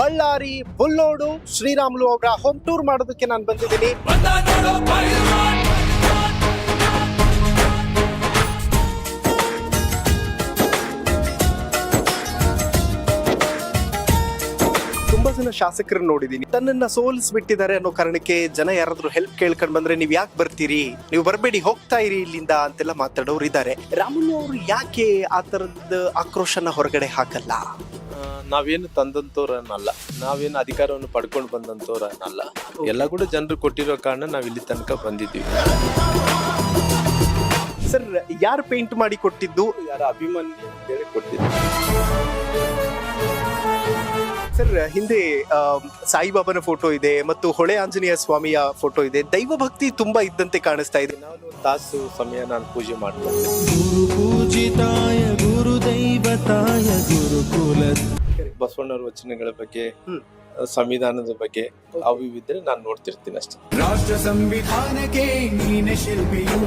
ಬಳ್ಳಾರಿ ಬುಲ್ಲೋಡು ಶ್ರೀರಾಮುಲು ಅವರ home tour ಮಾಡೋದಕ್ಕೆ ನಾನು ಬಂದಿದ್ದೀನಿ. ತುಂಬಾ ಜನ ಶಾಸಕರನ್ನ ನೋಡಿದೀನಿ, ತನ್ನನ್ನ ಸೋಲಿಸ್ಬಿಟ್ಟಿದ್ದಾರೆ ಅನ್ನೋ ಕಾರಣಕ್ಕೆ ಜನ ಯಾರಾದ್ರೂ ಹೆಲ್ಪ್ ಕೇಳ್ಕೊಂಡ್ ಬಂದ್ರೆ ನೀವ್ ಯಾಕೆ ಬರ್ತೀರಿ, ನೀವು ಬರ್ಬೇಡಿ, ಹೋಗ್ತಾ ಇರಿ ಇಲ್ಲಿಂದ ಅಂತೆಲ್ಲ ಮಾತಾಡೋರು ಇದ್ದಾರೆ. ರಾಮುಲು ಅವರು ಯಾಕೆ ಆ ತರದ ಆಕ್ರೋಶನ ಹೊರಗಡೆ ಹಾಕಲ್ಲ? ನಾವೇನು ತಂದಂತವ್ರನ್ನಲ್ಲ, ನಾವೇನು ಅಧಿಕಾರವನ್ನು ಪಡ್ಕೊಂಡು ಬಂದಂತವ್ರನ್ನಲ್ಲ, ಎಲ್ಲ ಕೂಡ ಜನರು ಕೊಟ್ಟಿರೋ ಕಾರಣ ನಾವ್ ಇಲ್ಲಿ ತನಕ ಬಂದಿದ್ದೀವಿ. ಸರ್, ಯಾರು ಪೇಂಟ್ ಮಾಡಿ ಕೊಟ್ಟಿದ್ದು? ಯಾರ ಅಭಿಮಾನಿ ಅಂತೇಳಿ ಕೊಟ್ಟಿದ್ದು. ಸರ್, ಹಿಂದೆ ಸಾಯಿಬಾಬಾನ ಫೋಟೋ ಇದೆ ಮತ್ತು ಹೊಳೆ ಆಂಜನೇಯ ಸ್ವಾಮಿಯ ಫೋಟೋ ಇದೆ. ದೈವ ಭಕ್ತಿ ತುಂಬಾ ಇದ್ದಂತೆ ಕಾಣಿಸ್ತಾ ಇದೆ. ನಾನು ಒಂದು ತಾಸು ಸಮಯ ನಾನು ಪೂಜೆ ಮಾಡ್ತೇನೆ. ಗುರು ಪೂಜಿತಾಯ ಗುರು ದೈವತಾಯ ಗುರುಕುಲ. ಬಸವಣ್ಣವ್ರ ವಚನಗಳ ಬಗ್ಗೆ, ಸಂವಿಧಾನದ ಬಗ್ಗೆ ಅವು ಇದ್ರೆ ನಾನು ನೋಡ್ತಿರ್ತೀನಿ ಅಷ್ಟೇ. ರಾಷ್ಟ್ರ ಸಂವಿಧಾನಕ್ಕೆ ನೀನೆ ಶಿಲ್ಪಿಯು,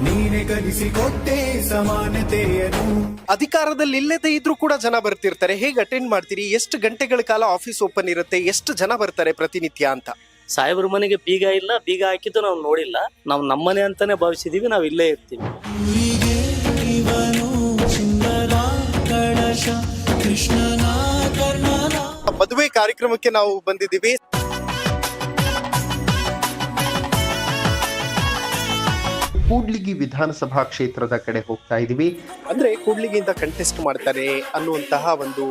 ನೀನೆ ಕಲಿಸಿಕೊಟ್ಟೆ ಸಮಾನತೆಯನ್ನು. ಅಧಿಕಾರದಲ್ಲಿ ಇಲ್ಲದೆ ಇದ್ರೂ ಕೂಡ ಜನ ಬರ್ತಿರ್ತಾರೆ. ಹೇಗೆ ಅಟೆಂಡ್ ಮಾಡ್ತೀರಿ? ಎಷ್ಟು ಗಂಟೆಗಳ ಕಾಲ ಆಫೀಸ್ ಓಪನ್ ಇರುತ್ತೆ? ಎಷ್ಟು ಜನ ಬರ್ತಾರೆ ಪ್ರತಿನಿತ್ಯ ಅಂತ? ಸಾಹೇಬ್ರ ಮನೆಗೆ ಬೀಗ ಇಲ್ಲ, ಬೀಗ ಹಾಕಿದ್ದು ನಾವು ನೋಡಿಲ್ಲ. ನಾವು ನಮ್ಮನೆ ಅಂತಾನೆ ಭಾವಿಸಿದೀವಿ, ನಾವು ಇಲ್ಲೇ ಇರ್ತೀವಿ. ಇವನು ಚಿನ್ನದ ಕಳಶ ಕೃಷ್ಣನ ಕರ್ಣನ. ಮದುವೆ ಕಾರ್ಯಕ್ರಮಕ್ಕೆ ನಾವು ಬಂದಿದ್ದೀವಿ. ಕೂಡ್ಲಿಗಿ ವಿಧಾನಸಭಾ ಕ್ಷೇತ್ರದ ಕಡೆ ಹೋಗ್ತಾ ಇದೀವಿ. ಅಂದ್ರೆ ಕೂಡ್ಲಿಗಿಂದ ಕಂಟೆಸ್ಟ್ ಮಾಡ್ತಾರೆ ಅನ್ನುವಂತಹ ಒಂದು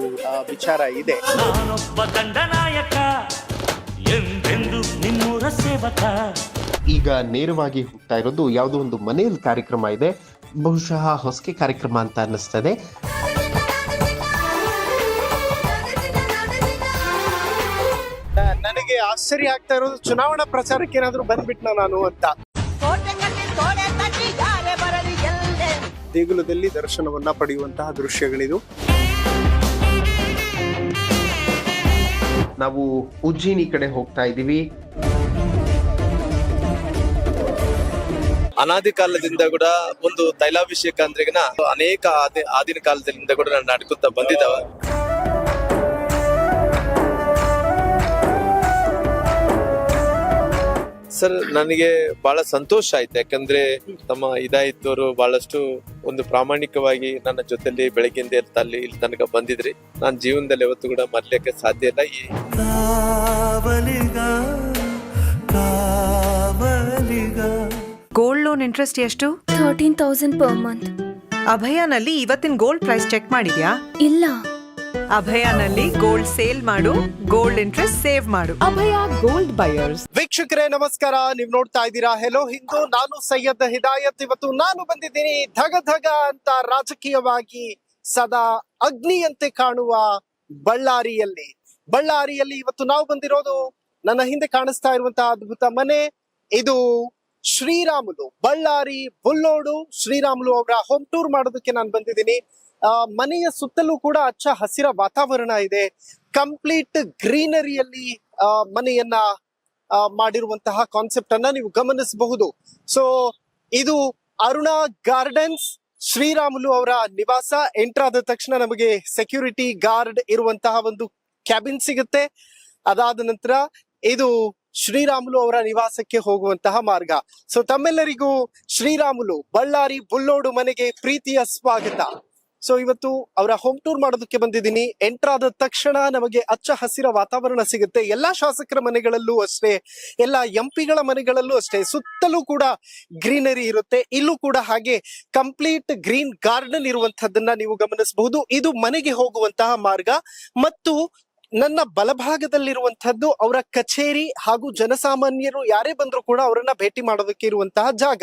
ವಿಚಾರ ಇದೆ. ನಾನೊಬ್ಬ ದಂಡನಾಯಕ ಎಂದೆಂದು ನಿಮ್ಮೂರ ಸೇವಕ. ಈಗ ನೇರವಾಗಿ ಹೋಗ್ತಾ ಇರೋದು ಯಾವುದೋ ಒಂದು ಮನೆಯಲ್ಲಿ ಕಾರ್ಯಕ್ರಮ ಇದೆ, ಬಹುಶಃ ಹೊಸಕೆ ಕಾರ್ಯಕ್ರಮ ಅಂತ ಅನ್ನಿಸ್ತದೆ. ನನಗೆ ಆಶ್ಚರ್ಯ ಆಗ್ತಾ ಇರೋದು, ಚುನಾವಣಾ ಪ್ರಚಾರಕ್ಕೆ ಏನಾದ್ರು ಬಂದ್ಬಿಟ್ನ ನಾನು ಅಂತ. ದೇಗುಲದಲ್ಲಿ ದರ್ಶನವನ್ನ ಪಡೆಯುವಂತಹ ದೃಶ್ಯಗಳಿದು. ನಾವು ಉಜ್ಜಯಿನಿ ಕಡೆ ಹೋಗ್ತಾ ಇದೀವಿ. ಅನಾದಿ ಕಾಲದಿಂದ ಕೂಡ ಒಂದು ತೈಲಾಭಿಷೇಕ ಅಂದ್ರೆಗಿನ ಅನೇಕ ಆದಿನ ಕಾಲದಿಂದ ಕೂಡ ನಾನು ನಡ್ಕೊತಾ ಬಂದಿದ್ದಾವ. ಸರ್, ನನಗೆ ಬಹಳ ಸಂತೋಷ ಆಯ್ತು. ಯಾಕಂದ್ರೆ ತಮ್ಮ ಇದಾಯ್ತವರು ಬಹಳಷ್ಟು ಒಂದು ಪ್ರಾಮಾಣಿಕವಾಗಿ ನನ್ನ ಜೊತೆಲಿ ಬೆಳಗ್ಗೆಯಿಂದ ಇಲ್ಲಿ ತನಕ ಬಂದಿದ್ರಿ. ನಾನು ಜೀವನದಲ್ಲಿ ಯಾವತ್ತೂ ಕೂಡ ಮರ್ಲಿಕ್ಕೆ ಸಾಧ್ಯ ಇಲ್ಲ. ಗೋಲ್ಡ್ ಲೋನ್ ಇಂಟ್ರೆಸ್ಟ್ ಎಷ್ಟು? 13,000 per month. ಅಭಯನಲ್ಲಿ ಇವತ್ತಿನ ಗೋಲ್ಡ್ ಪ್ರೈಸ್ ಚೆಕ್ ಮಾಡಿದ್ಯಾ? ಇಲ್ಲ. ಅಭಯನಲ್ಲಿ ಗೋಲ್ಡ್ ಸೇಲ್ ಮಾಡು, ಗೋಲ್ಡ್ ಇಂಟ್ರೆಸ್ಟ್ ಸೇವ್ ಮಾಡು. ಅಭಯ ಗೋಲ್ಡ್ ಬಯರ್ಸ್. ವೀಕ್ಷಕರೇ ನಮಸ್ಕಾರ, ನೀವು ನೋಡ್ತಾ ಇದ್ದೀರಾ ಹೆಲೋ ಹಿಂದೂ. ನಾನು ಸೈಯದ್ ಹಿದಾಯತ್. ಇವತ್ತು ನಾನು ಬಂದಿದ್ದೀನಿ ಧಗ ಧಗ ಅಂತ ರಾಜಕೀಯವಾಗಿ ಸದಾ ಅಗ್ನಿಯಂತೆ ಕಾಣುವ ಬಳ್ಳಾರಿಯಲ್ಲಿ. ಇವತ್ತು ನಾವು ಬಂದಿರೋದು, ನನ್ನ ಹಿಂದೆ ಕಾಣಿಸ್ತಾ ಇರುವಂತಹ ಅದ್ಭುತ ಮನೆ, ಇದು ಶ್ರೀರಾಮುಲು, ಬಳ್ಳಾರಿ ಬುಲ್ಲೋಡು ಶ್ರೀರಾಮುಲು ಅವರ ಹೋಮ್ ಟೂರ್ ಮಾಡೋದಕ್ಕೆ ನಾನು ಬಂದಿದ್ದೀನಿ. ಮನೆಯ ಸುತ್ತಲೂ ಕೂಡ ಹಚ್ಚ ಹಸಿರ ವಾತಾವರಣ ಇದೆ. ಕಂಪ್ಲೀಟ್ ಗ್ರೀನರಿಯಲ್ಲಿ ಮನೆಯನ್ನ ಮಾಡಿರುವಂತಹ ಕಾನ್ಸೆಪ್ಟ್ ಅನ್ನ ನೀವು ಗಮನಿಸಬಹುದು. ಸೊ ಇದು ಅರುಣಾ ಗಾರ್ಡನ್ಸ್, ಶ್ರೀರಾಮುಲು ಅವರ ನಿವಾಸ. ಎಂಟರ್ ಆದ ತಕ್ಷಣ ನಮಗೆ ಸೆಕ್ಯೂರಿಟಿ ಗಾರ್ಡ್ ಇರುವಂತಹ ಒಂದು ಕ್ಯಾಬಿನ್ ಸಿಗುತ್ತೆ. ಅದಾದ ನಂತರ ಇದು ಶ್ರೀರಾಮುಲು ಅವರ ನಿವಾಸಕ್ಕೆ ಹೋಗುವಂತಹ ಮಾರ್ಗ. ಸೊ ತಮ್ಮೆಲ್ಲರಿಗೂ ಶ್ರೀರಾಮುಲು ಬಳ್ಳಾರಿ ಬುಲ್ಲೋಡು ಮನೆಗೆ ಪ್ರೀತಿಯ ಸ್ವಾಗತ. ಸೊ ಇವತ್ತು ಅವರ ಹೋಮ್ ಟೂರ್ ಮಾಡೋದಕ್ಕೆ ಬಂದಿದ್ದೀನಿ. ಎಂಟರ್ ಆದ ತಕ್ಷಣ ನಮಗೆ ಹಚ್ಚ ಹಸಿರ ವಾತಾವರಣ ಸಿಗುತ್ತೆ. ಎಲ್ಲಾ ಶಾಸಕರ ಮನೆಗಳಲ್ಲೂ ಅಷ್ಟೇ, ಎಲ್ಲಾ ಎಂಪಿಗಳ ಮನೆಗಳಲ್ಲೂ ಅಷ್ಟೇ, ಸುತ್ತಲೂ ಕೂಡ ಗ್ರೀನರಿ ಇರುತ್ತೆ. ಇಲ್ಲೂ ಕೂಡ ಹಾಗೆ ಕಂಪ್ಲೀಟ್ ಗ್ರೀನ್ ಗಾರ್ಡನ್ ಇರುವಂತಹದ್ದನ್ನ ನೀವು ಗಮನಿಸಬಹುದು. ಇದು ಮನೆಗೆ ಹೋಗುವಂತಹ ಮಾರ್ಗ. ಮತ್ತು ನನ್ನ ಬಲಭಾಗದಲ್ಲಿರುವಂತಹದ್ದು ಅವರ ಕಚೇರಿ ಹಾಗೂ ಜನಸಾಮಾನ್ಯರು ಯಾರೇ ಬಂದ್ರು ಕೂಡ ಅವರನ್ನ ಭೇಟಿ ಮಾಡೋದಕ್ಕೆ ಇರುವಂತಹ ಜಾಗ.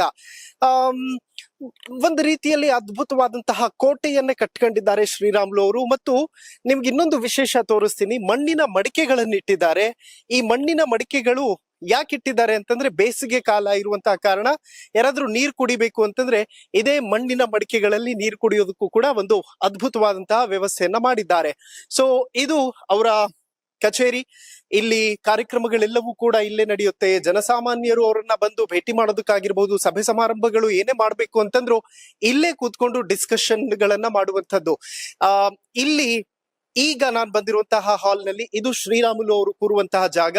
ಒಂದು ರೀತಿಯಲ್ಲಿ ಅದ್ಭುತವಾದಂತಹ ಕೋಟೆಯನ್ನೇ ಕಟ್ಕೊಂಡಿದ್ದಾರೆ ಶ್ರೀರಾಮುಲು ಅವರು. ಮತ್ತು ನಿಮ್ಗೆ ಇನ್ನೊಂದು ವಿಶೇಷ ತೋರಿಸ್ತೀನಿ, ಮಣ್ಣಿನ ಮಡಿಕೆಗಳನ್ನು ಇಟ್ಟಿದ್ದಾರೆ. ಈ ಮಣ್ಣಿನ ಮಡಿಕೆಗಳು ಯಾಕೆ ಇಟ್ಟಿದ್ದಾರೆ ಅಂತಂದ್ರೆ, ಬೇಸಿಗೆ ಕಾಲ ಇರುವಂತಹ ಕಾರಣ ಯಾರಾದ್ರೂ ನೀರ್ ಕುಡಿಬೇಕು ಅಂತಂದ್ರೆ ಇದೇ ಮಣ್ಣಿನ ಮಡಿಕೆಗಳಲ್ಲಿ ನೀರು ಕುಡಿಯೋದಕ್ಕೂ ಕೂಡ ಒಂದು ಅದ್ಭುತವಾದಂತಹ ವ್ಯವಸ್ಥೆಯನ್ನ ಮಾಡಿದ್ದಾರೆ. ಸೊ ಇದು ಅವರ ಕಚೇರಿ. ಇಲ್ಲಿ ಕಾರ್ಯಕ್ರಮಗಳೆಲ್ಲವೂ ಕೂಡ ಇಲ್ಲೇ ನಡೆಯುತ್ತೆ. ಜನಸಾಮಾನ್ಯರು ಅವರನ್ನ ಬಂದು ಭೇಟಿ ಮಾಡೋದಕ್ಕಾಗಿರ್ಬಹುದು, ಸಭೆ ಸಮಾರಂಭಗಳು ಏನೇ ಮಾಡ್ಬೇಕು ಅಂತಂದ್ರು ಇಲ್ಲೇ ಕೂತ್ಕೊಂಡು ಡಿಸ್ಕಷನ್ ಗಳನ್ನ ಮಾಡುವಂತದ್ದು. ಇಲ್ಲಿ ಈಗ ನಾನು ಬಂದಿರುವಂತಹ ಹಾಲ್ ನಲ್ಲಿ ಇದು ಶ್ರೀರಾಮುಲು ಅವರು ಕೂರುವಂತಹ ಜಾಗ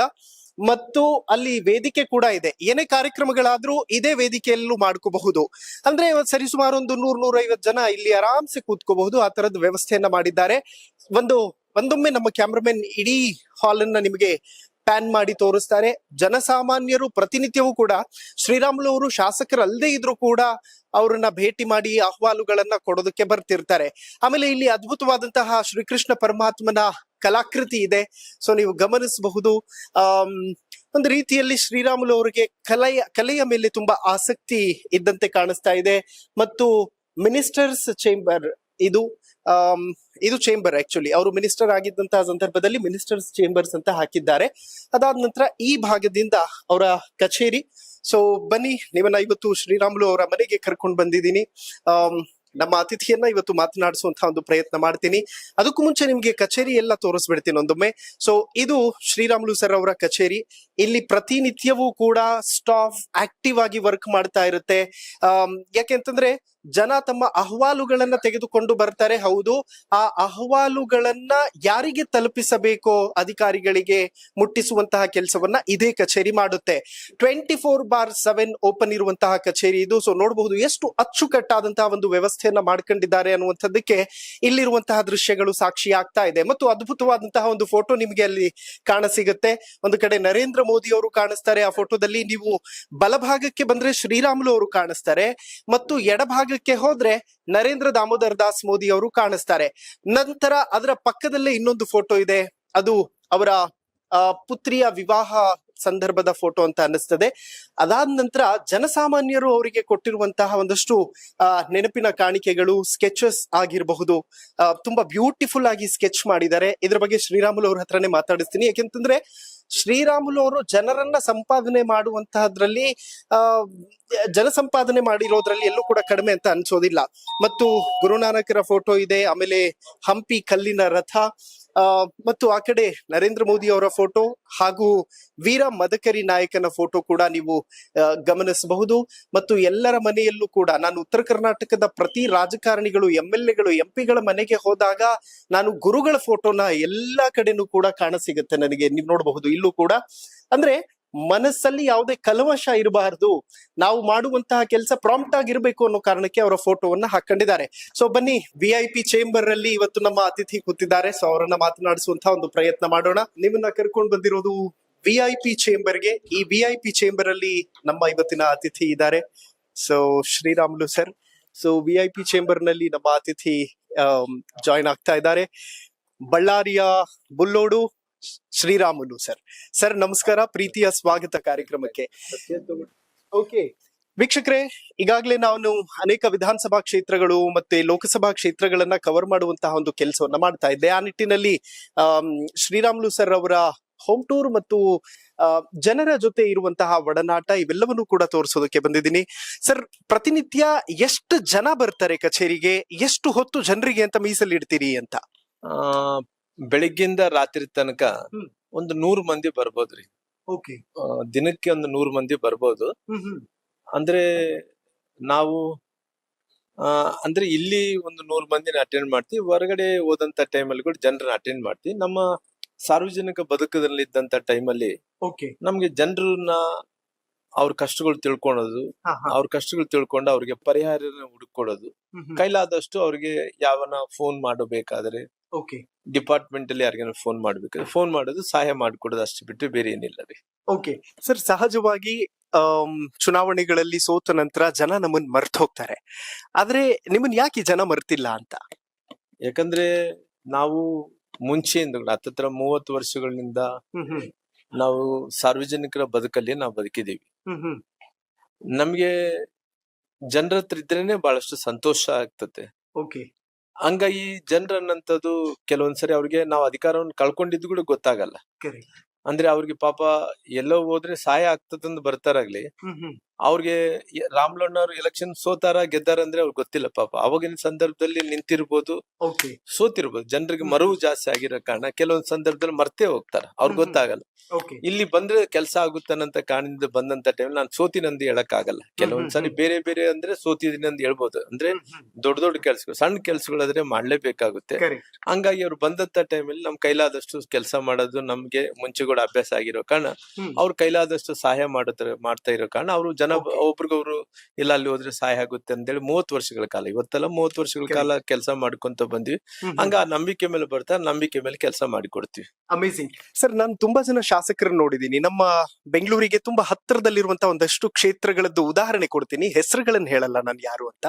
ಮತ್ತು ಅಲ್ಲಿ ವೇದಿಕೆ ಕೂಡ ಇದೆ. ಏನೇ ಕಾರ್ಯಕ್ರಮಗಳಾದ್ರೂ ಇದೇ ವೇದಿಕೆಯಲ್ಲೂ ಮಾಡ್ಕೋಬಹುದು. ಅಂದ್ರೆ ಸರಿಸುಮಾರು ಒಂದು 100-150 ಜನ ಇಲ್ಲಿ ಆರಾಮ್ಸೆ ಕೂತ್ಕೋಬಹುದು. ಆ ತರದ ವ್ಯವಸ್ಥೆಯನ್ನ ಮಾಡಿದ್ದಾರೆ. ಒಂದೊಮ್ಮೆ ನಮ್ಮ ಕ್ಯಾಮ್ರಾಮನ್ ಇಡೀ ಹಾಲ್ ಅನ್ನ ನಿಮಗೆ ಪ್ಯಾನ್ ಮಾಡಿ ತೋರಿಸ್ತಾರೆ. ಜನಸಾಮಾನ್ಯರು ಪ್ರತಿನಿತ್ಯವೂ ಕೂಡ ಶ್ರೀರಾಮುಲು ಅವರು ಶಾಸಕರಲ್ಲದೆ ಇದ್ರು ಕೂಡ ಅವರನ್ನ ಭೇಟಿ ಮಾಡಿ ಅಹವಾಲುಗಳನ್ನ ಕೊಡೋದಕ್ಕೆ ಬರ್ತಿರ್ತಾರೆ. ಆಮೇಲೆ ಇಲ್ಲಿ ಅದ್ಭುತವಾದಂತಹ ಶ್ರೀಕೃಷ್ಣ ಪರಮಾತ್ಮನ ಕಲಾಕೃತಿ ಇದೆ. ಸೊ ನೀವು ಗಮನಿಸಬಹುದು. ಒಂದು ರೀತಿಯಲ್ಲಿ ಶ್ರೀರಾಮುಲು ಅವರಿಗೆ ಕಲೆಯ ಮೇಲೆ ತುಂಬಾ ಆಸಕ್ತಿ ಇದ್ದಂತೆ ಕಾಣಿಸ್ತಾ ಇದೆ. ಮತ್ತು ಮಿನಿಸ್ಟರ್ಸ್ ಚೇಂಬರ್ ಇದು ಚೇಂಬರ್ ಆಕ್ಚುಲಿ ಅವರು ಮಿನಿಸ್ಟರ್ ಆಗಿದ್ದಂತಹ ಸಂದರ್ಭದಲ್ಲಿ ಮಿನಿಸ್ಟರ್ಸ್ ಚೇಂಬರ್ಸ್ ಅಂತ ಹಾಕಿದ್ದಾರೆ. ಅದಾದ ನಂತರ ಈ ಭಾಗದಿಂದ ಅವರ ಕಚೇರಿ. ಸೊ ಬನ್ನಿ, ನೀವನ್ನ ಇವತ್ತು ಶ್ರೀರಾಮುಲು ಅವರ ಮನೆಗೆ ಕರ್ಕೊಂಡು ಬಂದಿದ್ದೀನಿ. ನಮ್ಮ ಅತಿಥಿಯನ್ನ ಇವತ್ತು ಮಾತನಾಡಿಸುವಂತಹ ಒಂದು ಪ್ರಯತ್ನ ಮಾಡ್ತೀನಿ. ಅದಕ್ಕೂ ಮುಂಚೆ ನಿಮ್ಗೆ ಕಚೇರಿ ಎಲ್ಲ ತೋರಿಸ್ಬಿಡ್ತೀನಿ ಒಂದೊಮ್ಮೆ. ಸೊ ಇದು ಶ್ರೀರಾಮುಲು ಸರ್ ಅವರ ಕಚೇರಿ. ಇಲ್ಲಿ ಪ್ರತಿನಿತ್ಯವೂ ಕೂಡ ಸ್ಟಾಫ್ ಆಕ್ಟಿವ್ ಆಗಿ ವರ್ಕ್ ಮಾಡ್ತಾ ಇರುತ್ತೆ. ಯಾಕೆಂತಂದ್ರೆ ಜನ ತಮ್ಮ ಅಹವಾಲುಗಳನ್ನ ತೆಗೆದುಕೊಂಡು ಬರ್ತಾರೆ. ಹೌದು, ಆ ಅಹವಾಲುಗಳನ್ನ ಯಾರಿಗೆ ತಲುಪಿಸಬೇಕೋ ಅಧಿಕಾರಿಗಳಿಗೆ ಮುಟ್ಟಿಸುವಂತಹ ಕೆಲಸವನ್ನ ಇದೇ ಕಚೇರಿ ಮಾಡುತ್ತೆ. 24/7 ಓಪನ್ ಇರುವಂತಹ ಕಚೇರಿ ಇದು. ಸೊ ನೋಡಬಹುದು ಎಷ್ಟು ಅಚ್ಚುಕಟ್ಟಾದಂತಹ ಒಂದು ವ್ಯವಸ್ಥೆಯನ್ನ ಮಾಡ್ಕೊಂಡಿದ್ದಾರೆ ಅನ್ನುವಂಥದ್ದಕ್ಕೆ ಇಲ್ಲಿರುವಂತಹ ದೃಶ್ಯಗಳು ಸಾಕ್ಷಿ ಆಗ್ತಾ ಇದೆ. ಮತ್ತು ಅದ್ಭುತವಾದಂತಹ ಒಂದು ಫೋಟೋ ನಿಮ್ಗೆ ಅಲ್ಲಿ ಕಾಣಸಿಗುತ್ತೆ. ಒಂದು ಕಡೆ ನರೇಂದ್ರ ಮೋದಿ ಅವರು ಕಾಣಿಸ್ತಾರೆ. ಆ ಫೋಟೋದಲ್ಲಿ ನೀವು ಬಲಭಾಗಕ್ಕೆ ಬಂದ್ರೆ ಶ್ರೀರಾಮುಲು ಅವರು ಕಾಣಿಸ್ತಾರೆ ಮತ್ತು ಎಡಭಾಗಕ್ಕೆ ಹೋದ್ರೆ ನರೇಂದ್ರ ದಾಮೋದರ್ ದಾಸ್ ಮೋದಿ ಅವರು ಕಾಣಿಸ್ತಾರೆ. ನಂತರ ಅದರ ಪಕ್ಕದಲ್ಲೇ ಇನ್ನೊಂದು ಫೋಟೋ ಇದೆ. ಅದು ಅವರ ಪುತ್ರಿಯ ವಿವಾಹ ಸಂದರ್ಭದ ಫೋಟೋ ಅಂತ ಅನ್ನಿಸ್ತದೆ. ಅದಾದ ನಂತರ ಜನಸಾಮಾನ್ಯರು ಅವರಿಗೆ ಕೊಟ್ಟಿರುವಂತಹ ಒಂದಷ್ಟು ನೆನಪಿನ ಕಾಣಿಕೆಗಳು, ಸ್ಕೆಚಸ್ ಆಗಿರಬಹುದು. ತುಂಬಾ ಬ್ಯೂಟಿಫುಲ್ ಆಗಿ ಸ್ಕೆಚ್ ಮಾಡಿದ್ದಾರೆ. ಇದ್ರ ಬಗ್ಗೆ ಶ್ರೀರಾಮುಲು ಅವ್ರ ಹತ್ರನೇ ಮಾತಾಡಿಸ್ತೀನಿ. ಯಾಕೆಂತಂದ್ರೆ ಶ್ರೀರಾಮುಲು ಅವರು ಜನರನ್ನ ಸಂಪಾದನೆ ಮಾಡುವಂತಹದ್ರಲ್ಲಿ ಜನಸಂಪಾದನೆ ಮಾಡಿರೋದ್ರಲ್ಲಿ ಎಲ್ಲೂ ಕೂಡ ಕಡಿಮೆ ಅಂತ ಅನ್ಸೋದಿಲ್ಲ. ಮತ್ತು ಗುರುನಾನಕರ ಫೋಟೋ ಇದೆ. ಆಮೇಲೆ ಹಂಪಿ ಕಲ್ಲಿನ ರಥ, ಮತ್ತು ಆ ಕಡೆ ನರೇಂದ್ರ ಮೋದಿ ಅವರ ಫೋಟೋ ಹಾಗೂ ವೀರ ಮದಕರಿ ನಾಯಕನ ಫೋಟೋ ಕೂಡ ನೀವು ಗಮನಿಸಬಹುದು. ಮತ್ತು ಎಲ್ಲರ ಮನೆಯಲ್ಲೂ ಕೂಡ ನಾನು ಉತ್ತರ ಕರ್ನಾಟಕದ ಪ್ರತಿ ರಾಜಕಾರಣಿಗಳು, MLAಗಳು, MP ಗಳ ಮನೆಗೆ ಹೋದಾಗ ನಾನು ಗುರುಗಳ ಫೋಟೋನ ಎಲ್ಲಾ ಕಡೆನೂ ಕೂಡ ಕಾಣಸಿಗುತ್ತೆ ನನಗೆ. ನೀವು ನೋಡಬಹುದು ಇಲ್ಲೂ ಕೂಡ. ಅಂದ್ರೆ ಮನಸ್ಸಲ್ಲಿ ಯಾವುದೇ ಕಲ್ಮಶ ಇರಬಾರದು, ನಾವು ಮಾಡುವಂತಹ ಕೆಲಸ ಪ್ರಾಂಪ್ಟ್ ಆಗಿರ್ಬೇಕು ಅನ್ನೋ ಕಾರಣಕ್ಕೆ ಅವರ ಫೋಟೋವನ್ನ ಹಾಕೊಂಡಿದ್ದಾರೆ. ಸೊ ಬನ್ನಿ, VIP ಚೇಂಬರ್ ಅಲ್ಲಿ ಇವತ್ತು ನಮ್ಮ ಅತಿಥಿ ಕೂತಿದ್ದಾರೆ. ಸೊ ಅವರನ್ನ ಮಾತನಾಡಿಸುವಂತಹ ಒಂದು ಪ್ರಯತ್ನ ಮಾಡೋಣ. ನಿಮ್ಮನ್ನ ಕರ್ಕೊಂಡು ಬಂದಿರೋದು VIP ಚೇಂಬರ್ಗೆ. ಈ VIP ಚೇಂಬರ್ ಅಲ್ಲಿ ನಮ್ಮ ಇವತ್ತಿನ ಅತಿಥಿ ಇದ್ದಾರೆ. So Sriramulu sir. So VIP chamber ನಲ್ಲಿ ನಮ್ಮ ಅತಿಥಿ ಜಾಯಿನ್ ಆಗ್ತಾ ಇದ್ದಾರೆ. ಬಳ್ಳಾರಿಯ ಬುಲ್ಲೋಡು ಶ್ರೀರಾಮುಲು ಸರ್. ಸರ್ ನಮಸ್ಕಾರ, ಪ್ರೀತಿಯ ಸ್ವಾಗತ ಕಾರ್ಯಕ್ರಮಕ್ಕೆ. ಓಕೆ ವೀಕ್ಷಕರೇ, ಈಗಾಗಲೇ ನಾನು ಅನೇಕ ವಿಧಾನಸಭಾ ಕ್ಷೇತ್ರಗಳು ಮತ್ತೆ ಲೋಕಸಭಾ ಕ್ಷೇತ್ರಗಳನ್ನ ಕವರ್ ಮಾಡುವಂತಹ ಒಂದು ಕೆಲಸವನ್ನ ಮಾಡ್ತಾ ಇದ್ದೆ. ಆ ನಿಟ್ಟಿನಲ್ಲಿ ಶ್ರೀರಾಮುಲು ಸರ್ ಅವರ ಹೋಮ್ ಟೂರ್ ಮತ್ತು ಜನರ ಜೊತೆ ಇರುವಂತಹ ಒಡನಾಟ ಇವೆಲ್ಲವನ್ನೂ ಕೂಡ ತೋರಿಸೋದಕ್ಕೆ ಬಂದಿದ್ದೀನಿ. ಸರ್, ಪ್ರತಿನಿತ್ಯ ಎಷ್ಟು ಜನ ಬರ್ತಾರೆ ಕಚೇರಿಗೆ? ಎಷ್ಟು ಹೊತ್ತು ಜನರಿಗೆ ಅಂತ ಮೀಸಲಿಡ್ತೀರಿ ಅಂತ? ಬೆಳಿಗ್ಗಿಂದ ರಾತ್ರಿ ತನಕ ಒಂದು 100 ಮಂದಿ ಬರ್ಬೋದ್ರಿ. ಓಕೆ, ದಿನಕ್ಕೆ ಒಂದು 100 ಮಂದಿ ಬರ್ಬೋದು. ಅಂದ್ರೆ ನಾವು ಅಂದ್ರೆ ಇಲ್ಲಿ ಒಂದು 100 ಮಂದಿನ ಅಟೆಂಡ್ ಮಾಡ್ತೀವಿ. ಹೊರಗಡೆ ಹೋದಂತ ಟೈಮಲ್ಲಿ ಕೂಡ ಜನರನ್ನ ಅಟೆಂಡ್ ಮಾಡ್ತೀವಿ. ನಮ್ಮ ಸಾರ್ವಜನಿಕ ಬದುಕದಲ್ಲಿ ಇದ್ದಂತ ಟೈಮಲ್ಲಿ ನಮ್ಗೆ ಜನರನ್ನ ಅವ್ರ ಕಷ್ಟಗಳು ತಿಳ್ಕೊಳೋದು, ಅವ್ರ ಕಷ್ಟಗಳು ತಿಳ್ಕೊಂಡು ಅವ್ರಿಗೆ ಪರಿಹಾರನ ಹುಡುಕೊಡೋದು, ಕೈಲಾದಷ್ಟು ಅವ್ರಿಗೆ ಯಾವನ ಫೋನ್ ಮಾಡಬೇಕಾದ್ರೆ ಡಿಪಾರ್ಟ್ಮೆಂಟ್ ಅಲ್ಲಿ ಯಾರಿಗಾನ ಫೋನ್ ಮಾಡ್ಬೇಕಾದ್ರೆ ಫೋನ್ ಮಾಡೋದು, ಸಹಾಯ ಮಾಡ್ಕೊಡೋದು, ಅಷ್ಟು ಬಿಟ್ಟು ಬೇರೆ ಏನಿಲ್ಲ ರೀ. ಓಕೆ ಸರ್, ಸಹಜವಾಗಿ ಚುನಾವಣೆಗಳಲ್ಲಿ ಸೋತ ನಂತರ ಜನ ನಮ್ಮನ್ ಮರ್ತು ಹೋಗ್ತಾರೆ. ಆದ್ರೆ ನಿಮ್ಮನ್ ಯಾಕೆ ಜನ ಮರ್ತಿಲ್ಲ ಅಂತ? ಯಾಕಂದ್ರೆ ನಾವು ಮುಂಚೆಯಿಂದ ಹತ್ತತ್ರ 30 ವರ್ಷಗಳಿಂದ ನಾವು ಸಾರ್ವಜನಿಕರ ಬದುಕಲ್ಲಿ ನಾವು ಬದುಕಿದೀವಿ. ನಮ್ಗೆ ಜನರ ಹತ್ರ ಇದ್ರೇನೆ ಬಹಳಷ್ಟು ಸಂತೋಷ ಆಗ್ತತೆ. ಹಂಗಾಗಿ ಜನರನ್ನಂತದ್ದು ಕೆಲವೊಂದ್ಸರಿ ಅವ್ರಿಗೆ ನಾವು ಅಧಿಕಾರವನ್ನು ಕಳ್ಕೊಂಡಿದ್ದು ಕೂಡ ಗೊತ್ತಾಗಲ್ಲ. ಅಂದ್ರೆ ಅವ್ರಿಗೆ ಪಾಪ ಎಲ್ಲೋ ಹೋದ್ರೆ ಸಹಾಯ ಆಗ್ತದಂದು ಬರ್ತಾರಾಗ್ಲಿ, ಅವ್ರಿಗೆ ರಾಮ್ಲಣ್ಣವ್ರು ಎಲೆಕ್ಷನ್ ಸೋತಾರ ಗೆದ್ದಾರ ಅಂದ್ರೆ ಅವ್ರಿಗೆ ಗೊತ್ತಿಲ್ಲ ಪಾಪ. ಅವಾಗಿನ ಸಂದರ್ಭದಲ್ಲಿ ನಿಂತಿರ್ಬೋದು, ಓಕೆ ಸೋತಿರ್ಬೋದು. ಜನರಿಗೆ ಮರವು ಜಾಸ್ತಿ ಆಗಿರೋ ಕಾರಣ ಕೆಲವೊಂದ್ ಸಂದರ್ಭದಲ್ಲಿ ಮರ್ತೇ ಹೋಗ್ತಾರ, ಅವ್ರಿಗೆ ಗೊತ್ತಾಗಲ್ಲ. ಓಕೆ ಇಲ್ಲಿ ಬಂದ್ರೆ ಕೆಲಸ ಆಗುತ್ತಾನಂತ ಕಾರಣದಿಂದ ಬಂದಂತ ಟೈಮ್ ನಾನು ಸೋತಿನಂದು ಹೇಳಕ್ ಆಗಲ್ಲ. ಕೆಲವೊಂದ್ಸರಿ ಬೇರೆ ಬೇರೆ ಅಂದ್ರೆ ಸೋತಿದೀನಿ ಅಂತ ಹೇಳ್ಬೋದು. ಅಂದ್ರೆ ದೊಡ್ಡ ದೊಡ್ಡ ಕೆಲ್ಸಗಳು, ಸಣ್ಣ ಕೆಲ್ಸಗಳಾದ್ರೆ ಮಾಡ್ಲೇಬೇಕಾಗುತ್ತೆ. ಕರೆಕ್ಟ್ ಹಂಗಾಗಿ ಅವ್ರು ಬಂದಂತ ಟೈಮಲ್ಲಿ ನಮ್ ಕೈಲಾದಷ್ಟು ಕೆಲಸ ಮಾಡೋದು ನಮ್ಗೆ ಮುಂಚೆ ಕೂಡ ಅಭ್ಯಾಸ ಆಗಿರೋ ಕಾರಣ ಅವ್ರ ಕೈಲಾದಷ್ಟು ಸಹಾಯ ಮಾಡ್ತಾ ಇರೋ ಕಾರಣ ಅವರು ಜನ ಒಬ್ರಿಗೊಬ್ರು ಇಲ್ಲ ಅಲ್ಲಿ ಹೋದ್ರೆ ಸಹಾಯ ಆಗುತ್ತೆ ಅಂತೇಳಿ 30 ವರ್ಷಗಳ ಕಾಲ, ಇವತ್ತೆಲ್ಲ 30 ವರ್ಷಗಳ ಕಾಲ ಕೆಲಸ ಮಾಡ್ಕೊಂತ ಬಂದ್ವಿ. ಹಂಗ ಆ ನಂಬಿಕೆ ಮೇಲೆ ಬರ್ತಾ ನಂಬಿಕೆ ಮೇಲೆ ಕೆಲಸ ಮಾಡಿಕೊಡ್ತೀವಿ. Amazing sir. ನಾನು ತುಂಬಾ ಜನ ಶಾಸಕರನ್ನ ನೋಡಿದೀನಿ. ನಮ್ಮ ಬೆಂಗಳೂರಿಗೆ ತುಂಬಾ ಹತ್ತಿರದಲ್ಲಿರುವಂತಹ ಒಂದಷ್ಟು ಕ್ಷೇತ್ರಗಳದ್ದು ಉದಾಹರಣೆ ಕೊಡ್ತೀನಿ, ಹೆಸರುಗಳನ್ನ ಹೇಳಲ್ಲ ನಾನು ಯಾರು ಅಂತ.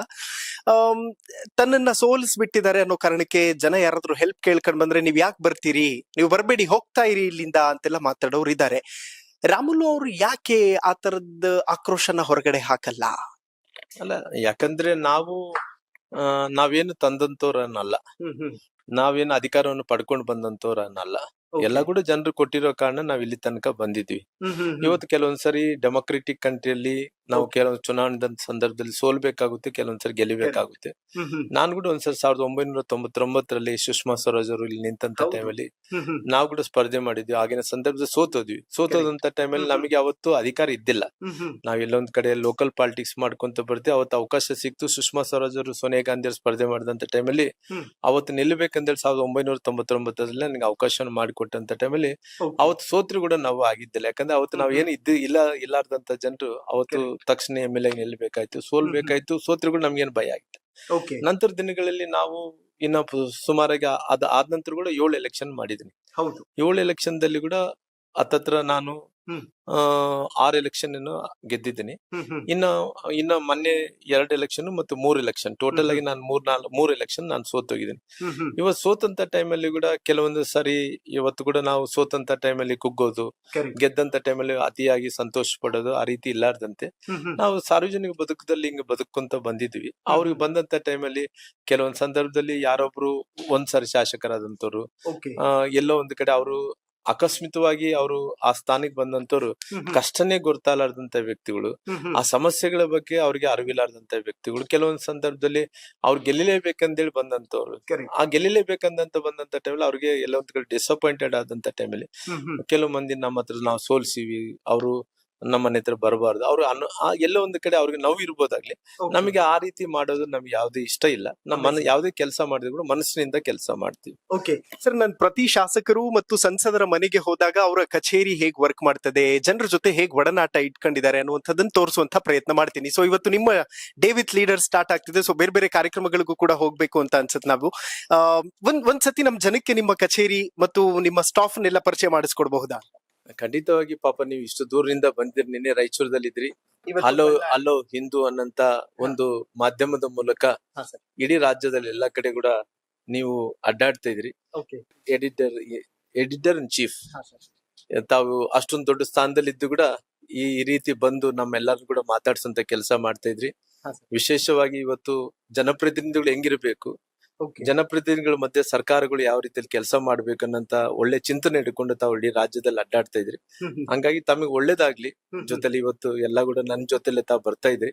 ತನ್ನನ್ನ ಸೋಲಿಸ್ಬಿಟ್ಟಿದ್ದಾರೆ ಅನ್ನೋ ಕಾರಣಕ್ಕೆ ಜನ ಯಾರಾದ್ರೂ ಹೆಲ್ಪ್ ಕೇಳ್ಕೊಂಡ್ ಬಂದ್ರೆ ನೀವ್ ಯಾಕೆ ಬರ್ತೀರಿ, ನೀವು ಬರ್ಬೇಡಿ, ಹೋಗ್ತಾ ಇರಿ ಇಲ್ಲಿಂದ ಅಂತೆಲ್ಲ ಮಾತಾಡೋರು ಇದ್ದಾರೆ. ರಾಮುಲು ಅವರು ಯಾಕೆ ಆ ತರದ ಆಕ್ರೋಶನ ಹೊರಗಡೆ ಹಾಕಲ್ಲ? ಅಲ್ಲ, ಯಾಕಂದ್ರೆ ನಾವೇನು ತಂದಂತವ್ರನ್ನಲ್ಲ, ನಾವೇನು ಅಧಿಕಾರವನ್ನು ಪಡ್ಕೊಂಡು ಬಂದಂತವ್ರನ್ನಲ್ಲ. ಎಲ್ಲ ಕೂಡ ಜನರು ಕೊಟ್ಟಿರೋ ಕಾರಣ ನಾವ್ ಇಲ್ಲಿ ತನಕ ಬಂದಿದ್ವಿ. ಇವತ್ತು ಕೆಲವೊಂದ್ಸರಿ ಡೆಮೊಕ್ರೆಟಿಕ್ ಕಂಟ್ರಿಯಲ್ಲಿ ನಾವು ಕೆಲವೊಂದು ಚುನಾವಣೆ ಸಂದರ್ಭದಲ್ಲಿ ಸೋಲ್ಬೇಕಾಗುತ್ತೆ, ಕೆಲವೊಂದ್ಸರಿ ಗೆಲ್ಲಬೇಕಾಗುತ್ತೆ. ನಾನು ಕೂಡ ಒಂದ್ಸರಿ 1999ರಲ್ಲಿ ಸುಷ್ಮಾ ಸ್ವರಾಜ್ ಅವರು ಇಲ್ಲಿ ನಿಂತಂತ ಟೈಮಲ್ಲಿ ನಾವು ಕೂಡ ಸ್ಪರ್ಧೆ ಮಾಡಿದ್ವಿ. ಆಗಿನ ಸಂದರ್ಭದಲ್ಲಿ ಸೋತೋದಂತ ಟೈಮಲ್ಲಿ ನಮಗೆ ಅವತ್ತು ಅಧಿಕಾರ ಇದ್ದಿಲ್ಲ. ನಾವ್ ಎಲ್ಲೊಂದ್ ಕಡೆ ಲೋಕಲ್ ಪಾಲಿಟಿಕ್ಸ್ ಮಾಡ್ಕೊಂತ ಬರ್ತೀವಿ. ಅವತ್ತು ಅವಕಾಶ ಸಿಕ್ತು. ಸುಷ್ಮಾ ಸ್ವರಾಜ್ ಅವರು ಸೋನಿಯಾ ಗಾಂಧಿ ಅವರು ಸ್ಪರ್ಧೆ ಮಾಡಿದಂತ ಟೈಮಲ್ಲಿ ಅವತ್ತು ನಿಲ್ಲಬೇಕಂದೇಳಿ 1999ರಲ್ಲಿ ನನಗೆ ಅವಕಾಶ ಮಾಡಿಕೊಟ್ಟಂತ ಟೈಮಲ್ಲಿ ಅವತ್ತು ಸೋತ್ರು ಕೂಡ ನಾವು ಆಗಿದ್ದಿಲ್ಲ. ಯಾಕಂದ್ರೆ ಅವತ್ತು ನಾವ್ ಏನು ಇಲ್ಲಾರ್ದಂತ ಜನರು ಅವತ್ತು ತಕ್ಷಣ MLA ನಿಲ್ಬೇಕಾಯ್ತು, ಸೋಲ್ಬೇಕಾಯ್ತು. ಸೋತ್ರು ಕೂಡ ನಮ್ಗೇನು ಭಯ ಆಗಿತ್ತು. ನಂತರ ದಿನಗಳಲ್ಲಿ ನಾವು ಇನ್ನ ಸುಮಾರಾಗಿ ಆದ ನಂತರ ಕೂಡ 7 ಎಲೆಕ್ಷನ್ ಮಾಡಿದೀನಿ. 7 ಎಲೆಕ್ಷನ್ ದಲ್ಲಿ ಕೂಡ ಹತ್ತತ್ರ ನಾನು 6 ಎಲೆಕ್ಷನ್ ಗೆದ್ದಿದ್ದೀನಿ. ಇನ್ನ ಮೊನ್ನೆ 2 ಎಲೆಕ್ಷನ್ ಮತ್ತು 3 ಎಲೆಕ್ಷನ್, ಟೋಟಲ್ ಆಗಿ ನಾನು 3 ಎಲೆಕ್ಷನ್ ನಾನು ಸೋತೋಗಿದ್ದೀನಿ. ಇವತ್ತು ಸೋತಂತ ಟೈಮಲ್ಲಿ ಕೂಡ ಕೆಲವೊಂದು ಸರಿ ಇವತ್ತು ಕೂಡ ನಾವು ಸೋತಂತ ಟೈಮಲ್ಲಿ ಕುಗ್ಗೋದು, ಗೆದ್ದಂತ ಟೈಮಲ್ಲಿ ಅತಿಯಾಗಿ ಸಂತೋಷ ಪಡೋದು, ಆ ರೀತಿ ಇಲ್ಲಾರ್ದಂತೆ ನಾವು ಸಾರ್ವಜನಿಕ ಬದುಕದಲ್ಲಿ ಹಿಂಗ ಬದುಕೊಂತ ಬಂದಿದ್ವಿ. ಅವ್ರಿಗೆ ಬಂದಂತ ಟೈಮಲ್ಲಿ ಕೆಲವೊಂದ್ ಸಂದರ್ಭದಲ್ಲಿ ಯಾರೊಬ್ರು ಒಂದ್ಸರಿ ಶಾಸಕರಾದಂತವ್ರು, ಎಲ್ಲೋ ಒಂದ್ ಕಡೆ ಅವರು ಆಕಸ್ಮಿಕವಾಗಿ ಅವರು ಆ ಸ್ಥಾನಕ್ಕೆ ಬಂದಂತವ್ರು ಕಷ್ಟನೇ ಗೊತ್ತಾಲಾರ್ದಂತ ವ್ಯಕ್ತಿಗಳು, ಆ ಸಮಸ್ಯೆಗಳ ಬಗ್ಗೆ ಅವ್ರಿಗೆ ಅರಿವಿಲಾರ್ದಂತ ವ್ಯಕ್ತಿಗಳು, ಕೆಲವೊಂದ್ ಸಂದರ್ಭದಲ್ಲಿ ಅವ್ರು ಗೆಲ್ಲಲೇಬೇಕಂದೇಳಿ ಬಂದಂತವ್ರು, ಆ ಗೆಲ್ಲಲೇಬೇಕಂದಂತ ಬಂದಂತ ಟೈಮಲ್ಲಿ ಅವ್ರಿಗೆ ಎಲ್ಲ ಒಂದ್ ಕಡೆ ಡಿಸಪಾಯಿಂಟೆಡ್ ಆದಂತ ಟೈಮಲ್ಲಿ ಕೆಲವು ಮಂದಿ ನಮ್ಮ ಹತ್ರ ನಾವು ಸೋಲ್ಸಿವಿ, ಅವರು ನಮ್ಮ ಮನೆ ಹತ್ರ ಬರಬಾರ್ದು, ಅವ್ರು ಎಲ್ಲೋ ಒಂದ್ ಕಡೆ ಅವ್ರಿಗೆ ನೋವು ಇರ್ಬೋದಾಗ್ಲಿ. ನಮಗೆ ಆ ರೀತಿ ಮಾಡೋದು ನಮ್ಗೆ ಯಾವ್ದೇ ಇಷ್ಟ ಇಲ್ಲ. ನಮ್ಮ ಯಾವ್ದೇ ಕೆಲಸ ಮಾಡಿದ್ರು ಕೂಡ ಮನಸ್ಸಿನಿಂದ ಕೆಲಸ ಮಾಡ್ತೀವಿ. ಓಕೆ ಸರ್, ನಾನು ಪ್ರತಿ ಶಾಸಕರು ಮತ್ತು ಸಂಸದರ ಮನೆಗೆ ಹೋದಾಗ ಅವರ ಕಚೇರಿ ಹೇಗ್ ವರ್ಕ್ ಮಾಡ್ತದೆ, ಜನರ ಜೊತೆ ಹೇಗ್ ಒಡನಾಟ ಇಟ್ಕೊಂಡಿದ್ದಾರೆ ಅನ್ನುವಂಥದ್ದನ್ನ ತೋರಿಸುವಂತ ಪ್ರಯತ್ನ ಮಾಡ್ತೀನಿ. ಸೊ ಇವತ್ತು ನಿಮ್ಮ ಡೇ ವಿತ್ ಲೀಡರ್ ಸ್ಟಾರ್ಟ್ ಆಗ್ತಿದೆ. ಸೊ ಬೇರೆ ಬೇರೆ ಕಾರ್ಯಕ್ರಮಗಳಿಗೂ ಕೂಡ ಹೋಗ್ಬೇಕು ಅಂತ ಅನ್ಸುತ್ತೆ. ನಾವು ಒಂದ್ಸತಿ ನಮ್ ಜನಕ್ಕೆ ನಿಮ್ಮ ಕಚೇರಿ ಮತ್ತು ನಿಮ್ಮ ಸ್ಟಾಫ್ ನೆಲ್ಲ ಪರಿಚಯ ಮಾಡಿಸ್ಕೊಡ್ಬಹುದಾ? ಖಂಡಿತವಾಗಿ. ಪಾಪ ನೀವು ಇಷ್ಟು ದೂರದಿಂದ ಬಂದಿರಿ, ನಿನ್ನೆ ರಾಯಚೂರದಲ್ಲಿದ್ರಿ. ಹಲೋ ಹಿಂದೂ ಅನ್ನಂತ ಒಂದು ಮಾಧ್ಯಮದ ಮೂಲಕ ಇಡೀ ರಾಜ್ಯದಲ್ಲಿ ಎಲ್ಲಾ ಕಡೆ ಕೂಡ ನೀವು ಅಡ್ಡಾಡ್ತಾ ಇದ್ರಿ. ಎಡಿಟರ್ ಇನ್ ಚೀಫ್ ತಾವು ಅಷ್ಟೊಂದು ದೊಡ್ಡ ಸ್ಥಾನದಲ್ಲಿ ಇದ್ದು ಕೂಡ ಈ ರೀತಿ ಬಂದು ನಮ್ಮೆಲ್ಲರೂ ಕೂಡ ಮಾತಾಡ್ಸಂತ ಕೆಲಸ ಮಾಡ್ತಾ ಇದ್ರಿ. ವಿಶೇಷವಾಗಿ ಇವತ್ತು ಜನಪ್ರತಿನಿಧಿಗಳು ಹೆಂಗಿರ್ಬೇಕು, ಜನಪ್ರತಿನಿಧಿಗಳ ಮಧ್ಯೆ ಸರ್ಕಾರಗಳು ಯಾವ ರೀತಿಯಲ್ಲಿ ಕೆಲಸ ಮಾಡ್ಬೇಕನ್ನಂತ ಒಳ್ಳೆ ಚಿಂತನೆ ಇಟ್ಕೊಂಡು ತಾವು ಇಡೀ ರಾಜ್ಯದಲ್ಲಿ ಅಡ್ಡಾಡ್ತಾ ಇದ್ರಿ. ಹಂಗಾಗಿ ತಮಗೆ ಒಳ್ಳೇದಾಗ್ಲಿ. ಜೊತೆಲಿ ಇವತ್ತು ಎಲ್ಲಾ ಕೂಡ ನನ್ ಜೊತೆಲೆ ತಾವ್ ಬರ್ತಾ ಇದ್ರಿ.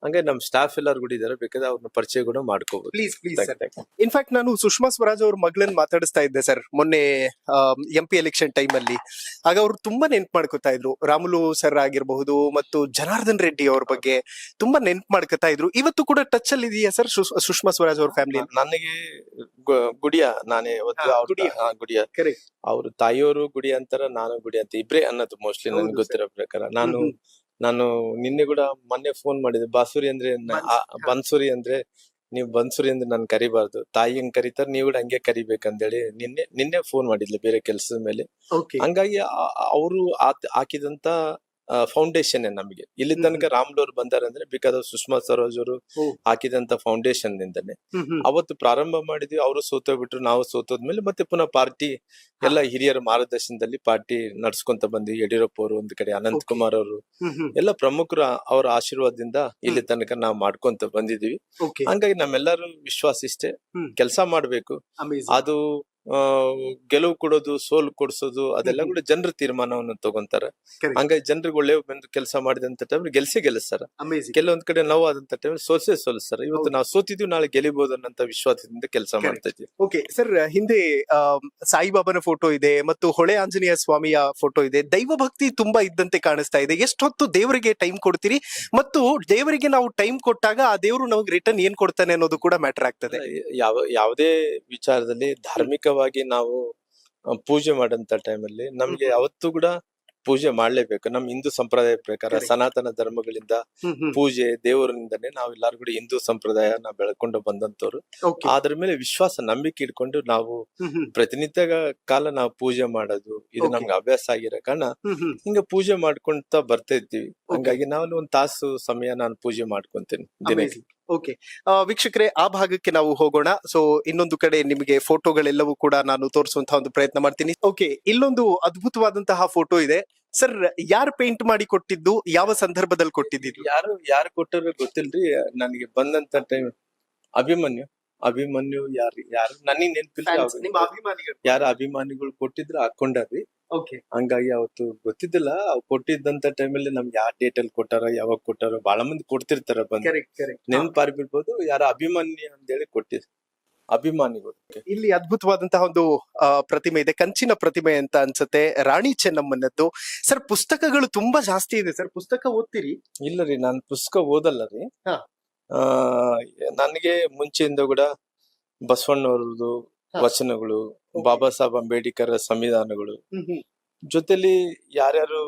ಹಂಗಾಗಿ ನಮ್ ಸ್ಟಾಫ್ ಎಲ್ಲಾರು ಕೂಡ ಇದಾರೆ, ಬೇಕಾದ್ರೆ ಅವ್ರನ್ನ ಪರಿಚಯ ಕೂಡ ಮಾಡ್ಕೋಬಹುದು. ಇನ್ಫ್ಯಾಕ್ಟ್ ನಾನು ಸುಷ್ಮಾ ಸ್ವರಾಜ್ ಅವ್ರ ಮಗಳನ್ನ ಮಾತಾಡಿಸ್ತಾ ಇದ್ದೆ ಸರ್ ಮೊನ್ನೆ MP ಎಲೆಕ್ಷನ್ ಟೈಮ್ ಅಲ್ಲಿ. ಆಗ ಅವ್ರು ತುಂಬಾ ನೆನ್ಪು ಮಾಡ್ಕೋತಾ ಇದ್ರು, ರಾಮುಲು ಸರ್ ಆಗಿರಬಹುದು ಮತ್ತು ಜನಾರ್ದನ್ ರೆಡ್ಡಿ ಅವ್ರ ಬಗ್ಗೆ ತುಂಬಾ ನೆನ್ಪು ಮಾಡ್ಕೋತಾ ಇದ್ರು. ಇವತ್ತು ಕೂಡ ಟಚ್ ಅಲ್ಲಿ ಇದೆಯಾ ಸರ್ ಸುಷ್ಮಾ ಸ್ವರಾಜ್ ಅವ್ರ ಫ್ಯಾಮಿಲಿ? ನನಗೆ ಗುಡಿಯ ನಾನೇ ಗುಡಿಯ, ಅವ್ರ ತಾಯಿಯವರು ಗುಡಿ ಅಂತಾರ, ನಾನು ಗುಡಿ ಅಂತ, ಇಬ್ರೇ ಅನ್ನೋದು ಮೋಸ್ಟ್ಲಿ ನನ್ಗೆ ಗೊತ್ತಿರೋ ಪ್ರಕಾರ. ನಾನು ನಿನ್ನೆ ಕೂಡ ಮೊನ್ನೆ ಫೋನ್ ಮಾಡಿದೆ, ಬಾಸುರಿ ಅಂದ್ರೆ ಬನ್ಸುರಿ ಅಂದ್ರೆ ನೀವ್ ಬನ್ಸುರಿ ಅಂದ್ರೆ ನನ್ ಕರಿಬಾರ್ದು, ತಾಯಿ ಹೆಂಗ್ ಕರೀತಾರ ನೀವು ಕೂಡ ಹಂಗೆ ಕರಿಬೇಕಂತೇಳಿ ನಿನ್ನೆ ಫೋನ್ ಮಾಡಿದ್ಲಿ ಬೇರೆ ಕೆಲ್ಸದ ಮೇಲೆ. ಹಂಗಾಗಿ ಅವರು ಹಾಕಿದಂತ ಫೌಂಡೇಶನ್ ನಮಗೆ ಇಲ್ಲಿ ತನಕ ರಾಮುಲು ಅವ್ರು ಬಂದಾರೆ ಅಂದ್ರೆ ಬಿಕಾಸ್ ಸುಷ್ಮಾ ಸ್ವರಾಜ್ ಅವರು ಹಾಕಿದಂತ ಫೌಂಡೇಶನ್ ನಿಂದನೆ ಅವತ್ತು ಪ್ರಾರಂಭ ಮಾಡಿದ್ವಿ. ಅವರು ಸೋತೋಗ್ಬಿಟ್ರು, ನಾವು ಸೋತೋದ್ಮೇಲೆ ಮತ್ತೆ ಪುನಃ ಪಾರ್ಟಿ ಎಲ್ಲ ಹಿರಿಯರ ಮಾರ್ಗದರ್ಶನದಲ್ಲಿ ಪಾರ್ಟಿ ನಡ್ಸ್ಕೊಂತ ಬಂದ್ವಿ. ಯಡಿಯೂರಪ್ಪ ಅವರು ಒಂದ್ ಕಡೆ, ಅನಂತ್ ಕುಮಾರ್ ಅವರು, ಎಲ್ಲ ಪ್ರಮುಖರ ಅವರ ಆಶೀರ್ವಾದದಿಂದ ಇಲ್ಲಿ ತನಕ ನಾವು ಮಾಡ್ಕೊಂತ ಬಂದಿದೀವಿ. ಹಂಗಾಗಿ ನಮ್ಮೆಲ್ಲರೂ ವಿಶ್ವಾಸ ಇಷ್ಟೇ, ಕೆಲಸ ಮಾಡ್ಬೇಕು. ಅದು ಗೆಲುವು ಕೊಡೋದು, ಸೋಲು ಕೊಡ್ಸೋದು ಅದೆಲ್ಲ ಕೂಡ ಜನರ ತೀರ್ಮಾನವನ್ನು ತಗೊಂತಾರ. Correct. ಹಂಗಾಗಿ ಜನರಿಗೆ ಒಳ್ಳೆ ಬಂದು ಕೆಲಸ ಮಾಡಿದಂತ ಟೈಮ್ ಗೆಲ್ಲಿಸ್ತಾರ. ಅಮೇಜಿಂಗ್. ಕೆಲವೊಂದ್ ಕಡೆ ನೋವಾದಂತ ಟೈಮ್ ಸೋಲಿಸ್ತಾರ. ಇವತ್ತು ನಾವು ಸೋತಿದ್ವಿ, ನಾಳೆ ಗೆಲ್ಲಿಬಹುದು ಅನ್ನೋ ವಿಶ್ವಾಸದಿಂದ ಕೆಲಸ ಮಾಡ್ತಾ ಇದ್ವಿ. ಓಕೆ ಸರ್, ಹಿಂದೆ ಸಾಯಿಬಾಬಾನ ಫೋಟೋ ಇದೆ ಮತ್ತು ಹೊಳೆ ಆಂಜನೇಯ ಸ್ವಾಮಿಯ ಫೋಟೋ ಇದೆ. ದೈವ ಭಕ್ತಿ ತುಂಬಾ ಇದ್ದಂತೆ ಕಾಣಿಸ್ತಾ ಇದೆ. ಎಷ್ಟೊತ್ತು ದೇವರಿಗೆ ಟೈಮ್ ಕೊಡ್ತೀರಿ ಮತ್ತು ದೇವರಿಗೆ ನಾವು ಟೈಮ್ ಕೊಟ್ಟಾಗ ಆ ದೇವರು ನಮಗೆ ರಿಟರ್ನ್ ಏನ್ ಕೊಡ್ತಾನೆ ಅನ್ನೋದು ಕೂಡ ಮ್ಯಾಟರ್ ಆಗ್ತದೆ. ಯಾವುದೇ ವಿಚಾರದಲ್ಲಿ ಧಾರ್ಮಿಕವಾಗಿ ನಾವು ಪೂಜೆ ಮಾಡಂತ ಟೈಮಲ್ಲಿ ನಮ್ಗೆ ಯಾವತ್ತೂ ಕೂಡ ಪೂಜೆ ಮಾಡ್ಲೇಬೇಕು. ನಮ್ ಹಿಂದೂ ಸಂಪ್ರದಾಯ ಪ್ರಕಾರ Correct. ಸನಾತನ ಧರ್ಮಗಳಿಂದ ಪೂಜೆ ದೇವರಿಂದನೇ ನಾವೆಲ್ಲರೂ ಕೂಡ ಹಿಂದೂ ಸಂಪ್ರದಾಯ ನಾವು ಬೆಳ್ಕೊಂಡು ಬಂದಂತವ್ರು. ಓಕೆ. ಅದ್ರ ಮೇಲೆ ವಿಶ್ವಾಸ ನಂಬಿಕೆ ಇಟ್ಕೊಂಡು ನಾವು ಪ್ರತಿನಿತ್ಯ ಕಾಲ ನಾವು ಪೂಜೆ ಮಾಡೋದು ಇದು Okay. ನಮ್ಗೆ ಅಭ್ಯಾಸ ಆಗಿರೋ ಕಾರಣ ಹಿಂಗ ಪೂಜೆ ಮಾಡ್ಕೊಂತ ಬರ್ತಾ ಇದ್ದೀವಿ. ಹಂಗಾಗಿ ನಾವು ಒಂದ್ ತಾಸು ಸಮಯ ನಾನು ಪೂಜೆ ಮಾಡ್ಕೊಂತೀನಿ ದಿನಕ್ಕೆ. ಓಕೆ ವೀಕ್ಷಕರೇ, ಆ ಭಾಗಕ್ಕೆ ನಾವು ಹೋಗೋಣ. ಸೊ ಇನ್ನೊಂದು ಕಡೆ ನಿಮಗೆ ಫೋಟೋಗಳೆಲ್ಲವೂ ಕೂಡ ನಾನು ತೋರಿಸುವಂತಹ ಒಂದು ಪ್ರಯತ್ನ ಮಾಡ್ತೀನಿ. ಓಕೆ, ಇಲ್ಲೊಂದು ಅದ್ಭುತವಾದಂತಹ ಫೋಟೋ ಇದೆ. ಸರ್, ಯಾರು ಪೇಂಟ್ ಮಾಡಿ ಕೊಟ್ಟಿದ್ದು, ಯಾವ ಸಂದರ್ಭದಲ್ಲಿ ಕೊಟ್ಟಿದ್ದು? ಯಾರು ಕೊಟ್ಟರು ಗೊತ್ತಿಲ್ರಿ. ನನಗೆ ಬಂದಂತ ಟೈಮ್ ಅಭಿಮನ್ಯು ಯಾರು ನನಗೆ ನೆನಪಿಲ್ಲ. ನಿಮ್ಮ ಅಭಿಮಾನಿಗಳು? ಯಾರ ಅಭಿಮಾನಿಗಳು ಕೊಟ್ಟಿದ್ರು ಹಾಕೊಂಡಾರ್ರಿ. ಓಕೆ. ಹಂಗಾಗಿ ಅವತ್ತು ಗೊತ್ತಿದ್ದಿಲ್ಲ. ಅವ್ರು ಕೊಟ್ಟಿದ್ದಂತ ಟೈಮಲ್ಲಿ ನಮ್ಗೆ ಯಾವ ಡೇಟ್ ಅಲ್ಲಿ ಕೊಟ್ಟಾರ, ಯಾವಾಗ ಕೊಟ್ಟಾರ, ಬಹಳ ಮಂದಿ ಕೊಡ್ತಿರ್ತಾರ ಬಂದು. ಕರೆಕ್ಟ್. ನೆನಪಾರ್ಬಿರ್ಬೋದು. ಯಾರ ಅಭಿಮನ್ಯು ಅಂತೇಳಿ ಕೊಟ್ಟಿದ್ರು ಅಭಿಮಾನಿಗಳು. ಇಲ್ಲಿ ಅದ್ಭುತವಾದಂತಹ ಒಂದು ಪ್ರತಿಮೆ ಇದೆ, ಕಂಚಿನ ಪ್ರತಿಮೆ ಅಂತ ಅನ್ಸುತ್ತೆ, ರಾಣಿ ಚೆನ್ನಮ್ಮನದ್ದು. ಸರ್, ಪುಸ್ತಕಗಳು ತುಂಬಾ ಜಾಸ್ತಿ ಇದೆ. ಸರ್, ಪುಸ್ತಕ ಓದ್ತೀರಿ? ಇಲ್ಲ ರೀ, ನಾನ್ ಪುಸ್ತಕ ಓದಲ್ಲ ರೀ. ಹಾ. ನನಗೆ ಮುಂಚೆಯಿಂದ ಕೂಡ ಬಸವಣ್ಣವ್ರದ್ದು ವಚನಗಳು, ಬಾಬಾ ಸಾಹೇಬ್ ಅಂಬೇಡ್ಕರ್ ಸಂವಿಧಾನಗಳು, ಜೊತೆಲಿ ಯಾರ್ಯಾರು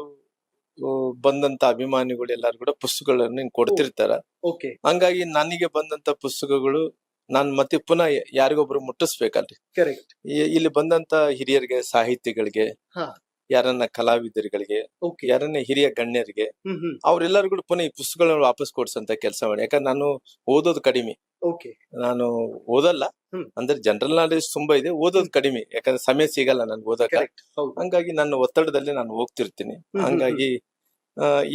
ಬಂದಂತ ಅಭಿಮಾನಿಗಳು ಎಲ್ಲಾರು ಕೂಡ ಪುಸ್ತಕಗಳನ್ನು ಹಿಂಗ್ ಕೊಡ್ತಿರ್ತಾರ. ಓಕೆ. ಹಂಗಾಗಿ ನನಗೆ ಬಂದಂತ ಪುಸ್ತಕಗಳು ನಾನ್ ಮತ್ತೆ ಪುನಃ ಯಾರಿಗೊಬ್ರು ಮುಟ್ಟಿಸ್ಬೇಕಲ್ರಿ. ಕರೆಕ್ಟ್. ಇಲ್ಲಿ ಬಂದಂತ ಹಿರಿಯರಿಗೆ, ಸಾಹಿತಿಗಳಿಗೆ, ಹಾ. ಯಾರನ್ನ ಕಲಾವಿದರುಗಳಿಗೆ, ಓಕೆ. ಯಾರನ್ನ ಹಿರಿಯ ಗಣ್ಯರಿಗೆ, ಅವ್ರೆಲ್ಲರಿಗೂ ಕೂಡ ಪುನಃ ಈ ಪುಸ್ತಕಗಳನ್ನ ವಾಪಸ್ ಕೊಡ್ಸಂತ ಕೆಲಸ ಮಾಡಿ. ಯಾಕಂದ್ರೆ ನಾನು ಓದೋದು ಕಡಿಮೆ. ಓಕೆ. ನಾನು ಓದಲ್ಲ, ಅಂದ್ರೆ ಜನರಲ್ ನಾಲೆಜ್ ತುಂಬಾ ಇದೆ, ಓದೋದು ಕಡಿಮೆ. ಯಾಕಂದ್ರೆ ಸಮಯ ಸಿಗಲ್ಲ ನನ್ಗೆ ಓದಕ. ಹಂಗಾಗಿ ನನ್ನ ಒತ್ತಡದಲ್ಲಿ ನಾನು ಹೋಗ್ತಿರ್ತೀನಿ. ಹಂಗಾಗಿ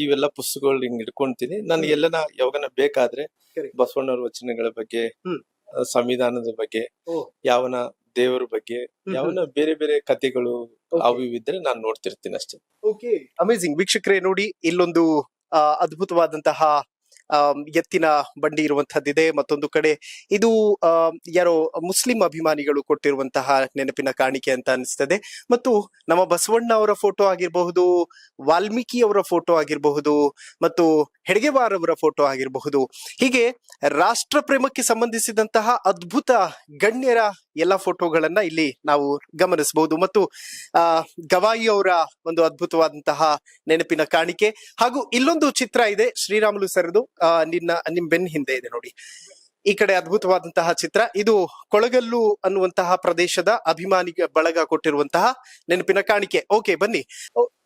ಇವೆಲ್ಲ ಪುಸ್ತಕಗಳು ಹಿಂಗ್ ಇಟ್ಕೊಂತೀನಿ. ನನ್ಗೆ ಎಲ್ಲನ ಯಾವಾಗನ ಬೇಕಾದ್ರೆ ಬಸವಣ್ಣವ್ರ ವಚನಗಳ ಬಗ್ಗೆ, ಸಂವಿಧಾನದ ಬಗ್ಗೆ, ಯಾವನ ದೇವರ ಬಗ್ಗೆ, ಯಾವನ ಬೇರೆ ಬೇರೆ ಕಥೆಗಳು ಅವು ಇದ್ರೆ ನಾನು ನೋಡ್ತಿರ್ತೀನಿ ಅಷ್ಟೇ. Okay, amazing. ವೀಕ್ಷಕರೇ ನೋಡಿ, ಇಲ್ಲೊಂದು ಅದ್ಭುತವಾದಂತಹ ಎತ್ತಿನ ಬಂಡಿ ಇರುವಂತಹದ್ದಿದೆ. ಮತ್ತೊಂದು ಕಡೆ ಇದು ಯಾರೋ ಮುಸ್ಲಿಂ ಅಭಿಮಾನಿಗಳು ಕೊಟ್ಟಿರುವಂತಹ ನೆನಪಿನ ಕಾಣಿಕೆ ಅಂತ ಅನಿಸ್ತದೆ. ಮತ್ತು ನಮ್ಮ ಬಸವಣ್ಣ ಅವರ ಫೋಟೋ ಆಗಿರಬಹುದು, ವಾಲ್ಮೀಕಿ ಅವರ ಫೋಟೋ ಆಗಿರಬಹುದು, ಮತ್ತು ಹೆಡ್ಗೆವಾರ್ ಅವರ ಫೋಟೋ ಆಗಿರಬಹುದು. ಹೀಗೆ ರಾಷ್ಟ್ರ ಪ್ರೇಮಕ್ಕೆ ಸಂಬಂಧಿಸಿದಂತಹ ಅದ್ಭುತ ಗಣ್ಯರ ಎಲ್ಲ ಫೋಟೋಗಳನ್ನ ಇಲ್ಲಿ ನಾವು ಗಮನಿಸಬಹುದು. ಮತ್ತು ಗವಾಯಿ ಅವರ ಒಂದು ಅದ್ಭುತವಾದಂತಹ ನೆನಪಿನ ಕಾಣಿಕೆ. ಹಾಗೂ ಇಲ್ಲೊಂದು ಚಿತ್ರ ಇದೆ, ಶ್ರೀರಾಮುಲು ಸರ್ದು, ನಿಮ್ ಬೆನ್ ಹಿಂದೆ ಇದೆ ನೋಡಿ. ಈ ಕಡೆ ಅದ್ಭುತವಾದಂತಹ ಚಿತ್ರ. ಇದು ಕೊಳಗಲ್ಲು ಅನ್ನುವಂತಹ ಪ್ರದೇಶದ ಅಭಿಮಾನಿ ಬಳಗ ಕೊಟ್ಟಿರುವಂತಹ ನೆನಪಿನ ಕಾಣಿಕೆ. ಓಕೆ, ಬನ್ನಿ.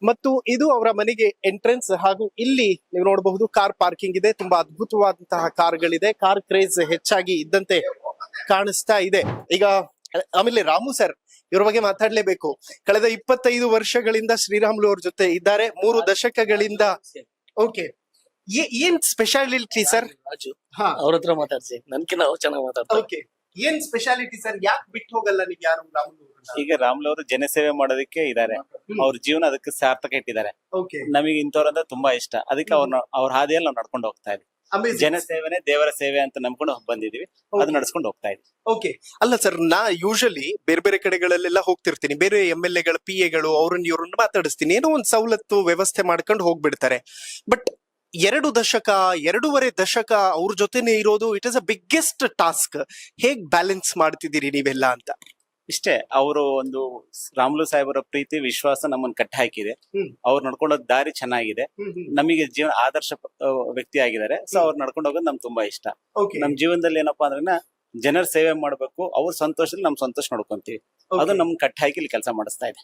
ಮತ್ತು ಇದು ಅವರ ಮನೆಗೆ ಎಂಟ್ರೆನ್ಸ್. ಹಾಗೂ ಇಲ್ಲಿ ನೀವು ನೋಡಬಹುದು ಕಾರ್ ಪಾರ್ಕಿಂಗ್ ಇದೆ. ತುಂಬಾ ಅದ್ಭುತವಾದಂತಹ ಕಾರ್ಗಳಿದೆ. ಕಾರ್ ಕ್ರೇಜ್ ಹೆಚ್ಚಾಗಿ ಇದ್ದಂತೆ ಕಾಣಿಸ್ತಾ ಇದೆ ಈಗ. ಆಮೇಲೆ ರಾಮು ಸರ್, ಇವ್ರ ಬಗ್ಗೆ ಮಾತಾಡ್ಲೇಬೇಕು. ಕಳೆದ 25 ವರ್ಷಗಳಿಂದ ಶ್ರೀರಾಮುಲು ಅವ್ರ ಜೊತೆ ಇದ್ದಾರೆ, 3 ದಶಕಗಳಿಂದ. ಓಕೆ, ಏನ್ ಸ್ಪೆಷಾಲಿಟಿ ಸರ್? ಅವ್ರ ಹತ್ರ ಮಾತಾಡ್ಸಿ, ನನ್ಕಿನ್ನ ಅವ್ರು ಚೆನ್ನಾಗಿ ಮಾತಾಡ್ತಾರೆ. ಓಕೆ, ಏನ್ ಸ್ಪೆಷಾಲಿಟಿ ಸರ್? ಯಾಕೆ ಬಿಟ್ಟು ಹೋಗಲ್ಲ ನೀವು ಯಾರು ರಾಮುಲು? ಈಗ ರಾಮುಲು ಅವರು ಜನಸೇವೆ ಮಾಡೋದಕ್ಕೆ ಇದ್ದಾರೆ. ಅವ್ರ ಜೀವನ ಅದಕ್ಕೆ ಸಾರ್ಥಕ ಇಟ್ಟಿದ್ದಾರೆ. ಓಕೆ. ನಮಗೆ ಇಂಥವ್ರಂದ್ರೆ ತುಂಬಾ ಇಷ್ಟ. ಅದಕ್ಕೆ ಅವ್ರ ಹಾದಿಯಲ್ಲಿ ನಾವು ನಡ್ಕೊಂಡು ಹೋಗ್ತಾ ಇದೀವಿ. ಜನಸೇವೆನೆ ದೇವರ ಸೇವೆ ಅಂತ ನಂಬ್ಕೊಂಡು ಬಂದಿದೀವಿ, ಅದು ನಡ್ಸ್ಕೊಂಡು ಹೋಗ್ತಾ ಇದೀವಿ. ಓಕೆ. ಅಲ್ಲ ಸರ್, ನಾ ಯೂಶಲಿ ಬೇರೆ ಬೇರೆ ಕಡೆಗಳಲ್ಲೆಲ್ಲ ಹೋಗ್ತಿರ್ತೀನಿ, ಬೇರೆ MLA ಗಳ PA ಅವ್ರನ್ನ ಇವ್ರನ್ನ ಮಾತಾಡಿಸ್ತೀನಿ, ಏನೋ ಒಂದ್ ಸವಲತ್ತು ವ್ಯವಸ್ಥೆ ಮಾಡ್ಕೊಂಡು ಹೋಗ್ಬಿಡ್ತಾರೆ. ಬಟ್ 2 ದಶಕ, 2.5 ದಶಕ ಅವ್ರ ಜೊತೆನೆ ಇರೋದು, it is a biggest task. ಹೇಗ್ ಬ್ಯಾಲೆನ್ಸ್ ಮಾಡ್ತಿದ್ದೀರಿ ನೀವೆಲ್ಲ ಅಂತ? ಇಷ್ಟೇ, ಅವರು ಒಂದು ರಾಮುಲು ಸಾಹೇಬರ ಪ್ರೀತಿ ವಿಶ್ವಾಸ ನಮ್ಮನ್ನ ಕಟ್ಟಿ ಹಾಕಿದೆ. ಅವ್ರು ನಡ್ಕೊಂಡೋದ್ ದಾರಿ ಚೆನ್ನಾಗಿದೆ. ನಮಗೆ ಜೀವನ ಆದರ್ಶ ವ್ಯಕ್ತಿ ಆಗಿದ್ದಾರೆ. ಸೊ ಅವ್ರು ನಡ್ಕೊಂಡು ಹೋಗೋದು ನಮ್ಗೆ ತುಂಬಾ ಇಷ್ಟ. ನಮ್ ಜೀವನದಲ್ಲಿ ಏನಪ್ಪಾ ಅಂದ್ರೆ ಜನರ ಸೇವೆ ಮಾಡ್ಬೇಕು, ಅವ್ರ ಸಂತೋಷದಲ್ಲಿ ನಮ್ ಸಂತೋಷ ನೋಡ್ಕೊಂತೀವಿ. ಅದು ನಮ್ ಕಟ್ಟಿ ಹಾಕಿ ಇಲ್ಲಿ ಕೆಲಸ ಮಾಡಿಸ್ತಾ ಇದೆ.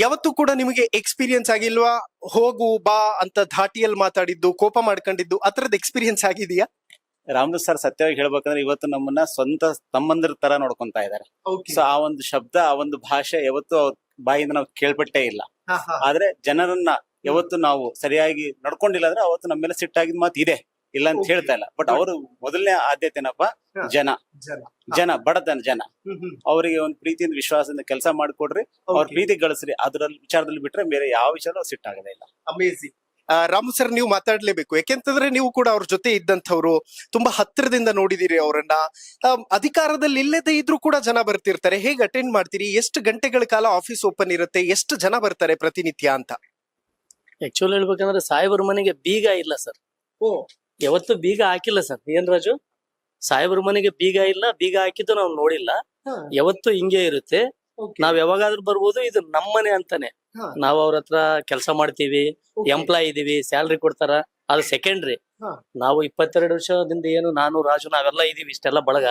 ಯಾವತ್ತೂ ಕೂಡ ನಿಮಗೆ ಎಕ್ಸ್ಪೀರಿಯನ್ಸ್ ಆಗಿಲ್ವಾ? ಹೋಗು ಬಾ ಅಂತ ಧಾಟಿಯಲ್ಲಿ ಮಾತಾಡಿದ್ದು, ಕೋಪ ಮಾಡ್ಕೊಂಡಿದ್ದು, ಆ ತರದ ಎಕ್ಸ್ಪೀರಿಯನ್ಸ್ ಆಗಿದೆಯಾ? ರಾಮುಲು ಸರ್ ಸತ್ಯವಾಗಿ ಹೇಳ್ಬೇಕಂದ್ರೆ ಇವತ್ತು ನಮ್ಮನ್ನ ಸ್ವಂತ ತಮ್ಮಂದ್ರ ತರ ನೋಡ್ಕೊಂತಾ ಇದಾರೆ. ಸೊ ಆ ಒಂದು ಶಬ್ದ, ಆ ಒಂದು ಭಾಷೆ ಯಾವತ್ತು ಅವ್ರ ಬಾಯಿಂದ ನಾವು ಕೇಳ್ಪಟ್ಟೇ ಇಲ್ಲ. ಆದ್ರೆ ಜನರನ್ನ ಯಾವತ್ತು ನಾವು ಸರಿಯಾಗಿ ನಡ್ಕೊಂಡಿಲ್ಲ ಅಂದ್ರೆ ಅವತ್ತು ನಮ್ಮ ಮೇಲೆ ಸಿಟ್ಟಾಗಿದ್ ಮಾತು ಇದೆ. ಇಲ್ಲ ಅಂತ Okay. ಹೇಳ್ತಾ ಇಲ್ಲ. ಬಟ್ ಅವರು ಮೊದಲನೇ ಆದ್ಯತೆನಪ್ಪ ಹಾ. ಜನ ಜನ ಜನ ಬಡತನ ಜನ ಅವರಿಗೆ ಒಂದು ಪ್ರೀತಿಯಿಂದ ವಿಶ್ವಾಸದಿಂದ ಕೆಲಸ ಮಾಡ್ಕೊಡ್ರಿ, ಅವ್ರ ಪ್ರೀತಿ ಗಳಿಸ್ರಿ. ಅದ್ರಲ್ಲಿ ವಿಚಾರದಲ್ಲಿ ಬಿಟ್ರೆ ಬೇರೆ ಯಾವ ವಿಚಾರ ಸಿಟ್ಟಾಗದೇ ಇಲ್ಲ. ಅಮೇಜಿಂಗ್. ರಾಮು ಸರ್, ನೀವು ಮಾತಾಡ್ಲೇಬೇಕು, ಯಾಕೆಂತಂದ್ರೆ ನೀವು ಕೂಡ ಅವ್ರ ಜೊತೆ ಇದ್ದಂಥವ್ರು, ತುಂಬಾ ಹತ್ತಿರದಿಂದ ನೋಡಿದಿರಿ ಅವರನ್ನ. ಅಧಿಕಾರದಲ್ಲಿ ಇಲ್ಲದೆ ಇದ್ರೂ ಕೂಡ ಜನ ಬರ್ತಿರ್ತಾರೆ. ಹೇಗೆ ಅಟೆಂಡ್ ಮಾಡ್ತೀರಿ? ಎಷ್ಟು ಗಂಟೆಗಳ ಕಾಲ ಆಫೀಸ್ ಓಪನ್ ಇರುತ್ತೆ? ಎಷ್ಟು ಜನ ಬರ್ತಾರೆ ಪ್ರತಿನಿತ್ಯ ಅಂತ? ಆಕ್ಚುಲಿ ಹೇಳ್ಬೇಕಂದ್ರೆ ಸಾಹೇಬ್ರ ಮನೆಗೆ ಬೀಗ ಇಲ್ಲ ಸರ್. ಯಾವತ್ತು ಬೀಗ ಹಾಕಿಲ್ಲ ಸರ್. ಏನ್ ರಾಜು? ಸಾಹೇಬ್ರ ಮನೆಗೆ ಬೀಗ ಇಲ್ಲ, ಬೀಗ ಹಾಕಿದ್ದು ನಾವು ನೋಡಿಲ್ಲ. ಯಾವತ್ತು ಹಿಂಗೆ ಇರುತ್ತೆ. ನಾವ್ ಯಾವಾಗಾದ್ರೂ ಬರ್ಬೋದು. ಇದು ನಮ್ಮನೆ ಅಂತಾನೆ. ನಾವ್ ಅವ್ರ ಹತ್ರ ಕೆಲಸ ಮಾಡ್ತೀವಿ, ಎಂಪ್ಲಾಯ್ ಇದೀವಿ, ಸ್ಯಾಲ್ರಿ ಕೊಡ್ತಾರ, ಅದು ಸೆಕೆಂಡ್ರಿ. ನಾವು 22 ವರ್ಷದಿಂದ ಏನು ನಾನು ರಾಜು ನಾವೆಲ್ಲ ಇದೀವಿ, ಇಷ್ಟೆಲ್ಲ ಬಳಗ.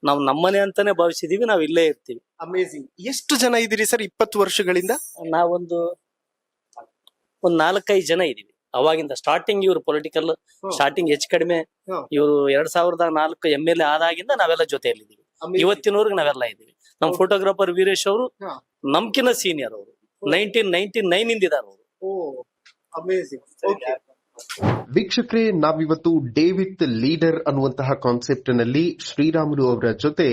ನಾವ್ ನಮ್ಮನೆ ಅಂತಾನೆ ಭಾವಿಸಿದೀವಿ, ನಾವ್ ಇಲ್ಲೇ ಇರ್ತೀವಿ. ಅಮೇಜಿಂಗ್. ಎಷ್ಟು ಜನ ಇದೀರಿ ಸರ್ 20 ವರ್ಷಗಳಿಂದ? ನಾವೊಂದು 4-5 ಜನ ಇದೀವಿ ಅವಾಗಿಂದ. ಸ್ಟಾರ್ಟಿಂಗ್ ಇವ್ರು ಪೊಲಿಟಿಕಲ್ ಸ್ಟಾರ್ಟಿಂಗ್ ಹೆಚ್ಚು ಕಡಿಮೆ ಇವ್ರು 2004 MLA ಆದಾಗಿಂದ ನಾವೆಲ್ಲ ಜೊತೆಯಲ್ಲಿದ್ದೀವಿ. ಇವತ್ತಿನವರೆಗೆ ನಾವೆಲ್ಲ ಇದೀವಿ. ನಮ್ ಫೋಟೋಗ್ರಾಫರ್ ವೀರೇಶ್ ಅವರು ನಮ್ಕಿನ ಸೀನಿಯರ್. ಅವರು 1999 ಇಂದ ಇದಾರೆ ಅವರು. ವೀಕ್ಷಕರೇ, ನಾವಿವತ್ತು ಡೇ ವಿತ್ ಲೀಡರ್ ಅನ್ನುವಂತಹ ಕಾನ್ಸೆಪ್ಟ್ ನಲ್ಲಿ ಶ್ರೀರಾಮುಲು ಅವರ ಜೊತೆ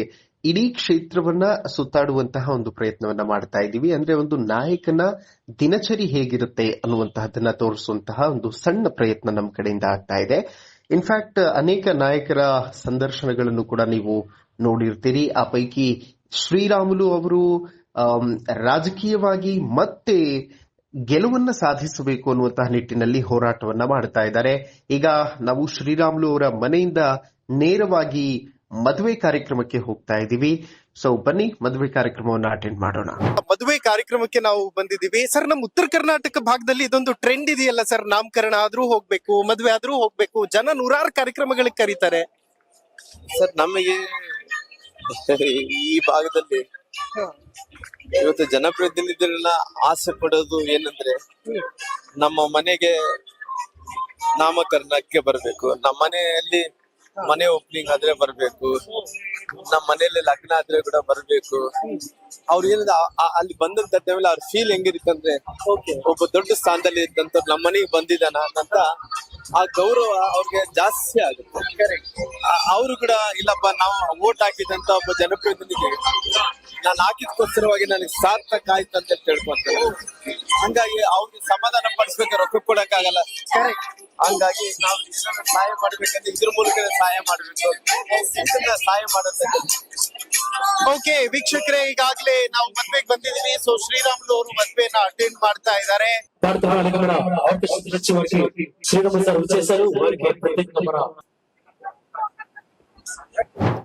ಇಡೀ ಕ್ಷೇತ್ರವನ್ನ ಸುತ್ತಾಡುವಂತಹ ಒಂದು ಪ್ರಯತ್ನವನ್ನ ಮಾಡ್ತಾ ಇದ್ದೀವಿ. ಅಂದ್ರೆ ಒಂದು ನಾಯಕನ ದಿನಚರಿ ಹೇಗಿರುತ್ತೆ ಅನ್ನುವಂತಹದನ್ನ ತೋರಿಸುವಂತಹ ಒಂದು ಸಣ್ಣ ಪ್ರಯತ್ನ ನಮ್ಮ ಕಡೆಯಿಂದ ಆಗ್ತಾ ಇದೆ. ಇನ್ಫ್ಯಾಕ್ಟ್ ಅನೇಕ ನಾಯಕರ ಸಂದರ್ಶನಗಳನ್ನು ಕೂಡ ನೀವು ನೋಡಿರ್ತೀರಿ. ಆ ಪೈಕಿ ಶ್ರೀರಾಮುಲು ಅವರು ರಾಜಕೀಯವಾಗಿ ಮತ್ತೆ ಗೆಲುವನ್ನ ಸಾಧಿಸಬೇಕು ಅನ್ನುವಂತಹ ನಿಟ್ಟಿನಲ್ಲಿ ಹೋರಾಟವನ್ನ ಮಾಡ್ತಾ ಇದ್ದಾರೆ. ಈಗ ನಾವು ಶ್ರೀರಾಮುಲು ಅವರ ಮನೆಯಿಂದ ನೇರವಾಗಿ ಮದುವೆ ಕಾರ್ಯಕ್ರಮಕ್ಕೆ ಹೋಗ್ತಾ ಇದ್ದೀವಿ. ಸೊ ಬನ್ನಿ, ಮದುವೆ ಕಾರ್ಯಕ್ರಮವನ್ನು ಅಟೆಂಡ್ ಮಾಡೋಣ. ಮದುವೆ ಕಾರ್ಯಕ್ರಮಕ್ಕೆ ನಾವು ಬಂದಿದ್ದೀವಿ ಸರ್. ನಮ್ಮ ಉತ್ತರ ಕರ್ನಾಟಕ ಭಾಗದಲ್ಲಿ ಇದೊಂದು ಟ್ರೆಂಡ್ ಇದೆಯಲ್ಲ ಸರ್, ನಾಮಕರಣ ಆದ್ರೂ ಹೋಗ್ಬೇಕು, ಮದುವೆ ಆದ್ರೂ ಹೋಗ್ಬೇಕು, ಜನ ನೂರಾರು ಕಾರ್ಯಕ್ರಮಗಳಿಗೆ ಕರೀತಾರೆ ಸರ್. ನಮಗೆ ಈ ಭಾಗದಲ್ಲಿ ಇವತ್ತು ಜನಪ್ರತಿನಿಧಿಗಳನ್ನ ಆಸೆ ಪಡೋದು ಏನಂದ್ರೆ, ನಮ್ಮ ಮನೆಗೆ ನಾಮಕರಣಕ್ಕೆ ಬರ್ಬೇಕು, ನಮ್ಮ ಮನೆಯಲ್ಲಿ ಮನೆ ಓಪನಿಂಗ್ ಆದ್ರೆ ಬರ್ಬೇಕು, ನಮ್ಮ ಮನೆಯಲ್ಲಿ ಲಗ್ನ ಆದ್ರೆ ಕೂಡ ಬರ್ಬೇಕು. ಅವ್ರು ಏನಿದೆ ಅಲ್ಲಿ ಬಂದಂತ ಟೈಮಲ್ಲಿ ಅವ್ರ ಫೀಲ್ ಹೆಂಗಿರುತ್ತಂದ್ರೆ, ಒಬ್ಬ ದೊಡ್ಡ ಸ್ಥಾನದಲ್ಲಿ ಇದ್ದಂತ ನಮ್ಮ ಮನೆಗೆ ಬಂದಿದ್ದಾನ ಅಂತ ಆ ಗೌರವ ಅವ್ರಿಗೆ ಜಾಸ್ತಿ ಆಗುತ್ತೆ. ಅವರು ಕೂಡ ಇಲ್ಲಪ್ಪ, ನಾವು ವೋಟ್ ಹಾಕಿದಂತ ಒಬ್ಬ ಜನಪ್ರತಿನಿಧಿ ನಾನು ಹಾಕಿದಕ್ಕೋಸ್ಕರವಾಗಿ ನನಗೆ ಸಾರ್ಥಕ ಆಯ್ತು ಅಂತ ತಿಳ್ಕೊಂತಾರೆ. ಹಂಗಾಗಿ ಅವ್ರಿಗೆ ಸಮಾಧಾನ ಪಡಿಸ್ಬೇಕು, ರೊಕ್ಕ ಕೊಡಕ್ಕಾಗಲ್ಲ. ಹಂಗಾಗಿ ನಾವು ಸಹಾಯ ಮಾಡ್ಬೇಕಂದ್ರೆ ಇದ್ರ ಮೂಲಕ ಸಹಾಯ ಮಾಡ್ಬೇಕು, ಇದನ್ನ ಸಹಾಯ ಮಾಡುತ್ತೆ. ಓಕೆ ವೀಕ್ಷಕರೇ, ಈಗಾಗಲೇ ನಾವು ಮದ್ವೆಗೆ ಬಂದಿದ್ದೀವಿ. ಸೊ ಶ್ರೀರಾಮುಲು ಅವರು ಮದ್ವೆನ ಅಟೆಂಡ್ ಮಾಡ್ತಾ ಇದ್ದಾರೆ.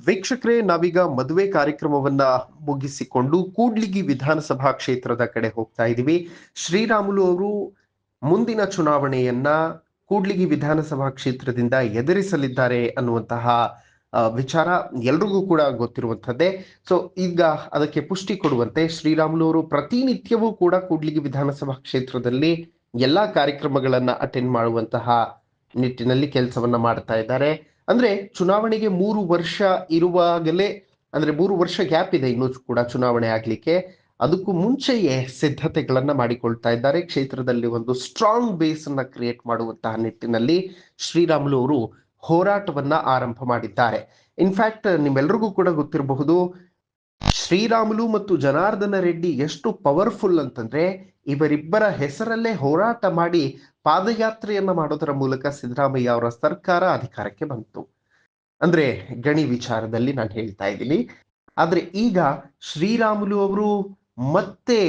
ವೀಕ್ಷಕರೇ, ನಾವೀಗ ಮದುವೆ ಕಾರ್ಯಕ್ರಮವನ್ನ ಮುಗಿಸಿಕೊಂಡು ಕೂಡ್ಲಿಗಿ ವಿಧಾನಸಭಾ ಕ್ಷೇತ್ರದ ಕಡೆ ಹೋಗ್ತಾ ಇದ್ದೀವಿ. ಶ್ರೀರಾಮುಲು ಅವರು ಮುಂದಿನ ಚುನಾವಣೆಯನ್ನ ಕೂಡ್ಲಿಗಿ ವಿಧಾನಸಭಾ ಕ್ಷೇತ್ರದಿಂದ ಎದುರಿಸಲಿದ್ದಾರೆ ಅನ್ನುವಂತಹ ವಿಚಾರ ಎಲ್ರಿಗೂ ಕೂಡ ಗೊತ್ತಿರುವಂತದ್ದೇ. ಸೊ ಈಗ ಅದಕ್ಕೆ ಪುಷ್ಟಿ ಕೊಡುವಂತೆ ಶ್ರೀರಾಮುಲು ಅವರು ಪ್ರತಿನಿತ್ಯವೂ ಕೂಡ ಕೂಡ್ಲಿಗಿ ವಿಧಾನಸಭಾ ಕ್ಷೇತ್ರದಲ್ಲಿ ಎಲ್ಲಾ ಕಾರ್ಯಕ್ರಮಗಳನ್ನ ಅಟೆಂಡ್ ಮಾಡುವಂತಹ ನಿಟ್ಟಿನಲ್ಲಿ ಕೆಲಸವನ್ನ ಮಾಡ್ತಾ ಇದ್ದಾರೆ. ಅಂದ್ರೆ ಚುನಾವಣೆಗೆ 3 ವರ್ಷ ಇರುವಾಗಲೇ, ಅಂದ್ರೆ 3 ವರ್ಷ ಗ್ಯಾಪ್ ಇದೆ ಇನ್ನೂ ಕೂಡ ಚುನಾವಣೆ ಆಗ್ಲಿಕ್ಕೆ. ಅದಕ್ಕೂ ಮುಂಚೆಯೇ ಸಿದ್ಧತೆಗಳನ್ನ ಮಾಡಿಕೊಳ್ತಾ ಇದ್ದಾರೆ. ಕ್ಷೇತ್ರದಲ್ಲಿ ಒಂದು ಸ್ಟ್ರಾಂಗ್ ಬೇಸ್ ಅನ್ನ ಕ್ರಿಯೇಟ್ ಮಾಡುವಂತಹ ನಿಟ್ಟಿನಲ್ಲಿ ಶ್ರೀರಾಮುಲು ಅವರು ಹೋರಾಟವನ್ನ ಆರಂಭ ಮಾಡಿದ್ದಾರೆ. ಇನ್ಫ್ಯಾಕ್ಟ್ ನಿಮ್ಮೆಲ್ರಿಗೂ ಕೂಡ ಗೊತ್ತಿರಬಹುದು, ಶ್ರೀರಾಮುಲು ಮತ್ತು ಜನಾರ್ದನ ರೆಡ್ಡಿ ಎಷ್ಟು ಪವರ್ಫುಲ್ ಅಂತಂದ್ರೆ, ಇವರಿಬ್ಬರ ಹೆಸರಲ್ಲೇ ಹೋರಾಟ ಮಾಡಿ ಪಾದಯಾತ್ರೆಯನ್ನ ಮಾಡೋದರ ಮೂಲಕ ಸಿದ್ದರಾಮಯ್ಯ ಅವರ ಸರ್ಕಾರ ಅಧಿಕಾರಕ್ಕೆ ಬಂತು. ಅಂದ್ರೆ ಗಣಿ ವಿಚಾರದಲ್ಲಿ ನಾನು ಹೇಳ್ತಾ ಇದ್ದೀನಿ. ಆದ್ರೆ ಈಗ ಶ್ರೀರಾಮುಲು ಅವರು ಮತ್ತೆ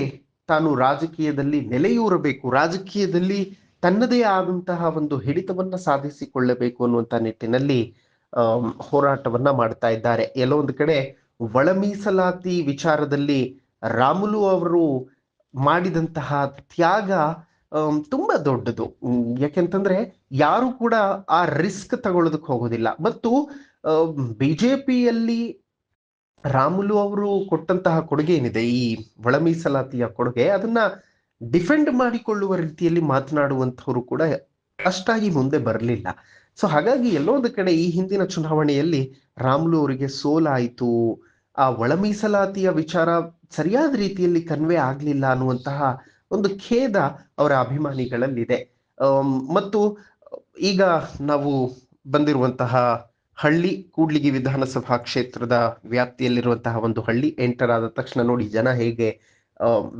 ತಾನು ರಾಜಕೀಯದಲ್ಲಿ ನೆಲೆಯೂರಬೇಕು, ರಾಜಕೀಯದಲ್ಲಿ ತನ್ನದೇ ಆದಂತಹ ಒಂದು ಹಿಡಿತವನ್ನ ಸಾಧಿಸಿಕೊಳ್ಳಬೇಕು ಅನ್ನುವಂತ ನಿಟ್ಟಿನಲ್ಲಿ ಹೋರಾಟವನ್ನ ಮಾಡ್ತಾ ಇದ್ದಾರೆ. ಎಲ್ಲೋ ಒಂದು ಕಡೆ ಒಳ ಮೀಸಲಾತಿ ವಿಚಾರದಲ್ಲಿ ರಾಮುಲು ಅವರು ಮಾಡಿದಂತಹ ತ್ಯಾಗ ತುಂಬಾ ದೊಡ್ಡದು. ಯಾಕೆಂತಂದ್ರೆ ಯಾರು ಕೂಡ ಆ ರಿಸ್ಕ್ ತಗೊಳ್ಳೋದಕ್ಕೆ ಹೋಗೋದಿಲ್ಲ. ಮತ್ತು ಬಿಜೆಪಿಯಲ್ಲಿ ರಾಮುಲು ಅವರು ಕೊಟ್ಟಂತಹ ಕೊಡುಗೆ ಏನಿದೆ, ಈ ಒಳ ಮೀಸಲಾತಿಯ ಕೊಡುಗೆ, ಅದನ್ನ ಡಿಫೆಂಡ್ ಮಾಡಿಕೊಳ್ಳುವ ರೀತಿಯಲ್ಲಿ ಮಾತನಾಡುವಂಥವ್ರು ಕೂಡ ಅಷ್ಟಾಗಿ ಮುಂದೆ ಬರಲಿಲ್ಲ. ಸೊ ಹಾಗಾಗಿ ಎಲ್ಲೋ ಒಂದು ಕಡೆ ಈ ಹಿಂದಿನ ಚುನಾವಣೆಯಲ್ಲಿ ರಾಮುಲು ಅವರಿಗೆ ಸೋಲಾಯಿತು, ಆ ಒಳ ಮೀಸಲಾತಿಯ ವಿಚಾರ ಸರಿಯಾದ ರೀತಿಯಲ್ಲಿ ಕನ್ವೆ ಆಗ್ಲಿಲ್ಲ ಅನ್ನುವಂತಹ ಒಂದು ಖೇದ ಅವರ ಅಭಿಮಾನಿಗಳಲ್ಲಿದೆ. ಮತ್ತು ಈಗ ನಾವು ಬಂದಿರುವಂತಹ ಹಳ್ಳಿ ಕೂಡ್ಲಿಗಿ ವಿಧಾನಸಭಾ ಕ್ಷೇತ್ರದ ವ್ಯಾಪ್ತಿಯಲ್ಲಿರುವಂತಹ ಒಂದು ಹಳ್ಳಿ. ಎಂಟರ್ ಆದ ತಕ್ಷಣ ನೋಡಿ ಜನ ಹೇಗೆ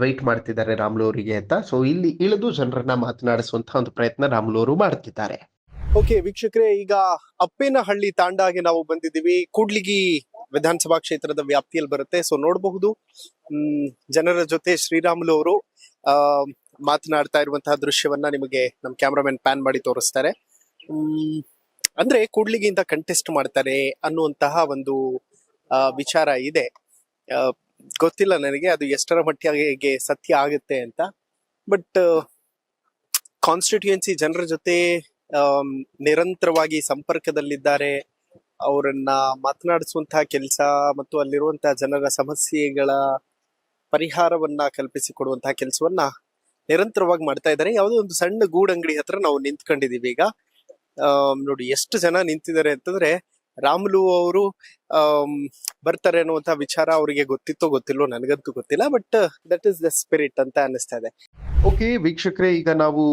ವೆಯ್ಟ್ ಮಾಡ್ತಿದ್ದಾರೆ ರಾಮುಲು ಅವರಿಗೆ ಅಂತ. ಸೊ ಇಲ್ಲಿ ಇಳಿದು ಜನರನ್ನ ಮಾತನಾಡಿಸುವಂತಹ ಒಂದು ಪ್ರಯತ್ನ ರಾಮುಲು ಅವರು ಮಾಡ್ತಿದ್ದಾರೆ. ಓಕೆ ವೀಕ್ಷಕರೇ, ಈಗ ಅಪ್ಪೇನಹಳ್ಳಿ ತಾಂಡಾಗೆ ನಾವು ಬಂದಿದ್ದೀವಿ. ಕೂಡ್ಲಿಗಿ ವಿಧಾನಸಭಾ ಕ್ಷೇತ್ರದ ವ್ಯಾಪ್ತಿಯಲ್ಲಿ ಬರುತ್ತೆ. ಸೊ ನೋಡಬಹುದು ಜನರ ಜೊತೆ ಶ್ರೀರಾಮುಲು ಅವರು ಮಾತನಾಡ್ತಾ ಇರುವಂತಹ ದೃಶ್ಯವನ್ನ ನಿಮಗೆ ನಮ್ಮ ಕ್ಯಾಮ್ರಾಮನ್ ಪ್ಯಾನ್ ಮಾಡಿ ತೋರಿಸ್ತಾರೆ. ಅಂದ್ರೆ ಕೂಡ್ಲಿಗಿಂತ ಕಂಟೆಸ್ಟ್ ಮಾಡ್ತಾರೆ ಅನ್ನುವಂತಹ ಒಂದು ವಿಚಾರ ಇದೆ. ಗೊತ್ತಿಲ್ಲ ನನಗೆ ಅದು ಎಷ್ಟರ ಮಟ್ಟಿಗೆ ಸತ್ಯ ಆಗುತ್ತೆ ಅಂತ. ಬಟ್ ಕಾನ್ಸ್ಟಿಟ್ಯೂಯೆನ್ಸಿ ಜನರ ಜೊತೆ ನಿರಂತರವಾಗಿ ಸಂಪರ್ಕದಲ್ಲಿದ್ದಾರೆ. ಅವರನ್ನ ಮಾತನಾಡಿಸುವಂತಹ ಕೆಲಸ ಮತ್ತು ಅಲ್ಲಿರುವಂತಹ ಜನರ ಸಮಸ್ಯೆಗಳ ಪರಿಹಾರವನ್ನ ಕಲ್ಪಿಸಿಕೊಡುವಂತಹ ಕೆಲಸವನ್ನ ನಿರಂತರವಾಗಿ ಮಾಡ್ತಾ ಇದ್ದಾರೆ. ಯಾವುದೋ ಒಂದು ಸಣ್ಣ ಗೂಡಂಗಡಿ ಹತ್ರ ನಾವು ನಿಂತ್ಕೊಂಡಿದೀವಿ ಈಗ. ನೋಡಿ ಎಷ್ಟು ಜನ ನಿಂತಿದ್ದಾರೆ ಅಂತಂದ್ರೆ ರಾಮುಲು ಅವರು ಬರ್ತಾರೆ ಅನ್ನುವಂತಹ ವಿಚಾರ ಅವರಿಗೆ ಗೊತ್ತಿತ್ತೋ ಗೊತ್ತಿಲ್ಲೋ ನನಗಂತೂ ಗೊತ್ತಿಲ್ಲ. But that is the spirit ಅಂತ ಅನಿಸ್ತಾ ಇದೆ. ಓಕೆ ವೀಕ್ಷಕರೇ, ಈಗ ನಾವು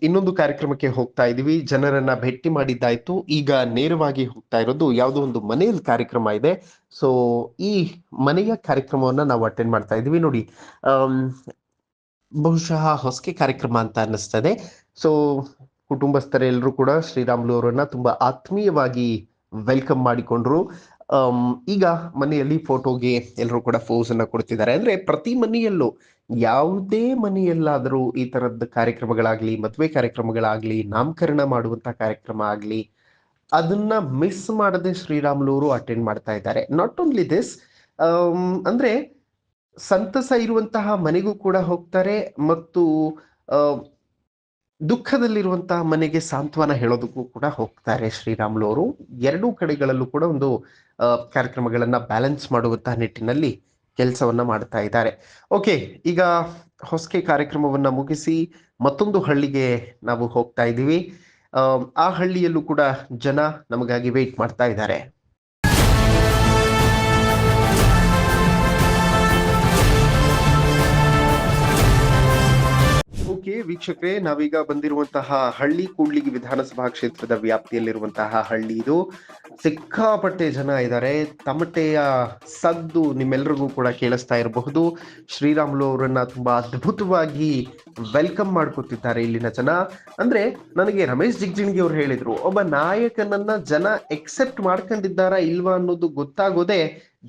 ಇನ್ನೊಂದು ಕಾರ್ಯಕ್ರಮಕ್ಕೆ ಹೋಗ್ತಾ ಇದೀವಿ. ಜನರನ್ನ ಭೇಟಿ ಮಾಡಿದ್ದಾಯ್ತು. ಈಗ ನೇರವಾಗಿ ಹೋಗ್ತಾ ಇರೋದು ಯಾವುದೋ ಒಂದು ಮನೆಯಲ್ಲಿ ಕಾರ್ಯಕ್ರಮ ಇದೆ. ಸೊ ಈ ಮನೆಯ ಕಾರ್ಯಕ್ರಮವನ್ನ ನಾವು ಅಟೆಂಡ್ ಮಾಡ್ತಾ ಇದೀವಿ. ನೋಡಿ ಬಹುಶಃ ಹೊಸಕೆ ಕಾರ್ಯಕ್ರಮ ಅಂತ ಅನ್ನಿಸ್ತದೆ. ಸೊ ಕುಟುಂಬಸ್ಥರೆಲ್ಲರೂ ಕೂಡ ಶ್ರೀರಾಮುಲು ಅವರನ್ನ ತುಂಬಾ ಆತ್ಮೀಯವಾಗಿ ವೆಲ್ಕಮ್ ಮಾಡಿಕೊಂಡ್ರು. ಈಗ ಮನೆಯಲ್ಲಿ ಫೋಟೋಗೆ ಎಲ್ಲರೂ ಕೂಡ ಪೋಸ್ ಅನ್ನ ಕೊಡ್ತಿದ್ದಾರೆ. ಅಂದ್ರೆ ಪ್ರತಿ ಮನೆಯಲ್ಲೂ ಯಾವುದೇ ಮನೆಯಲ್ಲಾದರೂ ಈ ತರದ ಕಾರ್ಯಕ್ರಮಗಳಾಗ್ಲಿ, ಮದುವೆ ಕಾರ್ಯಕ್ರಮಗಳಾಗ್ಲಿ, ನಾಮಕರಣ ಮಾಡುವಂತ ಕಾರ್ಯಕ್ರಮ ಆಗ್ಲಿ, ಅದನ್ನ ಮಿಸ್ ಮಾಡದೆ ಶ್ರೀರಾಮುಲು ಅವರು ಅಟೆಂಡ್ ಮಾಡ್ತಾ ಇದ್ದಾರೆ. ನಾಟ್ ಓನ್ಲಿ ದಿಸ್, ಅಂದ್ರೆ ಸಂತಸ ಇರುವಂತಹ ಮನೆಗೂ ಕೂಡ ಹೋಗ್ತಾರೆ ಮತ್ತು ದುಃಖದಲ್ಲಿರುವಂತಹ ಮನೆಗೆ ಸಾಂತ್ವನ ಹೇಳೋದಕ್ಕೂ ಕೂಡ ಹೋಗ್ತಾರೆ ಶ್ರೀರಾಮುಲು ಅವರು. ಎರಡೂ ಕಡೆಗಳಲ್ಲೂ ಕೂಡ ಒಂದು ಕಾರ್ಯಕ್ರಮಗಳನ್ನ ಬ್ಯಾಲೆನ್ಸ್ ಮಾಡುವಂತಹ ನಿಟ್ಟಿನಲ್ಲಿ ಕೆಲಸವನ್ನ ಮಾಡ್ತಾ ಇದ್ದಾರೆ. ಓಕೆ, ಈಗ ಹೊಸಕೆ ಕಾರ್ಯಕ್ರಮವನ್ನ ಮುಗಿಸಿ ಮತ್ತೊಂದು ಹಳ್ಳಿಗೆ ನಾವು ಹೋಗ್ತಾ ಇದ್ದೀವಿ. ಆ ಹಳ್ಳಿಯಲ್ಲೂ ಕೂಡ ಜನ ನಮಗಾಗಿ ವೇಟ್ ಮಾಡ್ತಾ ಇದ್ದಾರೆ. ಓಕೆ ವೀಕ್ಷಕರೇ, ನಾವೀಗ ಬಂದಿರುವಂತಹ ಹಳ್ಳಿ ಕೂಡ್ಲಿಗಿ ವಿಧಾನಸಭಾ ಕ್ಷೇತ್ರದ ವ್ಯಾಪ್ತಿಯಲ್ಲಿರುವಂತಹ ಹಳ್ಳಿ ಇದು. ಸಿಕ್ಕಾಪಟ್ಟೆ ಜನ ಇದ್ದಾರೆ. ತಮಟೆಯ ಸದ್ದು ನಿಮ್ಮೆಲ್ಲರಿಗೂ ಕೂಡ ಕೇಳಿಸ್ತಾ ಇರಬಹುದು. ಶ್ರೀರಾಮುಲು ಅವರನ್ನ ತುಂಬಾ ಅದ್ಭುತವಾಗಿ ವೆಲ್ಕಮ್ ಮಾಡ್ಕೊತಿದ್ದಾರೆ ಇಲ್ಲಿನ ಜನ. ಅಂದ್ರೆ ನನಗೆ ರಮೇಶ್ ಜಿಗಜಿಣಗಿ ಅವರು ಹೇಳಿದ್ರು, ಒಬ್ಬ ನಾಯಕನನ್ನ ಜನ ಎಕ್ಸೆಪ್ಟ್ ಮಾಡ್ಕೊಂಡಿದ್ದಾರಾ ಇಲ್ವಾ ಅನ್ನೋದು ಗೊತ್ತಾಗೋದೇ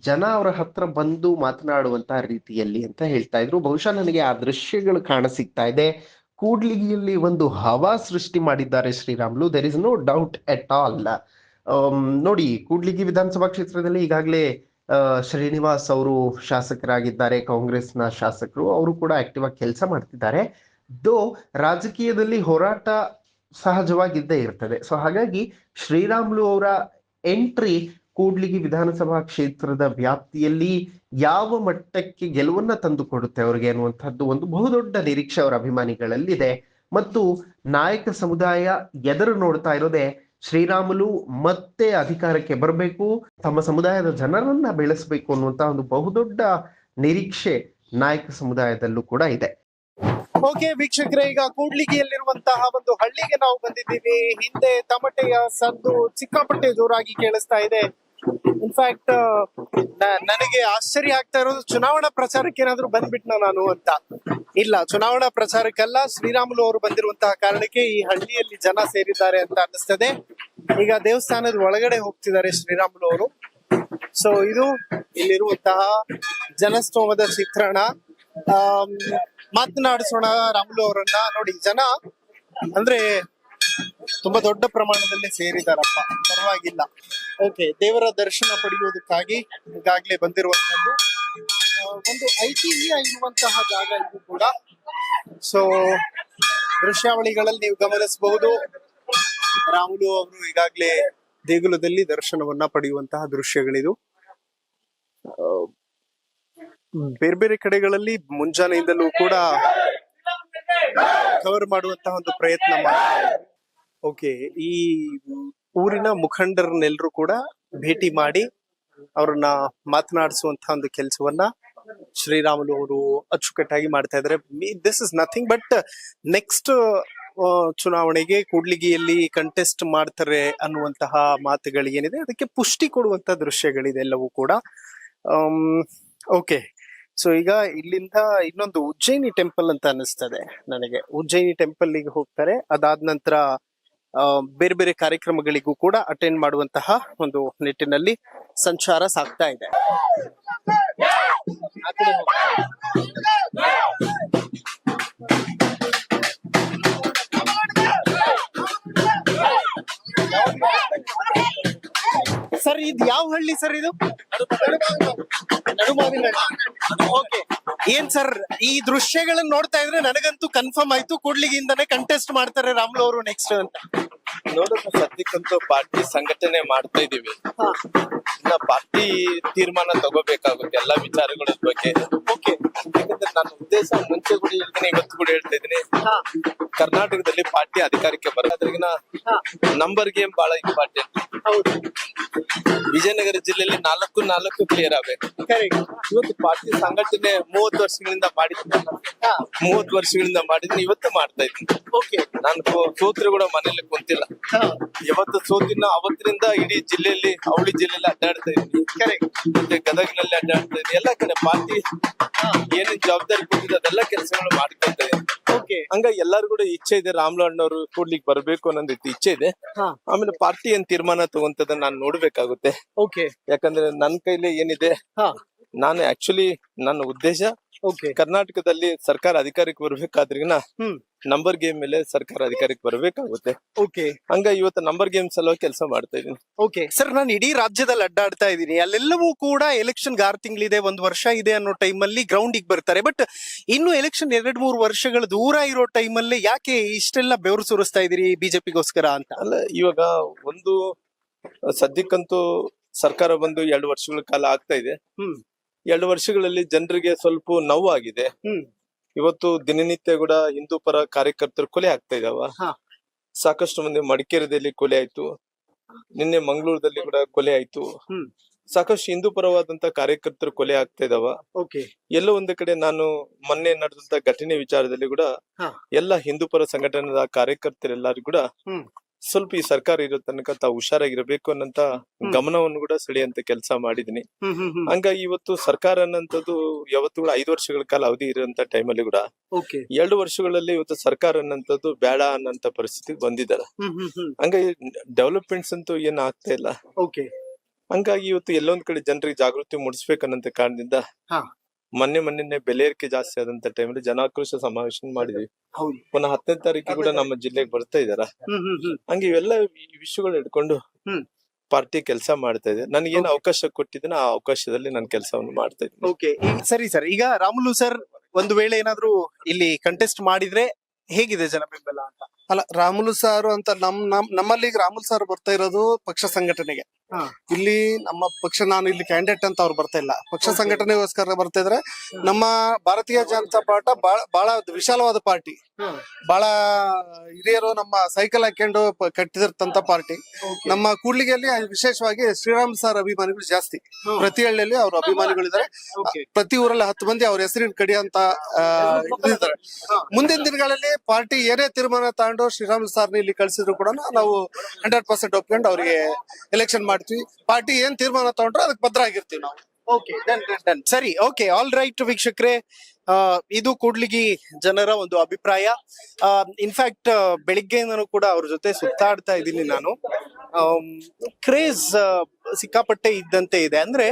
ಜನ ಅವರ ಹತ್ರ ಬಂದು ಮಾತನಾಡುವಂತಹ ರೀತಿಯಲ್ಲಿ ಅಂತ ಹೇಳ್ತಾ ಇದ್ರು. ಬಹುಶಃ ನನಗೆ ಆ ದೃಶ್ಯಗಳು ಕಾಣಸಿಗ್ತಾ ಇದೆ. ಕೂಡ್ಲಿಗಿಯಲ್ಲಿ ಒಂದು ಹವಾ ಸೃಷ್ಟಿ ಮಾಡಿದ್ದಾರೆ Sriramulu. There is no doubt at all. ನೋಡಿ, ಕೂಡ್ಲಿಗಿ ವಿಧಾನಸಭಾ ಕ್ಷೇತ್ರದಲ್ಲಿ ಈಗಾಗಲೇ ಶ್ರೀನಿವಾಸ್ ಅವರು ಶಾಸಕರಾಗಿದ್ದಾರೆ, ಕಾಂಗ್ರೆಸ್ನ ಶಾಸಕರು. ಅವರು ಕೂಡ ಆಕ್ಟಿವ್ ಆಗಿ ಕೆಲಸ ಮಾಡ್ತಿದ್ದಾರೆ. ದೋ ರಾಜಕೀಯದಲ್ಲಿ ಹೋರಾಟ ಸಹಜವಾಗಿದ್ದೇ ಇರ್ತದೆ. ಸೊ ಹಾಗಾಗಿ ಶ್ರೀರಾಮುಲು ಅವರ ಎಂಟ್ರಿ ಕೂಡ್ಲಿಗಿ ವಿಧಾನಸಭಾ ಕ್ಷೇತ್ರದ ವ್ಯಾಪ್ತಿಯಲ್ಲಿ ಯಾವ ಮಟ್ಟಕ್ಕೆ ಗೆಲುವನ್ನ ತಂದು ಕೊಡುತ್ತೆ ಅವರಿಗೆ ಅನ್ನುವಂಥದ್ದು ಒಂದು ಬಹುದೊಡ್ಡ ನಿರೀಕ್ಷೆ ಅವರ ಅಭಿಮಾನಿಗಳಲ್ಲಿದೆ. ಮತ್ತು ನಾಯಕ ಸಮುದಾಯ ಎದುರು ನೋಡ್ತಾ ಇರೋದೇ ಶ್ರೀರಾಮುಲು ಮತ್ತೆ ಅಧಿಕಾರಕ್ಕೆ ಬರಬೇಕು, ತಮ್ಮ ಸಮುದಾಯದ ಜನರನ್ನ ಬೆಳೆಸಬೇಕು ಅನ್ನುವಂತ ಒಂದು ಬಹುದೊಡ್ಡ ನಿರೀಕ್ಷೆ ನಾಯಕ ಸಮುದಾಯದಲ್ಲೂ ಕೂಡ ಇದೆ. ಓಕೆ ವೀಕ್ಷಕರೇ, ಈಗ ಕೂಡ್ಲಿಗಿಯಲ್ಲಿರುವಂತಹ ಒಂದು ಹಳ್ಳಿಗೆ ನಾವು ಬಂದಿದ್ದೀವಿ. ಹಿಂದೆ ತಮಟೆಯ ಸದ್ದು ಸಿಕ್ಕಾಪಟ್ಟೆ ಜೋರಾಗಿ ಕೇಳಿಸ್ತಾ ಇದೆ. ಇನ್ಫ್ಯಾಕ್ಟ್ ನನಗೆ ಆಶ್ಚರ್ಯ ಆಗ್ತಾ ಇರೋದು, ಚುನಾವಣಾ ಪ್ರಚಾರಕ್ಕೆ ಏನಾದ್ರು ಬಂದ್ಬಿಟ್ನ ನಾನು ಅಂತ. ಇಲ್ಲ, ಚುನಾವಣಾ ಪ್ರಚಾರಕ್ಕಲ್ಲ, ಶ್ರೀರಾಮುಲು ಅವರು ಬಂದಿರುವಂತಹ ಕಾರಣಕ್ಕೆ ಈ ಹಳ್ಳಿಯಲ್ಲಿ ಜನ ಸೇರಿದ್ದಾರೆ ಅಂತ ಅನ್ನಿಸ್ತದೆ. ಈಗ ದೇವಸ್ಥಾನದ ಒಳಗಡೆ ಹೋಗ್ತಿದ್ದಾರೆ ಶ್ರೀರಾಮುಲು ಅವರು. ಸೊ ಇದು ಇಲ್ಲಿರುವಂತಹ ಜನಸ್ತೋಮದ ಚಿತ್ರಣ. ಮಾತನಾಡಿಸೋಣ ರಾಮುಲು ಅವರನ್ನ. ನೋಡಿ, ಜನ ಅಂದ್ರೆ ತುಂಬಾ ದೊಡ್ಡ ಪ್ರಮಾಣದಲ್ಲಿ ಸೇರಿದಾರಪ್ಪ, ಪರವಾಗಿಲ್ಲ. ಓಕೆ, ದೇವರ ದರ್ಶನ ಪಡೆಯುವುದಕ್ಕಾಗಿ ಈಗಾಗಲೇ ಬಂದಿರುವಂತದ್ದು. ಒಂದು ಐತಿಹ್ಯ ಇರುವಂತಹ ಜಾಗ ಇದು ಕೂಡ. ಸೊ ದೃಶ್ಯಾವಳಿಗಳಲ್ಲಿ ನೀವು ಗಮನಿಸಬಹುದು, ರಾಮುಲು ಅವರು ಈಗಾಗಲೇ ದೇಗುಲದಲ್ಲಿ ದರ್ಶನವನ್ನ ಪಡೆಯುವಂತಹ ದೃಶ್ಯಗಳಿದು. ಬೇರೆ ಬೇರೆ ಕಡೆಗಳಲ್ಲಿ ಮುಂಜಾನೆಯಿಂದಲೂ ಕೂಡ ಕವರ್ ಮಾಡುವಂತಹ ಒಂದು ಪ್ರಯತ್ನ ಮಾಡ್ತಾರೆ. ಓಕೆ, ಈ ಊರಿನ ಮುಖಂಡರನ್ನೆಲ್ಲರೂ ಕೂಡ ಭೇಟಿ ಮಾಡಿ ಅವ್ರನ್ನ ಮಾತನಾಡಿಸುವಂತಹ ಒಂದು ಕೆಲಸವನ್ನ ಶ್ರೀರಾಮುಲು ಅವರು ಅಚ್ಚುಕಟ್ಟಾಗಿ ಮಾಡ್ತಾ ಇದ್ದಾರೆ. This is nothing but next ಚುನಾವಣೆಗೆ ಕೂಡ್ಲಿಗಿಯಲ್ಲಿ ಕಂಟೆಸ್ಟ್ ಮಾಡ್ತಾರೆ ಅನ್ನುವಂತಹ ಮಾತುಗಳು ಏನಿದೆ ಅದಕ್ಕೆ ಪುಷ್ಟಿ ಕೊಡುವಂತ ದೃಶ್ಯಗಳಿದೆ ಎಲ್ಲವೂ ಕೂಡ. ಓಕೆ, ಸೊ ಈಗ ಇಲ್ಲಿಂದ ಇನ್ನೊಂದು ಉಜ್ಜಯಿನಿ ಟೆಂಪಲ್ ಅಂತ ಅನಿಸ್ತದೆ ನನಗೆ. ಉಜ್ಜಯಿನಿ ಟೆಂಪಲ್ಗೆ ಹೋಗ್ತಾರೆ, ಅದಾದ ನಂತರ ಬೇರೆ ಬೇರೆ ಕಾರ್ಯಕ್ರಮಗಳಿಗೂ ಕೂಡ ಅಟೆಂಡ್ ಮಾಡುವಂತಹ ಒಂದು ನಿಟ್ಟಿನಲ್ಲಿ ಸಂಚಾರ ಸಾಗ್ತಾ ಇದೆ. ಸರ್ ಇದು ಯಾವ ಹಳ್ಳಿ ಸರ್ ಇದು? ಓಕೆ, ಏನ್ ಸರ್ ಈ ದೃಶ್ಯಗಳನ್ನ ನೋಡ್ತಾ ಇದ್ರೆ ನನಗಂತೂ ಕನ್ಫರ್ಮ್ ಆಯ್ತು ಕೂಡ್ಲಿಗಿಂದಾನೆ ಕಂಟೆಸ್ಟ್ ಮಾಡ್ತಾರೆ ರಾಮುಲು ಅವರು ನೆಕ್ಸ್ಟ್ ಅಂತ. ನೋಡೋಣ, ಸದ್ಯಕ್ಕಂತೂ ಪಾರ್ಟಿ ಸಂಘಟನೆ ಮಾಡ್ತಾ ಇದೀವಿ. ಇನ್ನ ಪಾರ್ಟಿ ತೀರ್ಮಾನ ತಗೋಬೇಕಾಗುತ್ತೆ ಎಲ್ಲಾ ವಿಚಾರಗಳ ಬಗ್ಗೆ. ಓಕೆ, ಯಾಕಂದ್ರೆ ನನ್ನ ಉದ್ದೇಶ ಮುಂಚೆ ಕೂಡ ಹೇಳ್ತೀನಿ, ಇವತ್ತು ಕೂಡ ಹೇಳ್ತಾ ಇದೀನಿ, ಕರ್ನಾಟಕದಲ್ಲಿ ಪಾರ್ಟಿ ಅಧಿಕಾರಕ್ಕೆ ಬರೋದ್ರಿಗಿನ ನಂಬರ್ ಗೇಮ್ ಬಹಳ ಇಂಪಾರ್ಟೆಂಟ್. ಹೌದು, ವಿಜಯನಗರ ಜಿಲ್ಲೆಯಲ್ಲಿ 4 ಕ್ಲಿಯರ್ ಆಗ್ಬೇಕು. ಇವತ್ತು ಪಾರ್ಟಿ ಸಂಘಟನೆ 30 ವರ್ಷಗಳಿಂದ ಮಾಡಿದ್ದೀನಿ, 30 ವರ್ಷಗಳಿಂದ ಮಾಡಿದ್ದೀನಿ, ಇವತ್ತು ಮಾಡ್ತಾ ಇದ್ದೀನಿ. ಓಕೆ, ನಾನು ಸೋತ್ರೆ ಕೂಡ ಮನೇಲಿ ಕುಂತಿಲ್ಲ. ಯಾವತ್ತು ಸೋತಿನ ಅವತ್ತಿನಿಂದ ಇಡೀ ಜಿಲ್ಲೆಯಲ್ಲಿ, ಅವಳಿ ಜಿಲ್ಲೆಯಲ್ಲಿ ಅಡ್ಡಾಡ್ತಾ ಇದ್ದೀನಿ, ಮತ್ತೆ ಗದಗಿನಲ್ಲಿ ಅಡ್ಡಾಡ್ತಾ ಇದ್ದೀನಿ. ಎಲ್ಲಾ ಕಡೆ ಪಾರ್ಟಿ ಏನೇನ್ ಜವಾಬ್ದಾರಿ ಕೊಟ್ಟಿದೆ ಅದೆಲ್ಲ ಕೆಲಸಗಳು ಮಾಡ್ತಾ ಇದ್ದೇವೆ. ಓಕೆ, ಹಂಗಾಗಿ ಎಲ್ಲಾರು ಕೂಡ ಇಚ್ಛೆ ಇದೆ, ರಾಮುಲು ಅಣ್ಣವರು ಕೂಡ್ಲಿಕ್ಕೆ ಬರ್ಬೇಕು ಅನ್ನೋದ್ ಇಚ್ಛೆ ಇದೆ. ಆಮೇಲೆ ಪಾರ್ಟಿ ಏನ್ ತೀರ್ಮಾನ ತಗೊಂತದ ನಾನು ನೋಡ್ಬೇಕಾಗುತ್ತೆ. ಓಕೆ, ಯಾಕಂದ್ರೆ ನನ್ ಕೈಲಿ ಏನಿದೆ, ನಾನು ಆಕ್ಚುಲಿ ನನ್ನ ಉದ್ದೇಶ ಓಕೆ, ಕರ್ನಾಟಕದಲ್ಲಿ ಸರ್ಕಾರ ಅಧಿಕಾರಕ್ಕೆ ಬರ್ಬೇಕಾದ್ರಿಗಿನ ನಂಬರ್ ಗೇಮ್ ಮೇಲೆ ಸರ್ಕಾರ ಅಧಿಕಾರಕ್ಕೆ ಬರ್ಬೇಕಾಗುತ್ತೆ. ಓಕೆ, ಹಂಗಾಗಿ ಇವತ್ತು ನಂಬರ್ ಗೇಮ್ ಸಲುವಾಗಿ ಕೆಲಸ ಮಾಡ್ತಾ ಇದೀನಿ. ಓಕೆ ಸರ್, ನಾನು ಇಡೀ ರಾಜ್ಯದಲ್ಲಿ ಅಡ್ಡಾಡ್ತಾ ಇದ್ದೀನಿ, ಅಲ್ಲೆಲ್ಲವೂ ಕೂಡ ಎಲೆಕ್ಷನ್ 6 ತಿಂಗಳಿದೆ, 1 ವರ್ಷ ಇದೆ ಅನ್ನೋ ಟೈಮಲ್ಲಿ ಗ್ರೌಂಡಿಗೆ ಬರ್ತಾರೆ. ಬಟ್ ಇನ್ನು ಎಲೆಕ್ಷನ್ 2-3 ವರ್ಷಗಳ ದೂರ ಇರೋ ಟೈಮಲ್ಲಿ ಯಾಕೆ ಇಷ್ಟೆಲ್ಲ ಬೆವರು ಸುರಿಸ್ತಾ ಇದೀರಿ ಬಿಜೆಪಿಗೋಸ್ಕರ ಅಂತ? ಅಲ್ಲ, ಇವಾಗ ಒಂದು ಸದ್ಯಕ್ಕಂತೂ ಸರ್ಕಾರ ಬಂದು 2 ವರ್ಷಗಳ ಕಾಲ ಆಗ್ತಾ ಇದೆ. 2 ವರ್ಷಗಳಲ್ಲಿ ಜನರಿಗೆ ಸ್ವಲ್ಪ ನೋವಾಗಿದೆ. ಇವತ್ತು ದಿನನಿತ್ಯ ಕೂಡ ಹಿಂದೂ ಪರ ಕಾರ್ಯಕರ್ತರು ಕೊಲೆ ಆಗ್ತಾ ಇದಾವ. ಸಾಕಷ್ಟು ಮಂದಿ ಮಡಿಕೇರಿಯಲ್ಲಿ ಕೊಲೆ ಆಯ್ತು, ನಿನ್ನೆ ಮಂಗಳೂರದಲ್ಲಿ ಕೂಡ ಕೊಲೆ ಆಯ್ತು. ಸಾಕಷ್ಟು ಹಿಂದೂ ಪರವಾದಂತ ಕಾರ್ಯಕರ್ತರು ಕೊಲೆ ಆಗ್ತಾ ಇದಾವ. ಎಲ್ಲೋ ಒಂದು ಕಡೆ ನಾನು ಮೊನ್ನೆ ನಡೆದಂತ ಘಟನೆ ವಿಚಾರದಲ್ಲಿ ಕೂಡ ಎಲ್ಲ ಹಿಂದೂ ಪರ ಸಂಘಟನೆಯ ಕಾರ್ಯಕರ್ತರೆಲ್ಲರೂ ಕೂಡ ಸ್ವಲ್ಪ ಈ ಸರ್ಕಾರ ಇರೋ ತನಕ ತಾವು ಹುಷಾರಾಗಿರ್ಬೇಕು ಅನ್ನಂತ ಗಮನವನ್ನು ಕೂಡ ಸೆಳೆಯಂತ ಕೆಲಸ ಮಾಡಿದೀನಿ. ಹಂಗಾಗಿ ಇವತ್ತು ಸರ್ಕಾರ ಅನ್ನಂತದ್ದು ಯಾವತ್ತು ಕೂಡ 5 ವರ್ಷಗಳ ಕಾಲ ಅವಧಿ ಇರುವಂತ ಟೈಮಲ್ಲಿ ಕೂಡ 2 ವರ್ಷಗಳಲ್ಲಿ ಇವತ್ತು ಸರ್ಕಾರ ಅನ್ನಂತದ್ದು ಬೇಡ ಅನ್ನಂತ ಪರಿಸ್ಥಿತಿ ಬಂದಿದ್ದಾರೆ. ಹಂಗಾಗಿ ಡೆವಲಪ್ಮೆಂಟ್ಸ್ ಅಂತೂ ಏನ್ ಆಗ್ತಾ ಇಲ್ಲ. ಹಂಗಾಗಿ ಇವತ್ತು ಎಲ್ಲೊಂದ್ ಕಡೆ ಜನರಿಗೆ ಜಾಗೃತಿ ಮೂಡಿಸ್ಬೇಕನ್ನಂತ ಕಾರಣದಿಂದ ಮೊನ್ನೆ ಬೆಲೆ ಏರಿಕೆ ಜಾಸ್ತಿ ಆದಂತ ಟೈಮಲ್ಲಿ ಜನಾಕ್ರೋಶ ಸಮಾವೇಶ ಮಾಡಿದ್ವಿ. ಪುನಃ 10ನೇ ತಾರೀಕಿಗೆ ಕೂಡ ನಮ್ಮ ಜಿಲ್ಲೆಗೆ ಬರ್ತಾ ಇದಾರ. ಹಂಗೆ ಇವೆಲ್ಲ ವಿಷಯಗಳು ಇಟ್ಕೊಂಡು ಪಾರ್ಟಿ ಕೆಲಸ ಮಾಡ್ತಾ ಇದೆ. ನನಗೇನು ಅವಕಾಶ ಕೊಟ್ಟಿದ್ದೇನೆ ಆ ಅವಕಾಶದಲ್ಲಿ ನಾನು ಕೆಲಸವನ್ನು ಮಾಡ್ತಾ ಇದ್ದೀನಿ. ಓಕೆ, ಸರಿ ಸರ್, ಈಗ ರಾಮುಲು ಸರ್ ಒಂದು ವೇಳೆ ಏನಾದ್ರು ಇಲ್ಲಿ ಕಂಟೆಸ್ಟ್ ಮಾಡಿದ್ರೆ ಹೇಗಿದೆ ಜನ ಬೆಂಬಲ ಅಂತ? ಅಲ್ಲ, ರಾಮುಲು ಸಾರು ಅಂತ ನಮ್ಮಲ್ಲಿ ಈಗ ರಾಮುಲು ಸಾರ್ ಬರ್ತಾ ಇರೋದು ಪಕ್ಷ ಸಂಘಟನೆಗೆ. ಇಲ್ಲಿ ನಮ್ಮ ಪಕ್ಷ, ನಾನು ಇಲ್ಲಿ ಕ್ಯಾಂಡಿಡೇಟ್ ಅಂತ ಅವ್ರು ಬರ್ತಾ ಇಲ್ಲ, ಪಕ್ಷ ಸಂಘಟನೆಗೋಸ್ಕರ ಬರ್ತಾ ಇದ್ರೆ. ನಮ್ಮ ಭಾರತೀಯ ಜನತಾ ಪಾರ್ಟಿ ಬಹಳ ವಿಶಾಲವಾದ ಪಾರ್ಟಿ, ಬಹಳ ಹಿರಿಯರು ನಮ್ಮ ಸೈಕಲ್ ಹಾಕೊಂಡು ಕಟ್ಟಿದಿರ್ತಂತ ಪಾರ್ಟಿ. ನಮ್ಮ ಕೂಡ್ಲಿಗೆಯಲ್ಲಿ ವಿಶೇಷವಾಗಿ ಶ್ರೀರಾಮ್ ಸಾರ್ ಅಭಿಮಾನಿಗಳು ಜಾಸ್ತಿ. ಪ್ರತಿ ಹಳ್ಳಿಯಲ್ಲಿ ಅವ್ರ ಅಭಿಮಾನಿಗಳಿದ್ದಾರೆ. ಪ್ರತಿ ಊರಲ್ಲಿ 10 ಮಂದಿ ಅವ್ರ ಹೆಸರಿನ ಕಡಿಯಂತ ಇದ್ದಾರೆ. ಮುಂದಿನ ದಿನಗಳಲ್ಲಿ ಪಾರ್ಟಿ ಏನೇ ತೀರ್ಮಾನ ತಗೊಂಡು ಶ್ರೀರಾಮ್ ಸಾರ್ನ ಇಲ್ಲಿ ಕಳ್ಸಿದ್ರು ಕೂಡ ನಾವು 100% ಒಪ್ಕೊಂಡು ಅವ್ರಿಗೆ ಎಲೆಕ್ಷನ್ ಮಾಡ್ತೀವಿ. ಪಾರ್ಟಿ ಏನ್ ತೀರ್ಮಾನ ತಗೊಂಡ್ರೆ ಅದಕ್ಕೆ ಭದ್ರ ಆಗಿರ್ತೀವಿ ನಾವು. ಸರಿ, ಓಕೆ, ಆಲ್ ರೈಟ್ ವೀಕ್ಷಕರೇ, ಇದು ಕೂಡ್ಲಿಗಿ ಜನರ ಒಂದು ಅಭಿಪ್ರಾಯ. ಇನ್ಫ್ಯಾಕ್ಟ್ ಬೆಳಿಗ್ಗೆಯಿಂದನೂ ಕೂಡ ಅವ್ರ ಜೊತೆ ಸುತ್ತಾಡ್ತಾ ಇದ್ದೀನಿ ನಾನು. ಕ್ರೇಜ್ ಸಿಕ್ಕಾಪಟ್ಟೆ ಇದ್ದಂತೆ ಇದೆ. ಅಂದ್ರೆ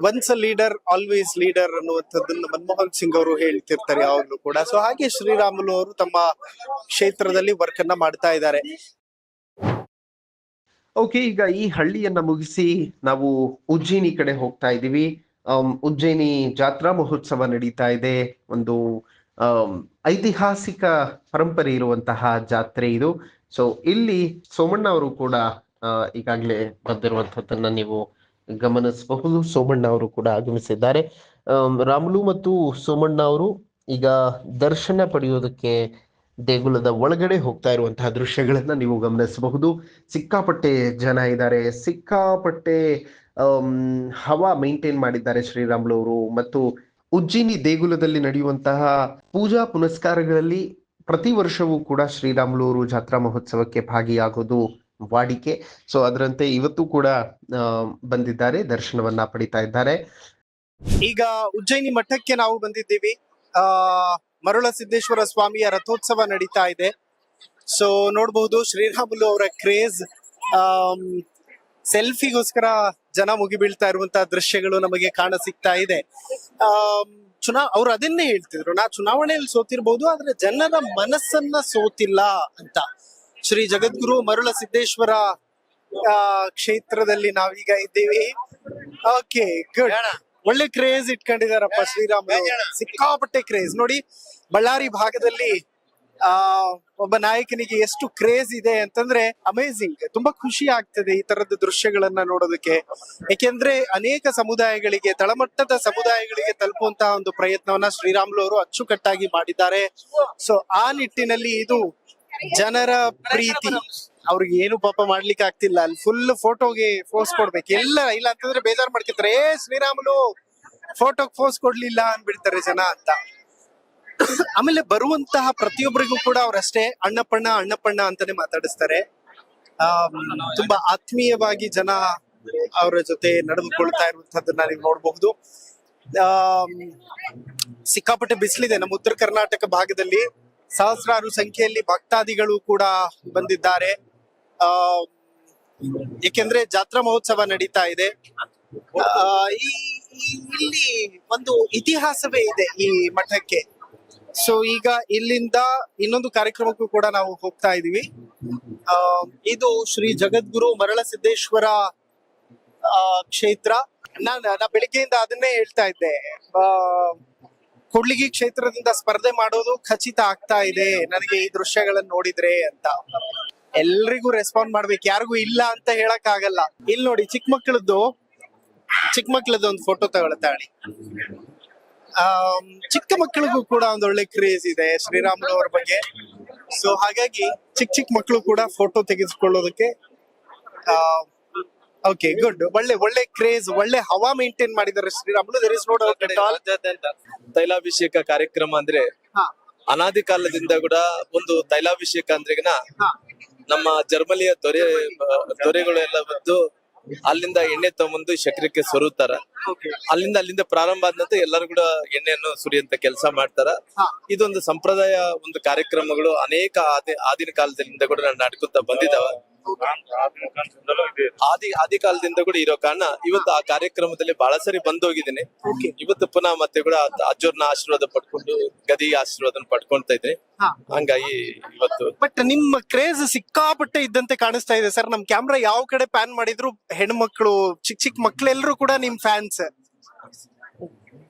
once a leader always leader ಅನ್ನುವಂಥದ್ದನ್ನ ಮನಮೋಹನ್ ಸಿಂಗ್ ಅವರು ಹೇಳ್ತಿರ್ತಾರೆ ಯಾವಾಗ್ಲೂ ಕೂಡ. ಸೊ ಹಾಗೆ ಶ್ರೀರಾಮುಲು ಅವರು ತಮ್ಮ ಕ್ಷೇತ್ರದಲ್ಲಿ ವರ್ಕ್ ಅನ್ನ ಮಾಡ್ತಾ ಇದ್ದಾರೆ. ಓಕೆ, ಈಗ ಈ ಹಳ್ಳಿಯನ್ನ ಮುಗಿಸಿ ನಾವು ಉಜ್ಜಯಿನಿ ಕಡೆ ಹೋಗ್ತಾ ಇದೀವಿ. ಉಜ್ಜಯಿನಿ ಜಾತ್ರಾ ಮಹೋತ್ಸವ ನಡೀತಾ ಇದೆ. ಒಂದು ಐತಿಹಾಸಿಕ ಪರಂಪರೆ ಇರುವಂತಹ ಜಾತ್ರೆ ಇದು. ಸೊ ಇಲ್ಲಿ ಸೋಮಣ್ಣ ಅವರು ಕೂಡ ಈಗಾಗಲೇ ಬಂದಿರುವಂತದ್ದನ್ನ ನೀವು ಗಮನಿಸಬಹುದು. ಸೋಮಣ್ಣ ಅವರು ಕೂಡ ಆಗಮಿಸಿದ್ದಾರೆ. ರಾಮುಲು ಮತ್ತು ಸೋಮಣ್ಣ ಅವರು ಈಗ ದರ್ಶನ ಪಡೆಯೋದಕ್ಕೆ ದೇಗುಲದ ಒಳಗಡೆ ಹೋಗ್ತಾ ಇರುವಂತಹ ದೃಶ್ಯಗಳನ್ನ ನೀವು ಗಮನಿಸಬಹುದು. ಸಿಕ್ಕಾಪಟ್ಟೆ ಜನ ಇದ್ದಾರೆ, ಸಿಕ್ಕಾಪಟ್ಟೆ ಹವಾ ಮೇಂಟೈನ್ ಮಾಡಿದ್ದಾರೆ ಶ್ರೀರಾಮುಲು ಅವರು. ಮತ್ತು ಉಜ್ಜಯಿನಿ ದೇಗುಲದಲ್ಲಿ ನಡೆಯುವಂತಹ ಪೂಜಾ ಪುನಸ್ಕಾರಗಳಲ್ಲಿ ಪ್ರತಿ ವರ್ಷವೂ ಕೂಡ ಶ್ರೀರಾಮುಲು ಅವರು ಜಾತ್ರಾ ಮಹೋತ್ಸವಕ್ಕೆ ಭಾಗಿಯಾಗೋದು ವಾಡಿಕೆ. ಸೊ ಅದರಂತೆ ಇವತ್ತು ಕೂಡ ಬಂದಿದ್ದಾರೆ, ದರ್ಶನವನ್ನ ಪಡಿತಾ ಇದ್ದಾರೆ. ಈಗ ಉಜ್ಜಯಿನಿ ಮಠಕ್ಕೆ ನಾವು ಬಂದಿದ್ದೀವಿ. ಮರುಳ ಸಿದ್ದೇಶ್ವರ ಸ್ವಾಮಿಯ ರಥೋತ್ಸವ ನಡೀತಾ ಇದೆ. ಸೊ ನೋಡಬಹುದು ಶ್ರೀರಾಮುಲು ಅವರ ಕ್ರೇಜ್, ಸೆಲ್ಫಿಗೋಸ್ಕರ ಜನ ಮುಗಿಬೀಳ್ತಾ ಇರುವಂತಹ ದೃಶ್ಯಗಳು ನಮಗೆ ಕಾಣ ಸಿಗ್ತಾ ಇದೆ. ಅವ್ರು ಅದನ್ನೇ ಹೇಳ್ತಿದ್ರು, ನಾ ಚುನಾವಣೆಯಲ್ಲಿ ಸೋತಿರ್ಬೋದು ಆದ್ರೆ ಜನರ ಮನಸ್ಸನ್ನ ಸೋತಿಲ್ಲ ಅಂತ. ಶ್ರೀ ಜಗದ್ಗುರು ಮರುಳ ಸಿದ್ದೇಶ್ವರ ಕ್ಷೇತ್ರದಲ್ಲಿ ನಾವೀಗ ಇದ್ದೀವಿ. Okay, good. ಒಳ್ಳೆ ಕ್ರೇಜ್ ಇಟ್ಕೊಂಡಿದಾರಪ್ಪ ಶ್ರೀರಾಮುಲು, ಸಿಕ್ಕಾಪಟ್ಟೆ ಕ್ರೇಜ್. ನೋಡಿ ಬಳ್ಳಾರಿ ಭಾಗದಲ್ಲಿ ಒಬ್ಬ ನಾಯಕನಿಗೆ ಎಷ್ಟು ಕ್ರೇಜ್ ಇದೆ ಅಂತಂದ್ರೆ ಅಮೇಝಿಂಗ್. ತುಂಬಾ ಖುಷಿ ಆಗ್ತದೆ ಈ ತರದ ದೃಶ್ಯಗಳನ್ನ ನೋಡೋದಕ್ಕೆ. ಯಾಕೆಂದ್ರೆ ಅನೇಕ ಸಮುದಾಯಗಳಿಗೆ, ತಳಮಟ್ಟದ ಸಮುದಾಯಗಳಿಗೆ ತಲುಪುವಂತಹ ಒಂದು ಪ್ರಯತ್ನವನ್ನ ಶ್ರೀರಾಮುಲು ಅವರು ಅಚ್ಚುಕಟ್ಟಾಗಿ ಮಾಡಿದ್ದಾರೆ. ಸೊ ಆ ನಿಟ್ಟಿನಲ್ಲಿ ಇದು ಜನರ ಪ್ರೀತಿ. ಅವ್ರಿಗೆ ಏನು ಪಾಪ ಮಾಡ್ಲಿಕ್ಕೆ ಆಗ್ತಿಲ್ಲ, ಅಲ್ಲಿ ಫುಲ್ ಫೋಟೋಗೆ ಫೋಸ್ ಕೊಡ್ಬೇಕು. ಇಲ್ಲ ಅಂತಂದ್ರೆ ಬೇಜಾರ್ ಮಾಡ್ಕೊತಾರೆ, ಶ್ರೀರಾಮುಲು ಫೋಟೋಗೆ ಫೋಸ್ ಕೊಡ್ಲಿಲ್ಲ ಅನ್ಬಿಡ್ತಾರೆ ಜನ ಅಂತ. ಆಮೇಲೆ ಬರುವಂತಹ ಪ್ರತಿಯೊಬ್ಬರಿಗೂ ಕೂಡ ಅವ್ರಷ್ಟೇ ಅಣ್ಣಪ್ಪಣ್ಣ ಅಂತಾನೆ ಮಾತಾಡಿಸ್ತಾರೆ. ತುಂಬಾ ಆತ್ಮೀಯವಾಗಿ ಜನ ಅವರ ಜೊತೆ ನಡೆದುಕೊಳ್ತಾ ಇರುವಂತಹದ್ದನ್ನ ನೀವು ನೋಡಬಹುದು. ಸಿಕ್ಕಾಪಟ್ಟೆ ಬಿಸಿಲಿದೆ ನಮ್ಮ ಉತ್ತರ ಕರ್ನಾಟಕ ಭಾಗದಲ್ಲಿ. ಸಹಸ್ರಾರು ಸಂಖ್ಯೆಯಲ್ಲಿ ಭಕ್ತಾದಿಗಳು ಕೂಡ ಬಂದಿದ್ದಾರೆ. ಏಕೆಂದ್ರೆ ಜಾತ್ರಾ ಮಹೋತ್ಸವ ನಡೀತಾ ಇದೆ. ಇಲ್ಲಿ ಒಂದು ಇತಿಹಾಸವೇ ಇದೆ ಈ ಮಠಕ್ಕೆ. ಸೊ ಈಗ ಇಲ್ಲಿಂದ ಇನ್ನೊಂದು ಕಾರ್ಯಕ್ರಮಕ್ಕೂ ಕೂಡ ನಾವು ಹೋಗ್ತಾ ಇದೀವಿ. ಇದು ಶ್ರೀ ಜಗದ್ಗುರು ಮರಳ ಸಿದ್ದೇಶ್ವರ ಕ್ಷೇತ್ರ. ನಾ ಬೆಳಿಗ್ಗೆಯಿಂದ ಅದನ್ನೇ ಹೇಳ್ತಾ ಇದ್ದೆ, ಕೂಡ್ಲಿಗಿ ಕ್ಷೇತ್ರದಿಂದ ಸ್ಪರ್ಧೆ ಮಾಡೋದು ಖಚಿತ ಆಗ್ತಾ ಇದೆ ನನಗೆ ಈ ದೃಶ್ಯಗಳನ್ನ ನೋಡಿದ್ರೆ ಅಂತ. ಎಲ್ರಿಗೂ ರೆಸ್ಪಾಂಡ್ ಮಾಡ್ಬೇಕು, ಯಾರಿಗೂ ಇಲ್ಲ ಅಂತ ಹೇಳಕ್ ಆಗಲ್ಲ. ಇಲ್ಲಿ ನೋಡಿ ಚಿಕ್ಕ ಮಕ್ಕಳದ್ದು ಒಂದು ಫೋಟೋ ತಗೊಳ್ತಾಳಿ. ಚಿಕ್ಕ ಮಕ್ಕಳಿಗೂ ಕೂಡ ಒಂದು ಒಳ್ಳೆ ಕ್ರೇಜ್ ಇದೆ ಶ್ರೀರಾಮುಲು ಅವರ ಬಗ್ಗೆ. ಸೊ ಹಾಗಾಗಿ ಚಿಕ್ಕ ಮಕ್ಕಳು ಕೂಡ ಫೋಟೋ ತೆಗೆದುಕೊಳ್ಳೋದಕ್ಕೆ ಓಕೆ, ಗುಡ್. ಒಳ್ಳೆ ಕ್ರೇಜ್, ಒಳ್ಳೆ ಹವಾ ಮೇಂಟೈನ್ ಮಾಡಿದ್ದಾರೆ Sriramulu. There is no doubt. ತೈಲಾಭಿಷೇಕ ಕಾರ್ಯಕ್ರಮ ಅಂದ್ರೆ ಅನಾದಿ ಕಾಲದಿಂದ ಕೂಡ ಒಂದು ತೈಲಾಭಿಷೇಕ ಅಂದ್ರೆಗಿನ ನಮ್ಮ ಜರ್ಮನಿಯ ದೊರೆಗಳು ಎಲ್ಲ ಬಂದು ಅಲ್ಲಿಂದ ಎಣ್ಣೆ ತಗೊಂಡು ಶಕ್ರಕ್ಕೆ ಸೊರುತ್ತಾರ. ಅಲ್ಲಿಂದ ಪ್ರಾರಂಭ ಆದಂತ ಎಲ್ಲರೂ ಕೂಡ ಎಣ್ಣೆಯನ್ನು ಸುರಿಯಂತ ಕೆಲಸ ಮಾಡ್ತಾರ. ಇದೊಂದು ಸಂಪ್ರದಾಯ, ಒಂದು ಕಾರ್ಯಕ್ರಮಗಳು ಅನೇಕ ಆದಿನ ಕಾಲದಿಂದ ಕೂಡ ನಡ್ಕೊಂತ ಬಂದಿದಾವ. ಆದಿ ಕಾಲದಿಂದ ಕೂಡ ಇರೋ ಕಾರಣ ಇವತ್ತು ಆ ಕಾರ್ಯಕ್ರಮದಲ್ಲಿ ಬಹಳ ಸರಿ ಬಂದೋಗಿದ್ದೀನಿ. ಇವತ್ತು ಪುನಃ ಮತ್ತೆ ಕೂಡ ಅಜ್ಜೋರ್ನ ಆಶೀರ್ವಾದ ಪಡ್ಕೊಂಡು ಗದಿ ಆಶೀರ್ವಾದ ಪಡ್ಕೊಳ್ತಾ ಇದ್ದೀನಿ. ಹಂಗಾಗಿ ಇವತ್ತು ಬಟ್ ನಿಮ್ಮ ಕ್ರೇಜ್ ಸಿಕ್ಕಾಪಟ್ಟೆ ಇದ್ದಂತೆ ಕಾಣಿಸ್ತಾ ಇದೆ ಸರ್. ನಮ್ ಕ್ಯಾಮ್ರಾ ಯಾವ ಕಡೆ ಪ್ಯಾನ್ ಮಾಡಿದ್ರು ಹೆಣ್ಮಕ್ಳು, ಚಿಕ್ಕ ಮಕ್ಳೆಲ್ಲರೂ ಕೂಡ ನಿಮ್ ಫ್ಯಾನ್ಸ್.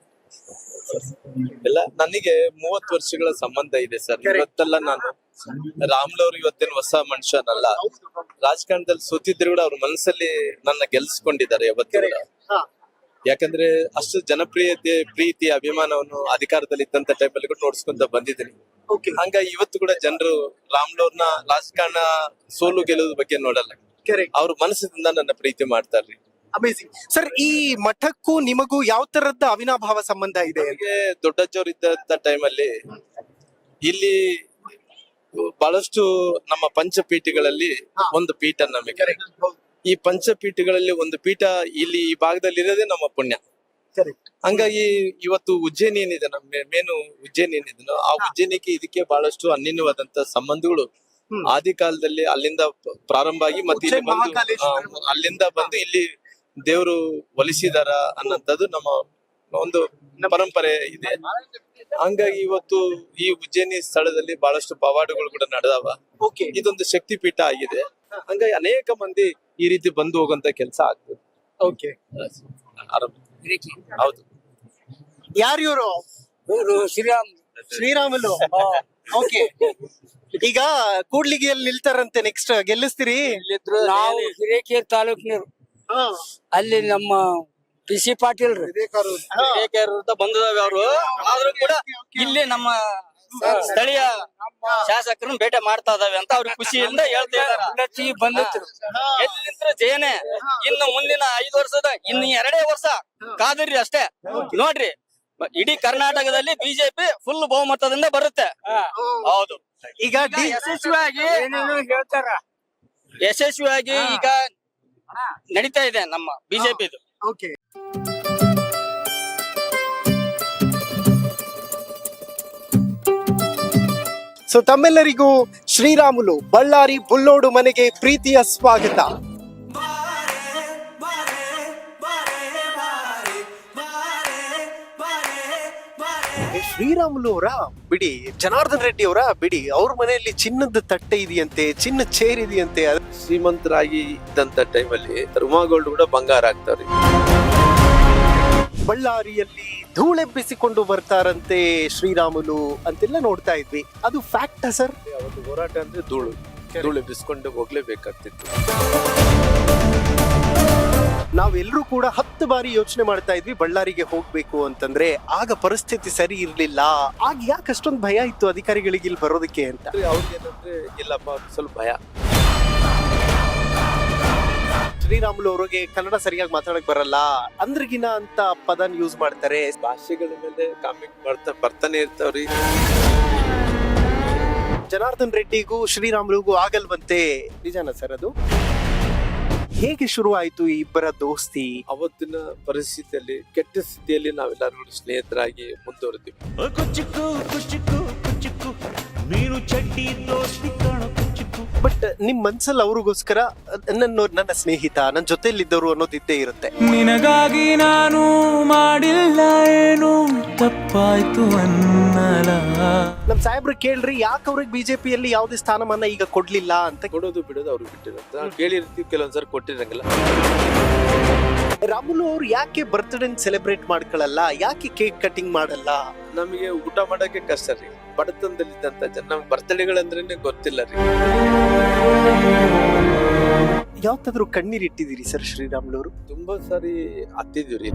ಎಲ್ಲ ನನಗೆ 30 ವರ್ಷಗಳ ಸಂಬಂಧ ಇದೆ ಸರ್. ಇವತ್ತೆಲ್ಲ ನಾನು ರಾಮುಲು ಅವ್ರು ಇವತ್ತೇನು ಹೊಸ ಮನುಷ್ಯನಲ್ಲ. ರಾಜಕಾರಣದಲ್ಲಿ ಸೋತಿದ್ರು ಕೂಡ ಅವ್ರ ಮನಸ್ಸಲ್ಲಿ ನನ್ನ ಗೆಲ್ಸ್ಕೊಂಡಿದ್ದಾರೆ ಯಾವತ್ತೂ ಕೂಡ. ಯಾಕಂದ್ರೆ ಅಷ್ಟು ಜನಪ್ರಿಯತೆ, ಪ್ರೀತಿ, ಅಭಿಮಾನವನ್ನು ಅಧಿಕಾರದಲ್ಲಿ ಇದ್ದಂತ ಟೈಮಲ್ಲಿ ಕೂಡ ನೋಡ್ಸ್ಕೊಂತ ಬಂದಿದ್ದೀನಿ. ಹಂಗಾಗಿ ಇವತ್ತು ಕೂಡ ಜನರು ರಾಮುಲು ಅವ್ರನ್ನ ರಾಜಕಾರಣ ಸೋಲು ಗೆಲ್ಲುವ ಬಗ್ಗೆ ನೋಡಲ್ಲ, ಅವ್ರ ಮನಸ್ಸಿನಿಂದ ನನ್ನ ಪ್ರೀತಿ ಮಾಡ್ತಾರ್ರಿ. Amazing sir. ಈ ಮಠಕ್ಕೂ ನಿಮಗೂ ಯಾವ ತರದ ಅವಿನಾಭಾವ ಸಂಬಂಧ ಇದೆ? ದೊಡ್ಡಜ್ಜವ್ರು ಇದ್ದಂತ ಟೈಮಲ್ಲಿ ಇಲ್ಲಿ ಬಹಳಷ್ಟು ನಮ್ಮ ಪಂಚಪೀಠಗಳಲ್ಲಿ ಒಂದು ಪೀಠ ನಮಗೆ. ಈ ಪಂಚಪೀಠಗಳಲ್ಲಿ ಒಂದು ಪೀಠ ಇಲ್ಲಿ ಈ ಭಾಗದಲ್ಲಿ ಇರೋದೇ ನಮ್ಮ ಪುಣ್ಯ. ಹಂಗಾಗಿ ಇವತ್ತು ಉಜ್ಜಯಿನಿ ಏನಿದೆ, ನಮ್ಮ ಮೇನು ಉಜ್ಜಯಿನಿ ಏನಿದೆ, ಆ ಉಜ್ಜಯಿನಿಗೆ ಇದಕ್ಕೆ ಬಹಳಷ್ಟು ಅನ್ಯನ್ಯವಾದಂತ ಸಂಬಂಧಗಳು ಆದಿ ಕಾಲದಲ್ಲಿ ಅಲ್ಲಿಂದ ಪ್ರಾರಂಭ ಆಗಿ ಮತ್ತೆ ಇಲ್ಲಿ ಬಂದು ಅಲ್ಲಿಂದ ಬಂದು ಇಲ್ಲಿ ದೇವರು ಒಲಿಸಿದಾರ ಅನ್ನಂಥದ್ದು ನಮ್ಮ ಒಂದು ಪರಂಪರೆ ಇದೆ. ಹಂಗಾಗಿ ಇವತ್ತು ಈ ಉಜ್ಜಯಿನಿ ಸ್ಥಳದಲ್ಲಿ ಬಹಳಷ್ಟು ಪವಾಡಗಳು ಕೂಡ ನಡೆದವ. ಇದೊಂದು ಶಕ್ತಿ ಪೀಠ ಆಗಿದೆ. ಹಂಗಾಗಿ ಅನೇಕ ಮಂದಿ ಈ ರೀತಿ ಬಂದು ಹೋಗುವಂತ ಕೆಲಸ ಆಗ್ತದೆ. ಓಕೆ, ಹೌದು. ಯಾರು ಇವರು? ಶ್ರೀರಾಮುಲು. ಓಕೆ, ಈಗ ಕೂಡ್ಲಿಗಿಯಲ್ಲಿ ನಿಲ್ತಾರಂತೆ, ನೆಕ್ಸ್ಟ್ ಗೆಲ್ಲಿಸ್ತೀರಿ? ನಾವು ಹಿರೇಕೆರೆ ತಾಲೂಕಿನರು. ಅಲ್ಲಿ ನಮ್ಮ ಪಿಸಿ ಪಾಟೀಲ್ ಬಂದಿದಾವೆ ಅವರು. ಆದ್ರೂ ಕೂಡ ಇಲ್ಲಿ ನಮ್ಮ ಸ್ಥಳೀಯ ಶಾಸಕರನ್ನ ಭೇಟಿ ಮಾಡ್ತಾ ಇದಾವೆ ಅಂತ ಅವ್ರಿಗೆ ಖುಷಿಯಿಂದ ಹೇಳ್ತಾ ಇದ್ದಾರೆ. ಬಂದಿತ್ತು ಎಲ್ಲಿಂದ ಜಯನೆ. ಇನ್ನು ಮುಂದಿನ 5 ವರ್ಷದ ಇನ್ನು 2 ವರ್ಷ ಕಾದಿರ್ರಿ ಅಷ್ಟೇ. ನೋಡ್ರಿ, ಇಡೀ ಕರ್ನಾಟಕದಲ್ಲಿ ಬಿಜೆಪಿ ಫುಲ್ ಬಹುಮತದಿಂದ ಬರುತ್ತೆ. ಹೌದು. ಈಗ ಯಶಸ್ವಿಯಾಗಿ ಏನೇನು ಹೇಳ್ತಾರ, ಯಶಸ್ವಿಯಾಗಿ ಈಗ ನಡೀತಾ ಇದೆ ನಮ್ಮ ಬಿಜೆಪಿದು. ಓಕೆ, ಸೊ ತಮ್ಮೆಲ್ಲರಿಗೂ ಶ್ರೀರಾಮುಲು ಬಳ್ಳಾರಿ ಬುಲ್ಲೋಡು ಮನೆಗೆ ಪ್ರೀತಿಯ ಸ್ವಾಗತ. ಶ್ರೀರಾಮುಲು ಅವರ ಬಿಡಿ, ಜನಾರ್ದನ್ ರೆಡ್ಡಿ ಅವರ ಬಿಡಿ, ಅವ್ರ ಮನೆಯಲ್ಲಿ ಚಿನ್ನದ ತಟ್ಟೆ ಇದೆಯಂತೆ, ಚಿನ್ನ ಚೇರ್ ಇದೆಯಂತೆ. ಶ್ರೀಮಂತರಾಗಿ ಇದ್ದಂತ ಟೈಮಲ್ಲಿ ರುಮಾಗೋಲ್ಡ್ ಕೂಡ ಬಂಗಾರ ಆಗ್ತಾವ್ರಿ. ಬಳ್ಳಾರಿಯಲ್ಲಿ ಧೂಳೆಬ್ಬಿಸಿಕೊಂಡು ಬರ್ತಾರಂತೆ ಶ್ರೀರಾಮುಲು ಅಂತೆಲ್ಲ ನೋಡ್ತಾ ಇದ್ವಿ. ಅದು ಫ್ಯಾಕ್ಟಾ ಸರ್? ಅವತ್ತು ಹೋರಾಟ ಅಂದ್ರೆ ಧೂಳು ಬಿಸ್ಕೊಂಡು ಹೋಗ್ಲೇಬೇಕಾಗ್ತಿತ್ತು. ನಾವೆಲ್ಲರೂ ಕೂಡ 10 ಬಾರಿ ಯೋಚನೆ ಮಾಡ್ತಾ ಇದ್ವಿ ಬಳ್ಳಾರಿಗೆ ಹೋಗ್ಬೇಕು ಅಂತಂದ್ರೆ. ಆಗ ಪರಿಸ್ಥಿತಿ ಸರಿ ಇರ್ಲಿಲ್ಲ. ಆಗ ಯಾಕೆ ಅಷ್ಟೊಂದು ಭಯ ಇತ್ತು ಅಧಿಕಾರಿಗಳಿಗೆ ಇಲ್ಲಿ ಬರೋದಕ್ಕೆ ಅಂತ? ಅವ್ರಿಗೇನಂದ್ರೆ ಇಲ್ಲಪ್ಪ ಸ್ವಲ್ಪ ಭಯ. ಶ್ರೀರಾಮುಲು ಅವರಿಗೆ ಕನ್ನಡ ಸರಿಯಾಗಿ ಮಾತಾಡಕ್ ಬರಲ್ಲ, ಅಂದ್ರಗಿನ ಅಂತ ಪದನ ಯೂಸ್ ಮಾಡ್ತಾರೆ. ಭಾಷೆಗಳ ಮೇಲೆ ಕಾಮೆಂಟ್ ಬರ್ತಾನೆ ಇರ್ತಾವ್ರಿ. ಜನಾರ್ದನ್ ರೆಡ್ಡಿಗೂ ಶ್ರೀರಾಮುಲುಗೂ ಆಗಲ್ವಂತೆ, ನಿಜಾನ ಸರ್ ಅದು? ಹೇಗೆ ಶುರು ಆಯ್ತು ಈ ಇಬ್ಬರ ದೋಸ್ತಿ? ಅವತ್ತಿನ ಪರಿಸ್ಥಿತಿಯಲ್ಲಿ, ಕೆಟ್ಟ ಸ್ಥಿತಿಯಲ್ಲಿ ನಾವೆಲ್ಲರೂ ಸ್ನೇಹಿತರಾಗಿ ಮುಂದುವರೆದಿವಿ. ಕುಚ್ಚುಕು ಕುಚ್ಚುಕು ಕುಚ್ಚುಕು ನೀನು ಚಡ್ಡಿ ದೋಸ್ತಿ ಕಾಣು ಕುಚ್ಚುಕು. ಬಟ್ ನಿಮ್ ಮನ್ಸಲ್ಲಿ ಅವ್ರಿಗೋಸ್ಕರ ನನ್ನ ಸ್ನೇಹಿತ, ನನ್ನ ಜೊತೆಲಿದ್ದವರು ಅನ್ನೋದಿದ್ದೇ ಇರುತ್ತೆ. ನಿನಗಾಗಿ ನಾನು ಮಾಡಿಲ್ಲ ಏನು ತಪ್ಪಾಯ್ತು ಅನ್ನಲ. ನಮ್ ಸಾಹೇಬ್ರು ಕೇಳ್ರಿ, ಯಾಕೆ ಅವ್ರಿಗೆ ಬಿಜೆಪಿಯಲ್ಲಿ ಯಾವುದೇ ಸ್ಥಾನಮಾನ ಈಗ ಕೊಡ್ಲಿಲ್ಲ ಅಂತ. ಕೊಡೋದು ಬಿಡೋದು ಅವ್ರಿಗೆ ಬಿಟ್ಟಿರುತ್ತೆ. ನಾವು ಕೇಳಿರ್ತೀವಿ, ಕೆಲವೊಂದ್ಸರಿ ಕೊಟ್ಟಿರಂಗಿಲ್ಲ. ರಾಮುಲು ಅವ್ರು ಯಾಕೆ ಬರ್ತ್ಡೇ ಸೆಲೆಬ್ರೇಟ್ ಮಾಡ್ಕೊಳ್ಳಲ್ಲ? ಯಾಕೆ ಕೇಕ್ ಕಟಿಂಗ್ ಮಾಡಲ್ಲ? ನಮಗೆ ಊಟ ಮಾಡಕ್ಕೆ ಕಷ್ಟ ರೀ, ಬಡತನದಲ್ಲಿದ್ದಂತ ಜನ. ನಮ್ಗೆ ಬರ್ತಡೆಗಳಂದ್ರೇನೆ ಗೊತ್ತಿಲ್ಲ ರೀ. ಯಾವತ್ತಾದ್ರೂ ಕಣ್ಣೀರ್ ಇಟ್ಟಿದ್ದೀರಿ ಸರ್ ಶ್ರೀರಾಮುಲು ಅವರು? ತುಂಬಾ ಸಾರಿ ಹತ್ತಿದ್ವಿ ರೀ.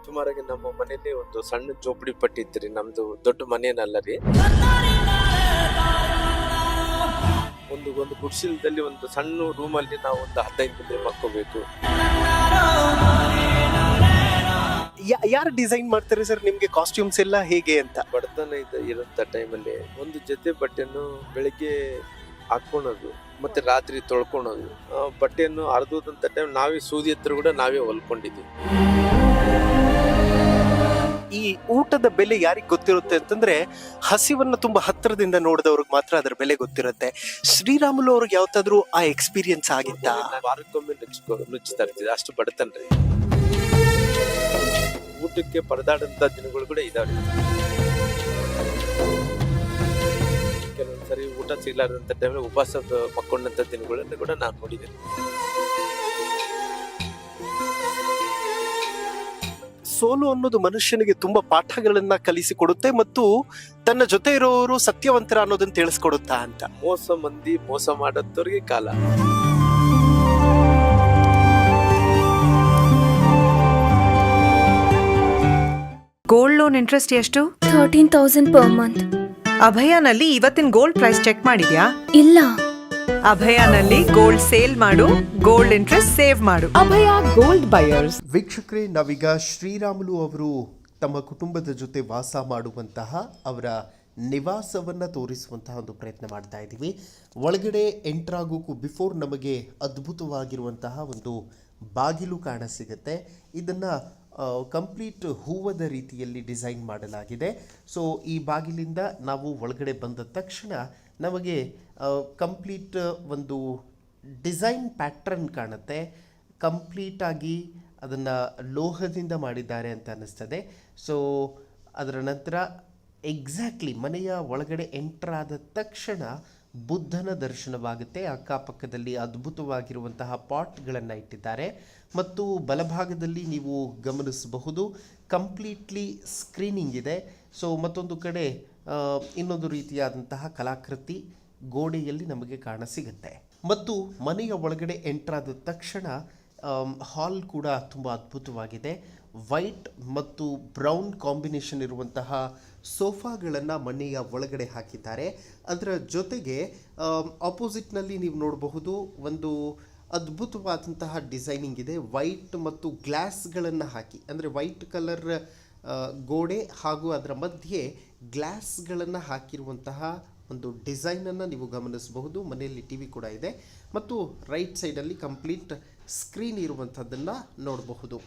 ಸುಮಾರಾಗಿ ನಮ್ಮ ಮನೇಲಿ ಒಂದು ಸಣ್ಣ ಜೋಪಡಿ ಪಟ್ಟಿ ಇತ್ತು. ನಮ್ದು ದೊಡ್ಡ ಮನೇನಲ್ಲ ರೀ. ಒಂದು ಗುಡ್ಸಿಲದಲ್ಲಿ ಒಂದು ಸಣ್ಣ ರೂಮ್ ಅಲ್ಲಿ ನಾವು ಒಂದು 15 ಮಂದಿ ಮಕ್ಕೋಬೇಕು. ಯಾರು ಡಿಸೈನ್ ಮಾಡ್ತಾರೆ ಸರ್ ನಿಮ್ಗೆ ಕಾಸ್ಟ್ಯೂಮ್ಸ್ ಎಲ್ಲ ಹೇಗೆ ಅಂತ? ಬಡತನ ಇರೋಂಥ ಟೈಮಲ್ಲಿ ಒಂದು ಜೊತೆ ಬಟ್ಟೆಯನ್ನು ಬೆಳಿಗ್ಗೆ ಹಾಕೊಳೋದು, ಮತ್ತೆ ರಾತ್ರಿ ತೊಳ್ಕೊಳೋದು. ಬಟ್ಟೆಯನ್ನು ಅರ್ಧೋದಂತ ಟೈಮ್ ನಾವೇ ಸೂದಿ ಹತ್ರ ಕೂಡ ನಾವೇ ಹೊಲ್ಕೊಂಡಿದ್ವಿ. ಈ ಊಟದ ಬೆಲೆ ಯಾರಿಗ್ ಗೊತ್ತಿರುತ್ತೆ ಅಂತಂದ್ರೆ, ಹಸಿವನ್ನ ತುಂಬಾ ಹತ್ತಿರದಿಂದ ನೋಡಿದವ್ರಿಗೆ ಮಾತ್ರ ಅದರ ಬೆಲೆ ಗೊತ್ತಿರುತ್ತೆ. ಶ್ರೀರಾಮುಲು ಅವ್ರಿಗೆ ಯಾವತ್ತಾದ್ರೂ ಆ ಎಕ್ಸ್ಪೀರಿಯನ್ಸ್ ಆಗಿತ್ತಾ? ವಾರಕ್ಕೊಮ್ಮೆ ನುಚ್ಚುತ್ತಾ ಇರ್ತಿದ್ವಿ, ಅಷ್ಟು ಬಡತನ ರೀ. ಊಟಕ್ಕೆ ಪರದಾಡಂತ ದಿನಗಳು ಕೂಡ ಇದಾವೆ. ಕೆಲವೊಂದ್ಸರಿ ಊಟ ಸಿಗ್ಲಾರ್ದಂತ ಟೈಮಲ್ಲಿ ಉಪವಾಸ ಮಕ್ಕೊಂಡಂತ ದಿನಗಳನ್ನು ಕೂಡ ನಾನು ನೋಡಿದ್ದೇನೆ. ಸೋಲು ಅನ್ನೋದು ಮನುಷ್ಯನಿಗೆ ತುಂಬಾ ಪಾಠಗಳನ್ನ ಕಲಿಸಿಕೊಡುತ್ತೆ ಮತ್ತು ತನ್ನ ಜೊತೆ ಇರೋರು ಸತ್ಯವಂತರ ಅನ್ನೋದನ್ನ ತಿಳಿಸ್ಕೊಡುತ್ತಾ ಅಂತ. ಮಂದಿ ಮೋಸ ಮಾಡಂತವ್ರಿಗೆ ಕಾಲ. ಗೋಲ್ಡ್ ಲೋನ್ ಇಂಟ್ರೆಸ್ಟ್ ಎಷ್ಟು? 13,000 per month. ಅಭಯನಲ್ಲಿ ಇವತ್ತಿನ ಗೋಲ್ಡ್ ಪ್ರೈಸ್ ಚೆಕ್ ಮಾಡಿದ್ಯಾ? ಇಲ್ಲ. ಅಭಯನಲ್ಲಿ ಗೋಲ್ಡ್ ಸೇಲ್ ಮಾಡು, ಗೋಲ್ಡ್ ಇಂಟ್ರೆಸ್ಟ್ ಸೇವ್ ಮಾಡು. ಅಭಯ ಗೋಲ್ಡ್ ಬಯರ್ಸ್. ವೀಕ್ಷಕರೇ, ನಾವೀಗ ಶ್ರೀರಾಮುಲು ಅವರು ತಮ್ಮ ಕುಟುಂಬದ ಜೊತೆ ವಾಸ ಮಾಡುವಂತಹ ಅವರ ನಿವಾಸವನ್ನು ತೋರಿಸುವಂತಹ ಒಂದು ಪ್ರಯತ್ನ ಮಾಡ್ತಾ ಇದ್ದೀವಿ. ಒಳಗಡೆ ಎಂಟರ್ ಆಗೋಕ್ಕೂ ಬಿಫೋರ್ ನಮಗೆ ಅದ್ಭುತವಾಗಿರುವಂತಹ ಒಂದು ಬಾಗಿಲು ಕಾಣಸಿಗುತ್ತೆ. ಇದನ್ನು ಕಂಪ್ಲೀಟ್ ಹೂವದ ರೀತಿಯಲ್ಲಿ ಡಿಸೈನ್ ಮಾಡಲಾಗಿದೆ. ಸೊ ಈ ಬಾಗಿಲಿಂದ ನಾವು ಒಳಗಡೆ ಬಂದ ತಕ್ಷಣ ನಮಗೆ ಕಂಪ್ಲೀಟ್ ಒಂದು ಡಿಸೈನ್ ಪ್ಯಾಟ್ರನ್ ಕಾಣುತ್ತೆ. ಕಂಪ್ಲೀಟಾಗಿ ಅದನ್ನು ಲೋಹದಿಂದ ಮಾಡಿದ್ದಾರೆ ಅಂತ ಅನ್ನಿಸ್ತದೆ. ಸೊ ಅದರ ನಂತರ ಎಕ್ಸಾಕ್ಟ್ಲಿ ಮನೆಯ ಒಳಗಡೆ ಎಂಟರ್ ಆದ ತಕ್ಷಣ ಬುದ್ಧನ ದರ್ಶನವಾಗುತ್ತೆ. ಅಕ್ಕಪಕ್ಕದಲ್ಲಿ ಅದ್ಭುತವಾಗಿರುವಂತಹ ಪಾಟ್ಗಳನ್ನು ಇಟ್ಟಿದ್ದಾರೆ ಮತ್ತು ಬಲಭಾಗದಲ್ಲಿ ನೀವು ಗಮನಿಸಬಹುದು ಕಂಪ್ಲೀಟ್ಲಿ ಸ್ಕ್ರೀನಿಂಗ್ ಇದೆ. ಸೊ ಮತ್ತೊಂದು ಕಡೆ ಇನ್ನೊಂದು ರೀತಿಯಾದಂತಹ ಕಲಾಕೃತಿ ಗೋಡೆಯಲ್ಲಿ ನಮಗೆ ಕಾಣಸಿಗುತ್ತೆ. ಮತ್ತು ಮನೆಯ ಒಳಗಡೆ ಎಂಟರ್ ಆದ ತಕ್ಷಣ ಹಾಲ್ ಕೂಡ ತುಂಬ ಅದ್ಭುತವಾಗಿದೆ. ವೈಟ್ ಮತ್ತು ಬ್ರೌನ್ ಕಾಂಬಿನೇಷನ್ ಇರುವಂತಹ ಸೋಫಾಗಳನ್ನು ಮನೆಯ ಒಳಗಡೆ ಹಾಕಿದ್ದಾರೆ. ಅದರ ಜೊತೆಗೆ ಆಪೋಸಿಟ್ನಲ್ಲಿ ನೀವು ನೋಡಬಹುದು ಒಂದು ಅದ್ಭುತವಾದಂತಹ ಡಿಸೈನಿಂಗ್ ಇದೆ. ವೈಟ್ ಮತ್ತು ಗ್ಲಾಸ್ಗಳನ್ನು ಹಾಕಿ, ಅಂದರೆ ವೈಟ್ ಕಲರ್ ಗೋಡೆ ಹಾಗೂ ಅದರ ಮಧ್ಯೆ ಗ್ಲಾಸ್ಗಳನ್ನು ಹಾಕಿರುವಂತಹ ಒಂದು ಡಿಸೈನನ್ನು ನೀವು ಗಮನಿಸಬಹುದು. ಮನೆಯಲ್ಲಿ ಟಿ ವಿ ಕೂಡ ಇದೆ ಮತ್ತು ರೈಟ್ ಸೈಡಲ್ಲಿ ಕಂಪ್ಲೀಟ್ ಸ್ಕ್ರೀನ್ ಇರುವಂಥದ್ದನ್ನು ನೋಡಬಹುದು.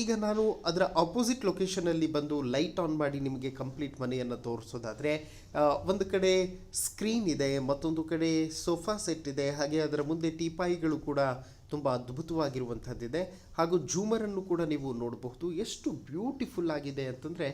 ಈಗ ನಾನು ಅದರ ಅಪೋಸಿಟ್ ಲೊಕೇಶನಲ್ಲಿ ಬಂದು ಲೈಟ್ ಆನ್ ಮಾಡಿ ನಿಮಗೆ ಕಂಪ್ಲೀಟ್ ಮನೆಯನ್ನು ತೋರಿಸೋದಾದರೆ ಒಂದು ಕಡೆ ಸ್ಕ್ರೀನ್ ಇದೆ, ಮತ್ತೊಂದು ಕಡೆ ಸೋಫಾ ಸೆಟ್ ಇದೆ, ಹಾಗೆ ಅದರ ಮುಂದೆ ಟೀಪಾಯಿಗಳು ಕೂಡ ತುಂಬ ಅದ್ಭುತವಾಗಿರುವಂಥದ್ದಿದೆ ಹಾಗೂ ಝೂಮರನ್ನು ಕೂಡ ನೀವು ನೋಡಬಹುದು. ಎಷ್ಟು ಬ್ಯೂಟಿಫುಲ್ ಆಗಿದೆ ಅಂತಂದರೆ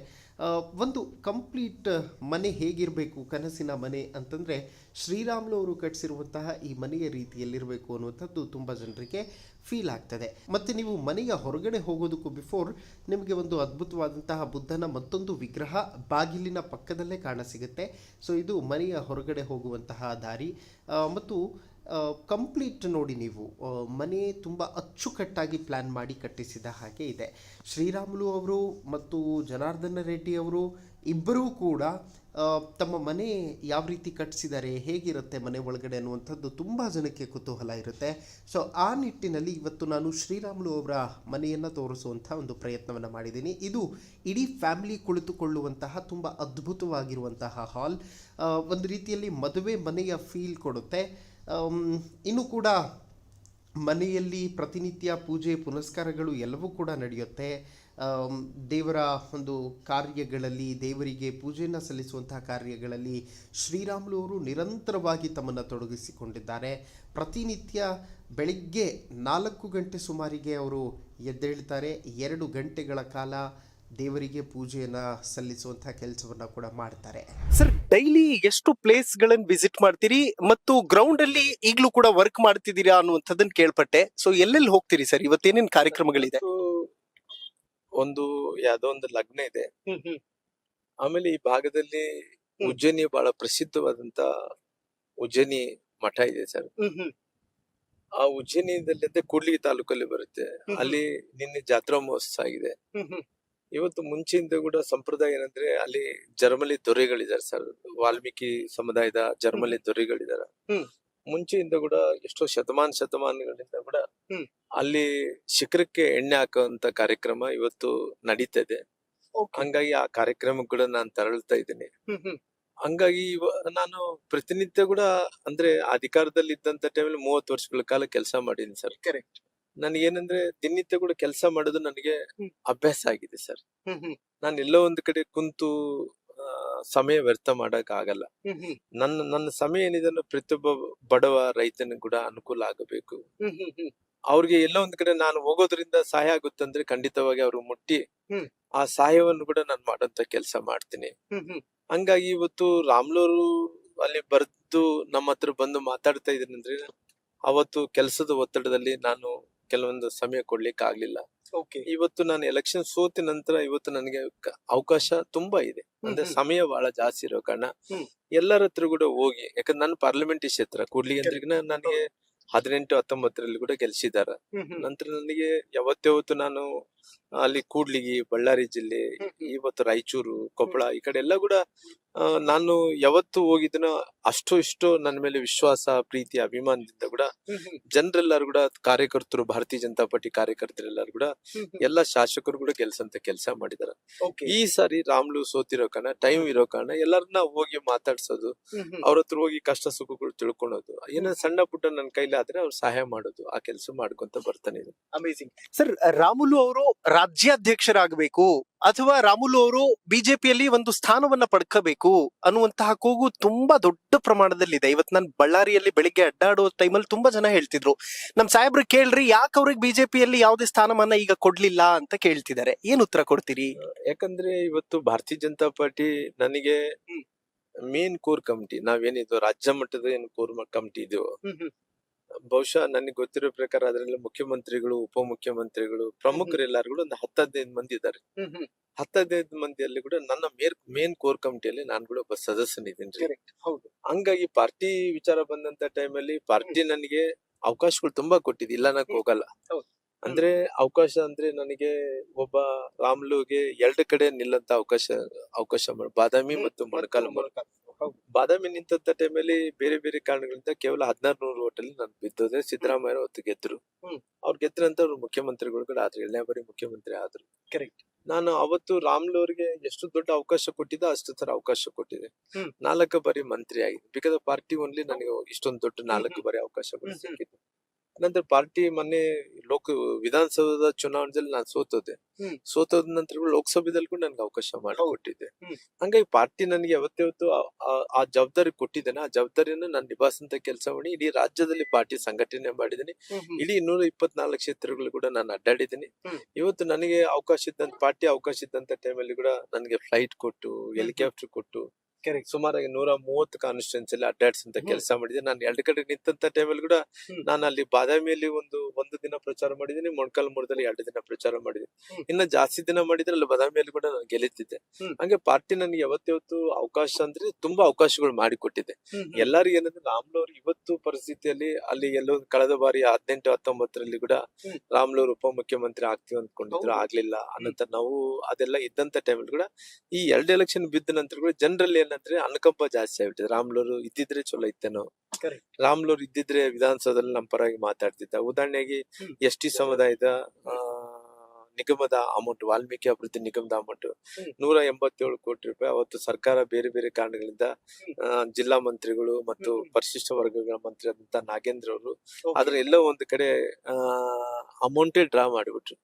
ಒಂದು ಕಂಪ್ಲೀಟ್ ಮನೆ ಹೇಗಿರಬೇಕು, ಕನಸಿನ ಮನೆ ಅಂತಂದರೆ ಶ್ರೀರಾಮುಲು ಅವರು ಕಟ್ಟಿಸಿರುವಂತಹ ಈ ಮನೆಯ ರೀತಿಯಲ್ಲಿರಬೇಕು ಅನ್ನುವಂಥದ್ದು ತುಂಬ ಜನರಿಗೆ ಫೀಲ್ ಆಗ್ತದೆ. ಮತ್ತು ನೀವು ಮನೆಯ ಹೊರಗಡೆ ಹೋಗೋದಕ್ಕೂ ಬಿಫೋರ್ ನಿಮಗೆ ಒಂದು ಅದ್ಭುತವಾದಂತಹ ಬುದ್ಧನ ಮತ್ತೊಂದು ವಿಗ್ರಹ ಬಾಗಿಲಿನ ಪಕ್ಕದಲ್ಲೇ ಕಾಣಸಿಗುತ್ತೆ. ಸೊ ಇದು ಮನೆಯ ಹೊರಗಡೆ ಹೋಗುವಂತಹ ದಾರಿ ಮತ್ತು ಕಂಪ್ಲೀಟ್ ನೋಡಿ ನೀವು ಮನೆ ತುಂಬ ಅಚ್ಚುಕಟ್ಟಾಗಿ ಪ್ಲ್ಯಾನ್ ಮಾಡಿ ಕಟ್ಟಿಸಿದ ಹಾಗೆ ಇದೆ. ಶ್ರೀರಾಮುಲು ಅವರು ಮತ್ತು ಜನಾರ್ದನ ರೆಡ್ಡಿ ಅವರು ಇಬ್ಬರೂ ಕೂಡ ತಮ್ಮ ಮನೆ ಯಾವ ರೀತಿ ಕಟ್ಟಿಸಿದ್ದಾರೆ, ಹೇಗಿರುತ್ತೆ ಮನೆ ಒಳಗಡೆ ಅನ್ನುವಂಥದ್ದು ತುಂಬ ಜನಕ್ಕೆ ಕುತೂಹಲ ಇರುತ್ತೆ. ಸೊ ಆ ನಿಟ್ಟಿನಲ್ಲಿ ಇವತ್ತು ನಾನು ಶ್ರೀರಾಮುಲು ಅವರ ಮನೆಯನ್ನು ತೋರಿಸುವಂಥ ಒಂದು ಪ್ರಯತ್ನವನ್ನು ಮಾಡಿದ್ದೀನಿ. ಇದು ಇಡೀ ಫ್ಯಾಮಿಲಿ ಕುಳಿತುಕೊಳ್ಳುವಂತಹ ತುಂಬ ಅದ್ಭುತವಾಗಿರುವಂತಹ ಹಾಲ್, ಒಂದು ರೀತಿಯಲ್ಲಿ ಮದುವೆ ಮನೆಯ ಫೀಲ್ ಕೊಡುತ್ತೆ. ಇನ್ನೂ ಕೂಡ ಮನೆಯಲ್ಲಿ ಪ್ರತಿನಿತ್ಯ ಪೂಜೆ ಪುನಸ್ಕಾರಗಳು ಎಲ್ಲವೂ ಕೂಡ ನಡೆಯುತ್ತೆ. ದೇವರ ಒಂದು ಕಾರ್ಯಗಳಲ್ಲಿ, ದೇವರಿಗೆ ಪೂಜೆಯನ್ನು ಸಲ್ಲಿಸುವಂತಹ ಕಾರ್ಯಗಳಲ್ಲಿ ಶ್ರೀರಾಮುಲು ಅವರು ನಿರಂತರವಾಗಿ ತಮ್ಮನ್ನು ತೊಡಗಿಸಿಕೊಂಡಿದ್ದಾರೆ. ಪ್ರತಿನಿತ್ಯ ಬೆಳಗ್ಗೆ 4 ಗಂಟೆ ಸುಮಾರಿಗೆ ಅವರು ಎದ್ದೇಳ್ತಾರೆ. 2 ಗಂಟೆಗಳ ಕಾಲ ದೇವರಿಗೆ ಪೂಜೆಯನ್ನು ಸಲ್ಲಿಸುವಂತಹ ಕೆಲಸವನ್ನು ಕೂಡ ಮಾಡ್ತಾರೆ. ಸರ್, ಡೈಲಿ ಎಷ್ಟು ಪ್ಲೇಸ್ಗಳನ್ನು ವಿಸಿಟ್ ಮಾಡ್ತೀರಿ ಮತ್ತು ಗ್ರೌಂಡ್ ಅಲ್ಲಿ ಈಗಲೂ ಕೂಡ ವರ್ಕ್ ಮಾಡ್ತಿದ್ದೀರಾ ಅನ್ನುವಂಥದ್ದನ್ನ ಕೇಳ್ಪಟ್ಟೆ. ಸೊ ಎಲ್ಲೆಲ್ಲಿ ಹೋಗ್ತೀರಿ ಸರ್? ಇವತ್ತೇನೇನ್ ಕಾರ್ಯಕ್ರಮಗಳಿದೆ? ಒಂದು ಯಾವ್ದೋ ಒಂದು ಲಗ್ನ ಇದೆ. ಆಮೇಲೆ ಈ ಭಾಗದಲ್ಲಿ ಉಜ್ಜಯಿನಿ ಬಹಳ ಪ್ರಸಿದ್ಧವಾದಂತ ಉಜ್ಜಯಿನಿ ಮಠ ಇದೆ ಸರ್. ಆ ಉಜ್ಜಯಿನಿದಲ್ಲಿ ಕೂಡ್ಲಿಗಿ ತಾಲೂಕಲ್ಲಿ ಬರುತ್ತೆ. ಅಲ್ಲಿ ನಿನ್ನೆ ಜಾತ್ರಾ ಮಹೋತ್ಸವ ಆಗಿದೆ. ಇವತ್ತು ಮುಂಚೆಯಿಂದ ಕೂಡ ಸಂಪ್ರದಾಯ ಏನಂದ್ರೆ ಅಲ್ಲಿ ಜರ್ಮಲಿ ದೊರೆಗಳಿದ್ದಾರೆ ಸರ್. ವಾಲ್ಮೀಕಿ ಸಮುದಾಯದ ಜರ್ಮಲಿ ದೊರೆಗಳಿದ್ದಾರೆ. ಮುಂಚೆಯಿಂದ ಕೂಡ ಎಷ್ಟೋ ಶತಮಾನಗಳಿಂದ ಕೂಡ ಅಲ್ಲಿ ಶಿಖರಕ್ಕೆ ಎಣ್ಣೆ ಹಾಕುವಂತ ಕಾರ್ಯಕ್ರಮ ಇವತ್ತು ನಡೀತಾ ಇದೆ. ಹಂಗಾಗಿ ಆ ಕಾರ್ಯಕ್ರಮ ಕೂಡ ನಾನು ತೆರಳ್ತಾ ಇದ್ದೀನಿ. ಹಂಗಾಗಿ ನಾನು ಪ್ರತಿನಿತ್ಯ ಕೂಡ ಅಂದ್ರೆ ಅಧಿಕಾರದಲ್ಲಿ ಇದ್ದಂತ ಟೈಮಲ್ಲಿ 30 ವರ್ಷಗಳ ಕಾಲ ಕೆಲಸ ಮಾಡಿದ್ದೀನಿ ಸರ್. ಕರೆಕ್ಟ್. ನನಗೇನಂದ್ರೆ ದಿನನಿತ್ಯ ಕೂಡ ಕೆಲಸ ಮಾಡೋದು ನನಗೆ ಅಭ್ಯಾಸ ಆಗಿದೆ ಸರ್. ನಾನು ಎಲ್ಲೋ ಒಂದು ಕಡೆ ಕುಂತು ಸಮಯ ವ್ಯರ್ಥ ಮಾಡಕ್ ಆಗಲ್ಲ. ನನ್ನ ಸಮಯ ಏನಿದೆ ಪ್ರತಿಯೊಬ್ಬ ಬಡವ ರೈತನಿಗೆ ಕೂಡ ಅನುಕೂಲ ಆಗಬೇಕು. ಅವ್ರಿಗೆ ಎಲ್ಲೋ ಒಂದ್ ಕಡೆ ನಾನು ಹೋಗೋದ್ರಿಂದ ಸಹಾಯ ಆಗುತ್ತಂದ್ರೆ ಖಂಡಿತವಾಗಿ ಅವ್ರು ಮುಟ್ಟಿ ಆ ಸಹಾಯವನ್ನು ಕೂಡ ನಾನು ಮಾಡೋಂತ ಕೆಲಸ ಮಾಡ್ತೀನಿ. ಹಂಗಾಗಿ ಇವತ್ತು ರಾಮುಲು ಅಲ್ಲಿ ಬರ್ದು ನಮ್ಮ ಹತ್ರ ಬಂದು ಮಾತಾಡ್ತಾ ಇದ್ದೀನಿ ಅಂದ್ರೆ ಅವತ್ತು ಕೆಲಸದ ಒತ್ತಡದಲ್ಲಿ ನಾನು ಕೆಲವೊಂದು ಸಮಯ ಕೊಡ್ಲಿಕ್ಕೆ ಆಗ್ಲಿಲ್ಲ. ಇವತ್ತು ನಾನು ಎಲೆಕ್ಷನ್ ಸೋತಿ ನಂತರ ಇವತ್ತು ನನಗೆ ಅವಕಾಶ ತುಂಬಾ ಇದೆ. ಅಂದ್ರೆ ಸಮಯ ಬಹಳ ಜಾಸ್ತಿ ಇರೋ ಕಾರಣ ಎಲ್ಲರ ಹತ್ರ ಕೂಡ ಹೋಗಿ, ಯಾಕಂದ್ರೆ ನನ್ನ ಪಾರ್ಲಿಮೆಂಟ್ ಕ್ಷೇತ್ರ ಕೂಡ್ಲಿಗಿ ಅಂದ್ರೆ ನನಗೆ 18-19 ಕೂಡ ಗೆಲ್ಸಿದಾರ. ನಂತರ ನನಗೆ ಯಾವತ್ತು ನಾನು ಅಲ್ಲಿ ಕೂಡ್ಲಿಗಿ, ಬಳ್ಳಾರಿ ಜಿಲ್ಲೆ, ಇವತ್ತು ರಾಯಚೂರು, ಕೊಪ್ಪಳ ಈ ಕಡೆ ಎಲ್ಲ ಕೂಡ ನಾನು ಯಾವತ್ತು ಹೋಗಿದ್ದನೋ ಅಷ್ಟೋ ಇಷ್ಟೋ ನನ್ನ ಮೇಲೆ ವಿಶ್ವಾಸ, ಪ್ರೀತಿ, ಅಭಿಮಾನದಿಂದ ಕೂಡ ಜನರೆಲ್ಲರೂ ಕೂಡ ಕಾರ್ಯಕರ್ತರು, ಭಾರತೀಯ ಜನತಾ ಪಾರ್ಟಿ ಕಾರ್ಯಕರ್ತರೆಲ್ಲರೂ ಕೂಡ ಎಲ್ಲ ಶಾಸಕರು ಕೂಡ ಗೆಲ್ಸಂತ ಕೆಲಸ ಮಾಡಿದಾರೆ. ಈ ಸಾರಿ ರಾಮುಲು ಸೋತಿರೋ ಕಾರಣ, ಟೈಮ್ ಇರೋ ಕಾರಣ ಎಲ್ಲರನ್ನ ಹೋಗಿ ಮಾತಾಡ್ಸೋದು, ಅವ್ರ ಹತ್ರ ಹೋಗಿ ಕಷ್ಟ ಸುಖಗಳು ತಿಳ್ಕೊಳೋದು, ಏನೋ ಸಣ್ಣ ಪುಟ್ಟ ನನ್ನ ಕೈಲಿ ಆದ್ರೆ ಅವ್ರು ಸಹಾಯ ಮಾಡೋದು, ಆ ಕೆಲಸ ಮಾಡ್ಕೊಂತ ಬರ್ತಾನೆ ಇದೆ. Amazing sir. ರಾಮುಲು ಅವರು ರಾಜ್ಯಾಧ್ಯಕ್ಷರಾಗಬೇಕು ಅಥವಾ ರಾಮುಲು ಅವರು ಬಿಜೆಪಿಯಲ್ಲಿ ಒಂದು ಸ್ಥಾನವನ್ನ ಪಡ್ಕೋಬೇಕು ಅನ್ನುವಂತಹ ಕೂಗು ತುಂಬಾ ದೊಡ್ಡ ಪ್ರಮಾಣದಲ್ಲಿದೆ. ಇವತ್ತು ನಾನು ಬಳ್ಳಾರಿಯಲ್ಲಿ ಬೆಳಿಗ್ಗೆ ಅಡ್ಡಾಡುವ ಟೈಮಲ್ಲಿ ತುಂಬಾ ಜನ ಹೇಳ್ತಿದ್ರು, ನಮ್ ಸಾಹೇಬ್ರು ಕೇಳ್ರಿ ಯಾಕೆ ಅವ್ರಿಗೆ ಬಿಜೆಪಿಯಲ್ಲಿ ಯಾವುದೇ ಸ್ಥಾನಮಾನ ಈಗ ಕೊಡ್ಲಿಲ್ಲ ಅಂತ ಕೇಳ್ತಿದ್ದಾರೆ. ಏನ್ ಉತ್ತರ ಕೊಡ್ತೀರಿ? ಯಾಕಂದ್ರೆ ಇವತ್ತು ಭಾರತೀಯ ಜನತಾ ಪಾರ್ಟಿ ನನಗೆ ಮೇನ್ ಕೋರ್ ಕಮಿಟಿ, ನಾವೇನಿದು ರಾಜ್ಯ ಮಟ್ಟದ ಏನು ಕೋರ್ ಕಮಿಟಿ ಇದೆಯೋ, ಬಹುಶಃ ನನಗೆ ಗೊತ್ತಿರೋ ಪ್ರಕಾರ ಅದರಲ್ಲಿ ಮುಖ್ಯಮಂತ್ರಿಗಳು, ಉಪಮುಖ್ಯಮಂತ್ರಿಗಳು, ಪ್ರಮುಖರೆಲ್ಲರೂ ಕೂಡ ಒಂದು 10-15 ಮಂದಿ ಇದ್ದಾರೆ. 10-15 ಮಂದಿಯಲ್ಲಿ ಕೂಡ ನನ್ನ ಮೇನ್ ಕೋರ್ ಕಮಿಟಿಯಲ್ಲಿ ನಾನು ಕೂಡ ಒಬ್ಬ ಸದಸ್ಯನಿದ್ದೀನಿ. ಹಂಗಾಗಿ ಪಾರ್ಟಿ ವಿಚಾರ ಬಂದಂತ ಟೈಮಲ್ಲಿ ಪಾರ್ಟಿ ನನಗೆ ಅವಕಾಶಗಳು ತುಂಬಾ ಕೊಟ್ಟಿದೆ, ಇಲ್ಲ ಅನ್ನಕ್ ಹೋಗಲ್ಲ. ಅಂದ್ರೆ ಅವಕಾಶ ಅಂದ್ರೆ ನನಗೆ ಒಬ್ಬ ರಾಮುಲುಗೆ 2 ಕಡೆ ನಿಲ್ಲಂತ ಅವಕಾಶ ಬಾದಾಮಿ ಮತ್ತು ಮೊಳಕಾಲ್ಮೂರು. ಬಾದಾಮಿ ನಿಂತ ಟೈಮಲ್ಲಿ ಬೇರೆ ಬೇರೆ ಕಾರಣಗಳಿಂದ ಕೇವಲ 1600 ಓಟಲ್ಲಿ ನಾನು ಬಿದ್ದೋದೆ. ಸಿದ್ದರಾಮಯ್ಯ ಅವತ್ತು ಗೆದ್ರು. ಅವ್ರು ಗೆದ್ರಂತ ಅವ್ರು ಮುಖ್ಯಮಂತ್ರಿಗಳು ಕೂಡ ಆದ್ರು, 2ನೇ ಬಾರಿ ಮುಖ್ಯಮಂತ್ರಿ ಆದ್ರು. ಕರೆಕ್ಟ್. ನಾನು ಅವತ್ತು ರಾಮ್ಲು ಅವ್ರಿಗೆ ಎಷ್ಟು ದೊಡ್ಡ ಅವಕಾಶ ಕೊಟ್ಟಿದ್ದ ಅಷ್ಟು ತರ ಅವಕಾಶ ಕೊಟ್ಟಿದೆ. 4 ಬಾರಿ ಮಂತ್ರಿ ಆಗಿದೆ. ಬಿಕಾಸ್ ಪಾರ್ಟಿ ಓನ್ಲಿ ನನಗೆ ಇಷ್ಟೊಂದು ದೊಡ್ಡ 4 ಬಾರಿ ಅವಕಾಶಗಳು ಸಿಕ್ಕಿದೆ. ನಂತರ ಪಾರ್ಟಿ ಮೊನ್ನೆ ವಿಧಾನಸೌಧದ ಚುನಾವಣೆಯಲ್ಲಿ ನಾನು ಸೋತೋದ ನಂತರ ಲೋಕಸಭೆದಲ್ಲಿ ಕೂಡ ನನ್ಗೆ ಅವಕಾಶ ಮಾಡಿಕೊಟ್ಟಿದ್ದೆ. ಹಂಗಾಗಿ ಪಾರ್ಟಿ ನನಗೆ ಯಾವತ್ತೂ ಆ ಜವಾಬ್ದಾರಿ ಕೊಟ್ಟಿದ್ದೇನೆ. ಆ ಜವಾಬ್ದಾರಿಯನ್ನು ನಾನು ನಿಭಾಯಿಸಂತ ಕೆಲಸ ಮಾಡಿ ಇಡೀ ರಾಜ್ಯದಲ್ಲಿ ಪಾರ್ಟಿ ಸಂಘಟನೆ ಮಾಡಿದ್ದೀನಿ. ಇಡೀ 224 ಕ್ಷೇತ್ರಗಳು ಕೂಡ ನಾನು ಅಡ್ಡಾಡಿದ್ದೀನಿ. ಇವತ್ತು ನನಗೆ ಅವಕಾಶ ಇದ್ದಂತ ಪಾರ್ಟಿ ಅವಕಾಶ ಇದ್ದಂತ ಟೈಮಲ್ಲಿ ಕೂಡ ನನಗೆ ಫ್ಲೈಟ್ ಕೊಟ್ಟು ಹೆಲಿಕಾಪ್ಟರ್ ಕೊಟ್ಟು ಸುಮಾರಾಗಿ 130 ಕಾನ್ಸ್ಟಿಟ್ಯೂನ್ಸಿ ಅಲ್ಲಿ ಅಡ್ಡಾಡ್ಸಂತ ಕೆಲಸ ಮಾಡಿದೆ. ನಾನು 2 ಕಡೆ ನಿಂತಂತ ಟೈಮಲ್ಲಿ ಕೂಡ ನಾನು ಅಲ್ಲಿ ಬಾದಾಮಿಯಲ್ಲಿ ಒಂದು ದಿನ ಪ್ರಚಾರ ಮಾಡಿದ್ದೀನಿ, ಮೊಣಕಾಲ್ಮೂರದಲ್ಲಿ 2 ದಿನ ಪ್ರಚಾರ ಮಾಡಿದ್ದೀನಿ. ಇನ್ನ ಜಾಸ್ತಿ ದಿನ ಮಾಡಿದ್ರೆ ಅಲ್ಲಿ ಬಾದಾಮಿಯಲ್ಲಿ ಕೂಡ ನಾನು ಗೆಲ್ಲಿತಿದ್ದೆ. ಹಂಗೆ ಪಾರ್ಟಿ ನನಗೆ ಯಾವತ್ತೂ ಅವಕಾಶ ಅಂದ್ರೆ ತುಂಬಾ ಅವಕಾಶಗಳು ಮಾಡಿಕೊಟ್ಟಿದೆ. ಎಲ್ಲರಿಗೂ ಏನಂದ್ರೆ ರಾಮ್ಲು ಅವ್ರು ಇವತ್ತು ಪರಿಸ್ಥಿತಿಯಲ್ಲಿ ಅಲ್ಲಿ ಎಲ್ಲೋ ಕಳೆದ ಬಾರಿ 18-19ರಲ್ಲಿ ಕೂಡ ರಾಮ್ಲು ಅವ್ರು ಉಪಮುಖ್ಯಮಂತ್ರಿ ಆಗ್ತೀವಿ ಅಂದ್ಕೊಂಡಿದ್ರು, ಆಗ್ಲಿಲ್ಲ. ಅನಂತರ ನಾವು ಅದೆಲ್ಲ ಇದ್ದಂತ ಟೈಮಲ್ಲಿ ಕೂಡ ಈ 2 ಎಲೆಕ್ಷನ್ ಬಿದ್ದ ನಂತರ ಕೂಡ ಜನರಲ್ಲಿ ಏನಂದ್ರೆ ಅನುಕಂಪ ಜಾಸ್ತಿ ಆಗ್ಬಿಟ್ಟಿದೆ. ರಾಮ್ಲು ಅವ್ರು ಇದ್ದಿದ್ರೆ ಚಲೋ ಇತ್ತೇನೋ, ರಾಮ್ಲು ಅವ್ರು ಇದ್ದಿದ್ರೆ ವಿಧಾನಸೌಧದಲ್ಲಿ ನಮ್ಮ ಪರವಾಗಿ ಮಾತಾಡ್ತಿದ್ದ. ಉದಾಹರಣೆಗೆ ST ಸಮುದಾಯದ ನಿಗಮದ ಅಮೌಂಟ್, ವಾಲ್ಮೀಕಿ ಅಭಿವೃದ್ಧಿ ನಿಗಮದ ಅಮೌಂಟ್ 187 ಕೋಟಿ ರೂಪಾಯಿ ಅವತ್ತು ಸರ್ಕಾರ ಬೇರೆ ಬೇರೆ ಕಾರಣಗಳಿಂದ ಜಿಲ್ಲಾ ಮಂತ್ರಿಗಳು ಮತ್ತು ಪರಿಶಿಷ್ಟ ವರ್ಗಗಳ ಮಂತ್ರಿ ಆದಂತ ನಾಗೇಂದ್ರ ಅವರು ಅದ್ರ ಎಲ್ಲೋ ಒಂದು ಕಡೆ ಅಮೌಂಟೇ ಡ್ರಾ ಮಾಡಿಬಿಟ್ರು.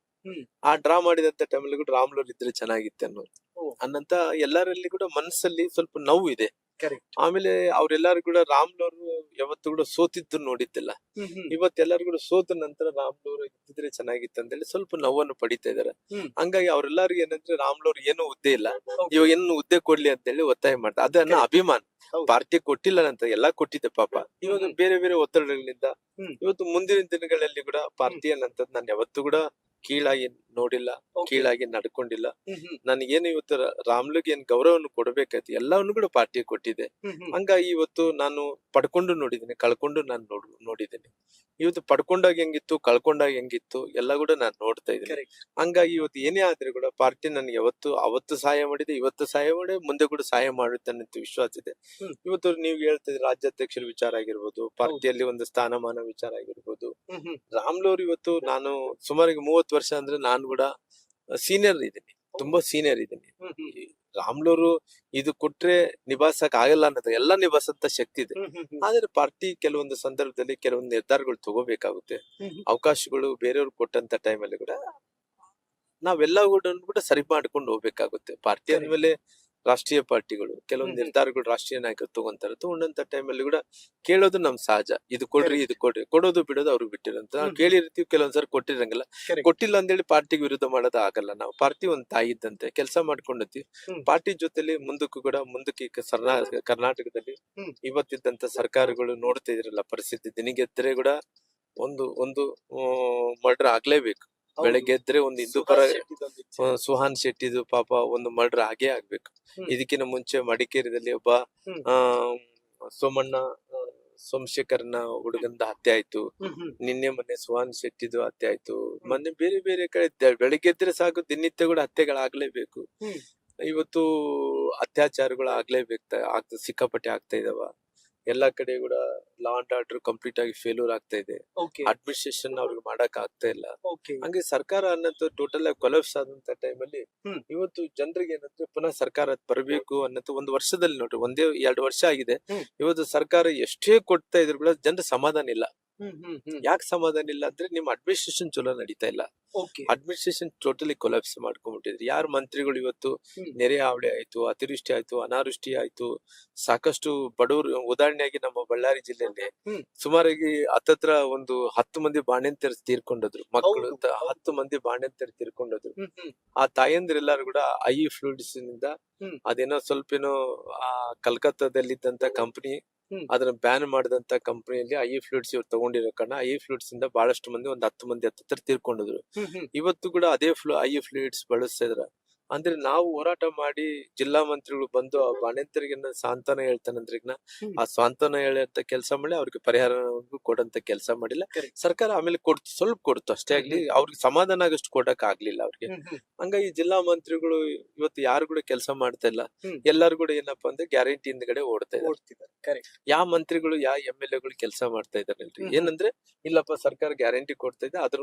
ಆ ಡ್ರಾ ಮಾಡಿದಂತ ಟೈಮಲ್ಲಿ ಕೂಡ ರಾಮ್ಲು ಅವ್ರು ಇದ್ರೆ ಚೆನ್ನಾಗಿತ್ತು ಅನ್ನಂತ ಎಲ್ಲರಲ್ಲಿ ಕೂಡ ಮನಸ್ಸಲ್ಲಿ ಸ್ವಲ್ಪ ನೋವು ಇದೆ. ಆಮೇಲೆ ಅವ್ರೆಲ್ಲಾರು ಕೂಡ ರಾಮ್ಲು ಅವರು ಯಾವತ್ತು ಕೂಡ ಸೋತಿದ್ದು ನೋಡಿದ್ದಿಲ್ಲ. ಇವತ್ತೆಲ್ಲರೂ ಕೂಡ ಸೋತ ನಂತರ ರಾಮ್ಲು ಅವರು ಇದ್ದಿದ್ರೆ ಚೆನ್ನಾಗಿತ್ತು ಅಂತ ಹೇಳಿ ಸ್ವಲ್ಪ ನೋವನ್ನು ಪಡಿತಾ ಇದಾರೆ. ಹಂಗಾಗಿ ಅವ್ರೆಲ್ಲಾರಿಗೂ ಏನಂದ್ರೆ ರಾಮ್ಲು ಅವ್ರು ಏನೂ ಹುದ್ದೆ ಇಲ್ಲ, ಇವಾಗ ಏನು ಹುದ್ದೆ ಕೊಡ್ಲಿ ಅಂತ ಹೇಳಿ ಒತ್ತಾಯ ಮಾಡ್ತಾರೆ. ಅದನ್ನ ಅಭಿಮಾನ ಪಾರ್ಟಿ ಕೊಟ್ಟಿಲ್ಲ ಅಂತ ಎಲ್ಲಾ ಕೊಟ್ಟಿದ್ದೆ ಪಾಪ. ಇವಾಗ ಬೇರೆ ಬೇರೆ ಒತ್ತಡಗಳಿಂದ ಇವತ್ತು ಮುಂದಿನ ದಿನಗಳಲ್ಲಿ ಕೂಡ ಪಾರ್ಟಿ ಅನ್ನಂತದ್ ನಾನು ಯಾವತ್ತೂ ಕೂಡ ಕೀಳಾಗಿ ನೋಡಿಲ್ಲ, ಕೀಳಾಗಿ ನಡ್ಕೊಂಡಿಲ್ಲ. ನನಗೇನು ಇವತ್ತು ರಾಮ್ಲುಗೆ ಏನ್ ಗೌರವವನ್ನು ಕೊಡ್ಬೇಕಾಯ್ತು ಎಲ್ಲವನ್ನು ಕೂಡ ಪಾರ್ಟಿ ಕೊಟ್ಟಿದೆ. ಹಂಗಾಗಿ ಇವತ್ತು ನಾನು ಪಡ್ಕೊಂಡು ನೋಡಿದ್ದೀನಿ, ಕಳ್ಕೊಂಡು ನಾನು ನೋಡಿದ್ದೀನಿ. ಇವತ್ತು ಪಡ್ಕೊಂಡಾಗ ಹೆಂಗಿತ್ತು, ಕಳ್ಕೊಂಡಾಗ ಹೆಂಗಿತ್ತು ಎಲ್ಲ ಕೂಡ ನಾನು ನೋಡ್ತಾ ಇದ್ದೀನಿ. ಹಂಗಾಗಿ ಇವತ್ತು ಏನೇ ಆದ್ರೆ ಕೂಡ ಪಾರ್ಟಿ ನನಗೆ ಅವತ್ತು ಸಹಾಯ ಮಾಡಿದೆ, ಇವತ್ತು ಸಹಾಯ ಮಾಡಿ, ಮುಂದೆ ಕೂಡ ಸಹಾಯ ಮಾಡುತ್ತೆ ಅನ್ನೋ ವಿಶ್ವಾಸ ಇದೆ. ಇವತ್ತು ನೀವು ಹೇಳ್ತಿದ್ರೆ ರಾಜ್ಯಾಧ್ಯಕ್ಷರ ವಿಚಾರ ಆಗಿರ್ಬೋದು, ಪಾರ್ಟಿಯಲ್ಲಿ ಒಂದು ಸ್ಥಾನಮಾನ ವಿಚಾರ ಆಗಿರ್ಬೋದು. ರಾಮ್ಲು ಅವ್ರು ಇವತ್ತು ನಾನು ಸುಮಾರಿಗೆ 30 ವರ್ಷ ಅಂದ್ರೆ ನಾನು ಕೂಡ ಸೀನಿಯರ್ ಇದ್ದೀನಿ, ತುಂಬಾ ಸೀನಿಯರ್ ಇದ್ದೀನಿ. ರಾಮ್ಲು ಅವರು ಇದು ಕೊಟ್ರೆ ನಿಭಾಯಿಸಕ್ ಆಗಲ್ಲ ಅನ್ನೋದು ಎಲ್ಲ ನಿಭಾಯಿಸಂತ ಶಕ್ತಿ ಇದೆ. ಆದ್ರೆ ಪಾರ್ಟಿ ಕೆಲವೊಂದು ಸಂದರ್ಭದಲ್ಲಿ ಕೆಲವೊಂದು ನಿರ್ಧಾರಗಳು ತಗೋಬೇಕಾಗುತ್ತೆ. ಅವಕಾಶಗಳು ಬೇರೆಯವ್ರು ಕೊಟ್ಟಂತ ಟೈಮಲ್ಲಿ ಕೂಡ ನಾವೆಲ್ಲ ಕೂಡ ಸರಿ ಮಾಡ್ಕೊಂಡು ಹೋಗ್ಬೇಕಾಗುತ್ತೆ. ಪಾರ್ಟಿ ಅಂದ್ಮೇಲೆ ರಾಷ್ಟ್ರೀಯ ಪಾರ್ಟಿಗಳು ಕೆಲವೊಂದು ನಿರ್ಧಾರಗಳು ರಾಷ್ಟ್ರೀಯ ನಾಯಕರು ತಗೊಂಡಂತ ಟೈಮಲ್ಲಿ ಕೂಡ ಕೇಳೋದು ನಮ್ ಸಹಜ. ಇದು ಕೊಡ್ರಿ, ಇದು ಕೊಡ್ರಿ, ಕೊಡೋದು ಬಿಡೋದು ಅವ್ರಿಗೆ ಬಿಟ್ಟಿರಂತ ನಾವು ಕೇಳಿರ್ತೀವಿ. ಕೆಲವೊಂದ್ಸರಿ ಕೊಟ್ಟಿರಂಗಿಲ್ಲ, ಕೊಟ್ಟಿಲ್ಲ ಅಂತೇಳಿ ಪಾರ್ಟಿಗೆ ವಿರುದ್ಧ ಮಾಡೋದು ಆಗಲ್ಲ. ನಾವು ಪಾರ್ಟಿ ಒಂದ್ ತಾಯಿ ಇದ್ದಂತೆ ಕೆಲಸ ಮಾಡ್ಕೊಂಡಿರ್ತೀವಿ. ಪಾರ್ಟಿ ಜೊತೆಲಿ ಮುಂದಕ್ಕೆ ಕರ್ನಾಟಕದಲ್ಲಿ ಇವತ್ತಿದ್ದಂತ ಸರ್ಕಾರಗಳು ನೋಡ್ತಾ ಇದ್ರಲ್ಲ ಪರಿಸ್ಥಿತಿ. ದಿನಗೆದ್ರೆ ಕೂಡ ಒಂದು ಮರ್ಡರ್ ಆಗ್ಲೇಬೇಕು. ಬೆಳಗ್ಗೆ ಎದ್ರೆ ಒಂದು ಹಿಂದೂ ಪರ ಸುಹಾನ್ ಶೆಟ್ಟಿದು ಪಾಪ ಒಂದು ಮರ್ಡರ್ ಆಗೇ ಆಗ್ಬೇಕು. ಇದಕ್ಕಿಂತ ಮುಂಚೆ ಮಡಿಕೇರಿದಲ್ಲಿ ಒಬ್ಬ ಸೋಮಶೇಖರ್ನ ಹುಡುಗಂದ ಹತ್ಯೆ ಆಯ್ತು. ಮೊನ್ನೆ ಸುಹಾನ್ ಶೆಟ್ಟಿದು ಹತ್ಯೆ ಆಯ್ತು. ಮೊನ್ನೆ ಬೇರೆ ಬೇರೆ ಕಡೆ ಬೆಳಗ್ಗೆ ಎದ್ರೆ ಸಾಕು, ದಿನನಿತ್ಯ ಕೂಡ ಹತ್ಯೆಗಳಾಗ್ಲೇಬೇಕು. ಇವತ್ತು ಅತ್ಯಾಚಾರಗಳು ಆಗ್ಲೇಬೇಕು, ಸಿಕ್ಕಾಪಟ್ಟೆ ಆಗ್ತಾ ಇದಾವ. ಎಲ್ಲಾ ಕಡೆ ಕೂಡ ಲಾ ಅಂಡ್ ಆರ್ಡರ್ ಕಂಪ್ಲೀಟ್ ಆಗಿ ಫೇಲ್ಯೂರ್ ಆಗ್ತಾ ಇದೆ. ಅಡ್ಮಿನಿಸ್ಟ್ರೇಷನ್ ಅವ್ರಿಗೆ ಮಾಡಕ್ ಆಗ್ತಾ ಇಲ್ಲ. ಹಂಗೆ ಸರ್ಕಾರ ಅನ್ನೋದು ಟೋಟಲ್ ಆಗಿ ಕೊಲಾಪ್ಸ್ ಆದಂತ ಟೈಮಲ್ಲಿ ಇವತ್ತು ಜನರಿಗೆ ಏನಂದ್ರೆ ಪುನಃ ಸರ್ಕಾರ ಬರಬೇಕು ಅನ್ನೋದು ಒಂದು ವರ್ಷದಲ್ಲಿ ನೋಡ್ರಿ, 1-2 ವರ್ಷ ಆಗಿದೆ. ಇವತ್ತು ಸರ್ಕಾರ ಎಷ್ಟೇ ಕೊಡ್ತಾ ಇದ್ರು ಕೂಡ ಜನರ ಸಮಾಧಾನ ಇಲ್ಲ. ಯಾಕೆ ಸಮಾಧಾನ ಇಲ್ಲ ಅಂದ್ರೆ ನಿಮ್ಮ ಅಡ್ಮಿನಿಸ್ಟ್ರೇಷನ್ ಚಲೋ ನಡೀತಾ ಇಲ್ಲ. ಅಡ್ಮಿನಿಸ್ಟ್ರೇಷನ್ ಟೋಟಲಿ ಕೊಲಾಪ್ಸ್ ಮಾಡ್ಕೊಂಡ್ಬಿಟ್ಟಿದ್ರಿ. ಯಾರು ಮಂತ್ರಿಗಳು ಇವತ್ತು ನೆರೆ ಹಾವಳಿ ಆಯ್ತು, ಅತಿವೃಷ್ಟಿ ಆಯ್ತು, ಅನಾವೃಷ್ಟಿ ಆಯ್ತು, ಸಾಕಷ್ಟು ಬಡವರು. ಉದಾಹರಣೆಯಾಗಿ ನಮ್ಮ ಬಳ್ಳಾರಿ ಜಿಲ್ಲೆಯಲ್ಲಿ ಸುಮಾರಾಗಿ ಹತ್ತತ್ರ ಒಂದು 10 ಮಂದಿ ಬಾಣಂತಿಯರು ತೀರ್ಕೊಂಡದ್ರು. ಮಕ್ಕಳು 10 ಮಂದಿ ಬಾಣಂತಿಯರು ತೀರ್ಕೊಂಡದ್ರು. ಆ ತಾಯಂದಿರೆಲ್ಲರೂ ಕೂಡ ಐ ಫ್ಲೂಯಿಡ್ಸ್ ನಿಂದ ಅದೇನೋ ಸ್ವಲ್ಪ ಆ ಕಲ್ಕತ್ತಾದಲ್ಲಿದ್ದಂತ ಕಂಪನಿ ಅದನ್ನ ಬ್ಯಾನ್ ಮಾಡಿದಂತ ಕಂಪನಿಯಲ್ಲಿ ಐ ಫ್ಲೂಯಿಡ್ಸ್ ಇವ್ರು ತಗೊಂಡಿರೋ ಕಾರಣ ಐ ಫ್ಲೂಯಿಡ್ಸ್ ಇಂದ ಬಹಳಷ್ಟು ಮಂದಿ, ಒಂದು 10 ಮಂದಿ ಹತ್ತಿರ ತೀರ್ಕೊಂಡಿದ್ರು. ಇವತ್ತು ಕೂಡ ಅದೇ ಐ ಫ್ಲೂಯಿಡ್ಸ್ ಬಳಸ್ತಾ ಇದ್ರ. ಅಂದ್ರೆ ನಾವು ಹೋರಾಟ ಮಾಡಿ ಜಿಲ್ಲಾ ಮಂತ್ರಿಗಳು ಬಂದು ಆ ಬಾಣಂತರಿಗೆ ಸಾಂತ್ವನ ಹೇಳ್ತಾನಂದ್ರೆ ಈಗ ಆ ಸಾಂತ್ವನ ಹೇಳಂತ ಕೆಲಸ ಮಾಡಿ ಅವ್ರಿಗೆ ಪರಿಹಾರ ಕೊಡಂತ ಕೆಲಸ ಮಾಡಿಲ್ಲ. ಸರ್ಕಾರ ಆಮೇಲೆ ಕೊಡ್ತು, ಸ್ವಲ್ಪ ಕೊಡ್ತು ಅಷ್ಟೇ ಆಗ್ಲಿ, ಅವ್ರಿಗೆ ಸಮಾಧಾನ ಆಗಷ್ಟು ಕೊಡಕ್ ಆಗ್ಲಿಲ್ಲ ಅವ್ರಿಗೆ. ಹಂಗಾಗಿ ಜಿಲ್ಲಾ ಮಂತ್ರಿಗಳು ಇವತ್ತು ಯಾರು ಕೂಡ ಕೆಲಸ ಮಾಡ್ತಾ ಇಲ್ಲ. ಎಲ್ಲಾರು ಕೂಡ ಏನಪ್ಪಾ ಅಂದ್ರೆ ಗ್ಯಾರಂಟಿ ಹಿಂದ್ಗಡೆ ಓಡ್ತಾ ಇದ್ದಾರೆ. ಯಾವ ಮಂತ್ರಿಗಳು ಯಾವ MLA ಗಳು ಕೆಲಸ ಮಾಡ್ತಾ ಇದಾರಲ್ರಿ, ಏನಂದ್ರೆ ಇಲ್ಲಪ್ಪ ಸರ್ಕಾರ ಗ್ಯಾರಂಟಿ ಕೊಡ್ತಾ ಇದೆ,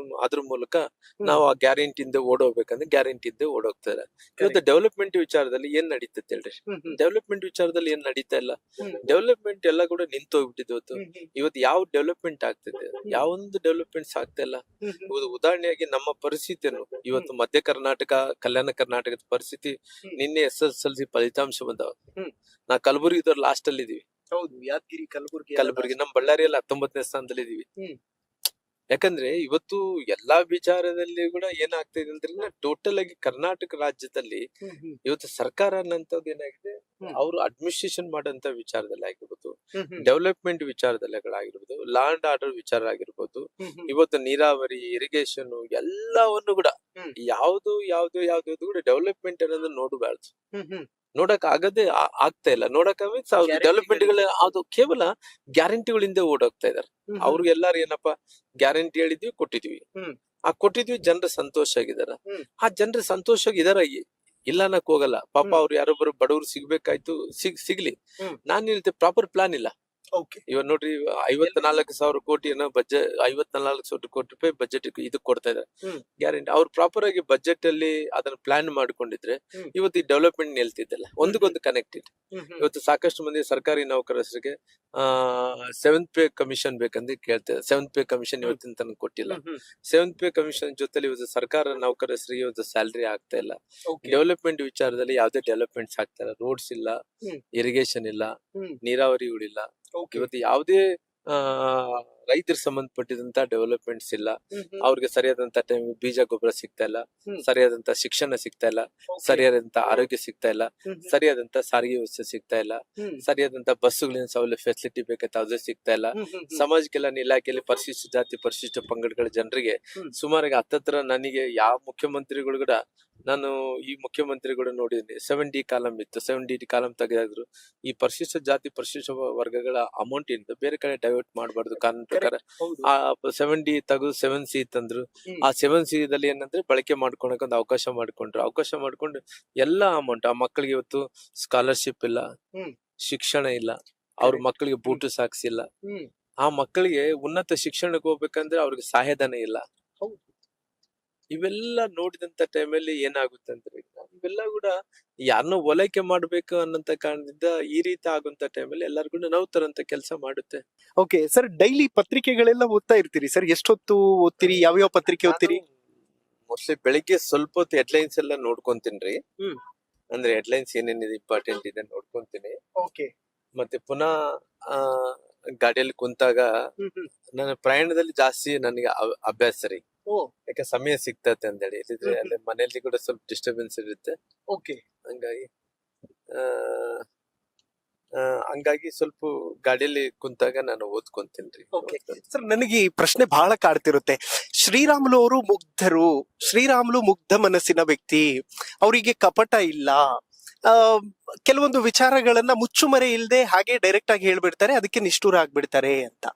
ಅದ್ರ ಮೂಲಕ ನಾವು ಆ ಗ್ಯಾರಂಟಿ ಇಂದ ಓಡೋಗ್ಬೇಕಂದ್ರೆ ಗ್ಯಾರಂಟಿ ಇಂದ ಓಡೋಗ್ತಾರೆ. ಇವತ್ತು ಡೆವಲಪ್ಮೆಂಟ್ ವಿಚಾರದಲ್ಲಿ ಏನ್ ನಡೀತೈತೆ ಹೇಳ್ರಿ, ಡೆವಲಪ್ಮೆಂಟ್ ವಿಚಾರದಲ್ಲಿ ಏನ್ ನಡೀತಾ ಇಲ್ಲ. ಡೆವಲಪ್ಮೆಂಟ್ ಎಲ್ಲ ಕೂಡ ನಿಂತು ಹೋಗ್ಬಿಟ್ಟಿದ್ದು. ಇವತ್ತು ಯಾವ ಡೆವಲಪ್ಮೆಂಟ್ ಆಗ್ತಿದೆ, ಯಾವೊಂದು ಡೆವಲಪ್ಮೆಂಟ್ಸ್ ಆಗ್ತಾ ಇಲ್ಲ. ಉದಾಹರಣೆಯಾಗಿ ನಮ್ಮ ಪರಿಸ್ಥಿತಿಯನ್ನು ಇವತ್ತು ಮಧ್ಯ ಕರ್ನಾಟಕ, ಕಲ್ಯಾಣ ಕರ್ನಾಟಕದ ಪರಿಸ್ಥಿತಿ, ನಿನ್ನೆ SSLC ಫಲಿತಾಂಶ ಬಂದವ. ನಾ ಕಲಬುರಗಿದವ್ರು ಲಾಸ್ಟ್ ಅಲ್ಲಿ ಇದೀವಿ. ಹೌದು, ಯಾದಗಿರಿ, ಕಲಬುರಗಿ, ನಮ್ ಬಳ್ಳಾರಿಯಲ್ಲಿ 19ನೇ ಸ್ಥಾನದಲ್ಲಿ ಇದೀವಿ. ಯಾಕಂದ್ರೆ ಇವತ್ತು ಎಲ್ಲಾ ವಿಚಾರದಲ್ಲಿ ಕೂಡ ಏನಾಗ್ತಾ ಇದೆ ಅಂದ್ರೆ ಟೋಟಲ್ ಆಗಿ ಕರ್ನಾಟಕ ರಾಜ್ಯದಲ್ಲಿ ಇವತ್ತು ಸರ್ಕಾರ ಅನ್ನಂತದ್ದು ಏನಾಗಿದೆ, ಅವರು ಅಡ್ಮಿನಿಸ್ಟ್ರೇಷನ್ ಮಾಡಂತ ವಿಚಾರದಲ್ಲಿ ಆಗಿರ್ಬೋದು, ಡೆವಲಪ್ಮೆಂಟ್ ವಿಚಾರದಲ್ಲಿಗಳಾಗಿರ್ಬೋದು, ಲಾ ಅಂಡ್ ಆರ್ಡರ್ ವಿಚಾರ ಆಗಿರ್ಬೋದು, ಇವತ್ತು ನೀರಾವರಿ, ಇರಿಗೇಷನ್ ಎಲ್ಲವನ್ನು ಕೂಡ ಯಾವ್ದು ಕೂಡ ಡೆವಲಪ್ಮೆಂಟ್ ಅನ್ನೋದು ನೋಡಬಾರ್ದು. ನೋಡಕ್ ಆಗದೆ ಆಗ್ತಾ ಇಲ್ಲ. ನೋಡಕ್ ಡೆವಲಪ್ಮೆಂಟ್ ಗಳು ಅದು ಕೇವಲ ಗ್ಯಾರಂಟಿಗಳಿಂದ ಓಡೋಗ್ತಾ ಇದಾರೆ. ಅವ್ರಿಗೆ ಎಲ್ಲಾರು ಏನಪ್ಪಾ ಗ್ಯಾರಂಟಿ ಹೇಳಿದ್ವಿ, ಕೊಟ್ಟಿದ್ವಿ, ಆ ಕೊಟ್ಟಿದ್ವಿ, ಜನರು ಸಂತೋಷ ಆಗಿದಾರ. ಆ ಜನರು ಸಂತೋಷ ಆಗಿದಾರ, ಇಲ್ಲ ಅನ್ನಕ್ ಹೋಗಲ್ಲ. ಪಾಪ ಅವ್ರು ಯಾರೊಬ್ರು ಬಡವ್ರು ಸಿಗ್ಬೇಕಾಯ್ತು, ಸಿಗ್ಲಿ. ನಾನ್ ಹೇಳ್ತೆ ಪ್ರಾಪರ್ ಪ್ಲಾನ್ ಇಲ್ಲ. ಇವಾಗ ನೋಡ್ರಿ 54,000 ಕೋಟಿ ಬಜೆಟ್, 54,000 ಕೋಟಿ ರೂಪಾಯಿ ಬಜೆಟ್ ಇದಕ್ ಕೊಡ್ತಾ ಇದಾರೆ ಗ್ಯಾರಂಟಿ. ಅವ್ರು ಪ್ರಾಪರ್ ಆಗಿ ಬಜೆಟ್ ಅಲ್ಲಿ ಅದನ್ನ ಪ್ಲಾನ್ ಮಾಡ್ಕೊಂಡಿದ್ರೆ ಇವತ್ತು ಈ ಡೆವಲಪ್ಮೆಂಟ್ ನಿಲ್ತಿದ್ದಲ್ಲ, ಒಂದಕ್ಕೊಂದು ಕನೆಕ್ಟೆಡ್. ಇವತ್ತು ಸಾಕಷ್ಟು ಮಂದಿ ಸರ್ಕಾರಿ ನೌಕರರಿಗೆ 7th ಪೇ ಕಮಿಷನ್ ಬೇಕಂದ್ರೆ ಕೇಳ್ತಾರೆ. 7th ಪೇ ಕಮಿಷನ್ ಇವತ್ತಿನ ತನಕ ಕೊಟ್ಟಿಲ್ಲ. 7th ಪೇ ಕಮಿಷನ್ ಜೊತೆಲಿ ಇವತ್ತು ಸರ್ಕಾರ ನೌಕರರಿಗೆ ಇವತ್ತು ಸ್ಯಾಲರಿ ಆಗ್ತಾ ಇಲ್ಲ. ಡೆವಲಪ್ಮೆಂಟ್ ವಿಚಾರದಲ್ಲಿ ಯಾವ್ದೇ ಡೆವಲಪ್ಮೆಂಟ್ಸ್ ಆಗ್ತಾ ಇಲ್ಲ. ರೋಡ್ಸ್ ಇಲ್ಲ, ಇರಿಗೇಷನ್ ಇಲ್ಲ, ನೀರಾವರಿಗಳಿಲ್ಲ. ಇವತ್ತು ಯಾವುದೇ ರೈತರಿಗೆ ಸಂಬಂಧಪಟ್ಟಿದಂತ ಡೆವಲಪ್ಮೆಂಟ್ಸ್ ಇಲ್ಲ. ಅವ್ರಿಗೆ ಸರಿಯಾದಂತ ಟೈಮ್ ಬೀಜ ಗೊಬ್ಬರ ಸಿಗ್ತಾ ಇಲ್ಲ, ಸರಿಯಾದಂತ ಶಿಕ್ಷಣ ಸಿಗ್ತಾ ಇಲ್ಲ, ಸರಿಯಾದಂತ ಆರೋಗ್ಯ ಸಿಗ್ತಾ ಇಲ್ಲ, ಸರಿಯಾದಂತ ಸಾರಿಗೆ ವ್ಯವಸ್ಥೆ ಸಿಗ್ತಾ ಇಲ್ಲ, ಸರಿಯಾದಂತ ಬಸ್ಸುಗಳಿನ ಸೌಲಭ್ಯ ಫೆಸಿಲಿಟಿ ಬೇಕಾದ ಅದು ಸಿಗ್ತಾ ಇಲ್ಲ. ಸಮಾಜ ಕಲ್ಯಾಣ ಇಲಾಖೆಯಲ್ಲಿ ಪರಿಶಿಷ್ಟ ಜಾತಿ, ಪರಿಶಿಷ್ಟ ಪಂಗಡಗಳ ಜನರಿಗೆ ಸುಮಾರಿಗೆ ಹತ್ತತ್ರ ನನಗೆ ಯಾವ ಮುಖ್ಯಮಂತ್ರಿಗಳು ಕೂಡ, ನಾನು ಈ ಮುಖ್ಯಮಂತ್ರಿಗಳು ನೋಡಿದ್ದೀನಿ, 7D ಕಾಲಂ ಇತ್ತು, 7D ಕಾಲಂ ತೆಗೆದಾದ್ರು ಈ ಪರಿಶಿಷ್ಟ ಜಾತಿ, ಪರಿಶಿಷ್ಟ ವರ್ಗಗಳ ಅಮೌಂಟ್ ಇಂದ ಬೇರೆ ಕಡೆ ಡೈವರ್ಟ್ ಮಾಡಬಾರ್ದು ಕಾನೂನು ಪ್ರಕಾರ. ಆ 7D ತೆಗೆದು 7C ತಂದ್ರು. ಆ 7C ದಲ್ಲಿ ಏನಂದ್ರೆ ಬಳಕೆ ಮಾಡ್ಕೊಳಕ್ ಒಂದು ಅವಕಾಶ ಮಾಡ್ಕೊಂಡು ಎಲ್ಲಾ ಅಮೌಂಟ್ ಆ ಮಕ್ಕಳಿಗೆ ಇವತ್ತು ಸ್ಕಾಲರ್ಶಿಪ್ ಇಲ್ಲ, ಶಿಕ್ಷಣ ಇಲ್ಲ, ಅವ್ರ ಮಕ್ಕಳಿಗೆ ಬೂಟು ಸಾಕ್ಸಿಲ್ಲ, ಆ ಮಕ್ಕಳಿಗೆ ಉನ್ನತ ಶಿಕ್ಷಣಕ್ಕೆ ಹೋಗ್ಬೇಕಂದ್ರೆ ಅವ್ರಿಗೆ ಸಹಾಯಧನ ಇಲ್ಲ. ಇವೆಲ್ಲ ನೋಡಿದಂತ ಟೈಮಲ್ಲಿ ಏನಾಗುತ್ತೆ ಅಂದ್ರೆ ಇವೆಲ್ಲ ಕೂಡ ಯಾರನ್ನೋ ಓಲೈಕೆ ಮಾಡ್ಬೇಕು ಅನ್ನಂತ ಕಾರಣದಿಂದ ಈ ರೀತಿ ಆಗುವಂತ ಟೈಮಲ್ಲಿ ಎಲ್ಲಾರು ಕೂಡ ನಾವು ತರಂತ ಕೆಲಸ ಮಾಡುತ್ತೆ. ಓಕೆ ಸರ್, ಡೈಲಿ ಪತ್ರಿಕೆಗಳೆಲ್ಲ ಓದ್ತಾ ಇರ್ತೀರಿ ಸರ್, ಎಷ್ಟೊತ್ತು ಓದ್ತೀರಿ, ಯಾವ್ಯಾವ ಪತ್ರಿಕೆ ಓದ್ತೀರಿ? ಮೋಸ್ಟ್ಲಿ ಬೆಳಿಗ್ಗೆ ಸ್ವಲ್ಪ ಹೊತ್ತು ಹೆಡ್ಲೈನ್ಸ್ ಎಲ್ಲ ನೋಡ್ಕೊಂತೀನಿ. ಅಂದ್ರೆ ಹೆಡ್ಲೈನ್ಸ್ ಏನೇನಿದೆ ಇಂಪಾರ್ಟೆಂಟ್ ಇದೆ ನೋಡ್ಕೊಂತೀನಿ. ಮತ್ತೆ ಪುನಃ ಗಾಡಿಯಲ್ಲಿ ಕುಂತಾಗ ನನ್ನ ಪ್ರಯಾಣದಲ್ಲಿ ಜಾಸ್ತಿ ನನಗೆ ಅಭ್ಯಾಸ ರೀ. ಯಾಕೆ ಸಮಯ ಸಿಗ್ತತೆ ಅಂತ ಹೇಳಿ, ಇಲ್ಲಿದ್ರೆ ಅಲ್ಲಿ ಮನೆಯಲ್ಲಿ ಕೂಡ ಸ್ವಲ್ಪ ಡಿಸ್ಟರ್ಬೆನ್ಸ್ ಇರುತ್ತೆ. ಹಂಗಾಗಿ ಸ್ವಲ್ಪ ಗಾಡಿಯಲ್ಲಿ ಕುಂತಾಗ ನಾನು ಓದ್ಕೊಂತೀನಿ. ಸರ್, ನನಗೆ ಈ ಪ್ರಶ್ನೆ ಬಹಳ ಕಾಡ್ತಿರುತ್ತೆ. ಶ್ರೀರಾಮುಲು ಅವರು ಮುಗ್ಧರು, ಶ್ರೀರಾಮುಲು ಮುಗ್ಧ ಮನಸ್ಸಿನ ವ್ಯಕ್ತಿ, ಅವರಿಗೆ ಕಪಟ ಇಲ್ಲ, ಕೆಲವೊಂದು ವಿಚಾರಗಳನ್ನ ಮುಚ್ಚುಮರೆ ಇಲ್ಲದೆ ಹಾಗೆ ಡೈರೆಕ್ಟ್ ಆಗಿ ಹೇಳ್ಬಿಡ್ತಾರೆ, ಅದಕ್ಕೆ ನಿಷ್ಠೂರ ಆಗ್ಬಿಡ್ತಾರೆ ಅಂತ.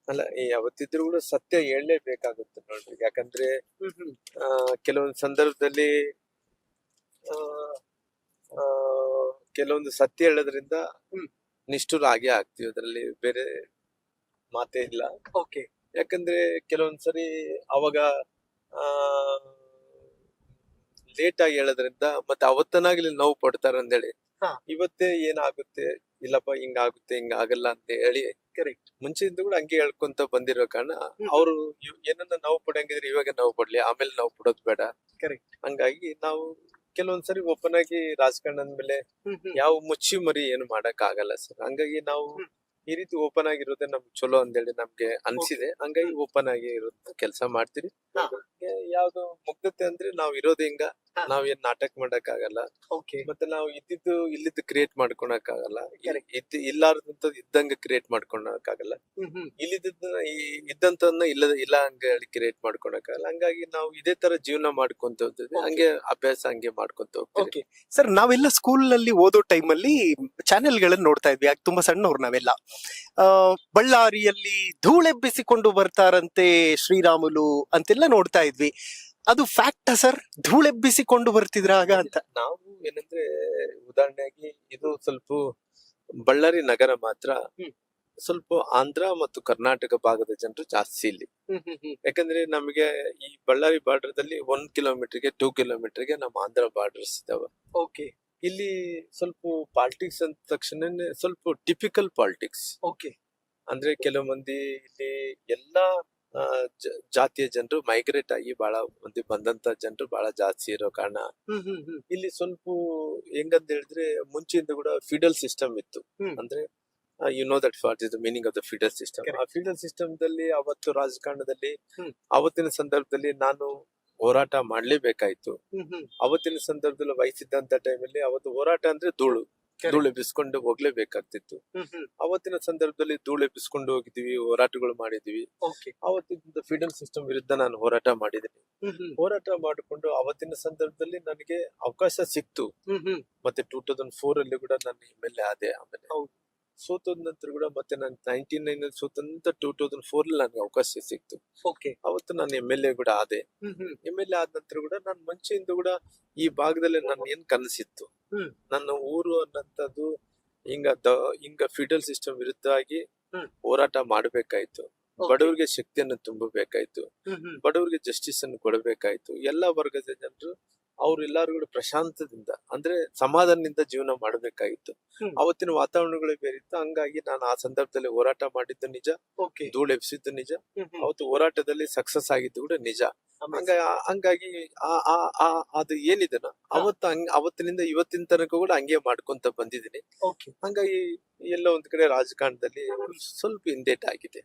ಅಲ್ಲ, ಯಾವತ್ತಿದ್ರು ಕೂಡ ಸತ್ಯ ಹೇಳಲೇಬೇಕಾಗುತ್ತೆ ನೋಡ್ರಿ. ಯಾಕಂದ್ರೆ ಕೆಲವೊಂದು ಸಂದರ್ಭದಲ್ಲಿ ಕೆಲವೊಂದು ಸತ್ಯ ಹೇಳೋದ್ರಿಂದ ನಿಷ್ಠುರ ಆಗೇ ಆಗ್ತೀವಿ, ಅದ್ರಲ್ಲಿ ಬೇರೆ ಮಾತೇ ಇಲ್ಲ. ಯಾಕಂದ್ರೆ ಕೆಲವೊಂದ್ಸರಿ ಅವಾಗ ಲೇಟ್ ಆಗಿ ಹೇಳೋದ್ರಿಂದ ಮತ್ತೆ ಅವತ್ತನಾಗ್ಲಿ ನೋವು ಪಡ್ತಾರ ಅಂದೇಳಿ ಇವತ್ತೇ ಏನಾಗುತ್ತೆ, ಇಲ್ಲಪ್ಪ ಹಿಂಗಾಗುತ್ತೆ ಹಿಂಗಾಗಲ್ಲ ಅಂತ ಹೇಳಿ ಮುಂಚೆಯಿಂದ ಕೂಡ ಹಂಗೆ ಹೇಳ್ಕೊಂತ ಬಂದಿರೋ ಕಾರಣ ಅವ್ರು ಏನನ್ನ ನೋವು ಪಡಂಗಿದ್ರೆ ಇವಾಗ ನೋವು ಪಡ್ಲಿ, ಆಮೇಲೆ ನೋವು ಪಡೋದ್ ಬೇಡ. ಹಂಗಾಗಿ ನಾವು ಕೆಲವೊಂದ್ಸರಿ ಓಪನ್ ಆಗಿ ರಾಜಕಾರಣ ಅಂದ್ಮೇಲೆ ಯಾವ ಮುಚ್ಚಿ ಮರಿ ಏನು ಮಾಡಕ್ ಆಗಲ್ಲ ಸರ್. ಹಂಗಾಗಿ ನಾವು ಈ ರೀತಿ ಓಪನ್ ಆಗಿರೋದೇ ನಮ್ಗೆ ಚಲೋ ಅಂತೇಳಿ ನಮ್ಗೆ ಅನ್ಸಿದೆ. ಹಂಗಾಗಿ ಓಪನ್ ಆಗಿ ಇರೋ ಕೆಲಸ ಮಾಡ್ತೀರಿ. ಯಾವ್ದು ಮುಗ್ಧತೆ ಅಂದ್ರೆ ನಾವ್ ಇರೋದು ಹಿಂಗ, ನಾವೇನ್ ನಾಟಕ ಮಾಡಕ್ ಆಗಲ್ಲ. ಓಕೆ. ಮತ್ತೆ ನಾವು ಇಲ್ಲಿದ್ದು ಕ್ರಿಯೇಟ್ ಮಾಡ್ಕೊಳಕ್ ಆಗಲ್ಲ. ಇಲ್ಲಾರ್ದಂತ ಇದ್ದಂಗ ಕ್ರಿಯೇಟ್ ಮಾಡ್ಕೊಳಕ್ ಆಗಲ್ಲ. ಇಲ್ಲಿದ್ದನ್ನ ಇದ್ದಂತನ್ನ ಇಲ್ಲ ಹಂಗ ಹೇಳಿ ಕ್ರಿಯೇಟ್ ಮಾಡ್ಕೊಳಕ್ ಆಗಲ್ಲ. ಹಂಗಾಗಿ ನಾವು ಇದೇ ತರ ಜೀವನ ಮಾಡ್ಕೊಂತ ಹೋಗ್ತಿದ್ವಿ. ಹಂಗೆ ಅಭ್ಯಾಸ ಹಂಗೆ ಮಾಡ್ಕೊಂತ ಹೋಗ್ತೀವಿ. ಓಕೆ ಸರ್, ನಾವೆಲ್ಲ ಸ್ಕೂಲ್ ನಲ್ಲಿ ಓದೋ ಟೈಮ್ ಅಲ್ಲಿ ಚಾನೆಲ್ ಗಳನ್ನ ನೋಡ್ತಾ ಇದ್ವಿ. ಯಾಕೆ ತುಂಬಾ ಸಣ್ಣವ್ರು ನಾವೆಲ್ಲ. ಬಳ್ಳಾರಿಯಲ್ಲಿ ಧೂಳೆಬ್ಬಿಸಿಕೊಂಡು ಬರ್ತಾರಂತೆ ಶ್ರೀರಾಮುಲು ಅಂತೆಲ್ಲ ನೋಡ್ತಾ ಇದ್ವಿ. ಅದು ಫ್ಯಾಕ್ಟಾ ಸರ್? ಧೂಳೆಬ್ಬಿಸಿಕೊಂಡು ಬರ್ತಿದ್ರ ಆಗ ಅಂತ? ನಾವು ಏನಂದ್ರೆ ಉದಾಹರಣೆಯಾಗಿ ಇದು ಸ್ವಲ್ಪ ಬಳ್ಳಾರಿ ನಗರ ಮಾತ್ರ ಸ್ವಲ್ಪ ಆಂಧ್ರ ಮತ್ತು ಕರ್ನಾಟಕ ಭಾಗದ ಜನರು ಜಾಸ್ತಿ ಇಲ್ಲಿ. ಯಾಕಂದ್ರೆ ನಮಗೆ ಈ ಬಳ್ಳಾರಿ ಬಾರ್ಡರ್ ದಲ್ಲಿ 1 ಕಿಲೋಮೀಟರ್ಗೆ 2 ಕಿಲೋಮೀಟರ್ಗೆ ನಮ್ಮ ಆಂಧ್ರ ಬಾರ್ಡರ್ಸ್ ಇದಾವೆ. ಓಕೆ. ಇಲ್ಲಿ ಸ್ವಲ್ಪ ಪಾಲಿಟಿಕ್ಸ್ ಅಂದ ತಕ್ಷಣ ಸ್ವಲ್ಪ ಟಿಪಿಕಲ್ ಪಾಲಿಟಿಕ್ಸ್. ಓಕೆ. ಅಂದ್ರೆ ಕೆಲವು ಮಂದಿ ಇಲ್ಲಿ ಎಲ್ಲಾ ಜಾತಿಯ ಜನರು ಮೈಗ್ರೇಟ್ ಆಗಿ ಬಹಳ ಮಂದಿ ಬಂದಂತ ಜನರು ಬಹಳ ಜಾಸ್ತಿ ಇರೋ ಕಾರಣ ಇಲ್ಲಿ ಸ್ವಲ್ಪ ಹೆಂಗಂತ ಹೇಳಿದ್ರೆ ಮುಂಚೆಯಿಂದ ಕೂಡ ಫೀಡಲ್ ಸಿಸ್ಟಮ್ ಇತ್ತು. ಅಂದ್ರೆ you know that what is the meaning of the feudal system. ಆ ಫೀಡಲ್ ಸಿಸ್ಟಮ್ ದಲ್ಲಿ ಅವತ್ತು ರಾಜಕಾರಣದಲ್ಲಿ ಅವತ್ತಿನ ಸಂದರ್ಭದಲ್ಲಿ ನಾನು ಹೋರಾಟ ಮಾಡ್ಲೇಬೇಕಾಯ್ತು. ಅವತ್ತಿನ ಸಂದರ್ಭದಲ್ಲಿ ವಹಿಸಿದ್ದಂತ ಟೈಮಲ್ಲಿ ಅವತ್ತು ಹೋರಾಟ ಅಂದ್ರೆ ಧೂಳು ಎಬ್ಬಿಸ್ಕೊಂಡು ಹೋಗ್ಲೇಬೇಕಾಗ್ತಿತ್ತು. ಅವತ್ತಿನ ಸಂದರ್ಭದಲ್ಲಿ ಧೂಳು ಎಬ್ಬಿಸ್ಕೊಂಡು ಹೋಗಿದ್ವಿ, ಹೋರಾಟಗಳು ಮಾಡಿದ್ವಿ. ಅವತ್ತಿನ ಫೀಡಲ್ ಸಿಸ್ಟಮ್ ವಿರುದ್ಧ ನಾನು ಹೋರಾಟ ಮಾಡಿದ್ದೀನಿ. ಹೋರಾಟ ಮಾಡಿಕೊಂಡು ಅವತ್ತಿನ ಸಂದರ್ಭದಲ್ಲಿ ನನಗೆ ಅವಕಾಶ ಸಿಕ್ತು. ಮತ್ತೆ 2004 ಅಲ್ಲಿ ಕೂಡ ನಾನು MLA ಆದೆ. ಆಮೇಲೆ ಸೋತದ ನಂತರ ಕೂಡ ಮತ್ತೆ ನಾನು 99 ಅಲ್ಲಿ ಸೋತ ನಂತರ 2004 ಅಲ್ಲಿ ನನಗೆ ಅವಕಾಶ ಸಿಕ್ತು. ಅವತ್ತು ನಾನು MLA ಕೂಡ ಆದೆ. MLA ಆದ ನಂತರ ಕೂಡ ನಾನು ಮುಂಚೆಯಿಂದ ಕೂಡ ಈ ಭಾಗದಲ್ಲಿ ನನ್ನ ಏನ್ ಕನಸಿತ್ತು, ನನ್ನ ಊರು ಅನ್ನಂತದ್ದು ಹಿಂಗ ಫೀಡಲ್ ಸಿಸ್ಟಮ್ ವಿರುದ್ಧವಾಗಿ ಹೋರಾಟ ಮಾಡಬೇಕಾಯ್ತು. ಬಡವರಿಗೆ ಶಕ್ತಿಯನ್ನು ತುಂಬಬೇಕಾಯ್ತು, ಬಡವರಿಗೆ ಜಸ್ಟಿಸ್ ಅನ್ನು ಕೊಡಬೇಕಾಯ್ತು. ಎಲ್ಲಾ ವರ್ಗದ ಜನರು ಅವ್ರು ಎಲ್ಲಾರು ಕೂಡ ಪ್ರಶಾಂತದಿಂದ ಅಂದ್ರೆ ಸಮಾಧಾನದಿಂದ ಜೀವನ ಮಾಡಬೇಕಾಗಿತ್ತು. ಅವತ್ತಿನ ವಾತಾವರಣಗಳೇ ಬೇರೆ ಇತ್ತು. ಹಂಗಾಗಿ ನಾನು ಆ ಸಂದರ್ಭದಲ್ಲಿ ಹೋರಾಟ ಮಾಡಿದ್ದು ನಿಜ, ಧೂಳು ಎಬ್ಸಿದ್ದು ನಿಜ, ಅವತ್ತು ಹೋರಾಟದಲ್ಲಿ ಸಕ್ಸಸ್ ಆಗಿದ್ದು ಕೂಡ ನಿಜ. ಹಂಗಾಗಿ ಅದು ಏನಿದೆ ಅವತ್ತಿನಿಂದ ಇವತ್ತಿನ ತನಕ ಕೂಡ ಹಂಗೆ ಮಾಡ್ಕೊಂತ ಬಂದಿದ್ದೀನಿ. ಹಂಗಾಗಿ ಎಲ್ಲ ಒಂದ್ ಕಡೆ ರಾಜಕಾರಣದಲ್ಲಿ ಸ್ವಲ್ಪ ಹಿಂದೇಟ್ ಆಗಿದೆ.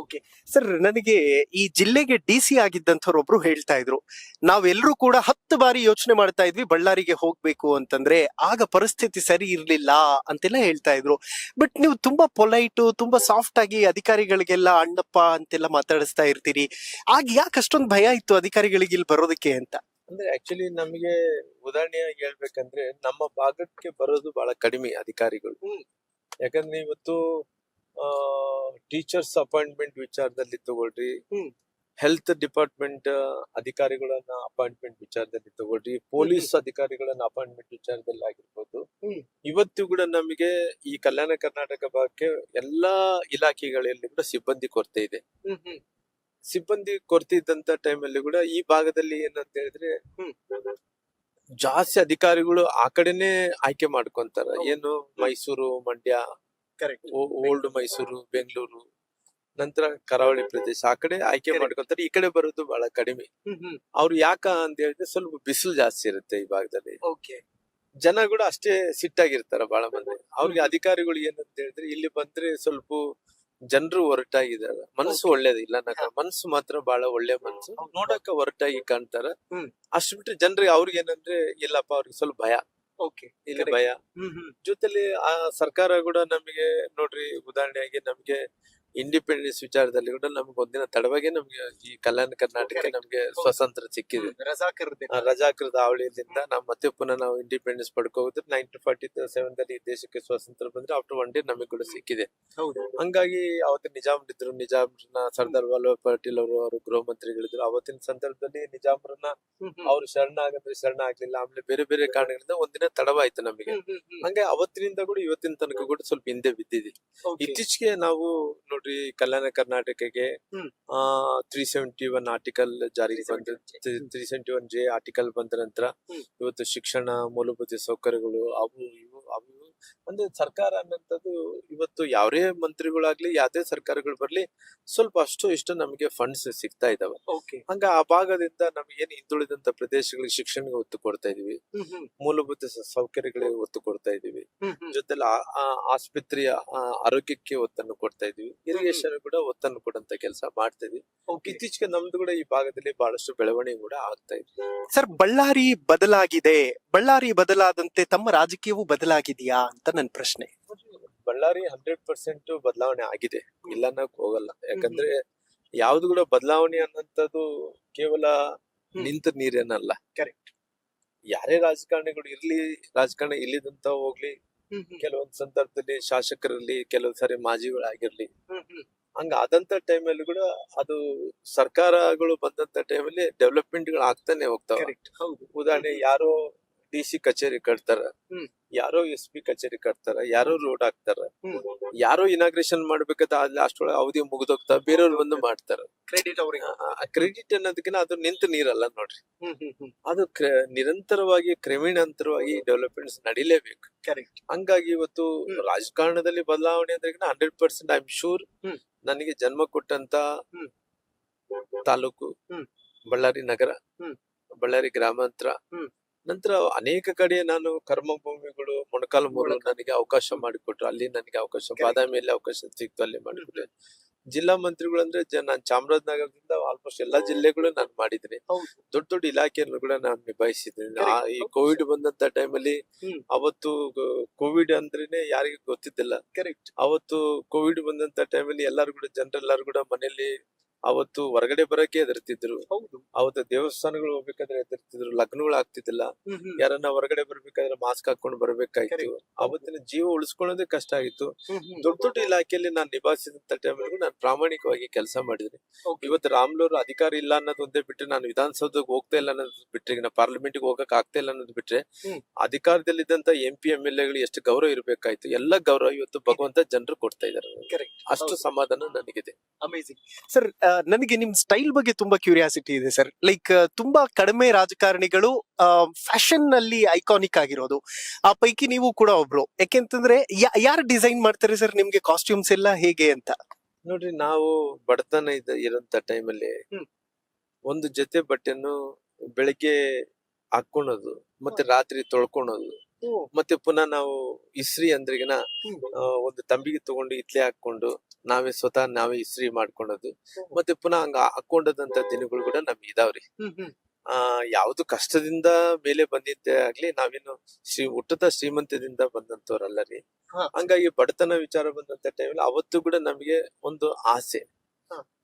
ಓಕೆ ಸರ್, ನನಗೆ ಈ ಜಿಲ್ಲೆಗೆ DC ಆಗಿದ್ದಂಥವ್ರೊಬ್ರು ಹೇಳ್ತಾ ಇದ್ರು, ನಾವೆಲ್ಲರೂ ಕೂಡ 10 ಬಾರಿ ಯೋಚನೆ ಮಾಡ್ತಾ ಇದ್ವಿ ಬಳ್ಳಾರಿಗೆ ಹೋಗ್ಬೇಕು ಅಂತಂದ್ರೆ, ಆಗ ಪರಿಸ್ಥಿತಿ ಸರಿ ಇರ್ಲಿಲ್ಲ ಅಂತೆಲ್ಲ ಹೇಳ್ತಾ ಇದ್ರು. ಬಟ್ ನೀವು ತುಂಬಾ ಪೊಲೈಟು, ತುಂಬಾ ಸಾಫ್ಟ್ ಆಗಿ ಅಧಿಕಾರಿಗಳಿಗೆಲ್ಲ ಅಣ್ಣಪ್ಪ ಅಂತೆಲ್ಲ ಮಾತಾಡಿಸ್ತಾ ಇರ್ತೀರಿ. ಆಗ ಯಾಕೆ ಅಷ್ಟೊಂದು ಭಯ ಇತ್ತು ಅಧಿಕಾರಿಗಳಿಗೆ ಇಲ್ಲಿ ಬರೋದಕ್ಕೆ ಅಂತ? ಅಂದ್ರೆ ಆಕ್ಚುಲಿ ನಮಗೆ ಉದಾಹರಣೆಯಾಗಿ ಹೇಳ್ಬೇಕಂದ್ರೆ ನಮ್ಮ ಭಾಗಕ್ಕೆ ಬರೋದು ಬಹಳ ಕಡಿಮೆ ಅಧಿಕಾರಿಗಳು. ಯಾಕಂದ್ರೆ ಇವತ್ತು ಟೀಚರ್ಸ್ ಅಪಾಯಿಂಟ್ಮೆಂಟ್ ವಿಚಾರದಲ್ಲಿ ತಗೊಳ್ರಿ, ಹೆಲ್ತ್ ಡಿಪಾರ್ಟ್ಮೆಂಟ್ ಅಧಿಕಾರಿಗಳನ್ನ ಅಪಾಯಿಂಟ್ಮೆಂಟ್ ವಿಚಾರದಲ್ಲಿ ತಗೊಳ್ರಿ, ಪೊಲೀಸ್ ಅಧಿಕಾರಿಗಳನ್ನ ಅಪಾಯಿಂಟ್ಮೆಂಟ್ ವಿಚಾರದಲ್ಲಿ ಆಗಿರ್ಬೋದು, ಇವತ್ತು ಕೂಡ ನಮಗೆ ಈ ಕಲ್ಯಾಣ ಕರ್ನಾಟಕ ಭಾಗಕ್ಕೆ ಎಲ್ಲಾ ಇಲಾಖೆಗಳಲ್ಲಿ ಕೂಡ ಸಿಬ್ಬಂದಿ ಕೊರತೆ ಇದೆ. ಸಿಬ್ಬಂದಿ ಕೊರತೆ ಇದ್ದಂತ ಟೈಮಲ್ಲಿ ಕೂಡ ಈ ಭಾಗದಲ್ಲಿ ಏನಂತ ಹೇಳಿದ್ರೆ ಜಾಸ್ತಿ ಅಧಿಕಾರಿಗಳು ಆ ಕಡೆನೆ ಆಯ್ಕೆ ಮಾಡ್ಕೊಂತಾರ. ಏನು ಮೈಸೂರು, ಮಂಡ್ಯ, ಓಲ್ಡ್ ಮೈಸೂರು, ಬೆಂಗಳೂರು, ನಂತರ ಕರಾವಳಿ ಪ್ರದೇಶ ಆ ಕಡೆ ಆಯ್ಕೆ ಮಾಡ್ಕೊಂತಾರೆ. ಈ ಕಡೆ ಬರೋದು ಬಹಳ ಕಡಿಮೆ. ಅವ್ರು ಯಾಕ ಅಂತ ಹೇಳಿದ್ರೆ ಸ್ವಲ್ಪ ಬಿಸಿಲು ಜಾಸ್ತಿ ಇರುತ್ತೆ ಈ ಭಾಗದಲ್ಲಿ. ಜನ ಕೂಡ ಅಷ್ಟೇ ಸಿಟ್ಟಾಗಿರ್ತಾರ ಬಹಳ ಮಂದಿ. ಅವ್ರಿಗೆ ಅಧಿಕಾರಿಗಳು ಏನಂತ ಹೇಳಿದ್ರೆ ಇಲ್ಲಿ ಬಂದ್ರೆ ಸ್ವಲ್ಪ ಜನರು ಹೊರಟಾಗಿದ್ದಾರೆ, ಮನಸ್ಸು ಒಳ್ಳೇದಿಲ್ಲ, ಮನಸ್ಸು ಮಾತ್ರ ಬಹಳ ಒಳ್ಳೆ ಮನಸ್ಸು, ನೋಡಕ ಹೊರಟಾಗಿ ಕಾಣ್ತಾರ. ಅಷ್ಟು ಬಿಟ್ರೆ ಜನರಿಗೆ ಅವ್ರಿಗೆ ಏನಂದ್ರೆ ಇಲ್ಲಪ್ಪ ಅವ್ರಿಗೆ ಸ್ವಲ್ಪ ಭಯ. ಇಲ್ಲಿ ಭಯ ಜೊತೆಲಿ ಆ ಸರ್ಕಾರ ಕೂಡ ನಮಗೆ ನೋಡ್ರಿ, ಉದಾಹರಣೆಯಾಗಿ ನಮ್ಗೆ ಇಂಡಿಪೆಂಡೆನ್ಸ್ ವಿಚಾರದಲ್ಲಿ ಕೂಡ ನಮ್ಗೆ ಒಂದಿನ ತಡವಾಗಿ ನಮ್ಗೆ ಈ ಕಲ್ಯಾಣ ಕರ್ನಾಟಕ ನಮ್ಗೆ ಸ್ವಾತಂತ್ರ್ಯ ಸಿಕ್ಕಿದೆ. ರಜಾಕರದ ಅವಳಿಯಿಂದ ನಾವು ಮತ್ತೆ ಪುನಃ ನಾವು ಇಂಡಿಪೆಂಡೆನ್ಸ್ ಪಡ್ಕೋದ್ರೆ 1947 ದೇಶಕ್ಕೆ ಸ್ವಾತಂತ್ರ್ಯ ಬಂದ್ರೆ ಆಫ್ಟರ್ 1 ಡೇ ನಮಗೆ ಕೂಡ ಸಿಕ್ಕಿದೆ. ಹಂಗಾಗಿ ಅವತ್ತು ನಿಜಾಮ್ರಿದ್ರು, ನಿಜಾಮ್ರನ್ನ ಸರ್ದಾರ್ ವಲ್ಲಭಾಯ್ ಪಟೇಲ್ ಅವರು ಗೃಹ ಮಂತ್ರಿಗಳಿದ್ರು. ಅವತ್ತಿನ ಸಂದರ್ಭದಲ್ಲಿ ನಿಜಾಮ್ರನ್ನ ಅವ್ರು ಶರಣ ಆಗ್ಲಿಲ್ಲ. ಆಮೇಲೆ ಬೇರೆ ಬೇರೆ ಕಾರಣಗಳಿಂದ ಒಂದಿನ ತಡವಾಯ್ತು ನಮಗೆ. ಹಂಗೆ ಅವತ್ತಿನಿಂದ ಕೂಡ ಇವತ್ತಿನ ತನಕ ಕೂಡ ಸ್ವಲ್ಪ ಹಿಂದೆ ಬಿದ್ದಿದೆ. ಇತ್ತೀಚೆಗೆ ನಾವು ನೋಡ್ರಿ, ಕಲ್ಯಾಣ ಕರ್ನಾಟಕಕ್ಕೆ 371 ಆರ್ಟಿಕಲ್ ಜಾರಿಗೆ ಬಂದ 371J ಆರ್ಟಿಕಲ್ ಬಂದ ನಂತರ ಇವತ್ತು ಶಿಕ್ಷಣ, ಮೂಲಭೂತ ಸೌಕರ್ಯಗಳು ಅವು ಅಂದ್ರೆ ಸರ್ಕಾರ ಅನ್ನಂಥದ್ದು ಇವತ್ತು ಯಾವೇ ಮಂತ್ರಿಗಳಾಗ್ಲಿ ಯಾವ್ದೇ ಸರ್ಕಾರಗಳು ಬರ್ಲಿ ಸ್ವಲ್ಪ ಅಷ್ಟು ಇಷ್ಟು ನಮಗೆ ಫಂಡ್ಸ್ ಸಿಗ್ತಾ ಇದಾವೆ. ಹಂಗ ಆ ಭಾಗದಿಂದ ನಮ್ಗೆ ಏನ್ ಹಿಂದುಳಿದಂತ ಪ್ರದೇಶಗಳಿಗೆ ಶಿಕ್ಷಣಕ್ಕೆ ಒತ್ತು ಕೊಡ್ತಾ ಇದೀವಿ, ಮೂಲಭೂತ ಸೌಕರ್ಯಗಳಿಗೆ ಒತ್ತು ಕೊಡ್ತಾ ಇದೀವಿ, ಜೊತೆಲಿ ಆಸ್ಪತ್ರೆಯ ಆರೋಗ್ಯಕ್ಕೆ ಒತ್ತನ್ನು ಕೊಡ್ತಾ ಇದೀವಿ, ಇರಿಗೇಷನ್ ಕೂಡ ಒತ್ತನ್ನು ಕೊಡಂತ ಕೆಲಸ ಮಾಡ್ತಾ ಇದೀವಿ. ಇತ್ತೀಚೆಗೆ ನಮ್ದು ಕೂಡ ಈ ಭಾಗದಲ್ಲಿ ಬಹಳಷ್ಟು ಬೆಳವಣಿಗೆ ಕೂಡ ಆಗ್ತಾ ಇದೆ. ಸರ್, ಬಳ್ಳಾರಿ ಬದಲಾಗಿದೆ, ಬಳ್ಳಾರಿ ಬದಲಾದಂತೆ ತಮ್ಮ ರಾಜಕೀಯವು ಬದಲಾಗಿದೆಯಾ ಅಂತ ನನ್ನ ಪ್ರಶ್ನೆ. ಬಳ್ಳಾರಿ 100% ಬದಲಾವಣೆ ಆಗಿದೆ, ಇಲ್ಲ ಅನ್ನಕ್ ಹೋಗಲ್ಲ. ಯಾಕಂದ್ರೆ ಯಾವ್ದು ಕೂಡ ಬದಲಾವಣೆ ಅನ್ನೋಂಥದ್ದು ಕೇವಲ ನಿಂತ ನೀರೇನಲ್ಲ. ಕರೆಕ್ಟ್. ಯಾರೇ ರಾಜಕಾರಣಿಗಳು ಇರ್ಲಿ, ರಾಜಕಾರಣ ಇಲ್ಲಿದಂತ ಹೋಗ್ಲಿ, ಕೆಲವೊಂದ್ ಸಂದರ್ಭದಲ್ಲಿ ಶಾಸಕರಲ್ಲಿ ಕೆಲವು ಸಾರಿ ಮಾಜಿಗಳಾಗಿರ್ಲಿ, ಹಂಗ ಆದಂತ ಟೈಮಲ್ಲಿ ಕೂಡ ಅದು ಸರ್ಕಾರಗಳು ಬಂದಂತ ಟೈಮಲ್ಲಿ ಡೆವಲಪ್ಮೆಂಟ್ ಗಳು ಆಗ್ತಾನೆ ಹೋಗ್ತಾವ. ಉದಾಹರಣೆ, ಯಾರೋ DC ಕಚೇರಿ ಕಟ್ತಾರ, ಯಾರೋ SP ಕಚೇರಿ ಕಟ್ತಾರ, ಯಾರೋ ರೋಡ್ ಹಾಕ್ತಾರ, ಯಾರೋ ಇನಾಗ್ರೇಷನ್ ಮಾಡ್ಬೇಕಾದ ಅಷ್ಟೊಳಗೆ ಅವಧಿ ಮುಗಿದೋಗ್ತಾವ, ಬೇರೆಯವ್ರು ಬಂದು ಮಾಡ್ತಾರ. ಕ್ರೆಡಿಟ್ ಅವ್ರಿಗೆ. ಕ್ರೆಡಿಟ್ ಅನ್ನೋದಕ್ಕಿಂತ ಅದು ನಿಂತ ನೀರಲ್ಲ ನೋಡ್ರಿ, ಅದು ನಿರಂತರವಾಗಿ ಕ್ರಮೇಣಾಂತರವಾಗಿ ಡೆವಲಪ್ಮೆಂಟ್ಸ್ ನಡಿಲೇಬೇಕು. ಕರೆಕ್ಟ್. ಹಂಗಾಗಿ ಇವತ್ತು ರಾಜಕಾರಣದಲ್ಲಿ ಬದಲಾವಣೆ ಅಂದ್ರೆ 100% ಐ ಆಮ್ ಶೂರ್. ನನಗೆ ಜನ್ಮ ಕೊಟ್ಟಂತ ತಾಲೂಕು ಬಳ್ಳಾರಿ ನಗರ, ಬಳ್ಳಾರಿ ಗ್ರಾಮಾಂತರ, ನಂತರ ಅನೇಕ ಕಡೆ ನಾನು ಕರ್ಮಭೂಮಿಗಳು, ಮೊಣಕಾಲ್ಮೂರು ನನಗೆ ಅವಕಾಶ ಮಾಡಿಕೊಟ್ರು. ಅಲ್ಲಿ ನನಗೆ ಅವಕಾಶ, ಬಾದಾಮಿಯಲ್ಲಿ ಅವಕಾಶ ಸಿಕ್ತು, ಅಲ್ಲಿ ಮಾಡಿಕೊಟ್ರೆ. ಜಿಲ್ಲಾ ಮಂತ್ರಿಗಳು ಅಂದ್ರೆ ನಾನ್ ಚಾಮರಾಜನಗರದಿಂದ ಆಲ್ಮೋಸ್ಟ್ ಎಲ್ಲಾ ಜಿಲ್ಲೆಗಳು ನಾನು ಮಾಡಿದ್ದೀನಿ. ದೊಡ್ಡ ದೊಡ್ಡ ಇಲಾಖೆಯನ್ನು ಕೂಡ ನಾನು ನಿಭಾಯಿಸಿದ್ದೀನಿ. ಈ ಕೋವಿಡ್ ಬಂದಂತ ಟೈಮಲ್ಲಿ, ಅವತ್ತು ಕೋವಿಡ್ ಅಂದ್ರೇನೆ ಯಾರಿಗೂ ಗೊತ್ತಿದ್ದಿಲ್ಲ. ಕರೆಕ್ಟ್. ಅವತ್ತು ಕೋವಿಡ್ ಬಂದಂತ ಟೈಮಲ್ಲಿ ಎಲ್ಲಾರು ಕೂಡ ಜನರೆಲ್ಲಾರು ಕೂಡ ಮನೆಯಲ್ಲಿ ಅವತ್ತು ಹೊರಗಡೆ ಬರಕ್ಕೆ ಹೆದರ್ತಿದ್ರು. ಅವತ್ತು ದೇವಸ್ಥಾನಗಳು ಹೋಗ್ಬೇಕಾದ್ರೆ ಹೆದರ್ತಿದ್ರು, ಲಗ್ನಗಳು ಆಗ್ತಿದ್ದಿಲ್ಲ, ಯಾರನ್ನ ಹೊರಗಡೆ ಬರ್ಬೇಕಾದ್ರೆ ಮಾಸ್ಕ್ ಹಾಕೊಂಡು ಬರ್ಬೇಕಾಯ್ತು. ಅವತ್ತಿನ ಜೀವ ಉಳಿಸ್ಕೊಳ್ಳೋದೇ ಕಷ್ಟ ಆಗಿತ್ತು. ದೊಡ್ಡ ದೊಡ್ಡ ಇಲಾಖೆಯಲ್ಲಿ ನಾನು ನಿಭಾಯಿಸಿದಂತ ಟೈಮಲ್ಲಿ ನಾನು ಪ್ರಾಮಾಣಿಕವಾಗಿ ಕೆಲಸ ಮಾಡಿದ್ದೀನಿ. ಇವತ್ತು ರಾಮ್ಲೂರು ಅಧಿಕಾರ ಇಲ್ಲ ಅನ್ನೋದು ಒಂದೇ ಬಿಟ್ರೆ, ನಾನು ವಿಧಾನಸೌಧಕ್ಕೆ ಹೋಗ್ತಾ ಇಲ್ಲ ಅನ್ನೋದು ಬಿಟ್ರೆ, ನಾ ಪಾರ್ಲಿಮೆಂಟ್ ಗೆ ಹೋಗಕ್ ಆಗ್ತಾ ಇಲ್ಲ ಅನ್ನೋದು ಬಿಟ್ರೆ, ಅಧಿಕಾರದಲ್ಲಿದ್ದಂತ MP MLAಗಳು ಎಷ್ಟು ಗೌರವ ಇರಬೇಕಾಯ್ತು, ಎಲ್ಲ ಗೌರವ ಇವತ್ತು ಭಗವಂತ ಜನರು ಕೊಡ್ತಾ ಇದಾರೆ. ಅಷ್ಟು ಸಮಾಧಾನ ನನಗಿದೆ. ಅಮೇಜಿಂಗ್. ಸರ್, ನನಗೆ ನಿಮ್ ಸ್ಟೈಲ್ ಬಗ್ಗೆ ತುಂಬಾ ಕ್ಯೂರಿಯಾಸಿಟಿ ಇದೆ ಸರ್. ಲೈಕ್ ತುಂಬಾ ಕಡಿಮೆ ರಾಜಕಾರಣಿಗಳು ಫ್ಯಾಷನ್ ನಲ್ಲಿ ಐಕಾನಿಕ್ ಆಗಿರೋದು, ಆ ಪೈಕಿ ನೀವು ಕೂಡ ಒಬ್ರು. ಯಾಕೆಂತಂದ್ರೆ ಯಾರು ಡಿಸೈನ್ ಮಾಡ್ತಾರೆ ಸರ್ ನಿಮ್ಗೆ ಕಾಸ್ಟ್ಯೂಮ್ಸ್ ಎಲ್ಲ ಹೇಗೆ ಅಂತ? ನೋಡ್ರಿ, ನಾವು ಬಡತನ ಇರೋಂತ ಟೈಮಲ್ಲಿ ಒಂದು ಜೊತೆ ಬಟ್ಟೆಯನ್ನು ಬೆಳಿಗ್ಗೆ ಹಾಕೊಳೋದು, ಮತ್ತೆ ರಾತ್ರಿ ತೊಳ್ಕೊಳೋದು, ಮತ್ತೆ ಪುನಃ ನಾವು ಇಸ್ತ್ರಿ ಅಂದ್ರಿಗಿನ ಒಂದು ತಂಬಿಗೆ ತಗೊಂಡು ಇತ್ಲೆ ಹಾಕೊಂಡು ನಾವೇ ಇಸ್ತ್ರಿ ಮಾಡ್ಕೊಳೋದು, ಮತ್ತೆ ಪುನಃ ಹಂಗ ಹಾಕೊಂಡದಂತ ದಿನಗಳು ಕೂಡ ನಮ್ಗೆ ಇದಾವ್ರಿ. ಯಾವ್ದು ಕಷ್ಟದಿಂದ ಮೇಲೆ ಬಂದಿದ್ದೇ ಆಗ್ಲಿ, ನಾವೇನು ಹುಟ್ಟದ ಶ್ರೀಮಂತದಿಂದ ಬಂದಂತವ್ರಲ್ಲ ರೀ. ಹಂಗಾಗಿ ಬಡತನ ವಿಚಾರ ಬಂದಂತ ಟೈಮಲ್ಲಿ ಅವತ್ತು ಕೂಡ ನಮ್ಗೆ ಒಂದು ಆಸೆ,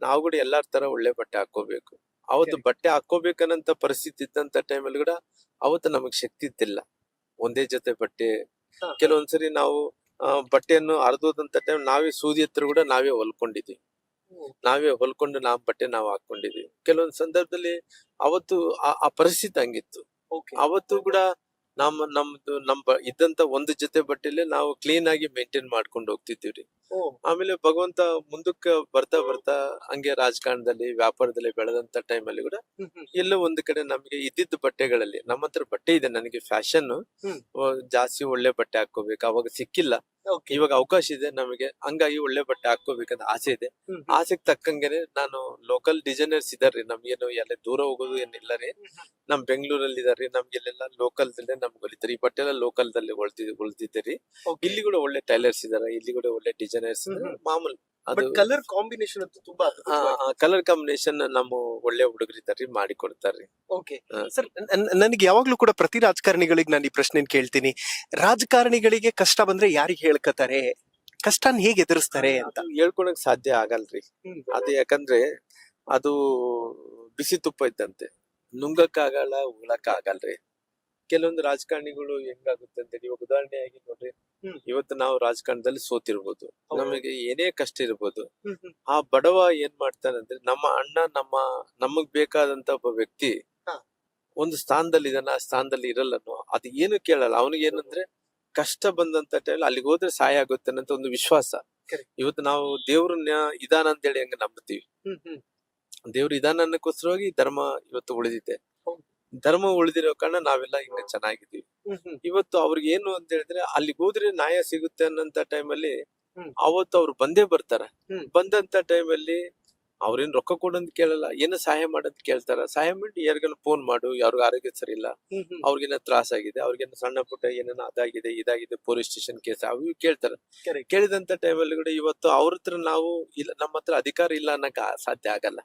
ನಾವು ಕೂಡ ಎಲ್ಲಾರ ತರ ಒಳ್ಳೆ ಬಟ್ಟೆ ಹಾಕೋಬೇಕು. ಅವತ್ತು ಬಟ್ಟೆ ಹಾಕೋಬೇಕನ್ನಂತ ಪರಿಸ್ಥಿತಿ ಇದ್ದಂತ ಟೈಮಲ್ಲಿ ಕೂಡ ಅವತ್ತು ನಮಗ್ ಶಕ್ತಿ ಇದ್ದಿಲ್ಲ. ಒಂದೇ ಜೊತೆ ಬಟ್ಟೆ, ಕೆಲವೊಂದ್ಸರಿ ನಾವು ಬಟ್ಟೆಯನ್ನು ಅರ್ಧೋದಂತ ಟೈಮ್ ನಾವೇ ಸೂದಿ ಹತ್ರ ಕೂಡ ನಾವೇ ಹೊಲ್ಕೊಂಡಿದ್ವಿ, ನಾವೇ ಹೊಲ್ಕೊಂಡು ಬಟ್ಟೆ ನಾವು ಹಾಕೊಂಡಿದ್ವಿ. ಕೆಲವೊಂದ್ ಸಂದರ್ಭದಲ್ಲಿ ಅವತ್ತು ಆ ಪರಿಸ್ಥಿತಿ ಹಂಗಿತ್ತು. ಅವತ್ತು ಕೂಡ ನಮ್ದು ಇದ್ದಂತ ಒಂದು ಜೊತೆ ಬಟ್ಟೆಲೆ ನಾವು ಕ್ಲೀನ್ ಆಗಿ ಮೇಂಟೈನ್ ಮಾಡ್ಕೊಂಡು ಹೋಗ್ತಿದ್ದೀವ್ರಿ. ಆಮೇಲೆ ಭಗವಂತ ಮುಂದಕ್ಕೆ ಬರ್ತಾ ಬರ್ತಾ ಹಂಗೆ ರಾಜಕಾರಣದಲ್ಲಿ, ವ್ಯಾಪಾರದಲ್ಲಿ ಬೆಳೆದಂತ ಟೈಮಲ್ಲಿ ಕೂಡ ಎಲ್ಲೋ ಒಂದು ಕಡೆ ನಮ್ಗೆ ಇದ್ದಿದ್ದ ಬಟ್ಟೆಗಳಲ್ಲಿ, ನಮ್ಮ ಹತ್ರ ಬಟ್ಟೆ ಇದೆ, ನನಗೆ ಫ್ಯಾಷನ್ ಜಾಸ್ತಿ ಒಳ್ಳೆ ಬಟ್ಟೆ ಹಾಕೋಬೇಕು, ಅವಾಗ ಸಿಕ್ಕಿಲ್ಲ, ಇವಾಗ ಅವಕಾಶ ಇದೆ ನಮಗೆ, ಹಂಗಾಗಿ ಒಳ್ಳೆ ಬಟ್ಟೆ ಹಾಕೋಬೇಕಂತ ಆಸೆ ಇದೆ. ಆಸೆಗೆ ತಕ್ಕಂಗೆನೆ ನಾನು ಲೋಕಲ್ ಡಿಸೈನರ್ಸ್ ಇದಾರ್ರಿ, ನಮ್ಗೇನು ಎಲ್ಲ ದೂರ ಹೋಗೋದು ಏನಿಲ್ಲ ರೀ. ನಮ್ ಬೆಂಗಳೂರಲ್ಲಿ ಇದಾರ್ರಿ, ನಮ್ಗೆಲ್ಲೆಲ್ಲ ಲೋಕಲ್ ದಲ್ಲೇ ನಮ್ಗೆ ಹೊಲಿತಾರೆ. ಈ ಬಟ್ಟೆ ಎಲ್ಲ ಲೋಕಲ್ ದಲ್ಲಿ ಹೊಲ್ತಿದ್ದೀರಿ. ಇಲ್ಲಿ ಕೂಡ ಒಳ್ಳೆ ಟೈಲರ್ಸ್ ಇದಾರೆ, ಇಲ್ಲಿ ಕೂಡ ಒಳ್ಳೆ ಡಿಸೈನರ್ಸ್ ಇದಾರೆ. ಮಾಮೂಲಿ ಅದು ಕಲರ್ ಕಾಂಬಿನೇಷನ್ ಅಂತೂ ತುಂಬಾ ಕಲರ್ ಕಾಂಬಿನೇಷನ್ ನಮ್ಮ ಒಳ್ಳೆ ಹುಡುಗರಿದ್ದಾರ್ರಿ, ಮಾಡಿ ಕೊಡ್ತಾರ್ರಿ. ಓಕೆ ಸರ್, ನನಗೆ ಯಾವಾಗ್ಲೂ ಕೂಡ ಪ್ರತಿ ರಾಜಕಾರಣಿಗಳಿಗೆ ನಾನು ಈ ಪ್ರಶ್ನೆ ಕೇಳ್ತೀನಿ, ರಾಜಕಾರಣಿಗಳಿಗೆ ಕಷ್ಟ ಬಂದ್ರೆ ಯಾರಿಗೆ ಹೇಳ್ಕತಾರೆ, ಕಷ್ಟನ ಹೇಗೆ ಎದುರಿಸ್ತಾರೆ ಅಂತ? ಹೇಳ್ಕೊಳಕ್ ಸಾಧ್ಯ ಆಗಲ್ರಿ ಅದು, ಯಾಕಂದ್ರೆ ಅದು ಬಿಸಿ ತುಪ್ಪ ಇದ್ದಂತೆ, ನುಂಗಕ್ಕಾಗಲ್ಲ, ಉಗ್ಳಕ್ ಆಗಲ್ರಿ. ಕೆಲವೊಂದು ರಾಜಕಾರಣಿಗಳು ಹೆಂಗಾಗುತ್ತೆ ಅಂತ ಇವಾಗ ಉದಾಹರಣೆಯಾಗಿ ನೋಡ್ರಿ, ಇವತ್ತು ನಾವು ರಾಜಕಾರಣದಲ್ಲಿ ಸೋತಿರ್ಬೋದು, ನಮಗೆ ಏನೇ ಕಷ್ಟ ಇರ್ಬೋದು, ಆ ಬಡವ ಏನ್ ಮಾಡ್ತಾನಂದ್ರೆ, ನಮ್ಮ ಅಣ್ಣ ನಮಗ್ ಬೇಕಾದಂತ ಒಬ್ಬ ವ್ಯಕ್ತಿ ಒಂದು ಸ್ಥಾನದಲ್ಲಿ ಇದನ್ನ, ಆ ಸ್ಥಾನದಲ್ಲಿ ಇರಲ್ಲ, ಅದು ಏನು ಕೇಳಲ್ಲ. ಅವನಿಗೆ ಏನಂದ್ರೆ ಕಷ್ಟ ಬಂದಂತ ಟೈಮ್ ಅಲ್ಲಿಗೆ ಹೋದ್ರೆ ಸಹಾಯ ಆಗುತ್ತೆ ಅನ್ನೋ ಒಂದು ವಿಶ್ವಾಸ. ಇವತ್ತು ನಾವು ದೇವ್ರನ್ನ ಇದಾನ ಅಂತ ಹೇಳಿ ಹಂಗ ನಂಬ್ತೀವಿ. ದೇವ್ರ ಇದಾನ ಅನ್ನಕ್ಕೋಸ್ಕರವಾಗಿ ಧರ್ಮ ಇವತ್ತು ಉಳಿದಿದೆ. ಧರ್ಮ ಉಳಿದಿರೋ ಕಾರಣ ನಾವೆಲ್ಲ ಹಿಂಗ ಚೆನ್ನಾಗಿದ್ದೀವಿ. ಇವತ್ತು ಅವ್ರಿಗೆ ಏನು ಅಂತ ಹೇಳಿದ್ರೆ, ಅಲ್ಲಿಗೆ ಹೋದ್ರೆ ನ್ಯಾಯ ಸಿಗುತ್ತೆ ಅನ್ನೋಂತ ಟೈಮಲ್ಲಿ ಅವತ್ತು ಅವ್ರು ಬಂದೇ ಬರ್ತಾರ. ಹ್ಮ್. ಬಂದಂತ ಟೈಮಲ್ಲಿ ಅವ್ರೇನ್ ರೊಕ್ಕ ಕೊಡಂತ ಕೇಳಲ್ಲ, ಏನೋ ಸಹಾಯ ಮಾಡಂತ ಕೇಳ್ತಾರ. ಸಹಾಯ ಮಾಡಿ ಯಾರಿಗಾನ ಫೋನ್ ಮಾಡು, ಯಾರಿಗ ಆರೋಗ್ಯ ಸರಿ ಇಲ್ಲ, ಅವ್ರಿಗೇನ ತ್ರಾಸ ಆಗಿದೆ, ಅವ್ರಿಗೇನ ಸಣ್ಣ ಪುಟ್ಟ ಏನೇನೋ ಅದಾಗಿದೆ ಇದಾಗಿದೆ, ಪೊಲೀಸ್ ಸ್ಟೇಷನ್ ಕೇಸ್ ಅವು ಇವು ಕೇಳ್ತಾರ. ಕೇಳಿದಂತ ಟೈಮಲ್ಲಿ ಕೂಡ ಇವತ್ತು ಅವ್ರ ಹತ್ರ ನಾವು ಇಲ್ಲ, ನಮ್ಮ ಹತ್ರ ಅಧಿಕಾರ ಇಲ್ಲ ಅನ್ನಕ್ ಸಾಧ್ಯ ಆಗಲ್ಲ.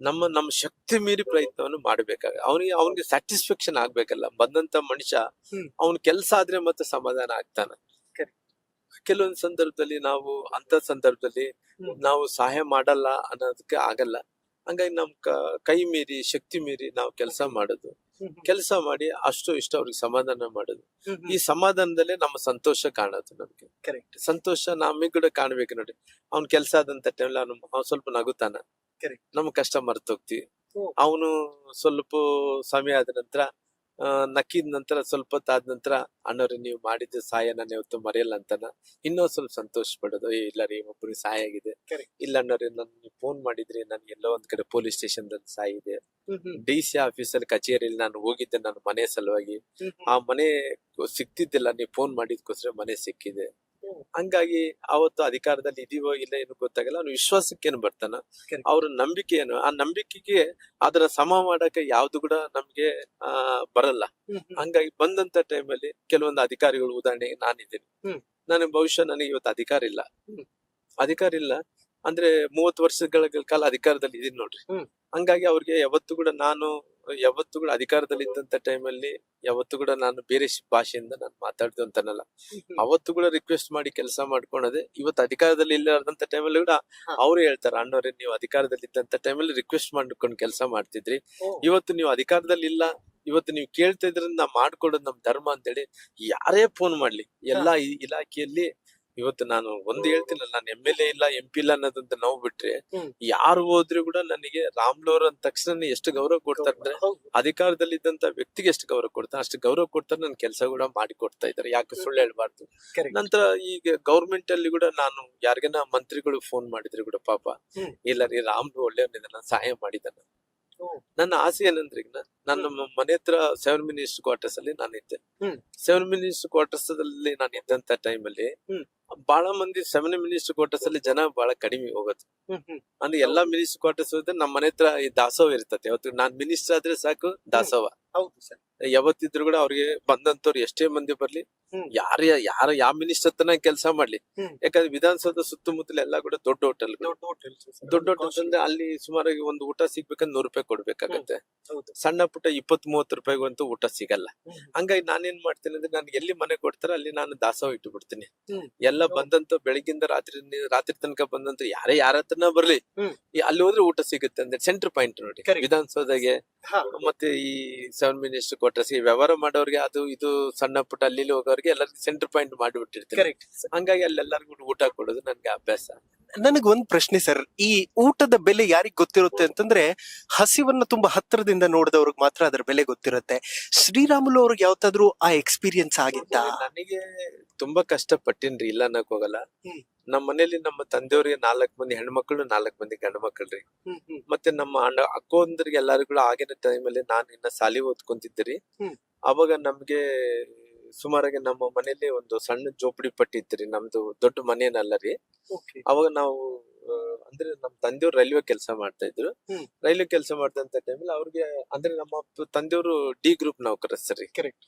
ನಮ್ಮ ಶಕ್ತಿ ಮೀರಿ ಪ್ರಯತ್ನವನ್ನು ಮಾಡ್ಬೇಕಾಗ ಅವ್ನಿಗೆ ಸ್ಯಾಟಿಸ್ಫ್ಯಾಕ್ಷನ್ ಆಗ್ಬೇಕಲ್ಲ. ಬಂದಂತ ಮನುಷ್ಯ ಅವ್ನ ಕೆಲ್ಸ ಆದ್ರೆ ಮತ್ತೆ ಸಮಾಧಾನ ಆಗ್ತಾನ. ಕೆಲವೊಂದ್ ಸಂದರ್ಭದಲ್ಲಿ ನಾವು ಅಂತ ಸಂದರ್ಭದಲ್ಲಿ ನಾವು ಸಹಾಯ ಮಾಡಲ್ಲ ಅನ್ನೋದಕ್ಕೆ ಆಗಲ್ಲ. ಹಂಗಾಗಿ ನಮ್ ಕೈ ಮೀರಿ ಶಕ್ತಿ ಮೀರಿ ನಾವು ಕೆಲಸ ಮಾಡೋದು, ಕೆಲಸ ಮಾಡಿ ಅಷ್ಟು ಇಷ್ಟ ಅವ್ರಿಗೆ ಸಮಾಧಾನ ಮಾಡೋದು. ಈ ಸಮಾಧಾನದಲ್ಲೇ ನಮ್ಮ ಸಂತೋಷ ಕಾಣೋದು. ನಮ್ಗೆ ಸಂತೋಷ ನಮಗ್ ಕೂಡ ಕಾಣ್ಬೇಕು ನೋಡಿ. ಅವ್ನ್ ಕೆಲ್ಸ ಆದಂತ ಟೈಮ್ ಅವ್ನು ಸ್ವಲ್ಪ ನಗುತ್ತಾನ, ನಮ್ ಕಷ್ಟ ಮರ್ತೋಗ್ತಿವಿ. ಅವನು ಸ್ವಲ್ಪ ಸಮಯ ಆದ ನಂತರ ನಕ್ಕಿದ ನಂತರ ಸ್ವಲ್ಪ ಹೊತ್ತಾದ ನಂತರ ಅಣ್ಣವ್ರಿ ನೀವು ಮಾಡಿದ ಸಹಾಯ ನಾನು ಯಾವತ್ತು ಮರೆಯಲ್ಲ ಅಂತಾನ. ಇನ್ನೂ ಸ್ವಲ್ಪ ಸಂತೋಷ ಪಡೋದು, ಇಲ್ಲ ರೀ ಒಬ್ಬರಿಗೆ ಸಹಾಯ ಆಗಿದೆ, ಇಲ್ಲ ಅಣ್ಣವ್ರಿ ನನ್ ಫೋನ್ ಮಾಡಿದ್ರಿ, ನನ್ಗೆ ಎಲ್ಲೋ ಒಂದ್ ಕಡೆ ಪೊಲೀಸ್ ಸ್ಟೇಷನ್ ಸಹಾಯ ಇದೆ, DC ಆಫೀಸಲ್ಲಿ ಕಚೇರಿಯಲ್ಲಿ ನಾನು ಹೋಗಿದ್ದೆ ನನ್ನ ಮನೆ ಸಲುವಾಗಿ, ಆ ಮನೆ ಸಿಕ್ತಿದ್ದಿಲ್ಲ, ನೀವು ಫೋನ್ ಮಾಡಿದ್ಕೋಸ್ಕರ ಮನೆ ಸಿಕ್ಕಿದೆ. ಹಂಗಾಗಿ ಅವತ್ತು ಅಧಿಕಾರದಲ್ಲಿ ಇದೀವೋ ಇಲ್ಲ ಏನು ಗೊತ್ತಾಗಲ್ಲ, ಅವ್ನು ವಿಶ್ವಾಸಕ್ಕೇನು ಬರ್ತಾನ, ಅವ್ರ ನಂಬಿಕೆ ಏನು, ಆ ನಂಬಿಕೆಗೆ ಅದರ ಸಮ ಮಾಡಕ್ಕೆ ಯಾವ್ದು ಕೂಡ ನಮ್ಗೆ ಬರಲ್ಲ. ಹಂಗಾಗಿ ಬಂದಂತ ಟೈಮಲ್ಲಿ ಕೆಲವೊಂದು ಅಧಿಕಾರಿಗಳು, ಉದಾಹರಣೆಗೆ ನಾನಿದ್ದೀನಿ, ನನಗೆ ಬಹುಶಃ ನನಗೆ ಇವತ್ತು ಅಧಿಕಾರ ಇಲ್ಲ ಅಂದ್ರೆ 30 ವರ್ಷಗಳ ಕಾಲ ಅಧಿಕಾರದಲ್ಲಿ ಇದೀನಿ ನೋಡ್ರಿ. ಹಂಗಾಗಿ ಅವ್ರಿಗೆ ಯಾವತ್ತು ಕೂಡ ಅಧಿಕಾರದಲ್ಲಿ ಇದ್ದಂತ ಟೈಮಲ್ಲಿ ಯಾವತ್ತು ಕೂಡ ನಾನು ಬೇರೆ ಭಾಷೆಯಿಂದ ನಾನು ಮಾತಾಡ್ದು ಅಂತಾನಲ್ಲ, ಅವತ್ತು ಕೂಡ ರಿಕ್ವೆಸ್ಟ್ ಮಾಡಿ ಕೆಲಸ ಮಾಡ್ಕೊಳದೆ. ಇವತ್ತು ಅಧಿಕಾರದಲ್ಲಿ ಇಲ್ಲದಂತ ಟೈಮಲ್ಲಿ ಕೂಡ ಅವ್ರು ಹೇಳ್ತಾರ, ಅಣ್ಣವ್ರೆ ನೀವು ಅಧಿಕಾರದಲ್ಲಿ ಇದ್ದಂತ ಟೈಮಲ್ಲಿ ರಿಕ್ವೆಸ್ಟ್ ಮಾಡ್ಕೊಂಡು ಕೆಲಸ ಮಾಡ್ತಿದ್ರಿ, ಇವತ್ತು ನೀವು ಅಧಿಕಾರದಲ್ಲಿ ಇಲ್ಲ, ಇವತ್ತು ನೀವು ಕೇಳ್ತಾ ಇದ್ರಿಂದ ನಾ ಮಾಡ್ಕೊಡೋದು ನಮ್ ಧರ್ಮ ಅಂತೇಳಿ ಯಾರೇ ಫೋನ್ ಮಾಡ್ಲಿ ಎಲ್ಲಾ ಇಲಾಖೆಯಲ್ಲಿ ಇವತ್ತು ನಾನು ಹೇಳ್ತೀನಲ್ಲ, ನಾನು MLA ಇಲ್ಲ MP ಇಲ್ಲ ಅನ್ನೋದಂತ ನಾವು ಬಿಟ್ರೆ ಯಾರು ಹೋದ್ರು ಕೂಡ ನನಗೆ ರಾಮ್ಲೋರ್ ಅಂದ ತಕ್ಷಣ ಎಷ್ಟು ಗೌರವ ಕೊಡ್ತಾರೆ ಅಂದ್ರೆ, ಅಧಿಕಾರದಲ್ಲಿ ಇದ್ದಂತ ವ್ಯಕ್ತಿಗೆ ಎಷ್ಟು ಗೌರವ ಕೊಡ್ತಾರೆ ಅಷ್ಟು ಗೌರವ ಕೊಡ್ತಾರೆ. ನನ್ ಕೆಲಸ ಕೂಡ ಮಾಡಿ ಕೊಡ್ತಾ ಇದಾರೆ, ಯಾಕೆ ಸುಳ್ಳು ಹೇಳ್ಬಾರ್ದು. ನಂತರ ಈಗ ಗೌರ್ಮೆಂಟ್ ಅಲ್ಲಿ ಕೂಡ ನಾನು ಯಾರಿಗನ ಮಂತ್ರಿಗಳು ಫೋನ್ ಮಾಡಿದ್ರೆ ಕೂಡ ಪಾಪ ಇಲ್ಲ ರೀ ರಾಮ್ಲು ಒಳ್ಳೆಯವನಿದ್ದಾನ, ಸಹಾಯ ಮಾಡಿದಾನ. ನನ್ನ ಆಸೆ ಏನಂದ್ರೆ, ಈಗ ನನ್ನ ಮನೆ ಹತ್ರ 7 ಮಿನಿಸ್ಟರ್ ಕ್ವಾರ್ಟರ್ಸ್ ಅಲ್ಲಿ ನಾನು ಇದ್ದೆ. 7 ಮಿನಿಸ್ಟರ್ ಕ್ವಾರ್ಟರ್ಸ್ ಅಲ್ಲಿ ನಾನು ಇದ್ದಂತ ಟೈಮಲ್ಲಿ ಬಹಳ ಮಂದಿ 7 ಮಿನಿಸ್ಟರ್ ಕ್ವಾರ್ಟರ್ಸ್ ಅಲ್ಲಿ ಜನ ಬಹಳ ಕಡಿಮೆ ಹೋಗೋದು. ಅಂದ್ರೆ ಎಲ್ಲಾ ಮಿನಿಸ್ಟರ್ ಕ್ವಾರ್ಟರ್ಸ್ ಹೋದ್ರೆ ನಮ್ಮ ಮನೆ ಹತ್ರ ಈ ದಾಸೋಹ ಇರ್ತದೆ. ಅವತ್ತು ನಾನ್ ಮಿನಿಸ್ಟರ್ ಆದ್ರೆ ಸಾಕು ದಾಸೋಹ. ಯಾವತ್ತಿದ್ರು ಕೂಡ ಅವ್ರಿಗೆ ಬಂದಂತವ್ರು ಎಷ್ಟೇ ಮಂದಿ ಬರ್ಲಿ, ಯಾರ ಯಾವ ಮಿನಿಸ್ಟರ್ ಹತ್ರನ ಕೆಲಸ ಮಾಡ್ಲಿ, ಯಾಕಂದ್ರೆ ವಿಧಾನಸೌಧ ಸುತ್ತಮುತ್ತಲ ಎಲ್ಲಾ ಕೂಡ ದೊಡ್ಡ ಹೋಟೆಲ್ ಅಂದ್ರೆ ಅಲ್ಲಿ ಸುಮಾರಾಗಿ ಒಂದು ಊಟ ಸಿಗ್ಬೇಕಂದ್ರೆ 100 ರೂಪಾಯಿ ಕೊಡ್ಬೇಕಾಗತ್ತೆ. ಸಣ್ಣ ಪುಟ್ಟ 20-30 ರೂಪಾಯಿಗಂತೂ ಊಟ ಸಿಗಲ್ಲ. ಹಂಗಾಗಿ ನಾನೇನ್ ಮಾಡ್ತೀನಿ ಅಂದ್ರೆ, ನನ್ಗೆ ಎಲ್ಲಿ ಮನೆ ಕೊಡ್ತಾರ ಅಲ್ಲಿ ನಾನು ದಾಸೋಹ ಇಟ್ಟು ಬಿಡ್ತೀನಿ. ಎಲ್ಲ ಬಂದಂತ ಬೆಳಗಿಂದ ರಾತ್ರಿ ತನಕ ಬಂದಂತ ಯಾರ ಹತ್ರನ ಬರ್ಲಿ, ಅಲ್ಲಿ ಹೋದ್ರೆ ಊಟ ಸಿಗುತ್ತೆ ಅಂದ್ರೆ ಸೆಂಟರ್ ಪಾಯಿಂಟ್ ನೋಡಿ ವಿಧಾನಸೌಧಗೆ ಮತ್ತೆ ಈ 7 ಮಿನಿಸ್ಟರ್ ಕ್ವಾರ್ಟರ್ಸ್ ವ್ಯವಹಾರ ಮಾಡೋರ್ಗೆ ಅದು ಇದು ಸಣ್ಣ ಪುಟ್ಟ ಅಲ್ಲಿ ಹೋಗೋರ್ಗೆ ಎಲ್ಲರಿಗೂ ಸೆಂಟರ್ ಪಾಯಿಂಟ್ ಮಾಡಿಬಿಟ್ಟಿರ್ತೀನಿ. ಹಂಗಾಗಿ ಅಲ್ಲೆಲ್ಲರಿಗೂ ಊಟ ಕೊಡೋದು ನನ್ಗೆ ಅಭ್ಯಾಸ. ನನಗ್ ಒಂದ್ ಪ್ರಶ್ನೆ ಸರ್, ಈ ಊಟದ ಬೆಲೆ ಯಾರಿಗ್ ಗೊತ್ತಿರುತ್ತೆ ಅಂತಂದ್ರೆ, ಹಸಿವನ್ನ ತುಂಬಾ ಹತ್ತಿರದಿಂದ ನೋಡಿದವ್ರಿಗೆ ಮಾತ್ರ ಅದರ ಬೆಲೆ ಗೊತ್ತಿರುತ್ತೆ. ಶ್ರೀರಾಮುಲು ಅವ್ರಿಗೆ ಯಾವತ್ತಾದ್ರೂ ಆ ಎಕ್ಸ್ಪೀರಿಯನ್ಸ್ ಆಗಿತ್ತಾ? ನನಗೆ ತುಂಬಾ ಕಷ್ಟ ಪಟ್ಟಿನ್ರಿ, ಇಲ್ಲ ಅನ್ನಕ್ ಹೋಗಲ್ಲ. ನಮ್ಮ ಮನೇಲಿ ನಮ್ಮ ತಂದೆಯವ್ರಿಗೆ 4 ಮಂದಿ ಹೆಣ್ಮಕ್ಳು, 4 ಮಂದಿ ಗಂಡು ಮಕ್ಕಳ್ರಿ. ಮತ್ತೆ ನಮ್ಮ ಅಕ್ಕೋಂದ್ರಿಗೆ ಎಲ್ಲರಿಗೂ ಆಗಿನ ಟೈಮಲ್ಲಿ ನಾನು ಇನ್ನ ಸಾಲಿ ಓದ್ಕೊಂತಿದ್ದೆ. ಅವಾಗ ನಮ್ಗೆ ಸುಮಾರಾಗಿ ನಮ್ಮ ಮನೇಲಿ ಒಂದು ಸಣ್ಣ ಜೋಪಡಿ ಪಟ್ಟಿ ಇತ್ರಿ, ನಮ್ದು ದೊಡ್ಡ ಮನೇನಲ್ಲ ರೀ. ಅವಾಗ ನಾವು ಅಂದ್ರೆ ನಮ್ ತಂದೆಯವ್ರು ರೈಲ್ವೆ ಕೆಲಸ ಮಾಡ್ತಾ ಇದ್ರು. ರೈಲ್ವೆ ಕೆಲಸ ಮಾಡ್ದಂತ ಟೈಮಲ್ಲಿ ಅವ್ರಿಗೆ ಅಂದ್ರೆ ನಮ್ಮ ತಂದೆಯವರು D ಗ್ರೂಪ್ ನೌಕರಸ್ರಿ.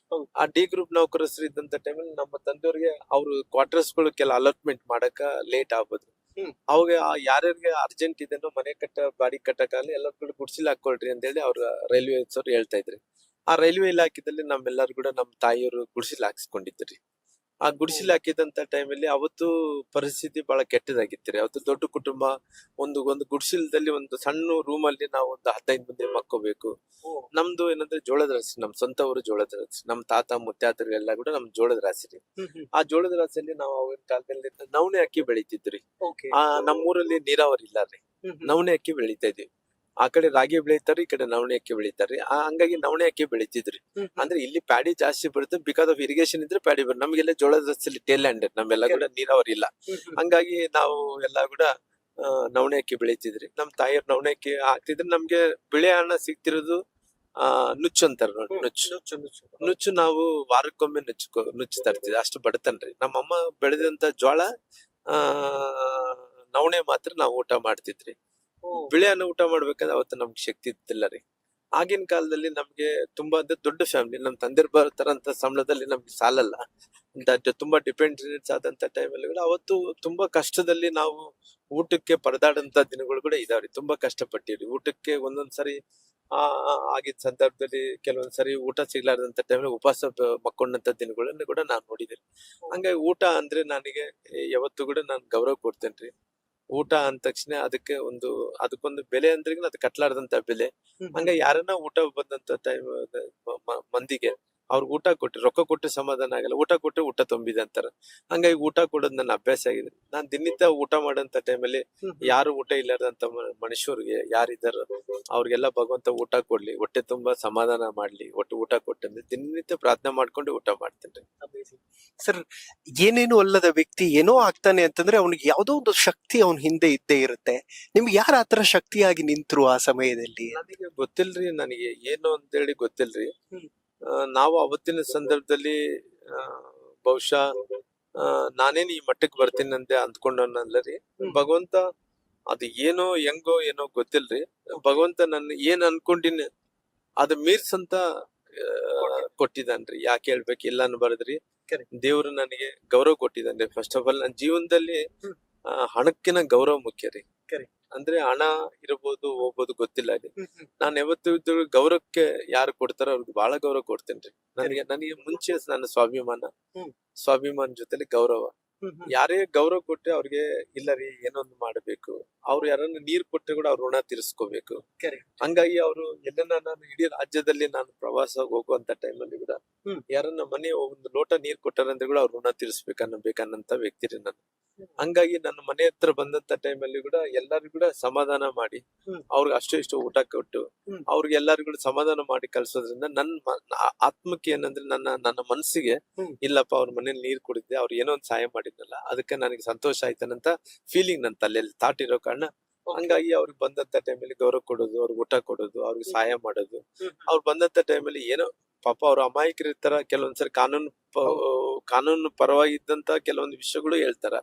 ಆ D ಗ್ರೂಪ್ ನೌಕರಸ್ರು ಇದ್ದಂತ ಟೈಮಲ್ಲಿ ನಮ್ಮ ತಂದೆಯವ್ರಿಗೆ ಅವ್ರು ಕ್ವಾರ್ಟರ್ಸ್ ಗಳು ಕೆಲ ಅಲಾಟ್ಮೆಂಟ್ ಮಾಡಕ ಲೇಟ್ ಆಗ್ಬೋದು. ಅವಾಗ ಯಾರ್ಯಾರಿಗೆ ಅರ್ಜೆಂಟ್ ಇದನ್ನು ಮನೆ ಬಾಡಿ ಕಟ್ಟಕ್ಕಾಗಲಿ ಎಲ್ಲರೂ ಗುಡ್ಸಿಲ್ ಹಾಕೊಳ್ರಿ ಅಂತ ಹೇಳಿ ಅವ್ರ ರೈಲ್ವೆ ಅವ್ರು ಹೇಳ್ತಾ ಇದ್ರಿ. ಆ ರೈಲ್ವೆ ಇಲಾಖೆದಲ್ಲಿ ನಮ್ಮೆಲ್ಲರೂ ಕೂಡ ನಮ್ಮ ತಾಯಿಯವರು ಗುಡಿಸಿಲ್ ಹಾಕ್ಸ್ಕೊಂಡಿದ್ರಿ. ಆ ಗುಡಿಸಿಲ್ ಹಾಕಿದಂತ ಟೈಮಲ್ಲಿ ಅವತ್ತು ಪರಿಸ್ಥಿತಿ ಬಹಳ ಕೆಟ್ಟದಾಗಿತ್ತು. ಅವತ್ತು ದೊಡ್ಡ ಕುಟುಂಬ, ಒಂದು ಗುಡಿಸಿಲದಲ್ಲಿ ಒಂದು ಸಣ್ಣ ರೂಮ್ ಅಲ್ಲಿ ನಾವು ಒಂದು 15 ಮಂದಿ ಮಕ್ಕೋಬೇಕು. ನಮ್ದು ಏನಂದ್ರೆ ಜೋಳದ ರಾಶಿ, ನಮ್ ಸ್ವಂತ ಊರು ಜೋಳದ ರಾಶಿ. ನಮ್ ತಾತ ಮುತ್ತಾತರು ಎಲ್ಲ ಕೂಡ ನಮ್ ಜೋಳದ ರಾಶಿ ರೀ. ಆ ಜೋಳದ ರಾಶಿಯಲ್ಲಿ ನಾವು ಆಗಿನ ಕಾಲದಲ್ಲಿ ನವಣೆ ಅಕ್ಕಿ ಬೆಳಿತಿದ್ರಿ. ನಮ್ಮೂರಲ್ಲಿ ನೀರಾವರಿ ಇಲ್ಲ ರೀ, ನವಣೆ ಅಕ್ಕಿ ಬೆಳಿತಾ ಇದ್ವಿ. ಆ ಕಡೆ ರಾಗಿ ಬೆಳಿತಾರ್ರಿ, ಈ ಕಡೆ ನವಣೆ ಅಕ್ಕಿ ಬೆಳಿತಾರ್ರಿ. ಹಂಗಾಗಿ ನವಣೆ ಅಕ್ಕಿ ಬೆಳಿತಿದ್ರಿ. ಅಂದ್ರೆ ಇಲ್ಲಿ ಪ್ಯಾಡಿ ಜಾಸ್ತಿ ಬರುತ್ತೆ, ಬಿಕಾಸ್ ಆಫ್ ಇರಿಗೇಷನ್ ಇದ್ರೆ ಪ್ಯಾಡಿ ಬರುತ್ತೆ. ನಮ್ಗೆಲ್ಲ ಜೋಳದ ರಸ್ತೆಯಲ್ಲಿ ಟೇಲ್ ಲ್ಯಾಂಡ್, ನಮ್ಮೆಲ್ಲ ಕೂಡ ನೀರಾವರಿ ಇಲ್ಲ. ಹಂಗಾಗಿ ನಾವು ಎಲ್ಲಾ ಕೂಡ ನವಣೆ ಅಕ್ಕಿ ಬೆಳಿತಿದ್ರಿ. ನಮ್ ತಾಯಿಯವ್ರು ನವಣೆ ಅಕ್ಕಿ ಹಾಕ್ತಿದ್ರೆ ನಮ್ಗೆ ಬಿಳೆ ಹಣ ಸಿಗ್ತಿರೋದು ನುಚ್ಚು ಅಂತಾರ ನೋಡಿ, ನುಚ್ಚು ನಾವು ವಾರಕ್ಕೊಮ್ಮೆ ನುಚ್ಚು ತರ್ತಿದ್ವಿ. ಅಷ್ಟು ಬಡತನ್ರಿ. ನಮ್ಮಮ್ಮ ಬೆಳೆದಂತ ಜೋಳ ಆ ನವಣೆ ಮಾತ್ರ ನಾವು ಊಟ ಮಾಡ್ತಿದ್ರಿ. ಬಿಳಿ ಅನ್ನ ಊಟ ಮಾಡ್ಬೇಕಂದ್ರೆ ಅವತ್ತು ನಮ್ಗೆ ಶಕ್ತಿ ಇತ್ತಿಲ್ಲ ರೀ. ಆಗಿನ ಕಾಲದಲ್ಲಿ ನಮ್ಗೆ ತುಂಬಾ ಅಂದ್ರೆ ದೊಡ್ಡ ಫ್ಯಾಮಿಲಿ, ನಮ್ ತಂದೆ ಬರ್ತಾರಂತ ಸಂಬಳದಲ್ಲಿ ನಮ್ಗೆ ಸಾಲಲ್ಲ. ತುಂಬಾ ಡಿಪೆಂಡೆನ್ಸ್ ಆದಂತ ಟೈಮಲ್ಲಿ ಕೂಡ ಅವತ್ತು ತುಂಬಾ ಕಷ್ಟದಲ್ಲಿ ನಾವು ಊಟಕ್ಕೆ ಪರದಾಡಂತ ದಿನಗಳು ಕೂಡ ಇದಾವ್ರಿ. ತುಂಬಾ ಕಷ್ಟಪಟ್ಟಿವ್ರಿ ಊಟಕ್ಕೆ. ಒಂದೊಂದ್ಸರಿ ಆಗಿದ್ದ ಸಂದರ್ಭದಲ್ಲಿ ಕೆಲವೊಂದ್ಸರಿ ಊಟ ಸಿಗ್ಲಾರ್ದಂತ ಟೈಮಲ್ಲಿ ಉಪವಾಸ ಮಕ್ಕೊಂಡಂತ ದಿನಗಳನ್ನ ಕೂಡ ನಾನ್ ನೋಡಿದ್ದೇನೆ. ಹಂಗಾಗಿ ಊಟ ಅಂದ್ರೆ ನನಗೆ ಯಾವತ್ತು ಕೂಡ ನಾನು ಗೌರವ ಕೊಡ್ತೇನ್ರಿ. ಊಟ ಅಂದ ತಕ್ಷಣ ಅದಕ್ಕೊಂದು ಬೆಲೆ ಅಂದ್ರೆ ಅದು ಕಟ್ಲಾರ್ದಂತ ಬೆಲೆ. ಹಂಗಾಗಿ ಯಾರನ್ನ ಊಟ ಬಂದಂತ ಟೈಮ್ ಮಂದಿಗೆ ಅವ್ರಿಗೆ ಊಟ ಕೊಟ್ಟು ರೊಕ್ಕ ಕೊಟ್ಟು ಸಮಾಧಾನ ಆಗಲ್ಲ, ಊಟ ಕೊಟ್ಟು ಊಟ ತುಂಬಿದೆ ಅಂತಾರ. ಹಂಗಾಗಿ ಊಟ ಕೊಡೋದು ನನ್ನ ಅಭ್ಯಾಸ ಆಗಿದೆ. ನಾನ್ ದಿನನಿತ್ಯ ಊಟ ಮಾಡೋಂತ ಟೈಮಲ್ಲಿ ಯಾರು ಊಟ ಇಲ್ಲಾರ್ದಂತ ಮನುಷ್ಯರಿಗೆ ಯಾರಿದ್ದಾರೋ ಅವ್ರಿಗೆಲ್ಲ ಭಗವಂತ ಊಟ ಕೊಡ್ಲಿ, ಹೊಟ್ಟೆ ತುಂಬಾ ಸಮಾಧಾನ ಮಾಡ್ಲಿ, ಊಟ ಕೊಟ್ಟಂದ್ರೆ ದಿನನಿತ್ಯ ಪ್ರಾರ್ಥನೆ ಮಾಡ್ಕೊಂಡು ಊಟ ಮಾಡ್ತೇನೆ. ಸರ್, ಏನೇನು ಅಲ್ಲದ ವ್ಯಕ್ತಿ ಏನೋ ಆಗ್ತಾನೆ ಅಂತಂದ್ರೆ ಅವ್ನಿಗೆ ಯಾವ್ದೋ ಒಂದು ಶಕ್ತಿ ಅವನ ಹಿಂದೆ ಇದ್ದೇ ಇರುತ್ತೆ. ನಿಮ್ಗೆ ಯಾರ ಆತರ ಶಕ್ತಿಯಾಗಿ ನಿಂತ್ರು ಆ ಸಮಯದಲ್ಲಿ? ನನಗೆ ಗೊತ್ತಿಲ್ರಿ, ನನಗೆ ಏನು ಅಂತೇಳಿ ಗೊತ್ತಿಲ್ರಿ. ನಾವು ಅವತ್ತಿನ ಸಂದರ್ಭದಲ್ಲಿ ಬಹುಶಃ ನಾನೇನ್ ಈ ಮಟ್ಟಕ್ಕೆ ಬರ್ತೀನಿ ಅಂತ ಅಂದ್ಕೊಂಡವನಲ್ಲರಿ. ಭಗವಂತ ಅದು ಏನೋ ಹೆಂಗೋ ಏನೋ ಗೊತ್ತಿಲ್ರಿ. ಭಗವಂತ ನನ್ನ ಏನ್ ಅನ್ಕೊಂಡಿನಿ ಅದು ಮೀರ್ಸಂತ ಕೊಟ್ಟಿದ್ದಾನ್ರಿ. ಯಾಕೆ ಹೇಳ್ಬೇಕು, ಇಲ್ಲ ಅನ್ಬಾರ್ದ್ರಿ. ದೇವ್ರು ನನಗೆ ಗೌರವ ಕೊಟ್ಟಿದ್ದಾನ್ರಿ. ಫಸ್ಟ್ ಆಫ್ ಆಲ್ ನನ್ನ ಜೀವನದಲ್ಲಿ ಹಣಕ್ಕಿನ ಗೌರವ ಮುಖ್ಯ ರೀ. ಅಂದ್ರೆ ಹಣ ಇರಬಹುದು ಹೋಗ್ಬೋದು ಗೊತ್ತಿಲ್ಲ ರೀ. ನಾನು ಯಾವತ್ತು ಇದ್ರು ಗೌರವಕ್ಕೆ ಯಾರು ಕೊಡ್ತಾರೋ ಅವ್ರಿಗೆ ಬಹಳ ಗೌರವ ಕೊಡ್ತೇನ್ರಿ. ನನಗೆ ಮುಂಚೆ ನನ್ನ ಸ್ವಾಭಿಮಾನ ಜೊತೆಲಿ ಗೌರವ. ಯಾರೇ ಗೌರವ ಕೊಟ್ಟರೆ ಅವ್ರಿಗೆ ಇಲ್ಲ ರೀ ಏನೊಂದು ಮಾಡ್ಬೇಕು, ಅವ್ರು ಯಾರನ್ನ ನೀರ್ ಕೊಟ್ಟರೆ ಕೂಡ ಅವ್ರ ಋಣ ತೀರಿಸ್ಕೋಬೇಕು. ಹಂಗಾಗಿ ಅವರು ಎಲ್ಲನ್ನ ನಾನು ಇಡೀ ರಾಜ್ಯದಲ್ಲಿ ನಾನು ಪ್ರವಾಸ ಹೋಗುವಂತ ಟೈಮಲ್ಲಿ ಕೂಡ ಯಾರನ್ನ ಮನೆ ಒಂದು ಲೋಟ ನೀರ್ ಕೊಟ್ಟಾರಂದ್ರೆ ಕೂಡ ಅವ್ರ ಋಣ ತೀರಿಸ್ಬೇಕನ್ನಂತ ವ್ಯಕ್ತಿ ರೀ ನಾನು. ಹಂಗಾಗಿ ನನ್ನ ಮನೆ ಹತ್ರ ಬಂದಂತ ಟೈಮಲ್ಲಿ ಕೂಡ ಎಲ್ಲರಿಗೂ ಕೂಡ ಸಮಾಧಾನ ಮಾಡಿ ಅವ್ರಿಗೆ ಅಷ್ಟು ಇಷ್ಟು ಊಟ ಕೊಟ್ಟು ಅವ್ರಿಗೆ ಎಲ್ಲರಿಗೂ ಕೂಡ ಸಮಾಧಾನ ಮಾಡಿ ಕಳ್ಸೋದ್ರಿಂದ ನನ್ನ ಆತ್ಮಕ್ಕೆ ಏನಂದ್ರೆ ನನ್ನ ಮನಸ್ಸಿಗೆ ಇಲ್ಲಪ್ಪ ಅವ್ರ ಮನೇಲಿ ನೀರ್ ಕುಡಿದ್ದೆ, ಅವ್ರು ಏನೋ ಒಂದು ಸಹಾಯ ಮಾಡಿದ್ನಲ್ಲ ಅದಕ್ಕೆ ನನಗೆ ಸಂತೋಷ ಆಯ್ತಾನಂತ ಫೀಲಿಂಗ್ ನನ್ನ ತಲೆಯಲ್ಲಿ ಥಾಟ್ ಇರೋ ಕಾರಣ ಹಂಗಾಗಿ ಅವ್ರಿಗೆ ಬಂದಂತ ಟೈಮಲ್ಲಿ ಗೌರವ ಕೊಡೋದು, ಅವ್ರಿಗೆ ಊಟ ಕೊಡೋದು, ಅವ್ರಿಗೆ ಸಹಾಯ ಮಾಡೋದು. ಅವ್ರು ಬಂದಂತ ಟೈಮಲ್ಲಿ ಏನೋ ಪಾಪ ಅವ್ರು ಅಮಾಯಕರು ಇರ್ತಾರ, ಕೆಲವೊಂದ್ಸರಿ ಕಾನೂನು ಪರವಾಗಿದ್ದಂತ ಕೆಲವೊಂದು ವಿಷಯಗಳು ಹೇಳ್ತಾರ,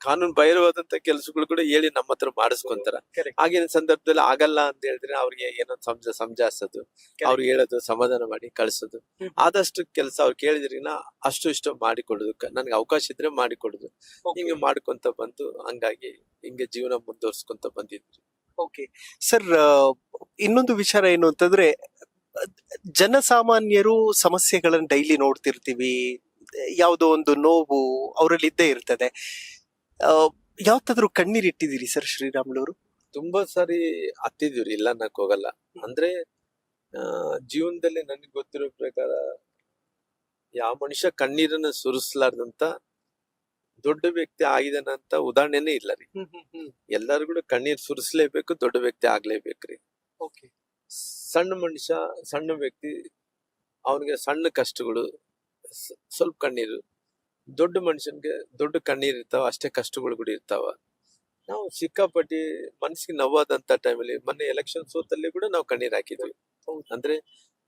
ಕಾನೂನು ಬಹಿರವಾದಂತ ಕೆಲಸಗಳು ಕೂಡ ಹೇಳಿ ನಮ್ಮ ಹತ್ರ ಮಾಡಿಸ್ಕೊಂತಾರ. ಆಗಿನ ಸಂದರ್ಭದಲ್ಲಿ ಆಗಲ್ಲ ಅಂತ ಹೇಳಿದ್ರೆ ಅವ್ರಿಗೆ ಏನೋ ಸಮಜಾಯಿಸೋದು, ಅವ್ರಿಗೆ ಹೇಳೋದು, ಸಮಾಧಾನ ಮಾಡಿ ಕಳ್ಸೋದು. ಆದಷ್ಟು ಕೆಲಸ ಅವ್ರು ಕೇಳಿದ್ರಿನ ಅಷ್ಟು ಇಷ್ಟು ಮಾಡಿಕೊಡೋದು, ನನ್ಗೆ ಅವಕಾಶ ಇದ್ರೆ ಮಾಡಿಕೊಡುದು. ಹಿಂಗೆ ಮಾಡ್ಕೊಂತ ಬಂದು ಹಂಗಾಗಿ ಹಿಂಗೆ ಜೀವನ ಮುಂದುವರ್ಸ್ಕೊಂತ ಬಂದಿದ್ರಿ. ಓಕೆ ಸರ್, ಇನ್ನೊಂದು ವಿಚಾರ ಏನು ಅಂತಂದ್ರೆ ಜನಸಾಮಾನ್ಯರು ಸಮಸ್ಯೆಗಳನ್ನ ಡೈಲಿ ನೋಡ್ತಿರ್ತೀವಿ. ಯಾವುದೋ ಒಂದು ನೋವು ಅವರಲ್ಲಿ ಇದ್ದೇ ಇರ್ತದೆ. ಯಾವತ್ತಾದ್ರೂ ಕಣ್ಣೀರಿಟ್ಟಿದ್ದೀರಿ ಸರ್ ಶ್ರೀರಾಮುಲವರು? ತುಂಬಾ ಸಾರಿ ಹತ್ತಿದೀವ್ರಿ, ಇಲ್ಲ ಅನ್ನಕ್ ಹೋಗಲ್ಲ. ಅಂದ್ರೆ ಜೀವನದಲ್ಲಿ ನನಗೆ ಗೊತ್ತಿರೋ ಪ್ರಕಾರ ಯಾವ ಮನುಷ್ಯ ಕಣ್ಣೀರನ್ನ ಸುರಿಸ್ಲಾರ್ದಂತ ದೊಡ್ಡ ವ್ಯಕ್ತಿ ಆಗಿದಾನಂತ ಉದಾಹರಣೆನೇ ಇಲ್ಲ ರೀ. ಎಲ್ಲರೂ ಕೂಡ ಕಣ್ಣೀರ್ ಸುರಿಸ್ಲೇಬೇಕು, ದೊಡ್ಡ ವ್ಯಕ್ತಿ ಆಗ್ಲೇಬೇಕ್ರಿ. ಸಣ್ಣ ಮನುಷ್ಯ, ಸಣ್ಣ ವ್ಯಕ್ತಿ, ಅವನಿಗೆ ಸಣ್ಣ ಕಷ್ಟಗಳು, ಸ್ವಲ್ಪ ಕಣ್ಣೀರು. ದೊಡ್ಡ ಮನುಷ್ಯನ್ಗೆ ದೊಡ್ಡ ಕಣ್ಣೀರ್ ಇರ್ತಾವ, ಅಷ್ಟೇ ಕಷ್ಟಗಳು ಕೂಡ ಇರ್ತಾವ. ನಾವು ಸಿಕ್ಕಾಪಟ್ಟಿ ಮನಸ್ಸಿಗೆ ನೋವಾದಂತ ಟೈಮಲ್ಲಿ ಮೊನ್ನೆ ಎಲೆಕ್ಷನ್ ಸೋತಲ್ಲಿ ಕೂಡ ನಾವು ಕಣ್ಣೀರ್ ಹಾಕಿದ್ವಿ. ಅಂದ್ರೆ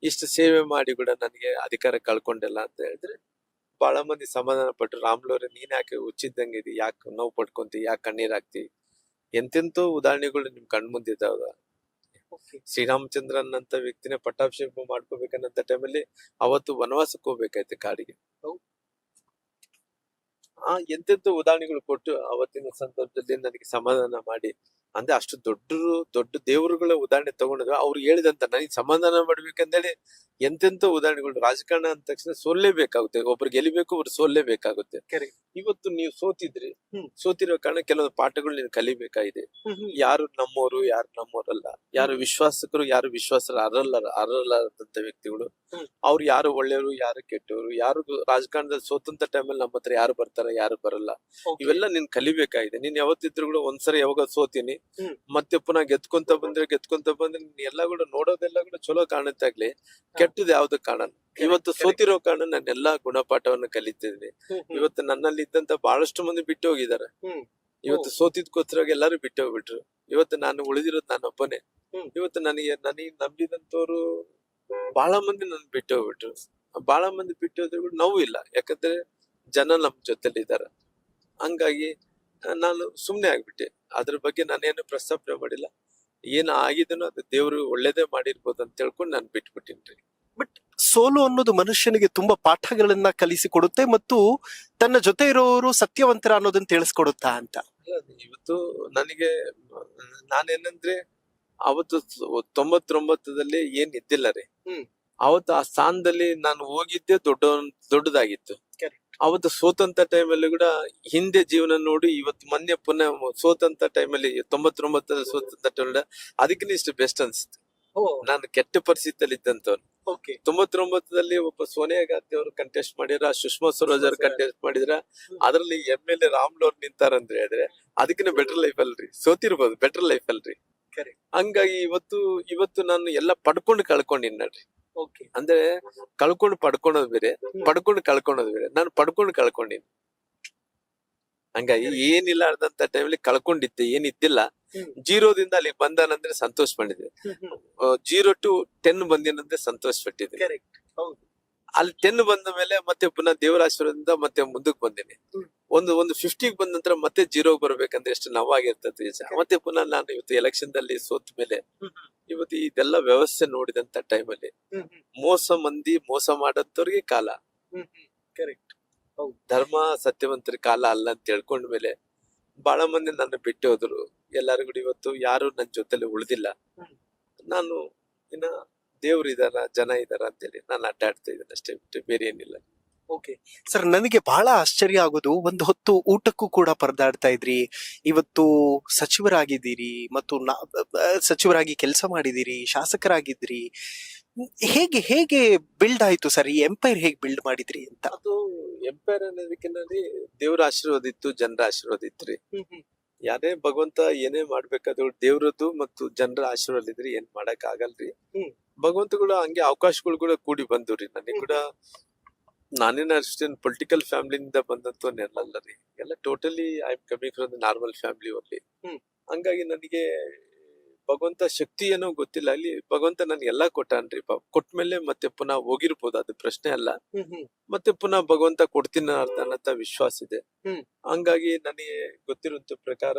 ಇಷ್ಟು ಸೇವೆ ಮಾಡಿ ಕೂಡ ನನಗೆ ಅಧಿಕಾರ ಕಳ್ಕೊಂಡಿಲ್ಲ ಅಂತ ಹೇಳಿದ್ರೆ ಬಹಳ ಮಂದಿ ಸಮಾಧಾನ ಪಟ್ರು. ರಾಮ್ಲವ್ರೆ ನೀನ್ ಯಾಕೆ ಹುಚ್ಚಿದ್ದಂಗಿದಿ, ಯಾಕೆ ನೋವು ಪಡ್ಕೊಂತಿ, ಯಾಕೆ ಕಣ್ಣೀರ್ ಹಾಕ್ತಿ, ಎಂತೆಂತೋ ಉದಾಹರಣೆಗಳು ನಿಮ್ ಕಣ್ ಮುಂದಿದ್ದಾವ. ಶ್ರೀರಾಮಚಂದ್ರನ್ ಅಂತ ವ್ಯಕ್ತಿನ ಪಟ್ಟಾಭಿಷೇಕ ಮಾಡ್ಕೋಬೇಕನ್ನಂತ ಟೈಮಲ್ಲಿ ಅವತ್ತು ವನವಾಸಕ್ಕೆ ಹೋಗ್ಬೇಕಾಯ್ತು ಕಾಡಿಗೆ. ಎಂತೆಂತೋ ಉದಾಹರಣೆಗಳು ಕೊಟ್ಟು ಅವತ್ತಿನ ಸಂದರ್ಭದಲ್ಲಿ ನನಗೆ ಸಮಾಧಾನ ಮಾಡಿ, ಅಂದ್ರೆ ಅಷ್ಟು ದೊಡ್ಡ ದೇವರುಗಳ ಉದಾಹರಣೆ ತಗೊಂಡಿದ್ರು. ಅವ್ರು ಹೇಳಿದಂತ ನನಗೆ ಸಮಾಧಾನ ಮಾಡ್ಬೇಕಂದೇಳಿ ಎಂತೆಂತ ಉದಾಹರಣೆಗಳು. ರಾಜಕಾರಣ ಅಂದ ತಕ್ಷಣ ಸೋಲ್ಲೇಬೇಕಾಗುತ್ತೆ, ಒಬ್ರು ಗೆಲಿಬೇಕು, ಒಬ್ರು ಸೋಲ್ಲೇಬೇಕಾಗುತ್ತೆ. ಇವತ್ತು ನೀವು ಸೋತಿರೋ ಕಾರಣ ಕೆಲವೊಂದು ಪಾಠಗಳು ನೀನು ಕಲಿಬೇಕಾಗಿದೆ. ಯಾರು ನಮ್ಮೋರು, ಯಾರು ನಮ್ಮೋರಲ್ಲ, ಯಾರು ವಿಶ್ವಾಸಕರು, ಯಾರು ವಿಶ್ವಾಸರ ಅರಲ್ಲದಂತ ವ್ಯಕ್ತಿಗಳು, ಅವ್ರು ಯಾರು ಒಳ್ಳೆಯವರು, ಯಾರು ಕೆಟ್ಟವರು, ಯಾರು ರಾಜಕಾರಣದಲ್ಲಿ ಸೋತಂತ ಟೈಮಲ್ಲಿ ನಮ್ಮ ಹತ್ರ ಯಾರು ಬರ್ತಾರ, ಯಾರು ಬರಲ್ಲ, ಇವೆಲ್ಲ ನೀನ್ ಕಲಿಬೇಕಾಗಿದೆ. ನೀನ್ ಯಾವತ್ತಿದ್ರು ಕೂಡ ಒಂದ್ಸರಿ ಯಾವಾಗ ಸೋತೀನಿ ಮತ್ತೆ ಪುನಃ ಗೆದ್ಕೊಂತ ಬಂದ್ರೆ ನೀನ್ ಎಲ್ಲ ಕೂಡ ನೋಡೋದೆಲ್ಲ ಕೂಡ ಚಲೋ ಕಾಣುತ್ತಾಗ್ಲಿ, ಕೆಟ್ಟದ್ ಯಾವ್ದು ಕಾಣಲ್ಲ. ಇವತ್ತು ಸೋತಿರೋ ಕಾರಣ ನಾನು ಎಲ್ಲಾ ಗುಣಪಾಠವನ್ನು ಕಲಿತಿದ್ದೀನಿ. ಇವತ್ತು ನನ್ನಲ್ಲಿ ಇದ್ದಂತ ಬಹಳಷ್ಟು ಮಂದಿ ಬಿಟ್ಟು ಹೋಗಿದ್ದಾರೆ. ಇವತ್ತು ಸೋತಿದ್ಕೋಸ್ಕರ ಎಲ್ಲರೂ ಬಿಟ್ಟು ಹೋಗ್ಬಿಟ್ರು. ಇವತ್ತು ನಾನು ಉಳಿದಿರೋದು ನಾನೊಬ್ಬನೇ. ಇವತ್ತು ನನಗೆ ನಂಬಿದಂತವ್ರು ಬಹಳ ಮಂದಿ ನನ್ ಬಿಟ್ಟು ಹೋಗ್ಬಿಟ್ರು. ಬಹಳ ಮಂದಿ ಬಿಟ್ಟು ಹೋದ್ರು ಕೂಡ ನೋವು ಇಲ್ಲ, ಯಾಕಂದ್ರೆ ಜನ ನಮ್ ಜೊತೆಲಿ ಇದಾರೆ. ಹಂಗಾಗಿ ನಾನು ಸುಮ್ನೆ ಆಗ್ಬಿಟ್ಟೆ. ಅದ್ರ ಬಗ್ಗೆ ನಾನೇನು ಪ್ರಸ್ತಾಪನೆ ಮಾಡಿಲ್ಲ. ಏನ್ ಆಗಿದನೋ ಅದು ದೇವ್ರು ಒಳ್ಳೇದೇ ಮಾಡಿರ್ಬೋದು ಅಂತ ಹೇಳ್ಕೊಂಡು ನಾನು ಬಿಟ್ಬಿಟ್ಟಿನ್ರಿ. ಸೋಲು ಅನ್ನೋದು ಮನುಷ್ಯನಿಗೆ ತುಂಬಾ ಪಾಠಗಳನ್ನ ಕಲಿಸಿಕೊಡುತ್ತೆ ಮತ್ತು ತನ್ನ ಜೊತೆ ಇರೋರು ಸತ್ಯವಂತರ ಅನ್ನೋದನ್ನ ತಿಳಿಸ್ಕೊಡುತ್ತಾ ಅಂತ. ಇವತ್ತು ನನಗೆ ನಾನೇನಂದ್ರೆ ಅವತ್ತು 99ದಲ್ಲಿ ಏನ್ ಇದ್ದಿಲ್ಲ ರೀ. ಅವತ್ತು ಆ ಸ್ಥಾನದಲ್ಲಿ ನಾನು ಹೋಗಿದ್ದೆ ದೊಡ್ಡದಾಗಿತ್ತು. ಅವತ್ತು ಸೋತಂತ ಟೈಮಲ್ಲಿ ಕೂಡ ಹಿಂದೆ ಜೀವನ ನೋಡಿ ಇವತ್ತು ಮೊನ್ನೆ ಪುನಃ ಸೋತಂತ ಟೈಮಲ್ಲಿ 99 ಸೋತಂತ ಟೈಮ್ ಅದಕ್ಕಿಂತ ಇಷ್ಟು ಬೆಸ್ಟ್ ಅನ್ಸುತ್ತೆ. ನಾನು ಕೆಟ್ಟ ಪರಿಸ್ಥಿತಿಯಲ್ಲಿ ಇದ್ದಂತವ್ನು. 99ದಲ್ಲಿ ಒಬ್ಬ ಸೋನಿಯಾ ಗಾಂಧಿ ಅವರು ಕಂಟೆಸ್ಟ್ ಮಾಡಿದ್ರ, ಸುಷ್ಮಾ ಸ್ವರಾಜ್ ಅವ್ರು ಕಂಟೆಸ್ಟ್ ಮಾಡಿದ್ರ, ಅದ್ರಲ್ಲಿ MLA ರಾಮ್ಲು ಅವ್ರು ನಿಂತಾರಂತ ಹೇಳಿದ್ರೆ ಅದಕ್ಕಿಂತ ಬೆಟರ್ ಲೈಫ್ ಅಲ್ರಿ. ಸೋತಿರ್ಬೋದು, ಬೆಟರ್ ಲೈಫ್ ಅಲ್ರಿ. ಹಂಗಾಗಿ ಇವತ್ತು ನಾನು ಎಲ್ಲ ಪಡ್ಕೊಂಡು ಕಳ್ಕೊಂಡಿನಿ ನೋಡ್ರಿ. ಅಂದ್ರೆ ಕಳ್ಕೊಂಡು ಪಡ್ಕೊಳೋದು ಬೇರೆ, ಪಡ್ಕೊಂಡು ಕಳ್ಕೊಳೋದು ಬೇರೆ. ನಾನು ಪಡ್ಕೊಂಡು ಕಳ್ಕೊಂಡಿನಿ. ಹಂಗಾಗಿ ಏನಿಲ್ಲ ಅರ್ಧಂತ ಟೈಮಲ್ಲಿ ಕಳ್ಕೊಂಡಿದ್ದೆ, ಏನಿದ್ದಿಲ್ಲ. 0ದಿಂದ ಅಲ್ಲಿ ಬಂದಾನಂದ್ರೆ ಸಂತೋಷ ಪಟ್ಟಿದ್ದೆ. 0 to 10 ಬಂದಿನಂದ್ರೆ ಸಂತೋಷ ಪಟ್ಟಿದ್ದೆ. ಅಲ್ಲಿ 10 ಬಂದ ಮೇಲೆ ಮತ್ತೆ ಪುನಃ ದೇವರ ಆಶೀರ್ವಾದದಿಂದ ಮತ್ತೆ ಮುಂದಕ್ಕೆ ಬಂದೇನೆ. ಒಂದು 50 ಬಂದ ನಂತರ ಮತ್ತೆ 0 ಬರ್ಬೇಕಂದ್ರೆ ಎಷ್ಟು ನೋವಾಗಿರ್ತದೆ ನಿಜ. ಮತ್ತೆ ಪುನಃ ನಾನು ಇವತ್ತು ಎಲೆಕ್ಷನ್ ದಲ್ಲಿ ಸೋತ ಮೇಲೆ ಇವತ್ತು ಇದೆಲ್ಲ ವ್ಯವಸ್ಥೆ ನೋಡಿದಂತ ಟೈಮಲ್ಲಿ ಮಂದಿ ಮೋಸ ಮಾಡಂತವ್ರಿಗೆ ಕಾಲ, ಧರ್ಮ ಸತ್ಯವಂತರ ಕಾಲ ಅಲ್ಲ ಅಂತ ಹೇಳ್ಕೊಂಡ ಮೇಲೆ ಬಹಳ ಮಂದಿ ನನ್ನ ಬಿಟ್ಟು ಹೋದ್ರು. ಎಲ್ಲರಿಗೂ ಇವತ್ತು ಯಾರು ನನ್ನ ಜೊತೆಲಿ ಉಳಿದಿಲ್ಲ. ನಾನು ಇನ್ನ ದೇವ್ರು ಇದಾರ, ಜನ ಇದಾರ ಅಂತೇಳಿ ನಾನು ಅಡ್ಡಾಡ್ತಾ ಇದ್ದೇನೆ ಅಷ್ಟೇ ಬಿಟ್ಟು ಬೇರೆ ಏನಿಲ್ಲ. ಸರ್, ನನಗೆ ಬಹಳ ಆಶ್ಚರ್ಯ ಆಗೋದು, ಒಂದು ಹೊತ್ತು ಊಟಕ್ಕೂ ಕೂಡ ಪರದಾಡ್ತಾ ಇದ್ರಿ, ಇವತ್ತು ಸಚಿವರಾಗಿದ್ದೀರಿ ಮತ್ತು ಸಚಿವರಾಗಿ ಕೆಲಸ ಮಾಡಿದಿರಿ, ಶಾಸಕರಾಗಿದ್ರಿ. ಹೇಗೆ ಹೇಗೆ ಬಿಲ್ಡ್ ಆಯ್ತು ಸರ್ ಈ ಎಂಪೈರ್? ಹೇಗೆ ಬಿಲ್ಡ್ ಮಾಡಿದ್ರಿ ಅಂತ? ಅದು ಎಂಪೈರ್ ಅನ್ನೋದಕ್ಕಿಂತ ದೇವ್ರ ಆಶೀರ್ವಾದ ಇತ್ತು, ಜನರ ಆಶೀರ್ವಾದ ಇತ್ರಿ. ಯಾರೇ ಭಗವಂತ ಏನೇ ಮಾಡ್ಬೇಕಾದ್ರು ದೇವ್ರದ್ದು ಮತ್ತು ಜನರ ಆಶೀರ್ವಾದ ಇದ್ರಿ ಏನ್ ಮಾಡಕ್ ಆಗಲ್ರಿ. ಭಗವಂತಗಳು ಹಂಗೆ ಅವಕಾಶಗಳು ಕೂಡ ಕೂಡಿ ಬಂದ್ರಿ. ನನಗೆ ಕೂಡ ನಾನೇನ ಅಷ್ಟೇನ್ ಪೊಲಿಟಿಕಲ್ ಫ್ಯಾಮಿಲಿಯಿಂದ ಬಂದಂತವನ್ನೆಲ್ಲ ರೀ. ಎಲ್ಲ totally I am coming from the normal family only. ಹಂಗಾಗಿ ನನಗೆ ಭಗವಂತ ಶಕ್ತಿ ಏನೋ ಗೊತ್ತಿಲ್ಲ. ಅಲ್ಲಿ ಭಗವಂತ ನನ್ಗೆಲ್ಲಾ ಕೊಟ್ಟಾನ್ರಿ. ಕೊಟ್ಮೇಲೆ ಮತ್ತೆ ಪುನಃ ಹೋಗಿರ್ಬೋದು, ಅದು ಪ್ರಶ್ನೆ ಅಲ್ಲ. ಮತ್ತೆ ಪುನಃ ಭಗವಂತ ಕೊಡ್ತೀನಿ ಅನ್ನೋ ವಿಶ್ವಾಸ ಇದೆ. ಹಂಗಾಗಿ ನನಗೆ ಗೊತ್ತಿರುವಂತ ಪ್ರಕಾರ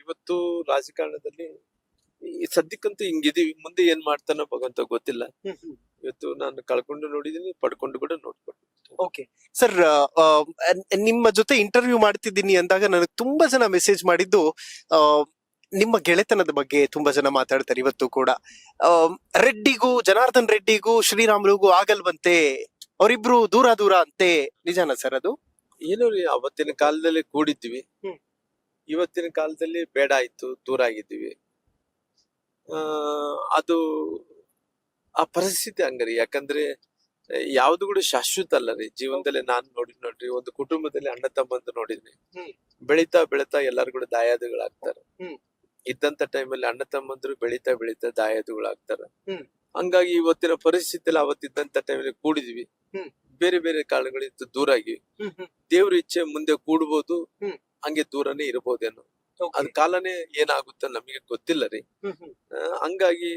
ಇವತ್ತು ರಾಜಕಾರಣದಲ್ಲಿ ಸದ್ಯಕ್ಕಂತೂ ಹಿಂಗಿದೀವಿ. ಮುಂದೆ ಏನ್ ಮಾಡ್ತಾನೋ ಭಗವಂತ ಗೊತ್ತಿಲ್ಲ. ಇವತ್ತು ನಾನು ಕಳ್ಕೊಂಡು ನೋಡಿದೀನಿ, ಪಡ್ಕೊಂಡು ಕೂಡ ನೋಡ್ಕೊಂಡು. ಸರ್, ನಿಮ್ಮ ಜೊತೆ ಇಂಟರ್ವ್ಯೂ ಮಾಡ್ತಿದ್ದೀನಿ ಅಂದಾಗ ನನಗೆ ತುಂಬಾ ಜನ ಮೆಸೇಜ್ ಮಾಡಿದ್ದು ನಿಮ್ಮ ಗೆಳೆತನದ ಬಗ್ಗೆ ತುಂಬಾ ಜನ ಮಾತಾಡ್ತಾರೆ ಇವತ್ತು ಕೂಡ. ರೆಡ್ಡಿಗೂ, ಜನಾರ್ದನ್ ರೆಡ್ಡಿಗೂ ಶ್ರೀರಾಮುಲುಗೂ ಆಗಲ್ವಂತೆ, ಅವರಿಬ್ರು ದೂರ ದೂರ ಅಂತೆ. ನಿಜಾನ ಸರ್ ಅದು? ಏನು ರೀ, ಅವತ್ತಿನ ಕಾಲದಲ್ಲಿ ಕೂಡಿದ್ವಿ, ಇವತ್ತಿನ ಕಾಲದಲ್ಲಿ ಬೇಡ ಆಯ್ತು, ದೂರ ಆಗಿದ್ದೀವಿ. ಅದು ಆ ಪರಿಸ್ಥಿತಿ ಹಂಗರಿ. ಯಾಕಂದ್ರೆ ಯಾವ್ದು ಕೂಡ ಶಾಶ್ವತ ಅಲ್ಲ ರೀ ಜೀವನದಲ್ಲಿ. ನಾನ್ ನೋಡ್ರಿ ಒಂದು ಕುಟುಂಬದಲ್ಲಿ ಅಣ್ಣ ತಮ್ಮಂದು ನೋಡಿದ್ವಿ, ಬೆಳಿತಾ ಬೆಳಿತಾ ಎಲ್ಲಾರು ಕೂಡ ದಾಯಾದಿಗಳಾಗ್ತಾರ. ಇದ್ದಂತ ಟೈಮಲ್ಲಿ ಅಣ್ಣ ತಮ್ಮಂದ್ರು ಬೆಳಿತಾ ಬೆಳಿತಾ ದಾಯಾದಿಗಳಾಗ್ತಾರ. ಹಂಗಾಗಿ ಇವತ್ತಿನ ಪರಿಸ್ಥಿತಿಯಲ್ಲಿ ಅವತ್ತಿದ್ದಂತ ಟೈಮಲ್ಲಿ ಕೂಡಿದ್ವಿ, ಬೇರೆ ಬೇರೆ ಕಾರಣಗಳಿಂದ ದೂರ ಆಗಿವಿ. ದೇವ್ರ ಇಚ್ಛೆ ಮುಂದೆ ಕೂಡ್ಬೋದು, ಹಂಗೆ ದೂರನೇ ಇರ್ಬೋದೇನೋ. ಅದ್ ಕಾಲನೇ ಏನಾಗುತ್ತೆ ನಮಗೆ ಗೊತ್ತಿಲ್ಲ ರೀ. ಹಂಗಾಗಿ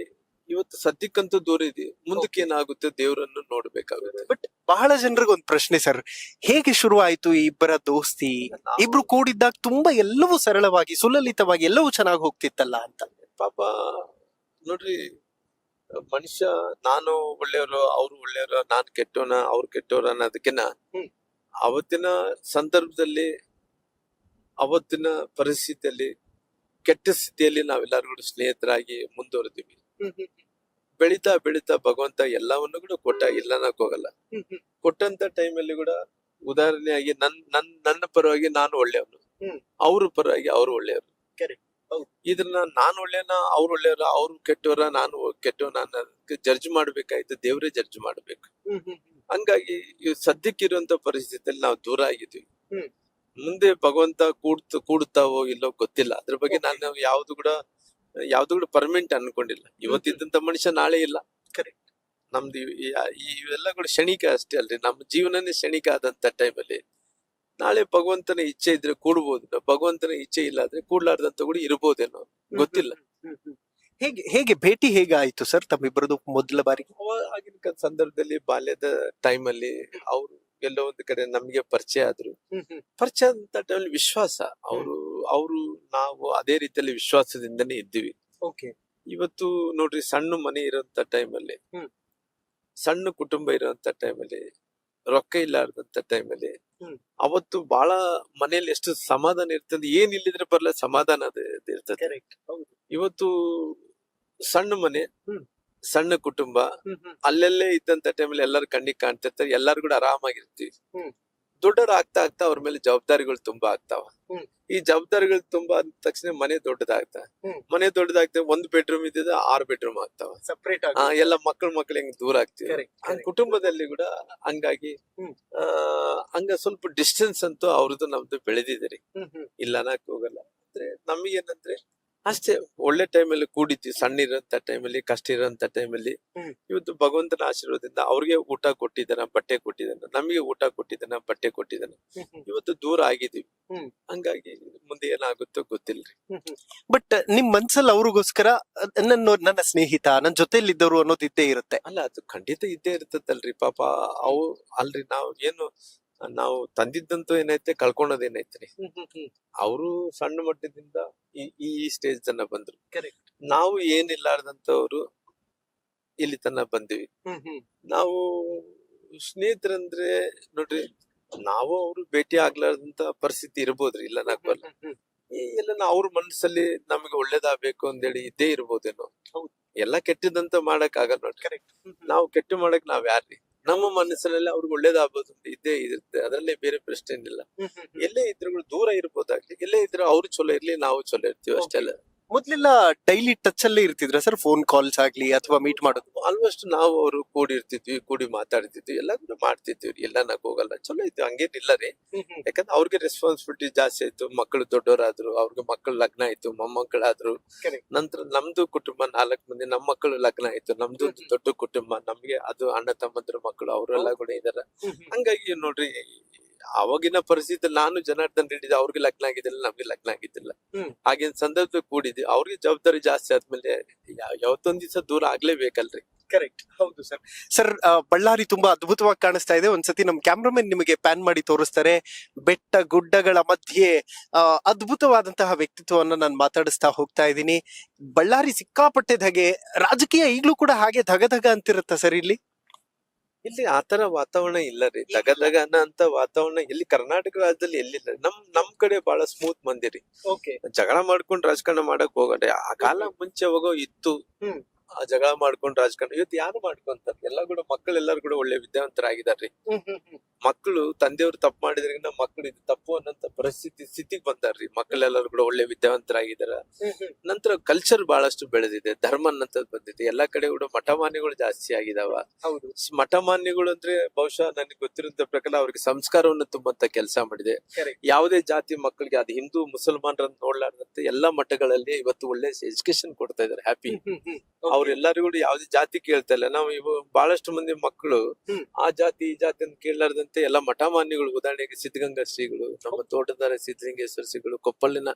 ಇವತ್ತು ಸದ್ಯಕ್ಕಂತೂ ದೂರ ಇದೆ, ಮುಂದಕ್ಕೆ ಏನಾಗುತ್ತೆ ದೇವರನ್ನು ನೋಡ್ಬೇಕಾಗುತ್ತೆ. ಬಟ್ ಬಹಳ ಜನರಿಗೆ ಒಂದು ಪ್ರಶ್ನೆ ಸರ್, ಹೇಗೆ ಶುರು ಆಯ್ತು ಈ ಇಬ್ಬರ ದೋಸ್ತಿ? ಇಬ್ರು ಕೂಡಿದ್ದಾಗ ತುಂಬಾ ಎಲ್ಲವೂ ಸರಳವಾಗಿ ಸುಲಲಿತವಾಗಿ ಎಲ್ಲವೂ ಚೆನ್ನಾಗಿ ಹೋಗ್ತಿತ್ತಲ್ಲ ಅಂತ. ಪಾಪ ನೋಡ್ರಿ, ಮನುಷ್ಯ ನಾನು ಒಳ್ಳೆಯವರು, ಅವ್ರು ಒಳ್ಳೆಯವರು, ನಾನ್ ಕೆಟ್ಟವನ ಅವ್ರು ಕೆಟ್ಟವ್ರ ಅನ್ನೋದಕ್ಕಿನ್ನ ಅವತ್ತಿನ ಸಂದರ್ಭದಲ್ಲಿ, ಅವತ್ತಿನ ಪರಿಸ್ಥಿತಿಯಲ್ಲಿ, ಕೆಟ್ಟ ಸ್ಥಿತಿಯಲ್ಲಿ ನಾವೆಲ್ಲರೂ ಕೂಡ ಸ್ನೇಹಿತರಾಗಿ ಮುಂದುವರೆದಿವಿ. ಬೆಳಿತಾ ಬೆಳಿತಾ ಭಗವಂತ ಎಲ್ಲವನ್ನು ಕೂಡ ಕೊಟ್ಟ, ಇಲ್ಲ ಅನ್ನಕ್ ಹೋಗಲ್ಲ. ಕೊಟ್ಟಂತ ಟೈಮಲ್ಲಿ ಕೂಡ ಉದಾಹರಣೆಯಾಗಿ ನನ್ನ ಪರವಾಗಿ ನಾನು ಒಳ್ಳೆಯವನು, ಅವ್ರ ಪರವಾಗಿ ಅವ್ರು ಒಳ್ಳೆಯವರು. ಇದನ್ನ ನಾನು ಒಳ್ಳೆಯನ ಅವ್ರು ಒಳ್ಳೆಯವ್ರ, ಅವ್ರು ಕೆಟ್ಟವರ ನಾನು ಕೆಟ್ಟವನ ಅನ್ನೋದಕ್ಕೆ ಜಡ್ಜ್ ಮಾಡ್ಬೇಕಾಯ್ತು ದೇವ್ರೇ ಜಡ್ಜ್ ಮಾಡ್ಬೇಕು. ಹಂಗಾಗಿ ಸದ್ಯಕ್ಕಿರುವಂತ ಪರಿಸ್ಥಿತಿಯಲ್ಲಿ ನಾವು ದೂರ ಆಗಿದ್ವಿ. ಮುಂದೆ ಭಗವಂತ ಕೂಡ್ತಾವೋ ಇಲ್ಲೋ ಗೊತ್ತಿಲ್ಲ. ಅದ್ರ ಬಗ್ಗೆ ನಾನು ಯಾವ್ದು ಕೂಡ ಪರ್ಮನೆಂಟ್ ಅನ್ಕೊಂಡಿಲ್ಲ. ಇವತ್ತಿದ್ದಂತ ಮನುಷ್ಯ ನಾಳೆ ಇಲ್ಲ. ನಮ್ದು ಇವೆಲ್ಲ ಕೂಡ ಕ್ಷಣಿಕ ಅಷ್ಟೇ ಅಲ್ರಿ. ನಮ್ಮ ಜೀವನನೇ ಕ್ಷಣಿಕ ಆದಂತ ಟೈಮಲ್ಲಿ ನಾಳೆ ಭಗವಂತನ ಇಚ್ಛೆ ಇದ್ರೆ ಕೂಡ್ಬೋದು, ಭಗವಂತನ ಇಚ್ಛೆ ಇಲ್ಲ ಆದ್ರೆ ಕೂಡ್ಲಾರ್ದಂತ ಕೂಡ ಇರ್ಬೋದೇನೋ, ಗೊತ್ತಿಲ್ಲ. ಹೇಗೆ ಭೇಟಿ ಹೇಗೆ ಆಯ್ತು ಸರ್ ತಮ್ಮಿಬ್ಬರದು ಮೊದಲ ಬಾರಿ? ಆಗಿನ ಸಂದರ್ಭದಲ್ಲಿ ಬಾಲ್ಯದ ಟೈಮಲ್ಲಿ ಅವ್ರು ಎಲ್ಲೋ ಒಂದು ಕಡೆ ನಮ್ಗೆ ಪರಿಚಯ ಆದ್ರು. ಪರಿಚಯ ಅಂತ ಟೈಮಲ್ಲಿ ವಿಶ್ವಾಸ ಅವರು ನಾವು ಅದೇ ರೀತಿಯಲ್ಲಿ ವಿಶ್ವಾಸದಿಂದನೇ ಇದ್ದೀವಿ. ಓಕೆ. ಇವತ್ತು ನೋಡ್ರಿ, ಸಣ್ಣ ಮನೆ ಇರೋಂತ ಟೈಮಲ್ಲಿ, ಸಣ್ಣ ಕುಟುಂಬ ಇರೋಂತ ಟೈಮಲ್ಲಿ, ರೊಕ್ಕ ಇಲ್ಲಾರ್ದಂತ ಟೈಮಲ್ಲಿ ಅವತ್ತು ಬಹಳ ಮನೆಯಲ್ಲಿ ಎಷ್ಟು ಸಮಾಧಾನ ಇರ್ತದೆ. ಏನ್ ಇಲ್ಲಿದ್ರೆ ಬರಲ್ಲ, ಸಮಾಧಾನ ಅದು ಇರ್ತದೆ. ಇವತ್ತು ಸಣ್ಣ ಮನೆ, ಸಣ್ಣ ಕುಟುಂಬ, ಅಲ್ಲೆಲ್ಲೇ ಇದ್ದಂತ ಟೈಮಲ್ಲಿ ಎಲ್ಲರೂ ಕಣ್ಣಿಗೆ ಕಾಣ್ತಿರ್ತಾರೆ, ಎಲ್ಲಾರು ಕೂಡ ಆರಾಮಾಗಿರ್ತೀವಿ. ದೊಡ್ಡವ್ರು ಆಗ್ತಾ ಆಗ್ತಾ ಅವ್ರ ಮೇಲೆ ಜವಾಬ್ದಾರಿಗಳು ತುಂಬಾ ಆಗ್ತಾವ. ಈ ಜವಾಬ್ದಾರಿಗಳು ತುಂಬಾ ಆದ ತಕ್ಷಣ ಮನೆ ದೊಡ್ಡದಾಗ್ತಾವ. ಮನೆ ದೊಡ್ಡದಾಗ್ತವೆ, 1 ಬೆಡ್ರೂಮ್ ಇದ್ದಿದ್ದು 6 ಬೆಡ್ರೂಮ್ ಆಗ್ತಾವ. ಸಪರೇಟ್ ಎಲ್ಲ ಮಕ್ಳು ಹೆಂಗ್ ದೂರ ಆಗ್ತೀವಿ. ಕುಟುಂಬದಲ್ಲಿ ಕೂಡ ಹಂಗಾಗಿ ಹಂಗ ಸ್ವಲ್ಪ ಡಿಸ್ಟೆನ್ಸ್ ಅಂತೂ ಅವ್ರದ್ದು ನಮ್ದು ಬೆಳೆದಿದೆ. ಇಲ್ಲ ಅನ್ನಕ್ ಹೋಗಲ್ಲ. ಅಂದ್ರೆ ನಮಗೇನಂದ್ರೆ ಅಷ್ಟೇ, ಒಳ್ಳೆ ಟೈಮಲ್ಲಿ ಕೂಡಿದ್ವಿ. ಸಣ್ಣ ಇರೋಂತ ಟೈಮಲ್ಲಿ, ಕಷ್ಟ ಇರೋಂತ ಟೈಮಲ್ಲಿ ಇವತ್ತು ಭಗವಂತನ ಆಶೀರ್ವಾದದಿಂದ ಅವ್ರಿಗೆ ಊಟ ಕೊಟ್ಟಿದ್ದಾನ, ಬಟ್ಟೆ ಕೊಟ್ಟಿದ್ದಾನ, ನಮಗೆ ಊಟ ಕೊಟ್ಟಿದ್ದಾನ, ಬಟ್ಟೆ ಕೊಟ್ಟಿದ್ದಾನ. ಇವತ್ತು ದೂರ ಆಗಿದೀವಿ. ಹಂಗಾಗಿ ಮುಂದೆ ಏನಾಗುತ್ತೋ ಗೊತ್ತಿಲ್ರಿ. ಬಟ್ ನಿಮ್ ಮನ್ಸಲ್ಲಿ ಅವ್ರಿಗೋಸ್ಕರ ನನ್ನ ಸ್ನೇಹಿತ, ನನ್ನ ಜೊತೆಲಿದ್ದವರು ಅನ್ನೋದು ಇದ್ದೇ ಇರುತ್ತೆ. ಅಲ್ಲ, ಅದು ಖಂಡಿತ ಇದ್ದೇ ಇರ್ತದಲ್ರಿ. ಪಾಪ ಅವು ಅಲ್ರಿ, ನಾವು ತಂದಿದ್ದಂತೂ ಏನೈತೆ, ಕಳ್ಕೊಳೋದೇನೈತ್ರಿ. ಅವರು ಸಣ್ಣ ಮಟ್ಟದಿಂದ ಈ ಸ್ಟೇಜ್ ತನ ಬಂದ್ರು. ನಾವು ಏನಿಲ್ಲಾರ್ದಂತವ್ರು ಇಲ್ಲಿ ತನ ಬಂದಿವಿ. ನಾವು ಸ್ನೇಹಿತರಂದ್ರೆ ನೋಡ್ರಿ, ನಾವು ಅವ್ರು ಭೇಟಿ ಆಗ್ಲಾರ್ದಂತ ಪರಿಸ್ಥಿತಿ ಇರ್ಬೋದ್ರಿ, ಇಲ್ಲ ನಾಕಲ್ಲ. ಎಲ್ಲ ಅವ್ರ ಮನಸ್ಸಲ್ಲಿ ನಮಗೆ ಒಳ್ಳೇದಾಗ್ಬೇಕು ಅಂದೇಳಿ ಇದ್ದೇ ಇರ್ಬೋದೇನೋ. ಎಲ್ಲ ಕೆಟ್ಟದಂತ ಮಾಡಕ್ ಆಗಲ್ಲ ನೋಡ್ರಿ. ನಾವು ಕೆಟ್ಟ ಮಾಡಕ್ ನಾವ್ ಯಾರ್ರಿ? ನಮ್ಮ ಮನಸ್ಸಿನಲ್ಲಿ ಅವ್ರಿಗೆ ಒಳ್ಳೇದಾಗ್ಬೋದು ಇದ್ದೇ ಇರುತ್ತೆ. ಅದರಲ್ಲೇ ಬೇರೆ ಪ್ರಶ್ನೆ ಏನಿಲ್ಲ. ಎಲ್ಲೇ ಇದ್ರು ದೂರ ಇರ್ಬೋದಾಗ್ಲಿ, ಎಲ್ಲೇ ಇದ್ರು ಅವ್ರು ಚಲೋ ಇರ್ಲಿ, ನಾವು ಚಲೋ ಇರ್ತೀವಿ, ಅಷ್ಟೆಲ್ಲ. ಮೊದ್ಲೆಲ್ಲ ಡೈಲಿ ಟಚ್ ಅಲ್ಲೇ ಇರ್ತಿದ್ರ ಸರ್? ಫೋನ್ ಕಾಲ್ಸ್ ಆಗ್ಲಿ ಅಥವಾ ಮೀಟ್ ಮಾಡೋದು? ಆಲ್ಮೋಸ್ಟ್ ನಾವು ಅವರು ಕೂಡಿರ್ತಿದ್ವಿ, ಕೂಡಿ ಮಾತಾಡ್ತಿದ್ವಿ, ಎಲ್ಲ ಕೂಡ ಮಾಡ್ತಿದ್ವಿ. ಎಲ್ಲ ನಾಕ್ ಹೋಗಲ್ಲ, ಚಲೋ ಇದ್ವಿ, ಹಂಗೇನಿಲ್ಲ ರೀ. ಯಾಕಂದ್ರೆ ಅವ್ರಿಗೆ ರೆಸ್ಪಾನ್ಸಿಬಿಲಿಟಿ ಜಾಸ್ತಿ ಆಯ್ತು. ಮಕ್ಕಳು ದೊಡ್ಡವರಾದ್ರು, ಅವ್ರಿಗೆ ಮಕ್ಕಳು ಲಗ್ನ ಆಯ್ತು, ಮೊಮ್ಮಕ್ಕಳಾದ್ರು. ನಂತರ ನಮ್ದು ಕುಟುಂಬ 4 ಮಂದಿ, ನಮ್ಮ ಮಕ್ಕಳು ಲಗ್ನ ಆಯ್ತು. ನಮ್ದು ಒಂದು ದೊಡ್ಡ ಕುಟುಂಬ. ನಮ್ಗೆ ಅದು ಅಣ್ಣ ತಮ್ಮಂದ್ರ ಮಕ್ಕಳು, ಅವರೆಲ್ಲ ಕೂಡ ಇದಾರ. ಹಂಗಾಗಿ ನೋಡ್ರಿ, ಅವಾಗಿನ ಪರಿಸ್ಥಿತಿ ನಾನು ಜನಾರ್ದನ್ ರೆಡ್ಡಿ, ಅವ್ರಿಗೆ ಲಗ್ನ ಆಗಿದ್ದಿಲ್ಲ, ನಮ್ಗೆ ಲಗ್ನ ಆಗಿದ್ದಿಲ್ಲ. ಆಗಿನ ಸಂದರ್ಭ ಕೂಡಿದ್ವಿ. ಅವ್ರಿಗೆ ಜವಾಬ್ದಾರಿ ಜಾಸ್ತಿ ಆದ್ಮೇಲೆ ಯಾವತ್ತೊಂದ್ ದಿವಸ ದೂರ ಆಗ್ಲೇಬೇಕಲ್ರಿ. ಕರೆಕ್ಟ್. ಹೌದು ಸರ್. ಸರ್, ಬಳ್ಳಾರಿ ತುಂಬಾ ಅದ್ಭುತವಾಗಿ ಕಾಣಿಸ್ತಾ ಇದೆ. ಒಂದ್ಸತಿ ನಮ್ ಕ್ಯಾಮ್ರಾಮನ್ ನಿಮಗೆ ಪ್ಯಾನ್ ಮಾಡಿ ತೋರಿಸ್ತಾರೆ. ಬೆಟ್ಟ ಗುಡ್ಡಗಳ ಮಧ್ಯೆ ಅದ್ಭುತವಾದಂತಹ ವ್ಯಕ್ತಿತ್ವವನ್ನ ನಾನು ಮಾತಾಡಿಸ್ತಾ ಹೋಗ್ತಾ ಇದ್ದೀನಿ. ಬಳ್ಳಾರಿ ಸಿಕ್ಕಾಪಟ್ಟೆ ಧಗೆ, ರಾಜಕೀಯ ಈಗ್ಲೂ ಕೂಡ ಹಾಗೆ ಧಗ ಅಂತಿರುತ್ತ ಸರ್ ಇಲ್ಲಿ? ಇಲ್ಲಿ ಆತರ ವಾತಾವರಣ ಇಲ್ಲ ರೀ. ದಗ ಅಂತ ವಾತಾವರಣ ಇಲ್ಲಿ ಕರ್ನಾಟಕ ರಾಜ್ಯದಲ್ಲಿ ಎಲ್ಲಿಲ್ಲ. ನಮ್ ಕಡೆ ಬಹಳ ಸ್ಮೂತ್ ಮಂದಿರಿ. ಜಗಳ ಮಾಡ್ಕೊಂಡು ರಾಜಕಾರಣ ಮಾಡಕ್ ಹೋಗಣ್ರಿ. ಆ ಕಾಲ ಮುಂಚೆ ಹೋಗೋ ಇತ್ತು. ಆ ಜಗಳ ಮಾಡ್ಕೊಂಡು ರಾಜಕಾರಣ ಇವತ್ತು ಯಾರು ಮಾಡ್ಕೊಂತಾರೆ? ಎಲ್ಲ ಕೂಡ ಮಕ್ಕಳೆಲ್ಲರೂ ಕೂಡ ಒಳ್ಳೆ ವಿದ್ಯಾವಂತರಾಗಿದಾರ್ರಿ. ಮಕ್ಕಳು ತಂದೆಯವ್ರು ತಪ್ಪು ಮಾಡಿದ್ರೆ ಮಕ್ಕಳು ಇದು ತಪ್ಪು ಅನ್ನೋಂತ ಸ್ಥಿತಿಗೆ ಬಂದಾರ್ರಿ. ಮಕ್ಕಳೆಲ್ಲರೂ ಕೂಡ ಒಳ್ಳೆ ವಿದ್ಯಾವಂತರಾಗಿದಾರ. ನಂತರ ಕಲ್ಚರ್ ಬಹಳಷ್ಟು ಬೆಳೆದಿದೆ, ಧರ್ಮ ಅನ್ನಂತದ್ ಬಂದಿದೆ. ಎಲ್ಲಾ ಕಡೆ ಕೂಡ ಮಠಮಾನ್ಯಗಳು ಜಾಸ್ತಿ ಆಗಿದಾವ. ಮಠಮಾನ್ಯಗಳು ಅಂದ್ರೆ ಬಹುಶಃ ನನಗೆ ಗೊತ್ತಿರೋ ಪ್ರಕಾರ ಅವ್ರಿಗೆ ಸಂಸ್ಕಾರವನ್ನು ತುಂಬಂತ ಕೆಲಸ ಮಾಡಿದೆ. ಯಾವುದೇ ಜಾತಿ ಮಕ್ಕಳಿಗೆ, ಅದು ಹಿಂದೂ ಮುಸಲ್ಮಾನರನ್ನ ನೋಡ್ಲಾರ್ದಂತೆ ಎಲ್ಲಾ ಮಠಗಳಲ್ಲಿ ಇವತ್ತು ಒಳ್ಳೆ ಎಜುಕೇಶನ್ ಕೊಡ್ತಾ ಇದಾರೆ. ಹ್ಯಾಪಿ. ಅವ್ರೆಲ್ಲರಿಗೂ ಯಾವುದೇ ಜಾತಿ ಕೇಳ್ತಾ ಇಲ್ಲ. ನಾವು ಇವು ಬಹಳಷ್ಟು ಮಂದಿ ಮಕ್ಕಳು ಆ ಜಾತಿ ಈ ಜಾತಿ ಅಂತ ಕೇಳಲಾರ್ದಂತೆ ಎಲ್ಲ ಮಠಮಾನ್ಯಗಳು, ಉದಾಹರಣೆಗೆ ಸಿದ್ಧಗಂಗಾ ಶ್ರೀಗಳು, ನಮ್ಮ ತೋಟದಾರ ಸಿದ್ಧಲಿಂಗೇಶ್ವರ ಶ್ರೀಗಳು, ಕೊಪ್ಪಳಿನ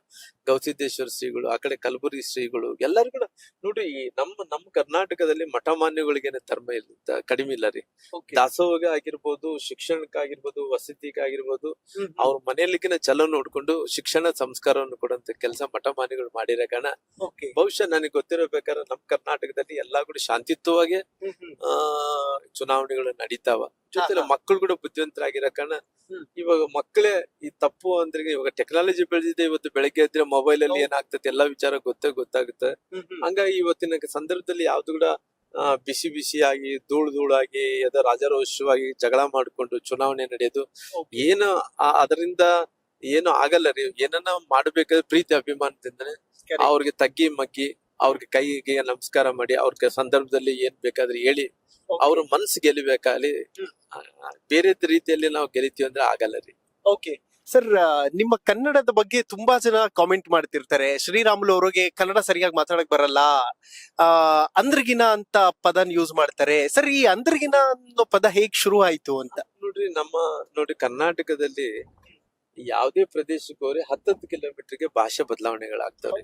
ಗವಿಸಿದ್ದೇಶ್ವರ ಶ್ರೀಗಳು, ಆ ಕಡೆ ಕಲಬುರಗಿ ಶ್ರೀಗಳು, ಎಲ್ಲರೂ ಕೂಡ ನೋಡ್ರಿ. ನಮ್ಮ ಕರ್ನಾಟಕದಲ್ಲಿ ಮಠಮಾನ್ಯಗಳಿಗೇನೆ ಧರ್ಮ ಇಲ್ಲ, ಕಡಿಮೆ ಇಲ್ಲ ರೀ. ದಾಸೋಹ ಆಗಿರ್ಬೋದು, ಶಿಕ್ಷಣಕ್ಕಾಗಿರ್ಬೋದು, ವಸತಿಗಾಗಿರ್ಬೋದು, ಅವ್ರ ಮನೆಯಲ್ಲಿಗಿನ ಚಲೋ ನೋಡ್ಕೊಂಡು ಶಿಕ್ಷಣ ಸಂಸ್ಕಾರವನ್ನು ಕೊಡುವಂತ ಕೆಲಸ ಮಠಮಾನ್ಯಗಳು ಮಾಡಿರೋ ಕಾರಣ ಬಹುಶಃ ನನಗೆ ಗೊತ್ತಿರೋ ಬೇಕಾದ್ರೆ ನಮ್ಮ ಕರ್ನಾಟಕದಲ್ಲಿ ಎಲ್ಲಾ ಕೂಡ ಶಾಂತಿಯುತವಾಗಿ ಚುನಾವಣೆಗಳು ನಡೀತಾವ. ಜೊತೆ ಮಕ್ಕಳು ಕೂಡ ಬುದ್ಧಿವಂತರಾಗಿರೋ ಕಾರಣ ಇವಾಗ ಮಕ್ಕಳೇ ಈ ತಪ್ಪು ಅಂದ್ರೆ, ಇವಾಗ ಟೆಕ್ನಾಲಜಿ ಬೆಳೆದಿದೆ. ಇವತ್ತು ಬೆಳಗ್ಗೆ ಎದ್ರೆ ಮೊಬೈಲ್ ಅಲ್ಲಿ ಏನಾಗ್ತದೆ ಎಲ್ಲಾ ವಿಚಾರ ಗೊತ್ತಾಗುತ್ತೆ. ಹಂಗಾಗಿ ಇವತ್ತಿನ ಸಂದರ್ಭದಲ್ಲಿ ಯಾವ್ದು ಕೂಡ ಬಿಸಿ ಧೂಳಾಗಿ ಅದ ರಾಜಾರೋಷವಾಗಿ ಜಗಳ ಮಾಡ್ಕೊಂಡು ಚುನಾವಣೆ ನಡೆಯೋದು ಏನು ಅದರಿಂದ ಏನು ಆಗಲ್ಲ ರೀ. ಏನನ್ನ ಮಾಡ್ಬೇಕಾದ್ರೆ ಪ್ರೀತಿ ಅಭಿಮಾನದಿಂದನೇ ಅವ್ರಿಗೆ ತಗ್ಗಿ ಮಗ್ಗಿ ಅವ್ರಿಗೆ ಕೈಗೆ ನಮಸ್ಕಾರ ಮಾಡಿ ಅವ್ರಿಗೆ ಸಂದರ್ಭದಲ್ಲಿ ಏನ್ ಬೇಕಾದ್ರೆ ಹೇಳಿ ಅವ್ರ ಮನ್ಸು ಗೆಲ್ಲಬೇಕಾಗಲಿ. ಬೇರೆ ರೀತಿಯಲ್ಲಿ ನಾವು ಗೆಲ್ತೀವಿ ಅಂದ್ರೆ ಆಗಲ್ಲ ರೀ. ಓಕೆ ಸರ್, ನಿಮ್ಮ ಕನ್ನಡದ ಬಗ್ಗೆ ತುಂಬಾ ಜನ ಕಾಮೆಂಟ್ ಮಾಡ್ತಿರ್ತಾರೆ. ಶ್ರೀರಾಮುಲು ಅವ್ರಿಗೆ ಕನ್ನಡ ಸರಿಯಾಗಿ ಮಾತಾಡಕ್ ಬರಲ್ಲ, ಅಂದ್ರಗಿನ ಅಂತ ಪದನ್ ಯೂಸ್ ಮಾಡ್ತಾರೆ. ಸರ್, ಈ ಅಂದ್ರಗಿನ ಅನ್ನೋ ಪದ ಹೇಗ್ ಶುರು ಆಯ್ತು ಅಂತ? ನೋಡ್ರಿ ಕರ್ನಾಟಕದಲ್ಲಿ ಯಾವುದೇ ಪ್ರದೇಶಕ್ಕೆ ಹೋದ್ರೆ 10 ಕಿಲೋಮೀಟರ್ಗೆ ಭಾಷೆ ಬದಲಾವಣೆಗಳಾಗ್ತವೆ.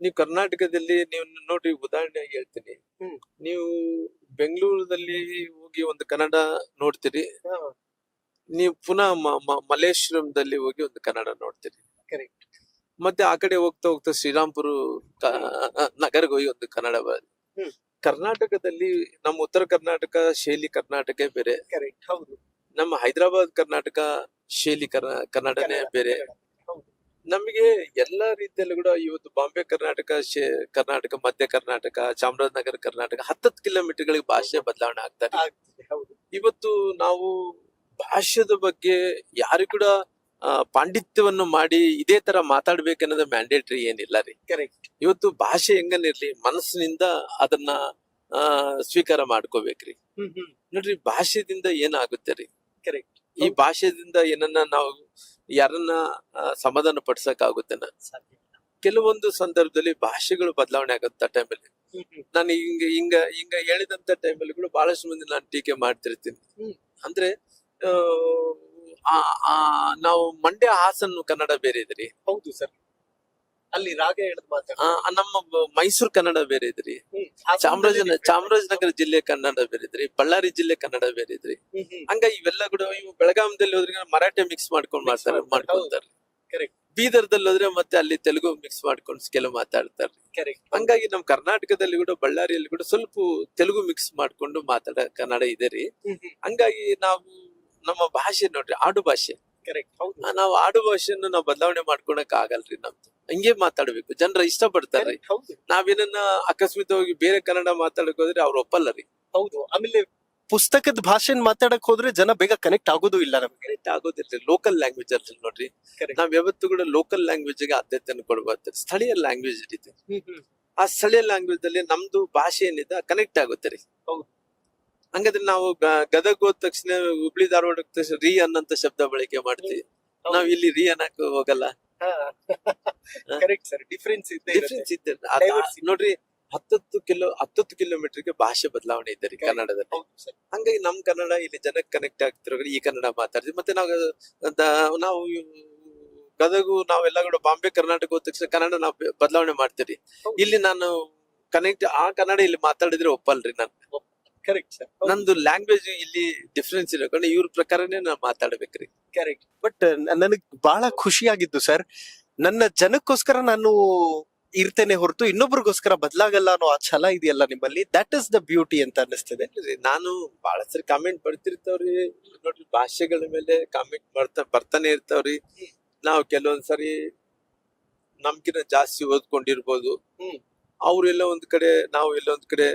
ನೀವು ಕರ್ನಾಟಕದಲ್ಲಿ ನೀವು ನೋಡ್ರಿ, ಉದಾಹರಣೆಯಾಗಿ ಹೇಳ್ತೀನಿ, ನೀವು ಬೆಂಗಳೂರಲ್ಲಿ ಹೋಗಿ ಒಂದು ಕನ್ನಡ ನೋಡ್ತೀರಿ, ನೀವು ಪುನಃ ಮಲ್ಲೇಶ್ವರಂದಲ್ಲಿ ಹೋಗಿ ಒಂದು ಕನ್ನಡ ನೋಡ್ತೀರಿ. ಕರೆಕ್ಟ್. ಮತ್ತೆ ಆ ಕಡೆ ಹೋಗ್ತಾ ಹೋಗ್ತಾ ಶ್ರೀರಾಮ್ಪುರ ನಗರಕ್ಕೆ ಹೋಗಿ ಒಂದು ಕನ್ನಡ ಹ್ಮ್. ಕರ್ನಾಟಕದಲ್ಲಿ ನಮ್ಮ ಉತ್ತರ ಕರ್ನಾಟಕ ಶೈಲಿ ಕರ್ನಾಟಕ ಬೇರೆ, ಕರೆಕ್ಟ್. ಹೌದು. ನಮ್ಮ ಹೈದರಾಬಾದ್ ಕರ್ನಾಟಕ ಶೈಲಿ ಕನ್ನಡನೇ ಬೇರೆ. ನಮಗೆ ಎಲ್ಲಾ ರೀತಿಯಲ್ಲೂ ಕೂಡ ಇವತ್ತು ಬಾಂಬೆ ಕರ್ನಾಟಕ ಕರ್ನಾಟಕ, ಮಧ್ಯ ಕರ್ನಾಟಕ, ಚಾಮರಾಜನಗರ ಕರ್ನಾಟಕ 10 ಕಿಲೋಮೀಟರ್ಗಳಿಗೆ ಭಾಷೆ ಬದಲಾವಣೆ ಆಗ್ತಾರೆ. ಹೌದು. ಇವತ್ತು ನಾವು ಭಾಷೆದ ಬಗ್ಗೆ ಯಾರು ಕೂಡ ಪಾಂಡಿತ್ಯವನ್ನು ಮಾಡಿ ಇದೇ ತರ ಮಾತಾಡ್ಬೇಕನ್ನೋದು ಮ್ಯಾಂಡೇಟರಿ ಏನಿಲ್ಲ ರೀ. ಕರೆಕ್ಟ್. ಇವತ್ತು ಭಾಷೆ ಹೆಂಗನಿರ್ಲಿ ಮನಸ್ಸಿನಿಂದ ಅದನ್ನ ಸ್ವೀಕಾರ ಮಾಡ್ಕೋಬೇಕ್ರಿ. ನೋಡ್ರಿ, ಭಾಷೆದಿಂದ ಏನಾಗುತ್ತೆ ರೀ? ಕರೆಕ್ಟ್. ಈ ಭಾಷೆದಿಂದ ಏನನ್ನ ನಾವು ಯಾರನ್ನ ಸಮಾಧಾನ ಪಡಿಸಕ್ ಆಗುತ್ತೇನ? ಕೆಲವೊಂದು ಸಂದರ್ಭದಲ್ಲಿ ಭಾಷೆಗಳು ಬದಲಾವಣೆ ಆಗಂತ ಟೈಮಲ್ಲಿ ನಾನು ಹಿಂಗ ಹೇಳಿದಂತ ಟೈಮಲ್ಲಿ ಕೂಡ ಬಹಳಷ್ಟು ಮಂದಿ ನಾನು ಟೀಕೆ ಮಾಡ್ತಿರ್ತೀನಿ. ಅಂದ್ರೆ ನಾವು ಮಂಡ್ಯ ಹಾಸನ್ ಕನ್ನಡ ಬೇರೆ ಇದ್ರಿ. ಹೌದು ಸರ್. ಅಲ್ಲಿ ರಾಗ ಹೇಳದ್ ಮಾತಾಡ. ನಮ್ಮ ಮೈಸೂರು ಕನ್ನಡ ಬೇರೆ ಇದ್ರಿ. ಚಾಮರಾಜನಗರ ಜಿಲ್ಲೆ ಕನ್ನಡ ಬೇರೆ ಇದ್ರಿ. ಬಳ್ಳಾರಿ ಜಿಲ್ಲೆ ಕನ್ನಡ ಬೇರೆ ಇದ್ರಿ. ಹಂಗಾಗಿ ಇವೆಲ್ಲ ಕೂಡ ಇವು ಬೆಳಗಾಮದಲ್ಲಿ ಹೋದ್ರೆ ಮರಾಠಿ ಮಿಕ್ಸ್ ಮಾಡ್ಕೊಂಡ್ ಮಾಡ್ಕೊಂತಾರೆ. ಕರೆಕ್ಟ್. ಬೀದರ್ದಲ್ಲಿ ಹೋದ್ರೆ ಮತ್ತೆ ಅಲ್ಲಿ ತೆಲುಗು ಮಿಕ್ಸ್ ಮಾಡ್ಕೊಂಡು ಕೆಲವು ಮಾತಾಡ್ತಾರೆ. ಕರೆಕ್ಟ್. ಹಂಗಾಗಿ ನಮ್ ಕರ್ನಾಟಕದಲ್ಲಿ ಕೂಡ ಬಳ್ಳಾರಿಯಲ್ಲಿ ಕೂಡ ಸ್ವಲ್ಪ ತೆಲುಗು ಮಿಕ್ಸ್ ಮಾಡ್ಕೊಂಡು ಮಾತಾಡ ಕನ್ನಡ ಇದೆ ರೀ. ಹಂಗಾಗಿ ನಾವು ನಮ್ಮ ಭಾಷೆ ನೋಡ್ರಿ, ಆಡು ಭಾಷೆ. ಕರೆಕ್ಟ್. ಹೌದು. ನಾವು ಆಡು ಭಾಷೆಯನ್ನು ನಾವು ಬದಲಾವಣೆ ಮಾಡ್ಕೊಳಕ್ ಆಗಲ್ರಿ. ನಮ್ದು ಹಂಗೆ ಮಾತಾಡ್ಬೇಕು, ಜನರ ಇಷ್ಟ ಪಡ್ತಾರ್ರಿ. ಹೌದು. ನಾವೇನನ್ನ ಅಕಸ್ಮಾತ್ವಾಗಿ ಬೇರೆ ಕನ್ನಡ ಮಾತಾಡಕ್ ಹೋದ್ರೆ ಅವ್ರು ಒಪ್ಪಲ್ಲ ರೀ. ಹೌದು. ಆಮೇಲೆ ಪುಸ್ತಕದ ಭಾಷೆನ್ ಮಾತಾಡಕ್ ಹೋದ್ರೆ ಜನ ಬೇಗ ಕನೆಕ್ಟ್ ಆಗೋದು ಇಲ್ಲ ನಮ್ಗೆ. ಕನೆಕ್ಟ್ ಆಗೋದಿಲ್ರಿ. ಲೋಕಲ್ ಲ್ಯಾಂಗ್ವೇಜ್ ಅಲ್ಲಿ ನೋಡ್ರಿ, ನಾವ್ ಯಾವತ್ತೂ ಕೂಡ ಲೋಕಲ್ ಲ್ಯಾಂಗ್ವೇಜ್ ಗೆ ಆದ್ಯತೆಯನ್ನು ಕೊಡ್ಬಾರ್ದು. ಸ್ಥಳೀಯ ಲ್ಯಾಂಗ್ವೇಜ್ ಇದೆ, ಆ ಸ್ಥಳೀಯ ಲ್ಯಾಂಗ್ವೇಜ್ ಅಲ್ಲಿ ನಮ್ದು ಭಾಷೆ ಏನಿದೆ ಕನೆಕ್ಟ್ ಆಗುತ್ತೆ ರೀ. ಹೌದು. ಹಂಗಾದ್ರೆ ನಾವು ಗದಗ ಹೋದ ತಕ್ಷಣ ಹುಬ್ಳಿ ಧಾರವಾಡ ತಕ್ಷಣ ರೀ ಅನ್ನಂತ ಶಬ್ದ ಬಳಕೆ ಮಾಡ್ತೀವಿ. ನಾವ್ ಇಲ್ಲಿ ರೀ ಅನ್ನಕ್ ಹೋಗಲ್ಲ. Correct sir. ಡಿಫರೆನ್ಸ್ ಇದೆ. ನೋಡ್ರಿ, 10 ಕಿಲೋಮೀಟರ್ಗೆ ಭಾಷೆ ಬದಲಾವಣೆ ಇದೆ ರೀ ಕನ್ನಡದಲ್ಲಿ. ಹಂಗಾಗಿ ನಮ್ ಕನ್ನಡ ಇಲ್ಲಿ ಜನಕ್ಕೆ ಕನೆಕ್ಟ್ ಆಗ್ತಿರೋ ಈ ಕನ್ನಡ ಮಾತಾಡ್ತೀವಿ. ಮತ್ತೆ ನಾವು ಗದಗು ನಾವೆಲ್ಲ ಕೂಡ ಬಾಂಬೆ ಕರ್ನಾಟಕ ಹೋದ ತಕ್ಷಣ ಕನ್ನಡ ನಾವು ಬದಲಾವಣೆ ಮಾಡ್ತೀವಿ. ಇಲ್ಲಿ ನಾನು ಆ ಕನ್ನಡ ಇಲ್ಲಿ ಮಾತಾಡಿದ್ರೆ ಒಪ್ಪಲ್ರಿ ನಾನು. Correct sir. ನಂದು ಲ್ಯಾಂಗ್ವೇಜ್ ಇಲ್ಲಿ ಡಿಫ್ರೆನ್ಸ್ ಇರೋಕೊಂಡು ಇವ್ರ ಪ್ರಕಾರನೇ ನಾನ್ ಮಾತಾಡ್ಬೇಕ್ರಿ. ಕರೆಕ್ಟ್. ಬಟ್ ನನಗ್ ಬಹಳ ಖುಷಿಯಾಗಿದ್ದು ಸರ್, ನನ್ನ ಜನಕ್ಕೋಸ್ಕರ ನಾನು ಇರ್ತೇನೆ ಹೊರತು ಇನ್ನೊಬ್ರಿಗೋಸ್ಕರ ಬದಲಾಗಲ್ಲ ಅನ್ನೋ ಆ ಛಲ ಇದೆಯಲ್ಲ ನಿಮ್ಮಲ್ಲಿ. ದಟ್ ಇಸ್ ದ ಬ್ಯೂಟಿ ಅಂತ ಅನಿಸ್ತದೆ. ನಾನು ಬಹಳ ಸರಿ ಕಾಮೆಂಟ್ ಬರ್ತಿರ್ತಾವ್ರಿ. ನೋಡ್ರಿ, ಭಾಷೆಗಳ ಮೇಲೆ ಕಾಮೆಂಟ್ ಬರ್ತಾನೆ ಇರ್ತಾವ್ರಿ. ನಾವು ಕೆಲವೊಂದ್ಸರಿ ನಮ್ಗಿನ ಜಾಸ್ತಿ ಓದ್ಕೊಂಡಿರ್ಬೋದು. ಅವ್ರೆಲ್ಲ ಒಂದ್ ಕಡೆ, ನಾವು ಎಲ್ಲ ಒಂದ್ ಕಡೆ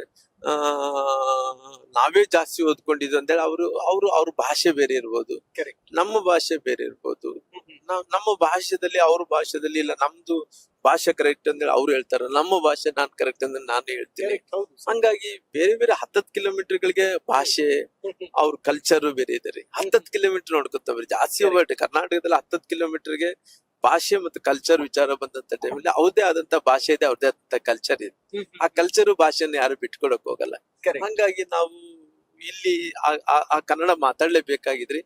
ನಾವೇ ಜಾಸ್ತಿ ಓದ್ಕೊಂಡಿದ್ದು ಅಂತೇಳಿ ಅವ್ರ ಭಾಷೆ ಬೇರೆ ಇರ್ಬೋದು, ನಮ್ಮ ಭಾಷೆ ಬೇರೆ ಇರ್ಬೋದು. ನಮ್ಮ ಭಾಷೆದಲ್ಲಿ ಅವ್ರ ಭಾಷೆದಲ್ಲಿ ಇಲ್ಲ, ನಮ್ದು ಭಾಷೆ ಕರೆಕ್ಟ್ ಅಂದ್ರೆ ಅವ್ರು ಹೇಳ್ತಾರ, ನಮ್ಮ ಭಾಷೆ ನಾನ್ ಕರೆಕ್ಟ್ ಅಂದ್ರೆ ನಾನು ಹೇಳ್ತೀನಿ. ಹಂಗಾಗಿ ಬೇರೆ ಬೇರೆ 10 ಕಿಲೋಮೀಟರ್ಗಳಿಗೆ ಭಾಷೆ, ಅವ್ರ ಕಲ್ಚರ್ ಬೇರೆ ಇದೆ ರೀ. 10 ಕಿಲೋಮೀಟರ್ ನೋಡ್ಕೊತಾವ್ರಿ, ಜಾಸ್ತಿ ಹೋಗ್ಬೇಡ್ರಿ. ಕರ್ನಾಟಕದಲ್ಲಿ 10 ಕಿಲೋಮೀಟರ್ಗೆ ಭಾಷೆ ಮತ್ತು ಕಲ್ಚರ್ ವಿಚಾರ ಬಂದಂತ ಟೈಮಲ್ಲಿ ಅವ್ರದೇ ಆದಂತ ಭಾಷೆ ಇದೆ, ಅವ್ರದೇ ಆದಂತ ಕಲ್ಚರ್ ಇದೆ. ಆ ಕಲ್ಚರ್ ಭಾಷೆನ ಯಾರು ಬಿಟ್ಕೊಡಕ್ ಹೋಗಲ್ಲ. ಹಂಗಾಗಿ ನಾವು ಇಲ್ಲಿ ಆ ಕನ್ನಡ ಮಾತಾಡ್ಲೇಬೇಕಾಗಿದ್ರಿ.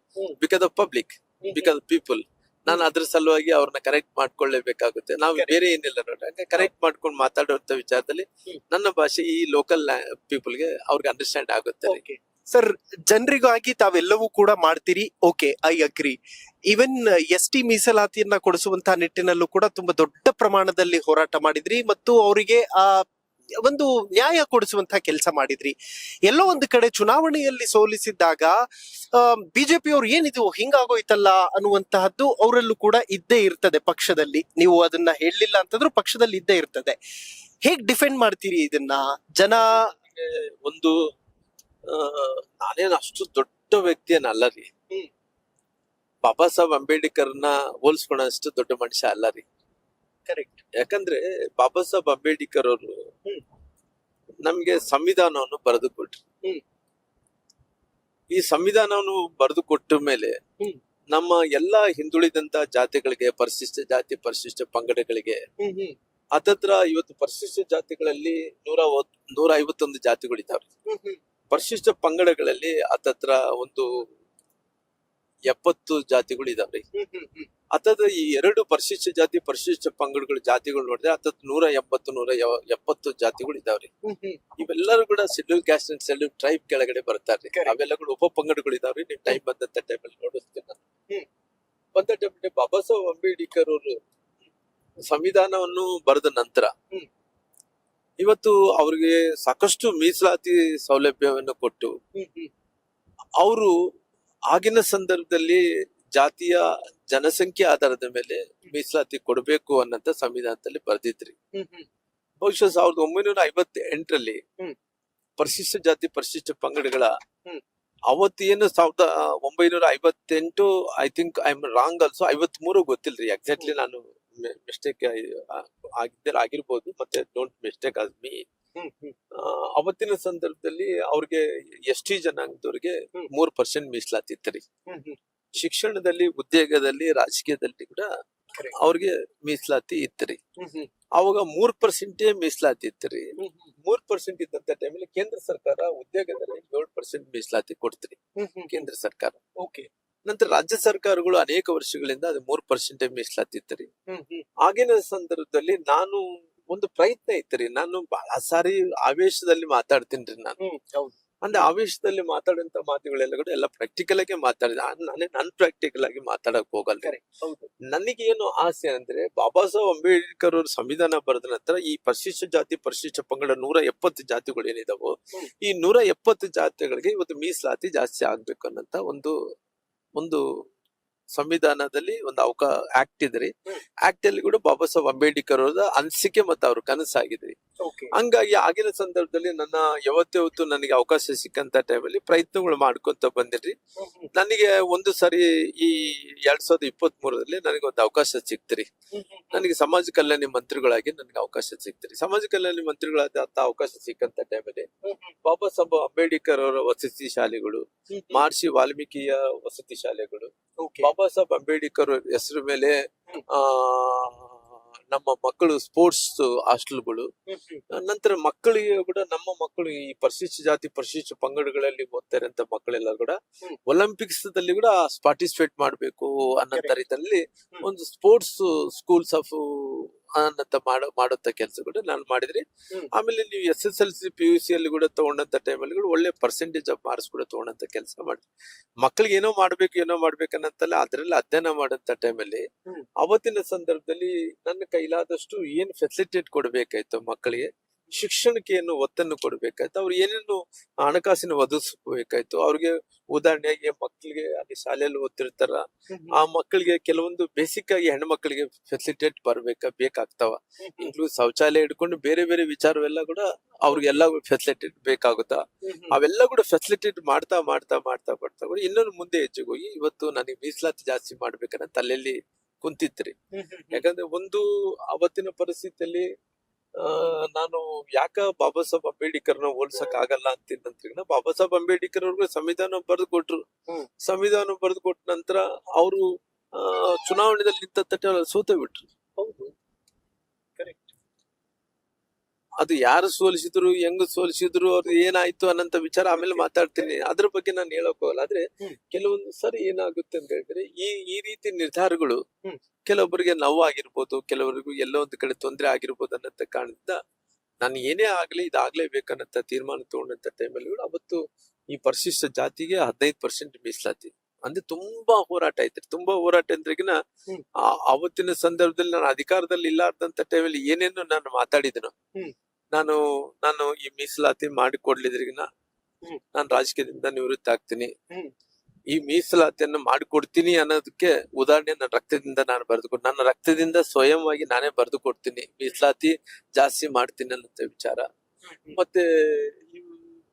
Because of public, because people. ನಾನು ಅದ್ರ ಸಲುವಾಗಿ ಅವ್ರನ್ನ ಕರೆಕ್ಟ್ ಮಾಡ್ಕೊಳ್ಳೇಬೇಕಾಗುತ್ತೆ. ನಾವು ಬೇರೆ ಏನಿಲ್ಲ ನೋಡ್ರಿ, ಹಂಗ ಕರೆಕ್ಟ್ ಮಾಡ್ಕೊಂಡು ಮಾತಾಡುವಂತ ವಿಚಾರದಲ್ಲಿ ನನ್ನ ಭಾಷೆ ಈ ಲೋಕಲ್ ಪೀಪಲ್ಗೆ ಅವ್ರಿಗೆ ಅಂಡರ್ಸ್ಟ್ಯಾಂಡ್ ಆಗುತ್ತೆ. ಸರ್, ಜನರಿಗಾಗಿ ತಾವೆಲ್ಲವೂ ಕೂಡ ಮಾಡ್ತೀರಿ. Okay, I agree. Even ST ಮೀಸಲಾತಿಯನ್ನ ಕೊಡಿಸುವಂತಹ ನಿಟ್ಟಿನಲ್ಲೂ ಕೂಡ ತುಂಬಾ ದೊಡ್ಡ ಪ್ರಮಾಣದಲ್ಲಿ ಹೋರಾಟ ಮಾಡಿದ್ರಿ ಮತ್ತು ಅವರಿಗೆ ಒಂದು ನ್ಯಾಯ ಕೊಡಿಸುವಂತಹ ಕೆಲಸ ಮಾಡಿದ್ರಿ. ಎಲ್ಲೋ ಒಂದು ಕಡೆ ಚುನಾವಣೆಯಲ್ಲಿ ಸೋಲಿಸಿದ್ದಾಗ ಬಿಜೆಪಿ ಅವ್ರು ಏನಿದು ಹಿಂಗಾಗೋಯ್ತಲ್ಲ ಅನ್ನುವಂತಹದ್ದು ಅವರಲ್ಲೂ ಕೂಡ ಇದ್ದೇ ಇರ್ತದೆ ಪಕ್ಷದಲ್ಲಿ. ನೀವು ಅದನ್ನ ಹೇಳಲಿಲ್ಲ ಅಂತಂದ್ರೂ ಪಕ್ಷದಲ್ಲಿ ಇದ್ದೇ ಇರ್ತದೆ. ಹೇಗ್ ಡಿಫೆಂಡ್ ಮಾಡ್ತೀರಿ ಇದನ್ನ? ಜನ ಒಂದು ನಾನೇನು ಅಷ್ಟು ದೊಡ್ಡ ವ್ಯಕ್ತಿ ಏನಲ್ಲ ರೀ. ಬಾಬಾ ಸಾಹೇಬ್ ಅಂಬೇಡ್ಕರ್ನ ಹೋಲ್ಸ್ಕೊಳ್ಳೋಷ್ಟು ದೊಡ್ಡ ಮನುಷ್ಯ ಅಲ್ಲ ರೀ. ಕರೆಕ್ಟ್. ಯಾಕಂದ್ರೆ ಬಾಬಾ ಸಾಹೇಬ್ ಅಂಬೇಡ್ಕರ್ ಅವರು ನಮ್ಗೆ ಸಂವಿಧಾನವನ್ನು ಬರೆದು ಕೊಟ್ರು. ಈ ಸಂವಿಧಾನವನ್ನು ಬರೆದು ಕೊಟ್ಟ ಮೇಲೆ ನಮ್ಮ ಎಲ್ಲಾ ಹಿಂದುಳಿದಂತ ಜಾತಿಗಳಿಗೆ, ಪರಿಶಿಷ್ಟ ಜಾತಿ, ಪರಿಶಿಷ್ಟ ಪಂಗಡಗಳಿಗೆ ಹತ್ತತ್ರ ಇವತ್ತು ಪರಿಶಿಷ್ಟ ಜಾತಿಗಳಲ್ಲಿ 151 ಜಾತಿಗಳಿದ್ದಾವೆ. ಪರಿಶಿಷ್ಟ ಪಂಗಡಗಳಲ್ಲಿ ಹತ್ತತ್ರ ಒಂದು 70 ಜಾತಿಗಳು ಇದಾವ್ರಿ. ಅಥವಾ ಈ ಎರಡು ಪರಿಶಿಷ್ಟ ಜಾತಿ ಪರಿಶಿಷ್ಟ ಪಂಗಡಗಳ ಜಾತಿಗಳು ನೋಡಿದ್ರೆ ಅಥವಾ 180-170 ಜಾತಿಗಳು ಇದಾವ್ರಿ. ಇವೆಲ್ಲರೂ ಕೂಡ schedule caste and schedule tribe ಕೆಳಗಡೆ ಬರ್ತಾರ್ರಿ. ಅವೆಲ್ಲ ಕೂಡ ಉಪ ಪಂಗಡಗಳು ಇದಾವ್ರಿ. ನೀವು ಟೈಮ್ ಬಂದಂತ ಟೈಮಲ್ಲಿ ನೋಡಿಸ್ತೀನಿ ನಾನು. ಬಂದ ಟೈಮಲ್ಲಿ ಬಾಬಾ ಸಾಹೇಬ್ ಅಂಬೇಡ್ಕರ್ ಅವರು ಸಂವಿಧಾನವನ್ನು ಬರೆದ ನಂತರ ಇವತ್ತು ಅವ್ರಿಗೆ ಸಾಕಷ್ಟು ಮೀಸಲಾತಿ ಸೌಲಭ್ಯವನ್ನು ಕೊಟ್ಟು ಅವರು ಆಗಿನ ಸಂದರ್ಭದಲ್ಲಿ ಜಾತಿಯ ಜನಸಂಖ್ಯೆ ಆಧಾರದ ಮೇಲೆ ಮೀಸಲಾತಿ ಕೊಡಬೇಕು ಅನ್ನಂತ ಸಂವಿಧಾನದಲ್ಲಿ ಬರೆದಿದ್ರಿ. ಬಹುಶಃ 1958ರಲ್ಲಿ ಪರಿಶಿಷ್ಟ ಜಾತಿ ಪರಿಶಿಷ್ಟ ಪಂಗಡಗಳ ಅವತ್ತೇನು 1958 I think I am wrong also 53 ಗೊತ್ತಿಲ್ರಿ ಎಕ್ಸಾಕ್ಟ್ಲಿ. ನಾನು ಮಿಸ್ಟೇಕ್ ಆಗಿರ್ಬೋದು. ಮತ್ತೆ ಡೋಂಟ್ ಮಿಸ್ಟೇಕ್ ಆಸ್ ಮೀ. ಅವತ್ತಿನ ಸಂದರ್ಭದಲ್ಲಿ ಅವ್ರಿಗೆ ST ಜನಾಂಗದವ್ರಿಗೆ 3% ಮೀಸಲಾತಿ ಇತ್ತರಿ. ಶಿಕ್ಷಣದಲ್ಲಿ, ಉದ್ಯೋಗದಲ್ಲಿ, ರಾಜಕೀಯದಲ್ಲಿ ಕೂಡ ಅವ್ರಿಗೆ ಮೀಸಲಾತಿ ಇತ್ತರಿ. ಅವಾಗ 3% ಮೀಸಲಾತಿ ಇತ್ತರಿ. 3% ಇದ್ದಂತ ಟೈಮಲ್ಲಿ ಕೇಂದ್ರ ಸರ್ಕಾರ ಉದ್ಯೋಗದಲ್ಲಿ 7% ಮೀಸಲಾತಿ ಕೊಡ್ತೀರಿ ಕೇಂದ್ರ ಸರ್ಕಾರ. ನಂತರ ರಾಜ್ಯ ಸರ್ಕಾರಗಳು ಅನೇಕ ವರ್ಷಗಳಿಂದ ಅದು 3% ಮೀಸಲಾತಿ ಇತ್ತರಿ. ಆಗಿನ ಸಂದರ್ಭದಲ್ಲಿ ನಾನು ಒಂದು ಪ್ರಯತ್ನ ಇತ್ತರಿ. ನಾನು ಬಹಳ ಸಾರಿ ಆವೇಶದಲ್ಲಿ ಮಾತಾಡ್ತೀನಿ ನಾನು. ಅಂದ್ರೆ ಆವೇಶದಲ್ಲಿ ಮಾತಾಡುವಂತ ಮಾತುಗಳೆಲ್ಲ ಕೂಡ ಎಲ್ಲ ಪ್ರಾಕ್ಟಿಕಲ್ ಆಗಿ ಮಾತಾಡಿದ. ನಾನೇ ಪ್ರಾಕ್ಟಿಕಲ್ ಆಗಿ ಮಾತಾಡಕ್ ಹೋಗಲ್ಲ. ನನಗೆ ಏನು ಆಸೆ ಅಂದ್ರೆ ಬಾಬಾ ಸಾಹೇಬ್ ಅಂಬೇಡ್ಕರ್ ಅವರು ಸಂವಿಧಾನ ಬರೆದ ನಂತರ ಈ ಪರಿಶಿಷ್ಟ ಜಾತಿ ಪರಿಶಿಷ್ಟ ಪಂಗಡ 170 ಜಾತಿಗಳು ಏನಿದಾವೋ ಈ 170 ಜಾತಿಗಳಿಗೆ ಇವತ್ತು ಮೀಸಲಾತಿ ಜಾಸ್ತಿ ಆಗ್ಬೇಕು ಅನ್ನಂತ ಒಂದು ಸಂವಿಧಾನದಲ್ಲಿ ಒಂದು ಆಕ್ಟ್ ಇದ್ರಿ. ಆಕ್ಟ್ ಅಲ್ಲಿ ಕೂಡ ಬಾಬಾ ಸಾಹೇಬ್ ಅಂಬೇಡ್ಕರ್ ಅವರ ಅನಿಸಿಕೆ ಮತ್ತು ಅವ್ರ ಕನಸಾಗಿದ್ರಿ. ಹಂಗಾಗಿ ಆಗಿನ ಸಂದರ್ಭದಲ್ಲಿ ನನ್ನ ಯಾವತ್ತು ನನಗೆ ಅವಕಾಶ ಸಿಕ್ಕಂತ ಟೈಮಲ್ಲಿ ಪ್ರಯತ್ನಗಳು ಮಾಡ್ಕೊಂತ ಬಂದಿರ್ರಿ. ನನಗೆ ಒಂದು ಸರಿ ಈ 2023ರಲ್ಲಿ ನನಗೆ ಒಂದು ಅವಕಾಶ ಸಿಕ್ತಿರಿ. ನನಗೆ ಸಮಾಜ ಕಲ್ಯಾಣ ಮಂತ್ರಿಗಳಾಗಿ ನನಗೆ ಅವಕಾಶ ಸಿಕ್ತಿರಿ. ಸಮಾಜ ಕಲ್ಯಾಣ ಮಂತ್ರಿಗಳಾದ ಅವಕಾಶ ಸಿಕ್ಕಂತ ಟೈಮಲ್ಲಿ ಬಾಬಾ ಸಾಹೇಬ್ ಅಂಬೇಡ್ಕರ್ ಅವರ ವಸತಿ ಶಾಲೆಗಳು, ಮಹರ್ಷಿ ವಾಲ್ಮೀಕಿಯ ವಸತಿ ಶಾಲೆಗಳು, ಬಾಬಾ ಸಾಹೇಬ್ ಅಂಬೇಡ್ಕರ್ ಹೆಸರು ಮೇಲೆ ನಮ್ಮ ಮಕ್ಕಳು ಸ್ಪೋರ್ಟ್ಸ್ ಹಾಸ್ಟೆಲ್ಗಳು, ನಂತರ ಮಕ್ಕಳಿಗೆ ಕೂಡ ನಮ್ಮ ಮಕ್ಕಳು ಈ ಪರಿಶಿಷ್ಟ ಜಾತಿ ಪರಿಶಿಷ್ಟ ಪಂಗಡಗಳಲ್ಲಿ ಓದ್ತಾ ಇರೋಂತ ಮಕ್ಕಳೆಲ್ಲ ಕೂಡ ಒಲಿಂಪಿಕ್ಸ್ ದಲ್ಲಿ ಕೂಡ ಪಾರ್ಟಿಸಿಪೇಟ್ ಮಾಡ್ಬೇಕು ಅನ್ನೋ ರೀತಿಯಲ್ಲಿ ಒಂದು ಸ್ಪೋರ್ಟ್ಸ್ ಸ್ಕೂಲ್ಸ್ ಆಫ್ ಅನ್ನಂತ ಮಾಡುತ್ತ ಕೆಲಸ ಕೂಡ ನಾನು ಮಾಡಿದ್ರಿ. ಆಮೇಲೆ ನೀವು SSLC PUC ಅಲ್ಲಿ ಕೂಡ ತಗೊಂಡಂತ ಟೈಮಲ್ಲಿ ಕೂಡ ಒಳ್ಳೆ ಪರ್ಸೆಂಟೇಜ್ ಆಫ್ ಮಾರ್ಕ್ಸ್ ಕೂಡ ತಗೊಂಡಂತ ಕೆಲಸ ಮಾಡಿದ್ರಿ. ಮಕ್ಕಳಿಗೆ ಏನೋ ಮಾಡ್ಬೇಕನ್ನಂತಲ್ಲ ಅದ್ರಲ್ಲಿ ಅಧ್ಯಯನ ಮಾಡಂತ ಟೈಮಲ್ಲಿ ಅವತ್ತಿನ ಸಂದರ್ಭದಲ್ಲಿ ನನ್ನ ಕೈಲಾದಷ್ಟು ಏನ್ ಫೆಸಿಲಿಟೇಟ್ ಕೊಡ್ಬೇಕಾಯ್ತು ಮಕ್ಕಳಿಗೆ, ಶಿಕ್ಷಣಕ್ಕೆ ಏನು ಒತ್ತನ್ನು ಕೊಡ್ಬೇಕಾಯ್ತು, ಅವ್ರು ಏನೇನು ಹಣಕಾಸಿನ ಒದಗಿಸ್ಬೇಕಾಯ್ತು. ಅವ್ರಿಗೆ ಉದಾಹರಣೆಯಾಗಿ ಮಕ್ಕಳಿಗೆ ಅಲ್ಲಿ ಶಾಲೆಯಲ್ಲಿ ಓದ್ತಿರ್ತಾರ, ಆ ಮಕ್ಕಳಿಗೆ ಕೆಲವೊಂದು ಬೇಸಿಕ್ ಆಗಿ ಹೆಣ್ಮಕ್ಳಿಗೆ ಫೆಸಿಲಿಟೇಟ್ ಬೇಕಾಗ್ತಾವ. ಇನ್ಕ್ಲೂಡ್ ಶೌಚಾಲಯ ಹಿಡ್ಕೊಂಡು ಬೇರೆ ಬೇರೆ ವಿಚಾರವೆಲ್ಲ ಕೂಡ ಅವ್ರಿಗೆಲ್ಲ ಫೆಸಿಲಿಟೇಟ್ ಬೇಕಾಗುತ್ತಾ. ಅವೆಲ್ಲ ಕೂಡ ಫೆಸಿಲಿಟೇಟ್ ಮಾಡ್ತಾ ಕೂಡ ಇನ್ನೊಂದು ಮುಂದೆ ಹೆಜ್ಜೆಗೆ ಹೋಗಿ ಇವತ್ತು ನನಗೆ ಮೀಸಲಾತಿ ಜಾಸ್ತಿ ಮಾಡ್ಬೇಕನ್ನ ತಲೆಯಲ್ಲಿ ಕುಂತಿತ್ರಿ. ಯಾಕಂದ್ರೆ ಒಂದು ಅವತ್ತಿನ ಪರಿಸ್ಥಿತಿಯಲ್ಲಿ ನಾನು ಯಾಕ ಬಾಬಾ ಸಾಹೇಬ್ ಅಂಬೇಡ್ಕರ್ನ ಹೋಲ್ಸಕ್ ಆಗಲ್ಲ ಅಂತಿದ್ದಂತ ಬಾಬಾ ಸಾಹೇಬ್ ಅಂಬೇಡ್ಕರ್ ಅವ್ರಿಗೆ ಸಂವಿಧಾನ ಬರೆದು ಕೊಟ್ರು. ಸಂವಿಧಾನ ಬರೆದು ಕೊಟ್ಟ ನಂತರ ಅವರು ಚುನಾವಣೆಯಲ್ಲಿ ನಿಂತ ಸೋತೆ ಬಿಟ್ರು. ಹೌದು, ಕರೆಕ್ಟ್. ಅದು ಯಾರು ಸೋಲಿಸಿದ್ರು, ಹೆಂಗ್ ಸೋಲಿಸಿದ್ರು, ಅವ್ರದ್ದು ಏನಾಯ್ತು ಅನ್ನಂತ ವಿಚಾರ ಆಮೇಲೆ ಮಾತಾಡ್ತೀನಿ. ಅದ್ರ ಬಗ್ಗೆ ನಾನು ಹೇಳಕ್ ಹೋಗಲ್ಲ. ಆದ್ರೆ ಕೆಲವೊಂದು ಸರಿ ಏನಾಗುತ್ತೆ ಅಂತ ಹೇಳಿದ್ರೆ ಈ ರೀತಿ ನಿರ್ಧಾರಗಳು ಕೆಲವೊಬ್ಬರಿಗೆ ನೋವಾಗಿರ್ಬೋದು, ಕೆಲವರಿಗೂ ಎಲ್ಲೋ ಒಂದು ಕಡೆ ತೊಂದರೆ ಆಗಿರ್ಬೋದು ಅನ್ನಂತ ಕಾರಣದಿಂದ ನಾನು ಏನೇ ಆಗ್ಲಿ ಇದಾಗ್ಲೇಬೇಕನ್ನಂತ ತೀರ್ಮಾನ ತಗೊಂಡಂತ ಟೈಮಲ್ಲಿ ಕೂಡ ಅವತ್ತು ಈ ಪರಿಶಿಷ್ಟ ಜಾತಿಗೆ 15% ಮೀಸಲಾತಿ ಅಂದ್ರೆ ತುಂಬಾ ಹೋರಾಟ ಐತ್ರಿ. ತುಂಬಾ ಹೋರಾಟ ಅಂದ್ರೆಗಿನ ಅವತ್ತಿನ ಸಂದರ್ಭದಲ್ಲಿ ನಾನು ಅಧಿಕಾರದಲ್ಲಿ ಇಲ್ಲಾರ್ದಂತ ಟೈಮಲ್ಲಿ ಏನೇನು ನಾನು ಮಾತಾಡಿದನು, ನಾನು ಈ ಮೀಸಲಾತಿ ಮಾಡಿಕೊಡ್ಲಿದ್ರಿಗಿನ ನಾನು ರಾಜಕೀಯದಿಂದ ನಿವೃತ್ತಿ ಆಗ್ತೀನಿ, ಈ ಮೀಸಲಾತಿಯನ್ನು ಮಾಡಿಕೊಡ್ತೀನಿ ಅನ್ನೋದಕ್ಕೆ ಉದಾಹರಣೆ ನನ್ನ ರಕ್ತದಿಂದ ನಾನು ಬರೆದುಕೊಟ್ಟು, ನನ್ನ ರಕ್ತದಿಂದ ಸ್ವಯಂವಾಗಿ ನಾನೇ ಬರೆದು ಕೊಡ್ತೀನಿ, ಮೀಸಲಾತಿ ಜಾಸ್ತಿ ಮಾಡ್ತೀನಿ ಅನ್ನೋ ವಿಚಾರ. ಮತ್ತೆ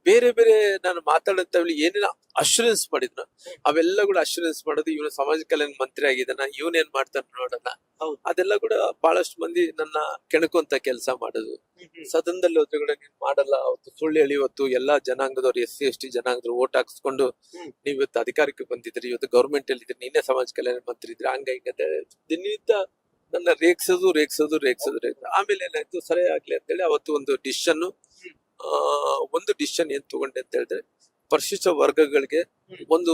ಬೇರೆ ಬೇರೆ ನಾನು ಮಾತಾಡಂತ ಏನೇನ ಅಶ್ಯೂರೆನ್ಸ್ ಮಾಡಿದ್ನ ಅವೆಲ್ಲ ಕೂಡ ಅಶ್ಯೂರೆನ್ಸ್ ಮಾಡೋದು. ಇವನು ಸಮಾಜ ಕಲ್ಯಾಣ ಮಂತ್ರಿ ಆಗಿದ್ದಾನ, ಇವನೇನ್ ಮಾಡ್ತಾನ ನೋಡೋಣ, ಅದೆಲ್ಲ ಕೂಡ ಬಹಳಷ್ಟು ಮಂದಿ ನನ್ನ ಕೆಣಕುವಂತ ಕೆಲಸ ಮಾಡೋದು. ಸದನದಲ್ಲಿ ಹೋದ್ರೆ ಕೂಡ ನೀನ್ ಮಾಡಲ್ಲ, ಅವತ್ತು ಸುಳ್ಳು ಹೇಳಿ ಇವತ್ತು ಎಲ್ಲಾ ಜನಾಂಗದವ್ರು SC ST ಜನಾಂಗದವ್ರು ಓಟ್ ಹಾಕ್ಸ್ಕೊಂಡು ನೀವ್ ಇವತ್ತು ಅಧಿಕಾರಕ್ಕೆ ಬಂದಿದ್ರಿ, ಇವತ್ತು ಗೌರ್ಮೆಂಟ್ ಅಲ್ಲಿ ಇದ್ರಿ, ನೀನೇ ಸಮಾಜ ಕಲ್ಯಾಣ ಮಂತ್ರಿ ಇದ್ರಿ, ಹಂಗ ದಿನನಿತ್ಯ ನನ್ನ ರೇಗ್ಸೋದು. ಆಮೇಲೆ ಏನಾಯ್ತು, ಸರಿ ಆಗ್ಲಿ ಅಂತೇಳಿ ಅವತ್ತು ಒಂದು ಡಿಸಿಷನ್ ಏನ್ ತಗೊಂಡೆ ಅಂತ ಹೇಳಿದ್ರೆ ಪರಿಶಿಷ್ಟ ವರ್ಗಗಳಿಗೆ ಒಂದು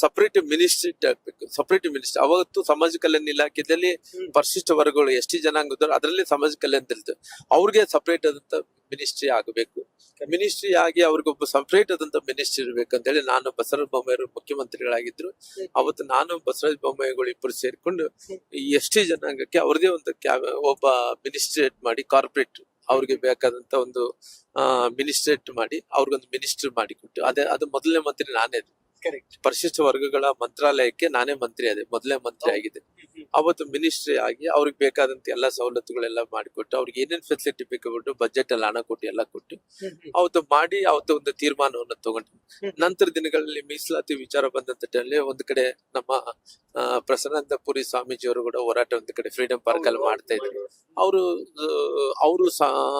ಸಪರೇಟ್ ಮಿನಿಸ್ಟ್ರಿ ಆಗ್ಬೇಕು, ಸಪರೇಟ್ ಮಿನಿಸ್ಟ್ರಿ. ಅವತ್ತು ಸಮಾಜ ಕಲ್ಯಾಣ ಇಲಾಖೆಯಲ್ಲಿ ಪರಿಶಿಷ್ಟ ವರ್ಗಗಳು ಎಷ್ಟು ಜನಾಂಗದವರು ಅದರಲ್ಲಿ ಸಮಾಜ ಕಲ್ಯಾಣದಲ್ಲಿ ಅವ್ರಿಗೆ ಸಪರೇಟ್ ಆದಂತ ಮಿನಿಸ್ಟ್ರಿ ಆಗಬೇಕು. ಮಿನಿಸ್ಟ್ರಿ ಆಗಿ ಅವ್ರಿಗೊಬ್ಬ ಸಪರೇಟ್ ಆದಂತ ಮಿನಿಸ್ಟ್ರಿ ಇರ್ಬೇಕಂತ ಹೇಳಿ ನಾನು ಬಸವರಾಜ ಬೊಮ್ಮಾಯಿ ಮುಖ್ಯಮಂತ್ರಿಗಳಾಗಿದ್ರು. ಅವತ್ತು ನಾನು ಬಸವರಾಜ ಬೊಮ್ಮಾಯಿಗಳು ಇಬ್ಬರು ಸೇರ್ಕೊಂಡು ಈ ಎಸ್ ಟಿ ಜನಾಂಗಕ್ಕೆ ಅವ್ರದೇ ಒಂದು ಒಬ್ಬ ಮಿನಿಸ್ಟ್ರೇಟ್ ಮಾಡಿ ಕಾರ್ಪೊರೇಟ್ ಅವ್ರಿಗೆ ಬೇಕಾದಂತ ಒಂದು ಮಿನಿಸ್ಟ್ರೇಟ್ ಮಾಡಿ ಅವ್ರಿಗೊಂದು ಮಿನಿಸ್ಟರ್ ಮಾಡಿ ಕೊಟ್ಟು ಅದು ಮೊದಲನೇ ಮಂತ್ರಿ ನಾನೇ. ಪರಿಶಿಷ್ಟ ವರ್ಗಗಳ ಮಂತ್ರಾಲಯಕ್ಕೆ ನಾನೇ ಮಂತ್ರಿ ಅದೇ ಮೊದಲೇ ಮಂತ್ರಿ ಆಗಿದೆ. ಅವತ್ತು ಮಿನಿಸ್ಟ್ರಿ ಆಗಿ ಅವ್ರಿಗೆ ಬೇಕಾದಂತ ಎಲ್ಲಾ ಸವಲತ್ತುಗಳೆಲ್ಲ ಮಾಡಿಕೊಟ್ಟು ಅವ್ರಿಗೆ ಏನೇನ್ ಫೆಸಿಲಿಟಿ ಬೇಕು ಬಜೆಟ್ ಅಲ್ಲಿ ಹಣ ಕೊಟ್ಟು ಎಲ್ಲ ಕೊಟ್ಟು ಅವತ್ತು ಮಾಡಿ ಅವತ್ತು ಒಂದು ತೀರ್ಮಾನವನ್ನು ತಗೊಂಡು ನಂತರ ದಿನಗಳಲ್ಲಿ ಮೀಸಲಾತಿ ವಿಚಾರ ಬಂದಂತ ಟೈಮಲ್ಲಿ ಒಂದು ಕಡೆ ನಮ್ಮ ಪ್ರಸನ್ನಾನಂದ ಪುರಿ ಸ್ವಾಮೀಜಿಯವರು ಕೂಡ ಹೋರಾಟ ಒಂದು ಕಡೆ ಫ್ರೀಡಂ ಪಾರ್ಕ್ ಅಲ್ಲಿ ಮಾಡ್ತಾ ಇದ್ರು.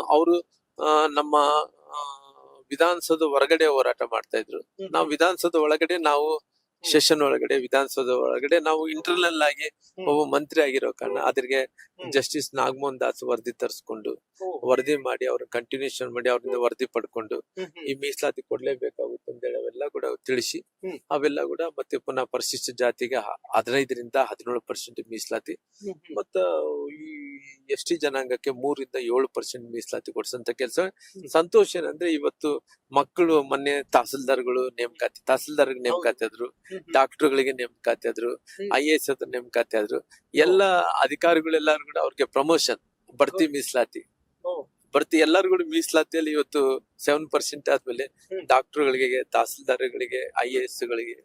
ಅವರು ನಮ್ಮ ವಿಧಾನಸೌಧ ಹೊರಗಡೆ ಹೋರಾಟ ಮಾಡ್ತಾ ಇದ್ರು. ನಾವು ವಿಧಾನಸೌಧ ಒಳಗಡೆ ನಾವು ಸೆಷನ್ ಒಳಗಡೆ ವಿಧಾನಸೌಧ ಒಳಗಡೆ ನಾವು ಇಂಟರ್ನಲ್ ಆಗಿ ಒಬ್ಬ ಮಂತ್ರಿ ಆಗಿರೋ ಕಾರಣ ಅದ್ರಿಗೆ ಜಸ್ಟಿಸ್ ನಾಗಮೋಹನ್ ದಾಸ್ ವರದಿ ತರಿಸ್ಕೊಂಡು ವರದಿ ಮಾಡಿ ಅವ್ರ ಕಂಟಿನ್ಯೂಷನ್ ಮಾಡಿ ಅವ್ರಿಂದ ವರದಿ ಪಡ್ಕೊಂಡು ಈ ಮೀಸಲಾತಿ ಕೊಡ್ಲೇಬೇಕಾಗುತ್ತೆ ಅಂತ ಹೇಳಿ ಅವೆಲ್ಲ ಕೂಡ ತಿಳಿಸಿ ಅವೆಲ್ಲ ಕೂಡ ಮತ್ತೆ ಪುನಃ ಪರಿಶಿಷ್ಟ ಜಾತಿಗೆ 15% 17% ಮೀಸಲಾತಿ ಮತ್ತ ಈ ಎಸ್ ಟಿ ಜನಾಂಗಕ್ಕೆ 3% 7% ಮೀಸಲಾತಿ ಕೊಡ್ಸಂತ ಕೆಲಸ. ಸಂತೋಷ ಏನಂದ್ರೆ ಇವತ್ತು ಮಕ್ಕಳು ಮೊನ್ನೆ ತಹಸೀಲ್ದಾರ್ಗಳು ನೇಮಕಾತಿ ಆದ್ರು, ಡಾಕ್ಟರ್ಗಳಿಗೆ ನೇಮಕಾತಿ ಆದ್ರು, IAS ನೇಮಕಾತಿ ಆದ್ರು. ಎಲ್ಲ ಅಧಿಕಾರಿಗಳೆಲ್ಲಾರು ಕೂಡ ಅವ್ರಿಗೆ ಪ್ರಮೋಷನ್ ಬಡ್ತಿ ಮೀಸಲಾತಿ ಎಲ್ಲಾರು ಕೂಡ ಮೀಸಲಾತಿಯಲ್ಲಿ ಇವತ್ತು 7% ಆದ್ಮೇಲೆ ಡಾಕ್ಟರ್ಗಳಿಗೆ, ತಹಸೀಲ್ದಾರ್ಗಳಿಗೆ, IAS ಗಳಿಗೆ,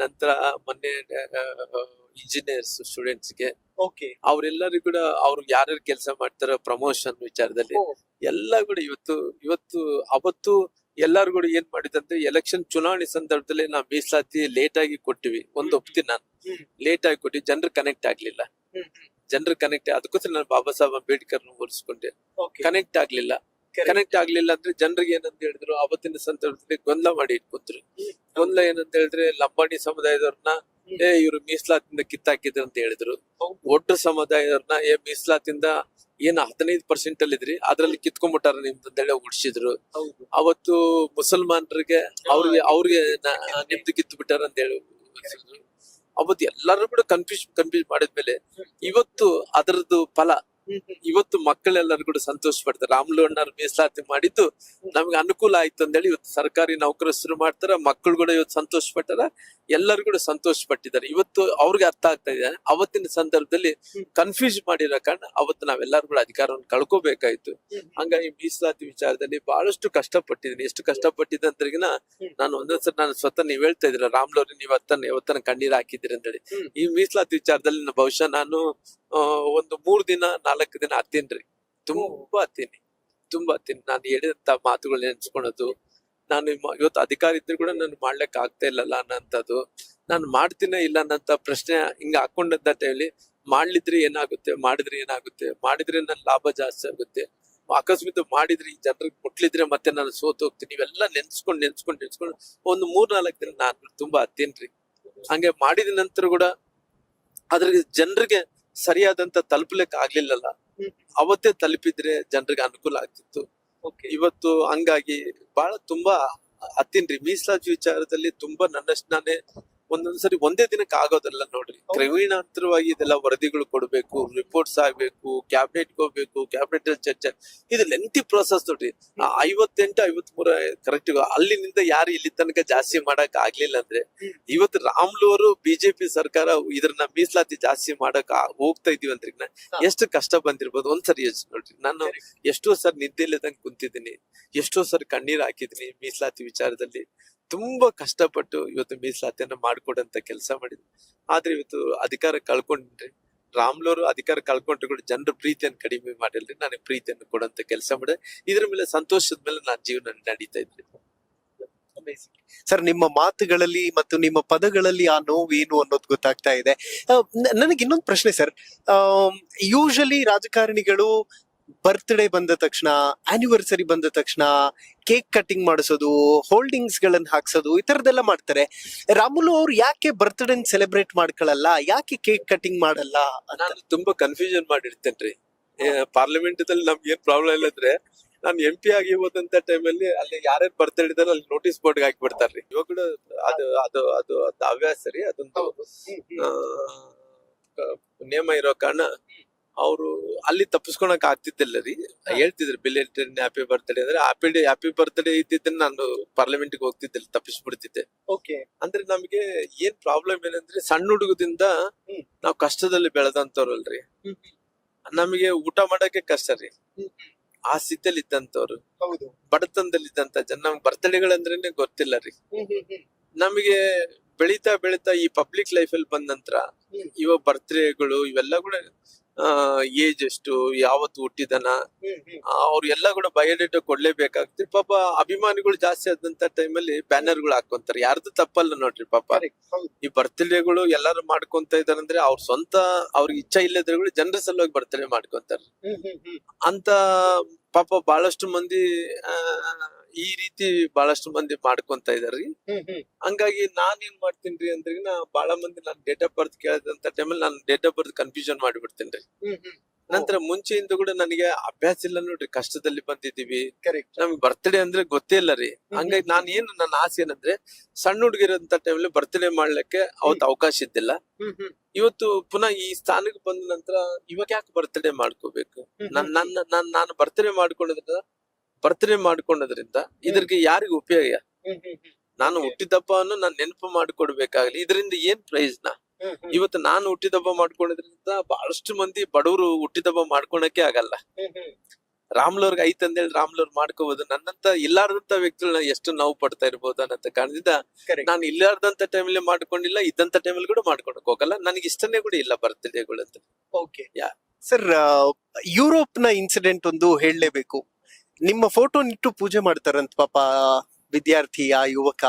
ನಂತರ ಮೊನ್ನೆ ಇಂಜಿನಿಯರ್ಸ್ ಸ್ಟೂಡೆಂಟ್ಸ್ಗೆ ಅವ್ರೆಲ್ಲರಿಗೂ ಕೂಡ ಅವ್ರು ಯಾರ್ಯಾರು ಕೆಲಸ ಮಾಡ್ತಾರ ಪ್ರಮೋಷನ್ ವಿಚಾರದಲ್ಲಿ ಎಲ್ಲ ಕೂಡ ಇವತ್ತು ಅವತ್ತು ಎಲ್ಲಾರು ಕೂಡ ಏನ್ ಮಾಡಿದಂದ್ರೆ ಎಲೆಕ್ಷನ್ ಚುನಾವಣೆ ಸಂದರ್ಭದಲ್ಲಿ ನಾವು ಮೀಸಲಾತಿ ಲೇಟ್ ಆಗಿ ಕೊಟ್ಟಿವಿ. ಒಂದು ಒಪ್ತೀನಿ ನಾನು, ಲೇಟ್ ಆಗಿ ಕೊಟ್ಟಿವಿ, ಜನರು ಕನೆಕ್ಟ್ ಆಗ್ಲಿಲ್ಲ. ಅದಕ್ಕೋಸ್ಕರ ನಾನು ಬಾಬಾ ಸಾಹೇಬ್ ಅಂಬೇಡ್ಕರ್ ಹೋಲಿಸ್ಕೊಂಡೆ. ಕನೆಕ್ಟ್ ಆಗ್ಲಿಲ್ಲ ಅಂದ್ರೆ ಜನರಿಗೆ ಏನಂತ ಹೇಳಿದ್ರು, ಅವತ್ತಿನ ಸಂದರ್ಭದಲ್ಲಿ ಗೊಂದಲ ಮಾಡಿ ಇಟ್ಕೊಂಡ್ರು. ಗೊಂದಲ ಏನಂತ ಹೇಳಿದ್ರೆ ಲಂಬಾಣಿ ಸಮುದಾಯದವ್ರನ್ನ ಇವ್ರು ಮೀಸಲಾತಿಯಿಂದ ಕಿತ್ತಾಕಿದ್ರು ಅಂತ ಹೇಳಿದ್ರು. ಒಟ್ಟು ಸಮುದಾಯದವ್ರನ್ನ ಮೀಸಲಾತಿಯಿಂದ ಏನ್ 15% ಅಲ್ಲಿ ಇದ್ರಿ ಅದ್ರಲ್ಲಿ ಕಿತ್ಕೊಂಡ್ಬಿಟ್ಟಾರ ನಿಮ್ದಂದೇಳಿ ಉಡ್ಸಿದ್ರು. ಅವತ್ತು ಮುಸಲ್ಮಾನರಿಗೆ ಅವ್ರಿಗೆ ನಿಮ್ದು ಕಿತ್ತು ಬಿಟ್ಟಾರ ಅಂತ ಹೇಳಿ ಅವತ್ತು ಎಲ್ಲಾರು ಕೂಡ ಕನ್ಫ್ಯೂಸ್ ಮಾಡಿದ್ಮೇಲೆ ಇವತ್ತು ಅದರದ್ದು ಫಲ ಇವತ್ತು ಮಕ್ಕಳೆಲ್ಲರೂ ಕೂಡ ಸಂತೋಷ ಪಡ್ತಾರೆ. ರಾಮುಲು ಅಣ್ಣವ್ರು ಮೀಸಲಾತಿ ಮಾಡಿದ್ದು ನಮ್ಗೆ ಅನುಕೂಲ ಆಯ್ತು ಅಂತೇಳಿ ಇವತ್ತು ಸರ್ಕಾರಿ ನೌಕರಸ್ಥರು ಮಾಡ್ತಾರ, ಮಕ್ಕಳು ಕೂಡ ಇವತ್ತು ಸಂತೋಷ ಪಟ್ಟಾರ, ಎಲ್ಲರೂ ಕೂಡ ಸಂತೋಷ ಪಟ್ಟಿದ್ದಾರೆ. ಇವತ್ತು ಅವ್ರಿಗೆ ಅರ್ಥ ಆಗ್ತಾ ಇದೆ. ಅವತ್ತಿನ ಸಂದರ್ಭದಲ್ಲಿ ಕನ್ಫ್ಯೂಸ್ ಮಾಡಿರೋ ಕಾರಣ ಅವತ್ತು ನಾವೆಲ್ಲರೂ ಕೂಡ ಅಧಿಕಾರವನ್ನು ಕಳ್ಕೋಬೇಕಾಯ್ತು. ಹಂಗಾಗಿ ಮೀಸಲಾತಿ ವಿಚಾರದಲ್ಲಿ ಬಹಳಷ್ಟು ಕಷ್ಟಪಟ್ಟಿದ್ದೀನಿ. ಎಷ್ಟು ಕಷ್ಟಪಟ್ಟಿದ್ದೆ ಅಂದ್ರಿಗಿನ ನಾನು ಒಂದೊಂದ್ಸರಿ ನಾನು ಸ್ವತಃ ನೀವ್ ಹೇಳ್ತಾ ಇದ್ರ ರಾಮುಲು ಅವ್ರಿಗೆ ನೀವು ಯಾವತ್ತನ ಕಣ್ಣೀರ್ ಹಾಕಿದಿರಿ ಅಂತೇಳಿ. ಈ ಮೀಸಲಾತಿ ವಿಚಾರದಲ್ಲಿ ಬಹುಶಃ ನಾನು ಒಂದು 3 ದಿನ 4 ದಿನ ಹತ್ತೀನ್ರಿ. ತುಂಬಾ ಹತ್ತೀನಿ. ನಾನು ಹೇಳಿದಂತ ಮಾತುಗಳು ನೆನ್ಸ್ಕೊಳೋದು, ನಾನು ಇವತ್ತು ಅಧಿಕಾರ ಇದ್ರು ಕೂಡ ನಾನು ಮಾಡ್ಲಿಕ್ ಆಗ್ತಾ ಇಲ್ಲಲ್ಲ ಅನ್ನಂಥದ್ದು, ನಾನು ಮಾಡ್ತೀನ ಇಲ್ಲ ಅನ್ನಂತ ಪ್ರಶ್ನೆ ಹಿಂಗ ಹಾಕೊಂಡಂತ ಹೇಳಿ ಮಾಡ್ಲಿದ್ರೆ ಏನಾಗುತ್ತೆ, ಮಾಡಿದ್ರೆ ನನ್ನ ಲಾಭ ಜಾಸ್ತಿ ಆಗುತ್ತೆ, ಅಕಸ್ಮಾತ್ ಮಾಡಿದ್ರೆ ಈ ಜನರಿಗೆ ಮುಟ್ಲಿದ್ರೆ ಮತ್ತೆ ನಾನು ಸೋತ್ ಹೋಗ್ತೀನಿ. ಇವೆಲ್ಲ ನೆನ್ಸ್ಕೊಂಡು ಒಂದು 3-4 ದಿನ ನಾನು ತುಂಬಾ ಹತ್ತೀನ್ರಿ. ಹಂಗೆ ಮಾಡಿದ ನಂತರ ಕೂಡ ಅದ್ರಿಗೆ ಜನರಿಗೆ ಸರಿಯಾದಂತ ತಲುಪಲಿಕ್ಕೆ ಆಗ್ಲಿಲ್ಲಲ್ಲ. ಅವತ್ತೇ ತಲುಪಿದ್ರೆ ಜನರಿಗೆ ಅನುಕೂಲ ಆಗ್ತಿತ್ತು. ಇವತ್ತು ಹಂಗಾಗಿ ಬಹಳ ತುಂಬಾ ಹತ್ತೀನ್ರಿ. ಮೀಸಲಾತಿ ವಿಚಾರದಲ್ಲಿ ತುಂಬಾ ನನ್ನಷ್ಟು ನಾನೇ ಒಂದೊಂದ್ಸರಿ ಒಂದೇ ದಿನಕ್ಕೆ ಆಗೋದಲ್ಲ ನೋಡ್ರಿ. ಕ್ರಮೇಣಾಂತರವಾಗಿ ಇದೆಲ್ಲ ವರದಿಗಳು ಕೊಡ್ಬೇಕು, ರಿಪೋರ್ಟ್ಸ್ ಆಗ್ಬೇಕು, ಕ್ಯಾಬಿನೆಟ್ ಹೋಗ್ಬೇಕು, ಕ್ಯಾಬಿನೆಟ್ ಚರ್ಚೆ, ಇದು ಲೆಂತಿ ಪ್ರೋಸೆಸ್ ನೋಡ್ರಿ. 58-53 ಕರೆಕ್ಟ್ ಅಲ್ಲಿನಿಂದ ಯಾರು ಇಲ್ಲಿ ತನಕ ಜಾಸ್ತಿ ಮಾಡಕ್ ಆಗ್ಲಿಲ್ಲ ಅಂದ್ರೆ ಇವತ್ತು ರಾಮುಲು ಅವರು ಬಿಜೆಪಿ ಸರ್ಕಾರ ಇದ್ರನ್ನ ಮೀಸಲಾತಿ ಜಾಸ್ತಿ ಮಾಡಕ್ ಹೋಗ್ತಾ ಇದೀವಿ ಅಂದ್ರೆ ಎಷ್ಟು ಕಷ್ಟ ಬಂದಿರ್ಬೋದು ಒಂದ್ಸರಿ ಯೋಚನೆ ನೋಡ್ರಿ. ನಾನು ಎಷ್ಟೋ ಸರಿ ನಿದ್ದೆಲ್ಲದಂಗ್ ಕುಂತಿದ್ದೀನಿ, ಎಷ್ಟೋ ಸರಿ ಕಣ್ಣೀರ್ ಹಾಕಿದೀನಿ ಮೀಸಲಾತಿ ವಿಚಾರದಲ್ಲಿ. ತುಂಬಾ ಕಷ್ಟಪಟ್ಟು ಇವತ್ತು ಮೀಸಲಾತಿಯನ್ನ ಮಾಡ್ಕೊಡಂತ ಕೆಲಸ ಮಾಡಿದ್ವಿ. ಆದ್ರೆ ಇವತ್ತು ಅಧಿಕಾರ ಕಳ್ಕೊಂಡ್ರಿ. ರಾಮುಲು ಅವರು ಅಧಿಕಾರ ಕಳ್ಕೊಂಡ್ರು ಕೂಡ ಜನರ ಪ್ರೀತಿಯನ್ನು ಕಡಿಮೆ ಮಾಡಿಲ್ರಿ. ನನಗೆ ಪ್ರೀತಿಯನ್ನು ಕೊಡಂತ ಕೆಲಸ ಮಾಡಿದೆ. ಇದ್ರ ಮೇಲೆ ಸಂತೋಷದ ಮೇಲೆ ನಾನು ಜೀವನ ನಡೀತಾ ಇದ್ರಿ. ಸರ್, ನಿಮ್ಮ ಮಾತುಗಳಲ್ಲಿ ಮತ್ತು ನಿಮ್ಮ ಪದಗಳಲ್ಲಿ ಆ ನೋವು ಏನು ಅನ್ನೋದು ಗೊತ್ತಾಗ್ತಾ ಇದೆ. ನನಗೆ ಇನ್ನೊಂದು ಪ್ರಶ್ನೆ ಸರ್. ಯೂಶಲಿ ರಾಜಕಾರಣಿಗಳು ಬರ್ತ್ಡೇ ಬಂದ ತಕ್ಷಣ, ಆನಿವರ್ಸರಿ ಬಂದ ತಕ್ಷಣ ಕೇಕ್ ಕಟಿಂಗ್ ಮಾಡಿಸೋದು, ಹೋಲ್ಡಿಂಗ್ಸ್ ಗಳನ್ನ ಹಾಕ್ಸೋದು, ಈ ತರದೆಲ್ಲ ಮಾಡ್ತಾರೆ. ರಾಮುಲು ಅವ್ರು ಯಾಕೆ ಬರ್ತ್ಡೇ ಸೆಲೆಬ್ರೇಟ್ ಮಾಡ್ಕೊಳ್ಳಲ್ಲ, ಯಾಕೆ ಕೇಕ್ ಕಟಿಂಗ್ ಮಾಡಲ್ಲ? ನಾನು ತುಂಬಾ ಕನ್ಫ್ಯೂಷನ್ ಮಾಡಿರ್ತೇನ್ರಿ. ಪಾರ್ಲಿಮೆಂಟ್ ದಲ್ಲಿ ನಮ್ಗೆ ಏನ್ ಪ್ರಾಬ್ಲಮ್ ಇಲ್ಲ ಅಂದ್ರೆ ನಾನು MP ಆಗಿ ಹೋದಂತ ಟೈಮಲ್ಲಿ ಅಲ್ಲಿ ಯಾರ್ಯಾರು ಬರ್ತಾ ಇದ್ದಾರೆ ಅಲ್ಲಿ ನೋಟಿಸ್ ಬೋರ್ಡ್ ಹಾಕಿ ಬಿಡ್ತಾರ್ರಿ. ಇವಾಗ ಕೂಡ ಅದು ಹವ್ಯಾಸ ರೀ. ಅದೊಂದು ನೇಮ ಇರೋ ಕಾರಣ ಅವರು ಅಲ್ಲಿ ತಪ್ಪಿಸ್ಕೊಳಕ್ ಆಗ್ತಿದ್ದಿಲ್ಲ ರೀ. ಹೇಳ್ತಿದ್ರು ಬಿಲೇಟೆಡ್ ಹ್ಯಾಪಿ ಬರ್ತ್ಡೇ ಅಂದ್ರೆ ಹ್ಯಾಪಿ ಬರ್ತ್ಡೇ ಇದ್ದಿದ್ದನ್ನ ನಾನು ಪಾರ್ಲಿಮೆಂಟ್ ಗೆ ಹೋಗ್ತಿದ್ದಿಲ್ಲ, ತಪ್ಪಿಸ್ಬಿಡ್ತಿದ್ದೆ. ಅಂದ್ರೆ ನಮ್ಗೆ ಏನ್ ಪ್ರಾಬ್ಲಮ್ ಏನಂದ್ರೆ ಸಣ್ಣ ಹುಡುಗದಿಂದ ನಾವ್ ಕಷ್ಟದಲ್ಲಿ ಬೆಳೆದಂತವ್ರಲ್ರಿ, ನಮಗೆ ಊಟ ಮಾಡಕ್ಕೆ ಕಷ್ಟ ರೀ. ಆ ಸ್ಥಿತಿಯಲ್ಲಿ ಇದ್ದಂತವ್ರು, ಬಡತನದಲ್ಲಿ ಇದ್ದಂತ ಜನ, ನಮ್ಗೆ ಬರ್ತ್ಡೇಗಳಂದ್ರೇನೆ ಗೊತ್ತಿಲ್ಲ ರೀ. ನಮಗೆ ಬೆಳೀತಾ ಬೆಳೀತಾ ಈ ಪಬ್ಲಿಕ್ ಲೈಫ್ ಅಲ್ಲಿ ಬಂದ ನಂತರ ಇವಾಗ ಬರ್ತ್ಡೇಗಳು ಇವೆಲ್ಲ ಕೂಡ ಏಜ್ ಎಷ್ಟು, ಯಾವತ್ತು ಹುಟ್ಟಿದನ, ಅವ್ರು ಎಲ್ಲ ಕೂಡ ಬಯೋಡೇಟಾ ಕೊಡ್ಲೇಬೇಕಾಗ್ತದೆ. ಪಾಪ ಅಭಿಮಾನಿಗಳು ಜಾಸ್ತಿ ಆದಂತ ಟೈಮಲ್ಲಿ ಬ್ಯಾನರ್ಗಳು ಹಾಕೊಂತಾರೆ. ಯಾರ್ದು ತಪ್ಪಲ್ಲ ನೋಡ್ರಿ. ಪಾಪ ಈ ಬರ್ತ್ಡೇಗಳು ಎಲ್ಲಾರು ಮಾಡ್ಕೊಂತ ಇದಾರಂದ್ರೆ ಅವ್ರ ಸ್ವಂತ ಅವ್ರಿಗೆ ಇಚ್ಛಾ ಇಲ್ಲದ್ರೆಗಳು ಜನರ ಸಲುವಾಗಿ ಬರ್ತ್ಡೇ ಮಾಡ್ಕೊಂತಾರ ಅಂತ. ಪಾಪ ಬಹಳಷ್ಟು ಮಂದಿ ಈ ರೀತಿ ಬಹಳಷ್ಟು ಮಂದಿ ಮಾಡ್ಕೊಂತ ಇದಾರ್ರಿ. ಹಂಗಾಗಿ ನಾನ್ ಏನ್ ಮಾಡ್ತೀನ್ರಿ ಅಂದ್ರೆ, ಬಹಳ ಮಂದಿ ನಾನ್ ಡೇಟ್ ಆಫ್ ಬರ್ತ್ ಕೇಳಿದಂತ ಟೈಮಲ್ಲಿ ನಾನು ಡೇಟ್ ಆಫ್ ಬರ್ತ್ ಕನ್ಫ್ಯೂಷನ್ ಮಾಡಿಬಿಡ್ತೇನ್ರಿ. ನಂತರ ಮುಂಚೆಯಿಂದ ಕೂಡ ನನಗೆ ಅಭ್ಯಾಸ ಇಲ್ಲ ನೋಡ್ರಿ. ಕಷ್ಟದಲ್ಲಿ ಬಂದಿದೀವಿ, ನಮ್ಗೆ ಬರ್ತ್ಡೇ ಅಂದ್ರೆ ಗೊತ್ತೇ ಇಲ್ಲ ರೀ. ಹಂಗಾಗಿ ನನ್ನ ಆಸೆ ಏನಂದ್ರೆ, ಸಣ್ಣ ಹುಡುಗಿರಂತ ಟೈಮಲ್ಲಿ ಬರ್ತ್ಡೇ ಮಾಡ್ಲಿಕ್ಕೆ ಅವತ್ತು ಅವಕಾಶ ಇದ್ದಿಲ್ಲ. ಇವತ್ತು ಪುನಃ ಈ ಸ್ಥಾನಕ್ಕೆ ಬಂದ ನಂತರ ಇವಾಗ ಯಾಕೆ ಬರ್ತ್ಡೇ ಮಾಡ್ಕೋಬೇಕು? ನಾನು ಬರ್ತ್ಡೇ ಮಾಡ್ಕೊಂಡದ್ರಿಂದ ಇದ್ರಿಗೆ ಯಾರಿಗೂ ಉಪಯೋಗ? ನಾನು ಹುಟ್ಟಿದಬ್ಬವನ್ನು ನಾನು ನೆನಪು ಮಾಡ್ಕೊಡ್ಬೇಕಾಗ್ಲಿ, ಇದರಿಂದ ಏನ್ ಪ್ರಯೋಜನ? ಇವತ್ತು ನಾನು ಹುಟ್ಟಿದಬ್ಬ ಮಾಡ್ಕೊಂಡಿದ್ರಿಂದ ಬಹಳಷ್ಟು ಮಂದಿ ಬಡವರು ಹುಟ್ಟಿದಬ್ಬ ಮಾಡ್ಕೊಳಕ್ಕೆ ಆಗಲ್ಲ. ರಾಮ್ಲವ್ರಿಗೆ ಐತ್ ಅಂದೇಳಿ ರಾಮ್ಲವ್ರು ಮಾಡ್ಕೋಬಹುದು. ನನ್ನಂತ ಇಲ್ಲಾರ್ದಂತ ವ್ಯಕ್ತಿಗಳನ್ನ ಎಷ್ಟು ನೋವು ಪಡ್ತಾ ಇರ್ಬೋದು ಅನ್ನಂತ ಕಾರಣದಿಂದ ನಾನು ಇಲ್ಲಾರ್ದಂತ ಟೈಮಲ್ಲಿ ಮಾಡ್ಕೊಂಡಿಲ್ಲ, ಇದ್ದಂತ ಟೈಮಲ್ಲಿ ಕೂಡ ಮಾಡ್ಕೊಳಕ್ ಹೋಗಲ್ಲ. ನನಗೆ ಇಷ್ಟನೇ ಕೂಡ ಇಲ್ಲ ಬರ್ತ್ಡೇಗಳು ಅಂತ. ಸರ್, ಯುರೋಪ್ ನ ಇನ್ಸಿಡೆಂಟ್ ಒಂದು ಹೇಳಲೇಬೇಕು. ನಿಮ್ಮ ಫೋಟೋ ಇಟ್ಟು ಪೂಜೆ ಮಾಡ್ತಾರಂತ ಪಾಪ ವಿದ್ಯಾರ್ಥಿ, ಆ ಯುವಕ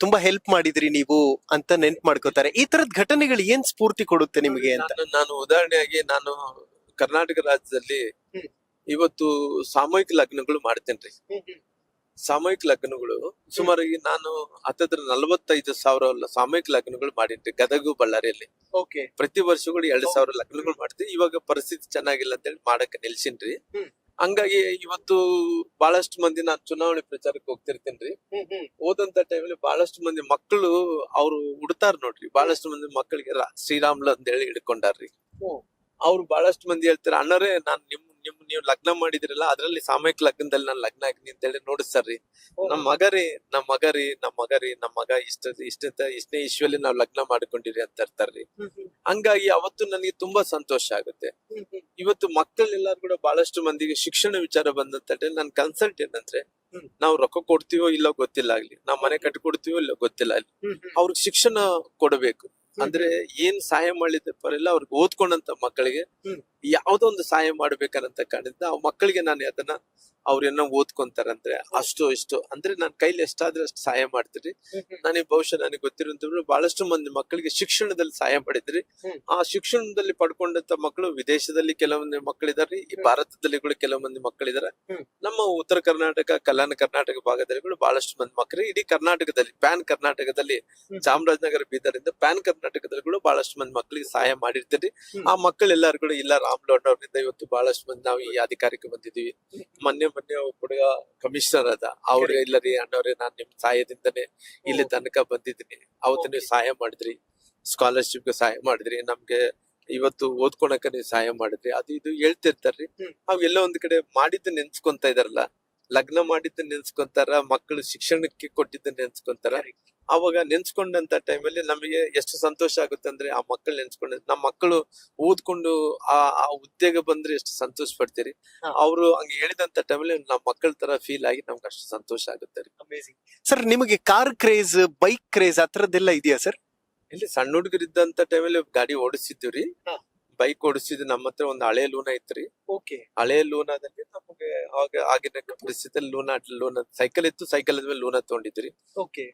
ತುಂಬಾ ಹೆಲ್ಪ್ ಮಾಡಿದ್ರಿ ನೀವು ಅಂತ ನೆನ್ಪು ಮಾಡ್ಕೋತಾರೆ. ಈ ತರದ್ ಘಟನೆಗಳು ಏನ್ ಸ್ಫೂರ್ತಿ ಕೊಡುತ್ತೆ ನಿಮಗೆ ಅಂತ? ನಾನು ಉದಾಹರಣೆಯಾಗಿ ನಾನು ಕರ್ನಾಟಕ ರಾಜ್ಯದಲ್ಲಿ ಇವತ್ತು ಸಾಮೂಹಿಕ ಲಗ್ನಗಳು ಮಾಡ್ತೇನ್ರಿ. ಸಾಮೂಹಿಕ ಲಗ್ನಗಳು ಸುಮಾರಾಗಿ ನಾನು 45,000 ಸಾಮೂಹಿಕ ಲಗ್ನಗಳು ಮಾಡೀನಿ ಗದಗ ಬಳ್ಳಾರಿಯಲ್ಲಿ. ಪ್ರತಿ ವರ್ಷಗಳು 2,000 ಲಗ್ನಗಳು ಮಾಡ್ತೀನಿ. ಇವಾಗ ಪರಿಸ್ಥಿತಿ ಚೆನ್ನಾಗಿಲ್ಲ ಅಂತ ಹೇಳಿ ಮಾಡಕ್ಕೆ ನಿಲ್ಸಿನ್ರಿ. ಹಂಗಾಗಿ ಇವತ್ತು ಬಹಳಷ್ಟು ಮಂದಿ ನಾನು ಚುನಾವಣೆ ಪ್ರಚಾರಕ್ಕೆ ಹೋಗ್ತಿರ್ತೇನ್ರಿ. ಹೋದಂತ ಟೈಮಲ್ಲಿ ಬಹಳಷ್ಟು ಮಂದಿ ಮಕ್ಕಳು ಅವ್ರು ಉಡ್ತಾರ ನೋಡ್ರಿ. ಬಹಳಷ್ಟು ಮಂದಿ ಮಕ್ಕಳಿಗೆ ಶ್ರೀರಾಮ್ಲು ಅಂತ ಹೇಳಿ ಹಿಡ್ಕೊಂಡಾರ್ರಿ. ಅವ್ರು ಬಹಳಷ್ಟು ಮಂದಿ ಹೇಳ್ತಾರೆ, ಅಣ್ಣರೇ ನಾನ್ ನೀವು ಲಗ್ನ ಮಾಡಿದಿರಲ್ಲ ಅದ್ರಲ್ಲಿ ಸಾಮೂಹಿಕ ಲಗ್ನದಲ್ಲಿ ನಾನು ಲಗ್ನ ಆಗಿನಿ ಅಂತ ಹೇಳಿ ನೋಡಿಸ್ತಾರ್ರಿ. ನಮ್ಮ ಮಗ ಇಷ್ಟನೇ ಇಶ್ವಲ್ಲಿ ನಾವ್ ಲಗ್ನ ಮಾಡ್ಕೊಂಡಿರಿ ಅಂತ ಇರ್ತಾರ್ರಿ. ಹಂಗಾಗಿ ಅವತ್ತು ನನಗೆ ತುಂಬಾ ಸಂತೋಷ ಆಗುತ್ತೆ. ಇವತ್ತು ಮಕ್ಕಳೆಲ್ಲಾರು ಕೂಡ ಬಹಳಷ್ಟು ಮಂದಿಗೆ ಶಿಕ್ಷಣ ವಿಚಾರ ಬಂದಂತ ನನ್ ಕನ್ಸಲ್ಟ್ ಏನಂದ್ರೆ, ನಾವು ರೊಕ್ಕ ಕೊಡ್ತೀವೋ ಇಲ್ಲೋ ಗೊತ್ತಿಲ್ಲ ಆಗ್ಲಿ, ನಾವ್ ಮನೆ ಕಟ್ಕೊಡ್ತೀವೋ ಇಲ್ಲೋ ಗೊತ್ತಿಲ್ಲ ಆಗ್ಲಿ, ಅವ್ರಿಗೆ ಶಿಕ್ಷಣ ಕೊಡಬೇಕು. ಅಂದ್ರೆ ಏನ್ ಸಹಾಯ ಮಾಡಿದ ಪರಲ್ಲ ಅವ್ರಿಗೆ ಓದ್ಕೊಂಡಂತ ಮಕ್ಕಳಿಗೆ ಯಾವ್ದೋ ಒಂದು ಸಹಾಯ ಮಾಡ್ಬೇಕನ್ನಂತ ಕಾರಣದಿಂದ ಆ ಮಕ್ಕಳಿಗೆ ನಾನು ಅದನ್ನ ಅವ್ರೇನೋ ಓದ್ಕೊಂತಾರಂದ್ರೆ ಅಷ್ಟು ಇಷ್ಟು ಅಂದ್ರೆ ನನ್ನ ಕೈಲಿ ಎಷ್ಟಾದ್ರೆ ಅಷ್ಟು ಸಹಾಯ ಮಾಡ್ತೀರಿ. ನನಗೆ ಬಹುಶಃ ನನಗೆ ಗೊತ್ತಿರುವಂತ ಬಹಳಷ್ಟು ಮಂದಿ ಮಕ್ಕಳಿಗೆ ಶಿಕ್ಷಣದಲ್ಲಿ ಸಹಾಯ ಮಾಡಿದ್ರಿ. ಆ ಶಿಕ್ಷಣದಲ್ಲಿ ಪಡ್ಕೊಂಡಂತ ಮಕ್ಕಳು ವಿದೇಶದಲ್ಲಿ ಕೆಲವೊಂದು ಮಕ್ಕಳಿದಾರೆ, ಈ ಭಾರತದಲ್ಲಿ ಕೂಡ ಕೆಲವು ಮಂದಿ ಮಕ್ಕಳಿದಾರೆ. ನಮ್ಮ ಉತ್ತರ ಕರ್ನಾಟಕ, ಕಲ್ಯಾಣ ಕರ್ನಾಟಕ ಭಾಗದಲ್ಲಿ ಕೂಡ ಬಹಳಷ್ಟು ಮಂದಿ ಮಕ್ಕಳು, ಇಡೀ ಕರ್ನಾಟಕದಲ್ಲಿ ಪ್ಯಾನ್ ಕರ್ನಾಟಕದಲ್ಲಿ ಚಾಮರಾಜನಗರ ಬೀದರಿಂದ ಪ್ಯಾನ್ ಕರ್ನಾಟಕದಲ್ಲಿ ಕೂಡ ಬಹಳಷ್ಟು ಮಂದಿ ಮಕ್ಕಳಿಗೆ ಸಹಾಯ ಮಾಡಿರ್ತೀರಿ. ಆ ಮಕ್ಕಳೆಲ್ಲರೂ ಕೂಡ ಇಲ್ಲ ರಾಮ್ಲೋಡ್ ಅವರಿಂದ ಇವತ್ತು ಬಹಳಷ್ಟು ಮಂದಿ ನಾವು ಈ ಅಧಿಕಾರಕ್ಕೆ ಬಂದಿದ್ದೀವಿ. ಮೊನ್ನೆ ಹುಡುಗ ಕಮಿಷನರ್ ಅದ, ಅವ್ರಿಗೆ ಇಲ್ಲ ರೀ ಅಣ್ಣವ್ರೆ ನಾನ್ ನಿಮ್ ಸಹಾಯದಿಂದನೇ ಇಲ್ಲಿ ತನಕ ಬಂದಿದ್ದೀನಿ, ಅವತ್ತು ನೀವು ಸಹಾಯ ಮಾಡಿದ್ರಿ, ಸ್ಕಾಲರ್ಶಿಪ್ ಗೆ ಸಹಾಯ ಮಾಡಿದ್ರಿ, ನಮ್ಗೆ ಇವತ್ತು ಓದ್ಕೊಳಕ ನೀವು ಸಹಾಯ ಮಾಡಿದ್ರಿ, ಅದು ಇದು ಹೇಳ್ತಿರ್ತಾರ್ರಿ. ಅವೆಲ್ಲ ಒಂದ್ ಕಡೆ ಮಾಡಿದ್ದು ನೆನ್ಸ್ಕೊಂತ ಇದಾರಲ್ಲ, ಲಗ್ನ ಮಾಡಿದ್ದ ನೆನ್ಸ್ಕೊಂತಾರ, ಮಕ್ಕಳು ಶಿಕ್ಷಣಕ್ಕೆ ಕೊಟ್ಟಿದ್ದ ನೆನ್ಸ್ಕೊಂತಾರ. ಅವಾಗ ನೆನ್ಸ್ಕೊಂಡಂತ ಟೈಮಲ್ಲಿ ನಮಗೆ ಎಷ್ಟು ಸಂತೋಷ ಆಗುತ್ತೆ ಅಂದ್ರೆ, ಆ ಮಕ್ಕಳು ನೆನ್ಸ್ಕೊಂಡ ನಮ್ಮ ಮಕ್ಕಳು ಓದ್ಕೊಂಡು ಆ ಹುದ್ದೆಗೆ ಬಂದ್ರೆ ಎಷ್ಟು ಸಂತೋಷ ಪಡ್ತೀರಿ. ಅವ್ರು ಹಂಗ ಹೇಳಿದಂತ ಟೈಮಲ್ಲಿ ನಮ್ಮ ಮಕ್ಕಳ ತರ ಫೀಲ್ ಆಗಿ ನಮ್ಗೆ ಅಷ್ಟು ಸಂತೋಷ ಆಗುತ್ತೆ ರೀ. ಸರ್, ನಿಮಗೆ ಕಾರ್ ಕ್ರೇಜ್, ಬೈಕ್ ಕ್ರೇಜ್ ಆ ತರದ್ದೆಲ್ಲ ಇದೆಯಾ ಸರ್? ಇಲ್ಲಿ ಸಣ್ಣ ಹುಡುಗರಿದ್ದಂತ ಟೈಮಲ್ಲಿ ಗಾಡಿ ಓಡಿಸಿದ್ವಿ. ಬೈಕ್ ಓಡಿಸಿದ್ ನಮ್ಮ ಹತ್ರ ಒಂದು ಹಳೆ ಲೂನಾ ಇತ್ರಿ. ಹಳೆ ಲೂನಾದಲ್ಲಿ ನಮಗೆ ಆಗಿನ ಪರಿಸ್ಥಿತಿಯಲ್ಲಿ ಲೂನಾ ಸೈಕಲ್ ಇತ್ತು, ಸೈಕಲ್ ಆದ್ಮೇಲೆ ಲೂನಾ ತಗೊಂಡಿದ್ರಿ.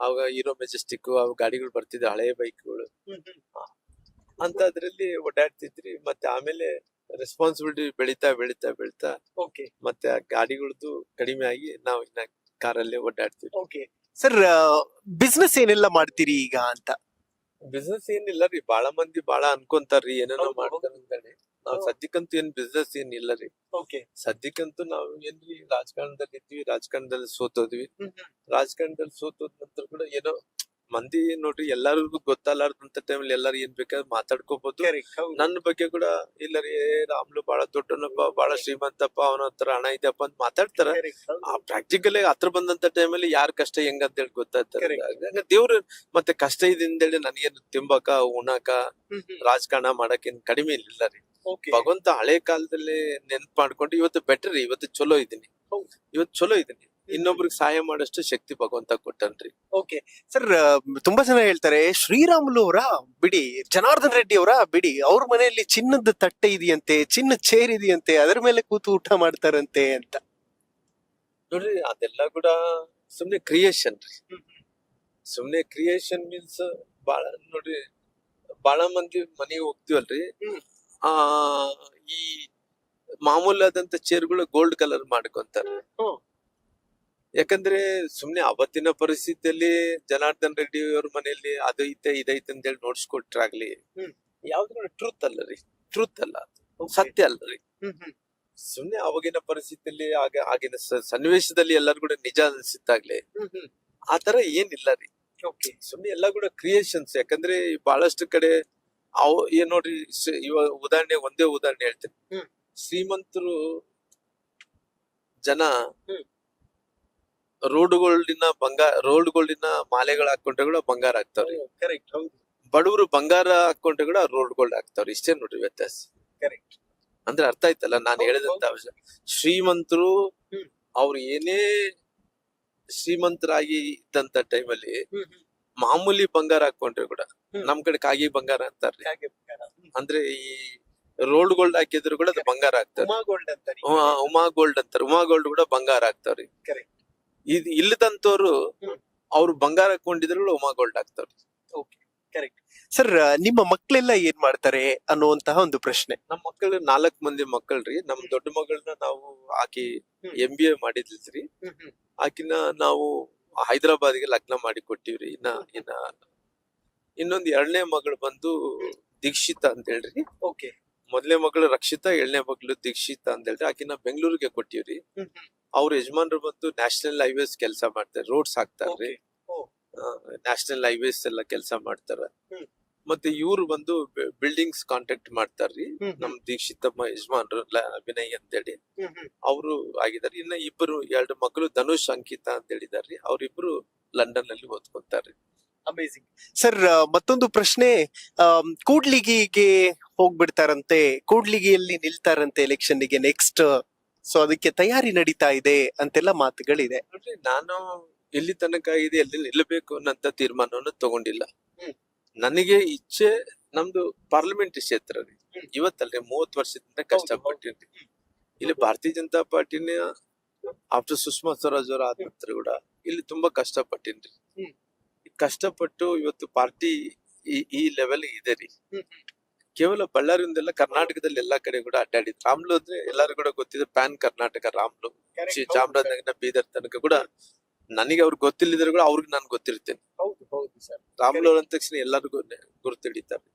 ಅವಾಗ ಹೀರೋ ಮೆಜೆಸ್ಟಿಕ್ ಅವು ಗಾಡಿಗಳು ಬರ್ತಿದ್ವಿ, ಹಳೆ ಬೈಕ್ಗಳು ಅಂತ ಅದ್ರಲ್ಲಿ ಓಡಾಡ್ತಿದ್ರಿ. ಮತ್ತೆ ಆಮೇಲೆ ರೆಸ್ಪಾನ್ಸಿಬಿಲಿಟಿ ಬೆಳಿತಾ ಬೆಳಿತಾ ಬೆಳಿತಾ ಮತ್ತೆ ಆ ಗಾಡಿಗಳದ್ದು ಕಡಿಮೆ ಆಗಿ ನಾವು ಇನ್ನ ಕಾರಲ್ಲೇ ಓಡಾಡ್ತೀವಿ. ಸರ್, ಬಿಸ್ನೆಸ್ ಏನೆಲ್ಲ ಮಾಡ್ತೀರಿ ಈಗ ಅಂತ? ಬಿಸ್ನೆಸ್ ಏನಿಲ್ಲ ರೀ, ಬಹಳ ಮಂದಿ ಬಹಳ ಅನ್ಕೊಂತಾರ್ರಿ ಏನೇನೋ ಮಾಡ್ತಾರ ಅಂತೇಳಿ. ನಾವ್ ಸದ್ಯಕ್ಕಂತೂ ಏನ್ ಬಿಸ್ನೆಸ್ ಏನ್ ಇಲ್ಲ ರೀ. ಓಕೆ. ಸದ್ಯಕ್ಕಂತೂ ನಾವು ಏನ್ರಿ ರಾಜಕಾರಣದಲ್ಲಿ ಇದ್ವಿ, ರಾಜಕಾರಣದಲ್ಲಿ ಸೋತೋದ್ವಿ. ರಾಜಕಾರಣದಲ್ಲಿ ಸೋತೋದ್ ನಂತರ ಕೂಡ ಏನೋ ಮಂದಿ ನೋಡ್ರಿ ಎಲ್ಲರಿಗೂ ಗೊತ್ತಲ್ಲಾರ್ದಂತ ಟೈಮಲ್ಲಿ ಎಲ್ಲಾರು ಏನ್ ಬೇಕಾದ್ರೆ ಮಾತಾಡ್ಕೋಬಹುದು. ನನ್ನ ಬಗ್ಗೆ ಕೂಡ ಇಲ್ಲ ರೀ ರಾಮ್ಲು ಬಹಳ ದೊಡ್ಡನಪ್ಪ, ಬಹಳ ಶ್ರೀಮಂತಪ್ಪ, ಅವನ ಹತ್ರ ಹಣ ಇದೆಯಪ್ಪ ಅಂತ ಮಾತಾಡ್ತಾರ. ಆ ಪ್ರಾಕ್ಟಿಕಲ್ ಆಗಿ ಹತ್ರ ಬಂದಂತ ಟೈಮಲ್ಲಿ ಯಾರ ಕಷ್ಟ ಹೆಂಗ ಅಂತ ಹೇಳಿ ಗೊತ್ತಾಗ್ತಾರೆ. ದೇವ್ರು ಮತ್ತೆ ಕಷ್ಟ ಇದೆ ಅಂತೇಳಿ ನನಗೇನು ತಿಂಬಕ ಉಣಾಕ ರಾಜಕಾರಣ ಮಾಡಕ್ ಏನ್ ಕಡಿಮೆ ಇಲ್ಲ ರೀ. ಭಗವಂತ ಹಳೆ ಕಾಲದಲ್ಲಿ ನೆನ್ಪ್ ಮಾಡ್ಕೊಂಡು ಇವತ್ತು ಬೆಟರ್ ರೀ, ಇವತ್ತು ಚಲೋ ಇದೀನಿ, ಇವತ್ತು ಚಲೋ ಇದೀನಿ. ಇನ್ನೊಬ್ರಿಗೆ ಸಹಾಯ ಮಾಡಷ್ಟು ಶಕ್ತಿ ಭಗವಂತ ಕೊಟ್ಟನ್ರಿ. ಓಕೆ ಸರ್, ತುಂಬಾ ಜನ ಹೇಳ್ತಾರೆ ಶ್ರೀರಾಮುಲು ಅವರ ಬಿಡಿ, ಜನಾರ್ದನ್ ರೆಡ್ಡಿ ಅವರ ಬಿಡಿ, ಅವ್ರ ಮನೆಯಲ್ಲಿ ಚಿನ್ನದ ತಟ್ಟೆ ಇದೆಯಂತೆ, ಚಿನ್ನದ ಚೇರ್ ಇದೆಯಂತೆ, ಅದರ ಮೇಲೆ ಕೂತು ಊಟ ಮಾಡ್ತಾರಂತೆ ಅಂತ. ನೋಡ್ರಿ ಅದೆಲ್ಲ ಕೂಡ ಸುಮ್ನೆ ಕ್ರಿಯೇಷನ್ ರೀ. ಸುಮ್ನೆ ಕ್ರಿಯೇಷನ್ ಮೀನ್ಸ್ ಬಾಳ ನೋಡ್ರಿ, ಬಾಳ ಮಂದಿ ಮನೆಗೆ ಹೋಗ್ತಿವಲ್ರಿ, ಆ ಈ ಮಾಮೂಲಾದಂತ ಚೇರ್ಗಳು ಗೋಲ್ಡ್ ಕಲರ್ ಮಾಡ್ಕೊಂತಾರೆ. ಯಾಕಂದ್ರೆ ಸುಮ್ನೆ ಅವತ್ತಿನ ಪರಿಸ್ಥಿತಿಯಲ್ಲಿ ಜನಾರ್ದನ್ ರೆಡ್ಡಿ ಅವ್ರ ಮನೆಯಲ್ಲಿ ಅದು ಐತೆ ಇದೈತೆ ಅಂತ ಹೇಳಿ ನೋಡ್ಸ್ಕೊಟ್ರಾಗ್ಲಿ, ಯಾವ್ದು ಕೂಡ ಟ್ರೂತ್ ಅಲ್ಲ ರೀ, ಟ್ರೂತ್ ಅಲ್ಲ, ಸತ್ಯ ಅಲ್ಲ ರೀ. ಸುಮ್ನೆ ಅವಾಗಿನ ಪರಿಸ್ಥಿತಿಯಲ್ಲಿ ಆಗಿನ ಸನ್ನಿವೇಶದಲ್ಲಿ ಎಲ್ಲರೂ ಕೂಡ ನಿಜ ಅನ್ಸಿತ್ತಾಗ್ಲಿ, ಆತರ ಏನಿಲ್ಲ ರೀ. ಸುಮ್ನೆ ಎಲ್ಲ ಕೂಡ ಕ್ರಿಯೇಷನ್ಸ್. ಯಾಕಂದ್ರೆ ಬಹಳಷ್ಟು ಕಡೆ ಏನ್ ನೋಡ್ರಿ, ಇವಾಗ ಒಂದೇ ಉದಾಹರಣೆ ಹೇಳ್ತೇನೆ. ಶ್ರೀಮಂತರು ಜನ ರೋಡ್ಗಳಿನ ಮಾಲೆಗಳು ಹಾಕೊಂಡ್ರೆ ಕೂಡ ಬಂಗಾರ ಆಗ್ತಾವ್ರಿ. ಬಡವರು ಬಂಗಾರ ಹಾಕೊಂಡ್ರೆ ಕೂಡ ರೋಡ್ ಗೋಲ್ಡ್ ಆಗ್ತಾವ್ರಿ. ಇಷ್ಟೇ ನೋಡ್ರಿ ವ್ಯತ್ಯಾಸ. ಅಂದ್ರೆ ಅರ್ಥ ಆಯ್ತಲ್ಲ ನಾನು ಹೇಳಿದಂತ ವಿಷಯ. ಶ್ರೀಮಂತರು ಅವ್ರು ಏನೇ ಶ್ರೀಮಂತರಾಗಿ ಇದ್ದಂತ ಟೈಮಲ್ಲಿ ಮಾಮೂಲಿ ಬಂಗಾರ ಹಾಕೊಂಡ್ರೆ ಕೂಡ, ನಮ್ ಕಡೆ ಕಾಗಿ ಬಂಗಾರ ಅಂತಾರ್ರಿ, ಅಂದ್ರೆ ಈ ರೋಲ್ಡ್ ಗೋಲ್ಡ್ ಹಾಕಿದ್ರು ಕೂಡ ಅದು ಬಂಗಾರ ಆಗ್ತಾರೆ. ಉಮಾ ಗೋಲ್ಡ್ ಅಂತಾರೆ. ಉಮಾ ಗೋಲ್ಡ್ ಕೂಡ ಬಂಗಾರ ಆಗ್ತಾವ್ರಿ. ಇದು ಇಲ್ಲದಂತವ್ರು ಅವ್ರು ಬಂಗಾರ ಹಾಕೊಂಡಿದ್ರು ಕೂಡ ಉಮಾ ಗೋಲ್ಡ್ ಆಗ್ತಾವ್ರಿ. ಸರ್, ನಿಮ್ಮ ಮಕ್ಕಳೆಲ್ಲ ಏನ್ ಮಾಡ್ತಾರೆ ಅನ್ನುವಂತಹ ಒಂದು ಪ್ರಶ್ನೆ. ನಮ್ ಮಕ್ಕಳು 4 ಮಂದಿ ಮಕ್ಕಳ್ರಿ. ನಮ್ ದೊಡ್ಡ ಮಗಳನ್ನ ನಾವು ಆಕಿ MBA ಮಾಡಿದ್ರಿ. ಆಕಿನ ನಾವು ಹೈದರಾಬಾದ್ಗೆ ಲಗ್ನ ಮಾಡಿ ಕೊಟ್ಟಿವ್ರಿ. ಇನ್ನೊಂದ್ 2ನೇ ಮಗಳು ಬಂದು ದೀಕ್ಷಿತಾ ಅಂತ ಹೇಳ್ರಿ. ಮೊದಲನೇ ಮಗಳು ರಕ್ಷಿತಾ, 2ನೇ ಮಗಳು ದೀಕ್ಷಿತಾ ಅಂತ ಹೇಳ್ರಿ. ಆಕಿನ ಬೆಂಗಳೂರಿಗೆ ಕೊಟ್ಟಿವ್ರಿ. ಅವ್ರ ಯಜಮಾನ್ರು ಬಂದು ನ್ಯಾಷನಲ್ ಹೈವೇಸ್ ಕೆಲಸ ಮಾಡ್ತಾರೆ, ರೋಡ್ಸ್ ಹಾಕ್ತಾರ್ರಿ. ನ್ಯಾಷನಲ್ ಹೈವೇಸ್ ಎಲ್ಲ ಕೆಲಸ ಮಾಡ್ತಾರ. ಮತ್ತೆ ಇವ್ರು ಬಂದು ಬಿಲ್ಡಿಂಗ್ಸ್ ಕಾಂಟ್ರಾಕ್ಟ್ ಮಾಡ್ತಾರ್ರಿ. ನಮ್ ದೀಕ್ಷಿತಮ್ಮ ಯಜಮಾನ್ರು ಅಭಿನಯ್ ಅಂತೇಳಿ ಅವರು ಆಗಿದ್ದಾರೆ. ಇನ್ನ 2 ಮಕ್ಕಳು ಧನುಷ್ ಅಂಕಿತಾ ಅಂತ ಹೇಳಿದಾರ್ರಿ. ಅವ್ರಿಬ್ರು ಲಂಡನ್ ಅಲ್ಲಿ ಓದ್ಕೊಂತಾರ್ರಿ. ಅಮೇಜಿಂಗ್. ಸರ್, ಮತ್ತೊಂದು ಪ್ರಶ್ನೆ. ಕೂಡ್ಲಿಗಿಗೆ ಹೋಗ್ಬಿಡ್ತಾರಂತೆ, ಕೂಡ್ಲಿಗಿಯಲ್ಲಿ ನಿಲ್ತಾರಂತೆ ಎಲೆಕ್ಷನ್ಗೆ ನೆಕ್ಸ್ಟ್. ಸೊ ಅದಕ್ಕೆ ತಯಾರಿ ನಡೀತಾ ಇದೆ ಅಂತೆಲ್ಲ ಮಾತುಗಳಿದೆ. ನೋಡ್ರಿ, ನಾನು ಎಲ್ಲಿ ತನಕ ಇದೆ ಎಲ್ಲಿ ನಿಲ್ಲಬೇಕು ಅನ್ನಂತ ತೀರ್ಮಾನವನ್ನು ತಗೊಂಡಿಲ್ಲ. ನನಗೆ ಇಚ್ಛೆ ನಮ್ದು ಪಾರ್ಲಿಮೆಂಟ್ ಕ್ಷೇತ್ರ ರೀ. ಇವತ್ತಲ್ರಿ 30 ವರ್ಷದಿಂದ ಕಷ್ಟಪಟ್ಟಿರಿ. ಇಲ್ಲಿ ಭಾರತೀಯ ಜನತಾ ಪಾರ್ಟಿನ ಆಫ್ಟರ್ ಸುಷ್ಮಾ ಸ್ವರಾಜ್ ಅವರ ಆದ ನಂತರ ಕೂಡ ಇಲ್ಲಿ ತುಂಬಾ ಕಷ್ಟಪಟ್ಟಿನ್ರಿ. ಕಷ್ಟಪಟ್ಟು ಇವತ್ತು ಪಾರ್ಟಿ ಈ ಲೆವೆಲ್ ಇದೆ ರೀ. ಕೇವಲ ಬಳ್ಳಾರಿಯಿಂದೆಲ್ಲ ಕರ್ನಾಟಕದಲ್ಲಿ ಎಲ್ಲಾ ಕಡೆ ಕೂಡ ಅಡ್ಡಾಡಿದ್ರು. ರಾಮ್ಲು ಅಂದ್ರೆ ಎಲ್ಲಾರು ಕೂಡ ಗೊತ್ತಿದೆ, ಪ್ಯಾನ್ ಕರ್ನಾಟಕ ರಾಮ್ಲು. ಚಾಮರಾಜನಗರ ಬೀದರ್ ತನಕ ಕೂಡ ನನಗೆ ಅವ್ರಿಗೆ ಗೊತ್ತಿಲ್ಲದ್ರು ಕೂಡ ಅವ್ರಿಗೆ ನಾನು ಗೊತ್ತಿರ್ತೇನೆ. ರಾಮ್ಲು ಅವ್ರ ಅಂದ ತಕ್ಷಣ ಎಲ್ಲರಿಗೂ ಗುರುತಿಡಿತಾರೆ.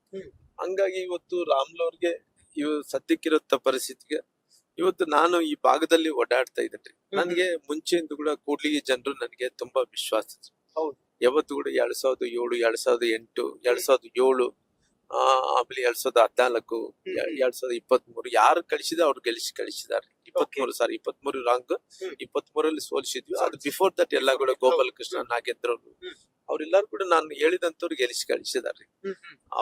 ಹಂಗಾಗಿ ಇವತ್ತು ರಾಮ್ಲು ಅವ್ರಿಗೆ ಸದ್ಯಕ್ಕಿರೋ ಪರಿಸ್ಥಿತಿಗೆ ಇವತ್ತು ನಾನು ಈ ಭಾಗದಲ್ಲಿ ಓಡಾಡ್ತಾ ಇದ್ದೇನೆ. ನನಗೆ ಮುಂಚೆಯಿಂದ ಕೂಡ ಕೂಡ್ಲಿಗಿ ಜನರು ನನಗೆ ತುಂಬಾ ವಿಶ್ವಾಸ. ಯಾವತ್ತು ಕೂಡ 2007, 2008, 2007, ಆಮೇಲೆ 2014, 2023 ಯಾರು ಕಳಿಸಿದ ಅವ್ರು ಕಳಿಸಿದಾರೆ. 23 ರಾಂಗ್, 23 ಸೋಲಿಸಿದ್ವಿ. ಅದು ಬಿಫೋರ್ ದಟ್ ಎಲ್ಲ ಕೂಡ ಗೋಪಾಲ ಕೃಷ್ಣ, ನಾಗೇಂದ್ರ ಅವ್ರೆಲ್ಲಾರು ಕೂಡ ನಾನು ಹೇಳಿದಂತವ್ರು ಕಳಿಸಿದಾರೆ.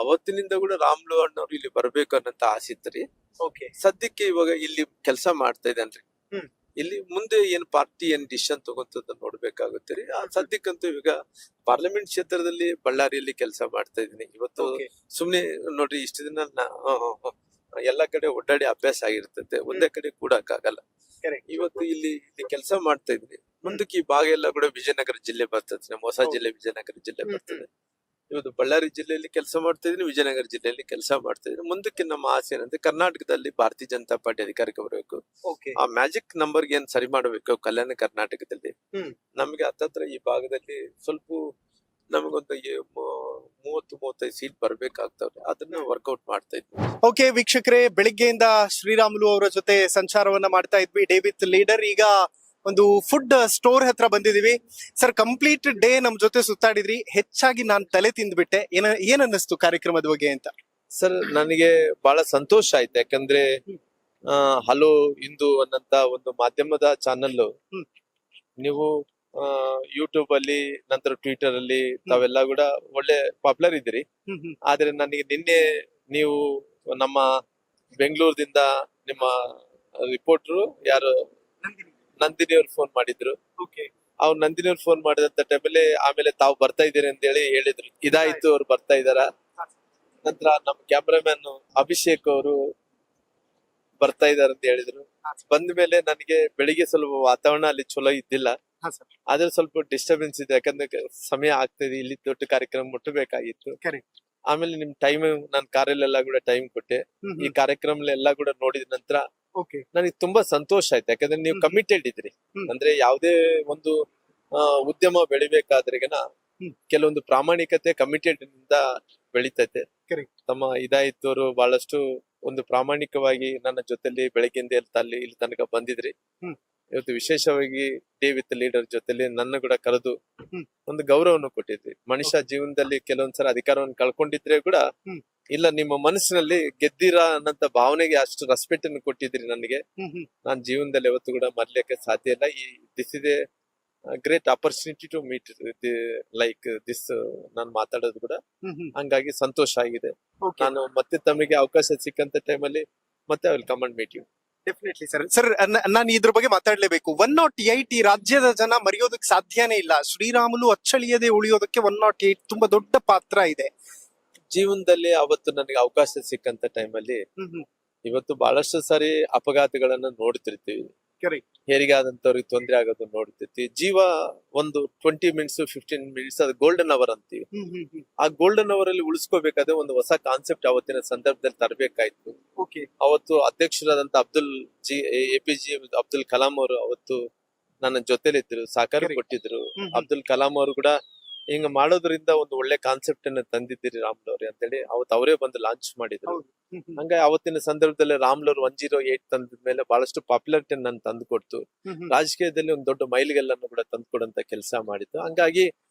ಅವತ್ತಿನಿಂದ ಕೂಡ ರಾಮ್ಲು ಅಣ್ಣವ್ರು ಇಲ್ಲಿ ಬರ್ಬೇಕು ಅನ್ನೋಂತ ಆಸೆ ಇತ್ರಿ. ಸದ್ಯಕ್ಕೆ ಇವಾಗ ಇಲ್ಲಿ ಕೆಲಸ ಮಾಡ್ತಾ ಇದ್ದೇನ್ರಿ. ಇಲ್ಲಿ ಮುಂದೆ ಏನ್ ಪಾರ್ಟಿ ಏನ್ ಡಿಸಿಷನ್ ತಗೊಂತದ ನೋಡ್ಬೇಕಾಗುತ್ತೆ ರೀ. ಸದ್ಯಕ್ಕಂತೂ ಇವಾಗ ಪಾರ್ಲಿಮೆಂಟ್ ಕ್ಷೇತ್ರದಲ್ಲಿ ಬಳ್ಳಾರಿಯಲ್ಲಿ ಕೆಲಸ ಮಾಡ್ತಾ ಇದೀನಿ. ಇವತ್ತು ಸುಮ್ನೆ ನೋಡ್ರಿ, ಇಷ್ಟು ದಿನ ಎಲ್ಲಾ ಕಡೆ ಒಡ್ಡಾಡಿ ಅಭ್ಯಾಸ ಆಗಿರ್ತದೆ, ಒಂದೇ ಕಡೆ ಕೂಡಕ್ಕಾಗಲ್ಲ. ಇವತ್ತು ಇಲ್ಲಿ ಕೆಲಸ ಮಾಡ್ತಾ ಇದ್ವಿ. ಮುಂದಕ್ಕೆ ಈ ಭಾಗ ಎಲ್ಲ ಕೂಡ ವಿಜಯನಗರ ಜಿಲ್ಲೆ ಬರ್ತದೆ, ನಮ್ಮ ಹೊಸ ಜಿಲ್ಲೆ ವಿಜಯನಗರ ಜಿಲ್ಲೆ ಬರ್ತದೆ. ಇವತ್ತು ಬಳ್ಳಾರಿ ಜಿಲ್ಲೆಯಲ್ಲಿ ಕೆಲಸ ಮಾಡ್ತಾ ಇದೀನಿ, ವಿಜಯನಗರ ಜಿಲ್ಲೆಯಲ್ಲಿ ಕೆಲಸ ಮಾಡ್ತಾ ಇದೀನಿ. ಮುಂದಕ್ಕೆ ನಮ್ಮ ಆಸೆ ಏನಂದ್ರೆ ಕರ್ನಾಟಕದಲ್ಲಿ ಭಾರತೀಯ ಜನತಾ ಪಾರ್ಟಿ ಅಧಿಕಾರಕ್ಕೆ ಬರಬೇಕು. ಆ ಮ್ಯಾಜಿಕ್ ನಂಬರ್ ಏನ್ ಸರಿ ಮಾಡಬೇಕು ಕಲ್ಯಾಣ ಕರ್ನಾಟಕದಲ್ಲಿ. ನಮ್ಗೆ ಹತ್ತತ್ರ ಈ ಭಾಗದಲ್ಲಿ ಸ್ವಲ್ಪ ನಮಗೊಂದು 30-35 ಸೀಟ್ ಬರ್ಬೇಕಾಗ್ತವ್ರೆ, ಅದನ್ನ ವರ್ಕೌಟ್ ಮಾಡ್ತಾ ಇದ್ವಿ. ಓಕೆ ವೀಕ್ಷಕರೇ, ಬೆಳಿಗ್ಗೆಯಿಂದ ಶ್ರೀರಾಮುಲು ಅವರ ಜೊತೆ ಸಂಚಾರವನ್ನ ಮಾಡ್ತಾ ಇದ್ವಿ ಡೇ ವಿತ್ ಲೀಡರ್. ಈಗ ಒಂದು ಫುಡ್ ಸ್ಟೋರ್ ಹತ್ರ ಬಂದಿದೀವಿ. ಸರ್, ಕಂಪ್ಲೀಟ್ ಡೇ ನಮ್ ಜೊತೆ ಸುತ್ತಾಡಿದ್ರಿ. ಹೆಚ್ಚಾಗಿ ನಾನು ತಲೆ ತಿಂದ್ಬಿಟ್ಟೆ. ಏನ್ ಅನ್ನಿಸ್ತು ಕಾರ್ಯಕ್ರಮದ ಬಗ್ಗೆ ಅಂತ? ಸರ್, ನನಗೆ ಬಹಳ ಸಂತೋಷ ಆಯ್ತು. ಯಾಕಂದ್ರೆ ಹಲೋ ಹಿಂದೂ ಅನ್ನಂತ ಒಂದು ಮಾಧ್ಯಮದ ಚಾನಲ್ ನೀವು ಯೂಟ್ಯೂಬ್ ಅಲ್ಲಿ, ನಂತರ ಟ್ವಿಟರ್ ಅಲ್ಲಿ ತಾವೆಲ್ಲ ಕೂಡ ಒಳ್ಳೆ ಪಾಪ್ಯುಲರ್ ಇದ್ದೀರಿ. ಆದ್ರೆ ನನಗೆ ನಿನ್ನೆ ನೀವು ನಮ್ಮ ಬೆಂಗಳೂರದಿಂದ ನಿಮ್ಮ ರಿಪೋರ್ಟರ್ ಯಾರು ನಂದಿನಿ ಅವ್ರು ಫೋನ್ ಮಾಡಿದ್ರು. ಅವ್ರು ನಂದಿನಿ ಅವ್ರು ಫೋನ್ ಮಾಡಿದಂತ ಟೈಮಲ್ಲಿ ಆಮೇಲೆ ತಾವು ಬರ್ತಾ ಇದ್ದೀರಿ ಅಂತ ಹೇಳಿ ಹೇಳಿದ್ರು. ಇದಾಯ್ತು, ಅವ್ರು ಬರ್ತಾ ಇದಾರ. ನಂತರ ನಮ್ಮ ಕ್ಯಾಮ್ರಾಮನ್ ಅಭಿಷೇಕ್ ಅವರು ಬರ್ತಾ ಇದಾರೆ ಅಂತ ಹೇಳಿದ್ರು. ಬಂದ ಮೇಲೆ ನನಗೆ ಬೆಳಿಗ್ಗೆ ಸ್ವಲ್ಪ ವಾತಾವರಣ ಅಲ್ಲಿ ಚಲೋ ಇದ್ದಿಲ್ಲ, ಆದ್ರೆ ಸ್ವಲ್ಪ ಡಿಸ್ಟರ್ಬೆನ್ಸ್ ಇದೆ. ಯಾಕಂದ್ರೆ ಸಮಯ ಆಗ್ತದೆ, ಇಲ್ಲಿ ದೊಡ್ಡ ಕಾರ್ಯಕ್ರಮ ಮುಟ್ಟಬೇಕಾಗಿತ್ತು. ಆಮೇಲೆ ನಿಮ್ ಟೈಮ್ ನಾನು ಕಾರಲ್ಲೆಲ್ಲ ಕೂಡ ಟೈಮ್ ಕೊಟ್ಟೆ. ಈ ಕಾರ್ಯಕ್ರಮ ಎಲ್ಲ ಕೂಡ ನೋಡಿದ ನಂತರ ನನಗೆ ತುಂಬಾ ಸಂತೋಷ ಆಯ್ತು. ಯಾಕಂದ್ರೆ ನೀವು ಕಮಿಟೆಡ್ ಇದ್ರಿ. ಅಂದ್ರೆ ಯಾವುದೇ ಒಂದು ಉದ್ಯಮ ಬೆಳಿಬೇಕಾದ್ರೆಗನ ಕೆಲವೊಂದು ಪ್ರಾಮಾಣಿಕತೆ, ಕಮಿಟೆಡ್ ಇಂದ ಬೆಳಿತೈತೆ. ತಮ್ಮ ಇದಾಯ್ತವರು ಬಹಳಷ್ಟು ಒಂದು ಪ್ರಾಮಾಣಿಕವಾಗಿ ನನ್ನ ಜೊತೆಲಿ ಬೆಳಗ್ಗೆಯಿಂದ ಇಲ್ಲಿ ತನಕ ಬಂದಿದ್ರಿ. ಇವತ್ತು ವಿಶೇಷವಾಗಿ ಡೇ ವಿತ್ ಲೀಡರ್ ಜೊತೆಲಿ ನನ್ನ ಕೂಡ ಕರೆದು ಒಂದು ಗೌರವವನ್ನು ಕೊಟ್ಟಿದ್ರಿ. ಮನುಷ್ಯ ಜೀವನದಲ್ಲಿ ಕೆಲವೊಂದ್ಸಲ ಅಧಿಕಾರವನ್ನು ಕಳ್ಕೊಂಡಿದ್ರೆ ಕೂಡ ಇಲ್ಲ, ನಿಮ್ಮ ಮನಸ್ಸಿನಲ್ಲಿ ಗೆದ್ದಿರ ಅನ್ನಂತ ಭಾವನೆಗೆ ಅಷ್ಟು ರೆಸ್ಪೆಕ್ಟ್ ಅನ್ನು ಕೊಟ್ಟಿದ್ರಿ ನನಗೆ. ನಾನ್ ಜೀವನದಲ್ಲಿ ಯಾವತ್ತು ಕೂಡ ಮರ್ಲಿಕ್ಕೆ ಸಾಧ್ಯ ಇಲ್ಲ. This is a great opportunity to meet like this. ನಾನು ಮಾತಾಡೋದು ಕೂಡ ಹಂಗಾಗಿ ಸಂತೋಷ ಆಗಿದೆ. ನಾನು ಮತ್ತೆ ತಮಗೆ ಅವಕಾಶ ಸಿಕ್ಕಂತ ಟೈಮಲ್ಲಿ ಮತ್ತೆ I will come and meet you. Definitely sir. Sir, ನಾನು ಇದ್ರ ಬಗ್ಗೆ ಮಾತಾಡ್ಲೇಬೇಕು. 108 ಈ ರಾಜ್ಯದ ಜನ ಮರೆಯೋದಕ್ಕೆ ಸಾಧ್ಯನೇ ಇಲ್ಲ. ಶ್ರೀರಾಮುಲು ಅಚ್ಚಳಿಯದೆ ಉಳಿಯೋದಕ್ಕೆ 108 ತುಂಬಾ ದೊಡ್ಡ ಪಾತ್ರ ಇದೆ ಜೀವನದಲ್ಲಿ. ಅವತ್ತು ನನಗೆ ಅವಕಾಶ ಸಿಕ್ಕಂತ ಟೈಮಲ್ಲಿ ಇವತ್ತು ಬಹಳಷ್ಟು ಸಾರಿ ಅಪಘಾತಗಳನ್ನ ನೋಡ್ತಿರ್ತೀವಿ. ಹೆರಿಗೆ ಆದಂತವ್ರಿಗೆ ತೊಂದರೆ ಆಗೋದು ನೋಡ್ತಿರ್ತೀವಿ. ಜೀವ ಒಂದು 20 ಮಿನಿಟ್ಸ್ 15 ಮಿನಿಟ್ಸ್ ಅದು ಗೋಲ್ಡನ್ ಅವರ್ ಅಂತೀವಿ. ಆ ಗೋಲ್ಡನ್ ಅವರ್ ಅಲ್ಲಿ ಉಳಿಸ್ಕೋಬೇಕಾದ್ರೆ ಒಂದು ಹೊಸ ಕಾನ್ಸೆಪ್ಟ್ ಅವತ್ತಿನ ಸಂದರ್ಭದಲ್ಲಿ ತರಬೇಕಾಯ್ತು. ಅವತ್ತು ಅಧ್ಯಕ್ಷರಾದಂತ APJ ಅಬ್ದುಲ್ ಕಲಾಂ ಅವರು ಅವತ್ತು ನನ್ನ ಜೊತೆಲಿದ್ರು, ಸಹಕಾರ ಕೊಟ್ಟಿದ್ರು. ಅಬ್ದುಲ್ ಕಲಾಂ ಅವರು ಕೂಡ ಹಿಂಗ ಮಾಡೋದ್ರಿಂದ ಒಂದು ಒಳ್ಳೆ ಕಾನ್ಸೆಪ್ಟ್ ಅನ್ನ ತಂದಿದ್ದೀರಿ ರಾಮ್ಲು ಅವ್ರೆ ಅಂತೇಳಿ ಅವತ್ತು ಅವರೇ ಬಂದು ಲಾಂಚ್ ಮಾಡಿದ್ರು. ಹಂಗಾಗಿ ಅವತ್ತಿನ ಸಂದರ್ಭದಲ್ಲಿ ರಾಮ್ಲು ಅವ್ರು 108 ತಂದ ಮೇಲೆ ಬಹಳಷ್ಟು ಪಾಪ್ಯುಲಾರಿಟಿ ನಾನು ತಂದು ಕೊಡ್ತು. ರಾಜಕೀಯದಲ್ಲಿ ಒಂದು ದೊಡ್ಡ ಮೈಲಿಗಲ್ಲನ್ನು ಕೂಡ ತಂದು ಕೊಡಂತ ಕೆಲಸ ಮಾಡಿದ್ದು. ಹಂಗಾಗಿ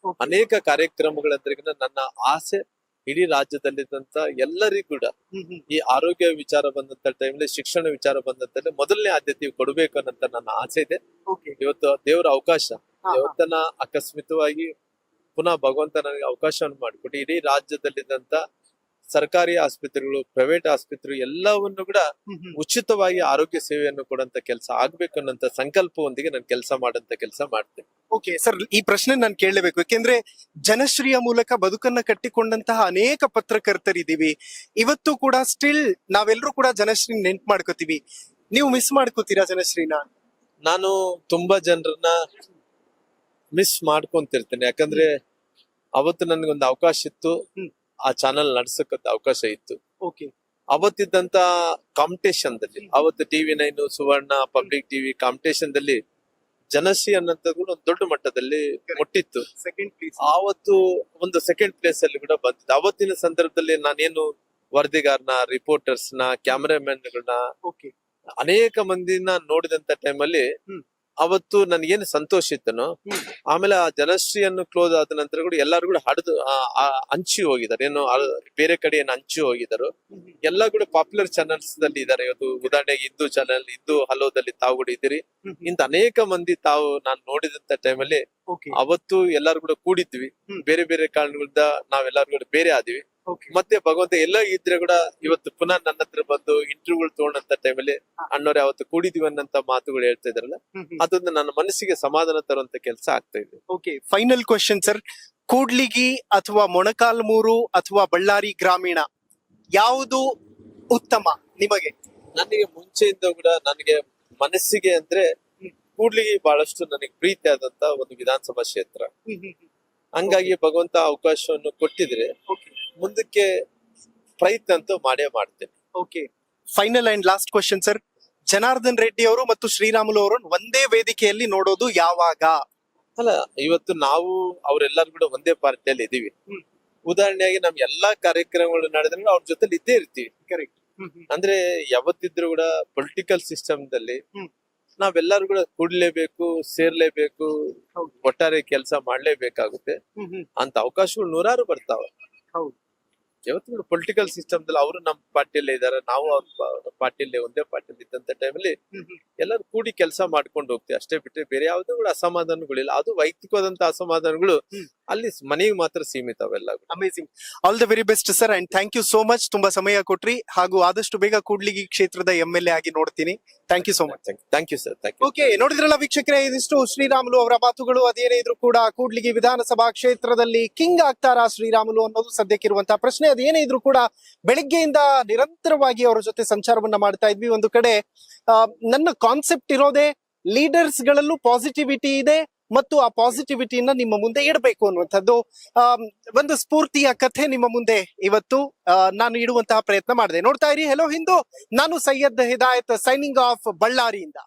ಅನೇಕ ಕಾರ್ಯಕ್ರಮಗಳಂದ್ರೆ ನನ್ನ ಆಸೆ ಇಡೀ ರಾಜ್ಯದಲ್ಲಿದ್ದಂತ ಎಲ್ಲರಿಗೂ ಕೂಡ ಈ ಆರೋಗ್ಯ ವಿಚಾರ ಬಂದಂತ ಟೈಮಲ್ಲಿ, ಶಿಕ್ಷಣ ವಿಚಾರ ಬಂದಂತ ಮೊದಲನೇ ಆದ್ಯತೆ ಕೊಡ್ಬೇಕು ಅನ್ನಂತ ನನ್ನ ಆಸೆ ಇದೆ. ಇವತ್ತು ದೇವರ ಅವಕಾಶ, ಇವತ್ತನ ಅಕಸ್ಮಿತವಾಗಿ ಪುನಃ ಭಗವಂತ ನನಗೆ ಅವಕಾಶವನ್ನು ಮಾಡಿಕೊಟ್ಟು ಇಡೀ ರಾಜ್ಯದಲ್ಲಿದ್ದಂತ ಸರ್ಕಾರಿ ಆಸ್ಪತ್ರೆಗಳು, ಪ್ರೈವೇಟ್ ಆಸ್ಪತ್ರೆ ಎಲ್ಲವನ್ನು ಕೂಡ ಉಚಿತವಾಗಿ ಆರೋಗ್ಯ ಸೇವೆಯನ್ನು ಕೊಡಂತ ಕೆಲಸ ಆಗ್ಬೇಕು ಅನ್ನೋಂತ ಸಂಕಲ್ಪದೊಂದಿಗೆ ನಾನು ಕೆಲಸ ಮಾಡ್ತೇನೆ. ಓಕೆ ಸರ್, ಈ ಪ್ರಶ್ನೆ ನಾನು ಕೇಳಲೇಬೇಕು. ಯಾಕೆಂದ್ರೆ ಜನಶ್ರೀಯ ಮೂಲಕ ಬದುಕನ್ನ ಕಟ್ಟಿಕೊಂಡಂತಹ ಅನೇಕ ಪತ್ರಕರ್ತರಿದ್ದೀವಿ. ಇವತ್ತು ಕೂಡ ಸ್ಟಿಲ್ ನಾವೆಲ್ಲರೂ ಕೂಡ ಜನಶ್ರೀ ನೆನ್ಪು ಮಾಡ್ಕೋತೀವಿ. ನೀವು ಮಿಸ್ ಮಾಡ್ಕೋತೀರಾ ಜನಶ್ರೀನ? ನಾನು ತುಂಬಾ ಜನರನ್ನ ಮಿಸ್ ಮಾಡ್ಕೊಂತಿರ್ತೇನೆ. ಯಾಕಂದ್ರೆ ಅವತ್ತು ನನ್ಗೊಂದು ಅವಕಾಶ ಇತ್ತು, ಆ ಚಾನಲ್ ನಡ್ಸಕ್ಕಂತ ಅವಕಾಶ ಇತ್ತು. ಅವತ್ತಿದ್ದಂತ ಕಾಂಪಿಟೇಷನ್ ದಲ್ಲಿ, ಅವತ್ತು TV9, ಸುವರ್ಣ, ಪಬ್ಲಿಕ್ ಟಿವಿ ಕಾಂಪಿಟೇಷನ್ ದಲ್ಲಿ ಜನಶ್ರೀ ಅನ್ನೋದು ಕೂಡ ಒಂದು ದೊಡ್ಡ ಮಟ್ಟದಲ್ಲಿ ಮುಟ್ಟಿತ್ತು. ಆವತ್ತು ಒಂದು ಸೆಕೆಂಡ್ ಪ್ಲೇಸ್ ಅಲ್ಲಿ ಕೂಡ ಬಂದಿತ್ತು. ಅವತ್ತಿನ ಸಂದರ್ಭದಲ್ಲಿ ನಾನೇನು ವರದಿಗಾರನ, ರಿಪೋರ್ಟರ್ಸ್ ನ, ಕ್ಯಾಮರಾಮನ್ಗಳನ್ನ, ಅನೇಕ ಮಂದಿನ ನೋಡಿದಂತ ಟೈಮಲ್ಲಿ ಅವತ್ತು ನನ್ಗೇನು ಸಂತೋಷ ಇತ್ತನೋ, ಆಮೇಲೆ ಆ ಜನಶ್ರೀಯನ್ನು ಕ್ಲೋಸ್ ಆದ ನಂತರ ಕೂಡ ಎಲ್ಲಾರು ಕೂಡ ಹಂಚಿ ಹೋಗಿದ್ದಾರೆ. ಏನು ಬೇರೆ ಕಡೆ ಏನು ಹಂಚಿ ಹೋಗಿದಾರೋ ಎಲ್ಲ ಕೂಡ ಪಾಪ್ಯುಲರ್ ಚಾನಲ್ಸ್ ದಲ್ಲಿ ಇದಾರೆ. ಇವತ್ತು ಉದಾಹರಣೆಗೆ ಹಿಂದೂ ಚಾನಲ್, ಹಿಂದೂ ಹಲೋದಲ್ಲಿ ತಾವು ಕೂಡ ಇದ್ದೀರಿ. ಇಂತ ಅನೇಕ ಮಂದಿ ತಾವು ನಾನು ನೋಡಿದಂತ ಟೈಮಲ್ಲಿ ಅವತ್ತು ಎಲ್ಲಾರು ಕೂಡ ಕೂಡಿದ್ವಿ. ಬೇರೆ ಬೇರೆ ಕಾರಣಗಳಿಂದ ನಾವೆಲ್ಲರೂ ಕೂಡ ಬೇರೆ ಆದ್ವಿ. ಮತ್ತೆ ಭಗವಂತ ಎಲ್ಲ ಇದ್ರೆ ಕೂಡ ಇವತ್ತು ಪುನಃ ನನ್ನ ಹತ್ರ ಬಂದು ಇಂಟರ್ವ್ಯೂಗಳು ತಗೊಂಡಂತ ಟೈಮಲ್ಲಿ ಅಣ್ಣವ್ರೆ ಅವತ್ತು ಕೂಡಿದೀವಿ ಅನ್ನಂತ ಮಾತುಗಳು ಹೇಳ್ತಾ ಇದ್ರಲ್ಲ, ಅದೊಂದು ನನ್ನ ಮನಸ್ಸಿಗೆ ಸಮಾಧಾನ ತರುವಂತ ಕೆಲಸ ಆಗ್ತಾ ಇದೆ. Okay, final question sir. Kudligi ಅಥವಾ ಮೊಣಕಾಲ್ಮೂರು ಅಥವಾ ಬಳ್ಳಾರಿ ಗ್ರಾಮೀಣ ಯಾವುದು ಉತ್ತಮ ನಿಮಗೆ? ನನಗೆ ಮುಂಚೆಯಿಂದ ಕೂಡ ನನಗೆ ಮನಸ್ಸಿಗೆ ಅಂದ್ರೆ ಕೂಡ್ಲಿಗಿ ಬಹಳಷ್ಟು ನನಗೆ ಪ್ರೀತಿ ಆದಂತ ಒಂದು ವಿಧಾನಸಭಾ ಕ್ಷೇತ್ರ. ಹಂಗಾಗಿ ಭಗವಂತ ಅವಕಾಶವನ್ನು ಕೊಟ್ಟಿದ್ರೆ ಮುಂದಕ್ಕೆ ಪ್ರಯತ್ನ ಅಂತೂ ಮಾಡೇ ಮಾಡ್ತೇನೆ. Okay, final and last question sir. Janardhan Reddy ಅವರು ಮತ್ತು ಶ್ರೀರಾಮುಲು ಅವರು ಒಂದೇ ವೇದಿಕೆಯಲ್ಲಿ ನೋಡೋದು ಯಾವಾಗ? ಅಲ್ಲ, ಇವತ್ತು ನಾವು ಅವರೆಲ್ಲರೂ ಕೂಡ ಒಂದೇ ಪಾರ್ಟಿಯಲ್ಲಿ ಇದೀವಿ. ಉದಾಹರಣೆಯಾಗಿ ನಮ್ ಎಲ್ಲಾ ಕಾರ್ಯಕ್ರಮಗಳು ನಡೆದ್ರೆ ಅವ್ರ ಜೊತೆಲಿ ಇದ್ದೇ ಇರ್ತೀವಿ. ಕರೆಕ್ಟ್. ಅಂದ್ರೆ ಯಾವತ್ತಿದ್ರು ಕೂಡ ಪೊಲಿಟಿಕಲ್ ಸಿಸ್ಟಮ್ದಲ್ಲಿ ನಾವೆಲ್ಲರೂ ಕೂಡ ಕೂಡ್ಲೇಬೇಕು, ಸೇರ್ಲೇಬೇಕು, ಒಟ್ಟಾರೆ ಕೆಲಸ ಮಾಡ್ಲೇಬೇಕಾಗುತ್ತೆ. ಅಂತ ಅವಕಾಶಗಳು ನೂರಾರು ಬರ್ತಾವ. ಹೌದು. ಯಾವತ್ತು ಕೂಡ ಪೊಲಿಟಿಕಲ್ ಸಿಸ್ಟಮ್ದಲ್ಲಿ ಅವರು ನಮ್ಮ ಪಾರ್ಟಿಯಲ್ಲೇ ಇದಾರೆ, ನಾವು ಅವ್ರ ಪಾರ್ಟಿಯಲ್ಲೇ ಒಂದೇ ಪಾರ್ಟಿಯಲ್ಲಿ ಇದ್ದಂತ ಟೈಮಲ್ಲಿ ಎಲ್ಲರೂ ಕೂಡಿ ಕೆಲಸ ಮಾಡ್ಕೊಂಡು ಹೋಗ್ತೀವಿ ಅಷ್ಟೇ ಬಿಟ್ಟರೆ ಬೇರೆ ಯಾವ್ದು ಕೂಡ ಅಸಮಾಧಾನಗಳಿಲ್ಲ. ಅದು ವೈಯಕ್ತಿಕವಾದಂತ ಅಸಮಾಧಾನಗಳು ಅಲ್ಲಿ ಮನೆಗೆ ಮಾತ್ರ ಸೀಮಿತ ಅವೆಲ್ಲ. Amazing. All the very best sir and thank you so much. ತುಂಬಾ ಸಮಯ ಕೊಟ್ರಿ ಹಾಗೂ ಆದಷ್ಟು ಬೇಗ ಕೂಡ್ಲಿಗಿ ಕ್ಷೇತ್ರದ MLA ಆಗಿ ನೋಡ್ತೀನಿ. Thank you so much. Thank you sir. Thank you. Okay, ನೋಡಿದ್ರಲ್ಲ ವೀಕ್ಷಕರೇ, ಇದಿಷ್ಟು ಶ್ರೀರಾಮುಲು ಅವರ ಮಾತುಗಳು. ಅದೇನೇ ಇದ್ರು ಕೂಡ ಕೂಡ್ಲಿಗಿ ವಿಧಾನಸಭಾ ಕ್ಷೇತ್ರದಲ್ಲಿ ಕಿಂಗ್ ಆಗ್ತಾರಾ ಶ್ರೀರಾಮುಲು ಅನ್ನೋದು ಸದ್ಯಕ್ಕಿರುವಂತಹ ಪ್ರಶ್ನೆ. ಅದೇನೇ ಇದ್ರು ಕೂಡ ಬೆಳಿಗ್ಗೆಯಿಂದ ನಿರಂತರವಾಗಿ ಅವರ ಜೊತೆ ಸಂಚಾರವನ್ನ ಮಾಡ್ತಾ ಇದ್ವಿ. ಒಂದು ಕಡೆ ನನ್ನ ಕಾನ್ಸೆಪ್ಟ್ ಇರೋದೇ ಲೀಡರ್ಸ್ ಗಳಲ್ಲೂ ಪಾಸಿಟಿವಿಟಿ ಇದೆ ಮತ್ತು ಆ ಪಾಸಿಟಿವಿಟಿಯನ್ನ ನಿಮ್ಮ ಮುಂದೆ ಇಡಬೇಕು ಅನ್ನುವಂಥದ್ದು ಒಂದು ಸ್ಫೂರ್ತಿಯ ಕಥೆ ನಿಮ್ಮ ಮುಂದೆ ಇವತ್ತು ನಾನು ಇಡುವಂತಹ ಪ್ರಯತ್ನ ಮಾಡಿದೆ. ನೋಡ್ತಾ ಇರಿ ಹೆಲೋ ಹಿಂದೂ. ನಾನು ಸೈಯದ್ ಹಿದಾಯತ್ ಸೈನಿಂಗ್ ಆಫ್ ಬಳ್ಳಾರಿಯಿಂದ.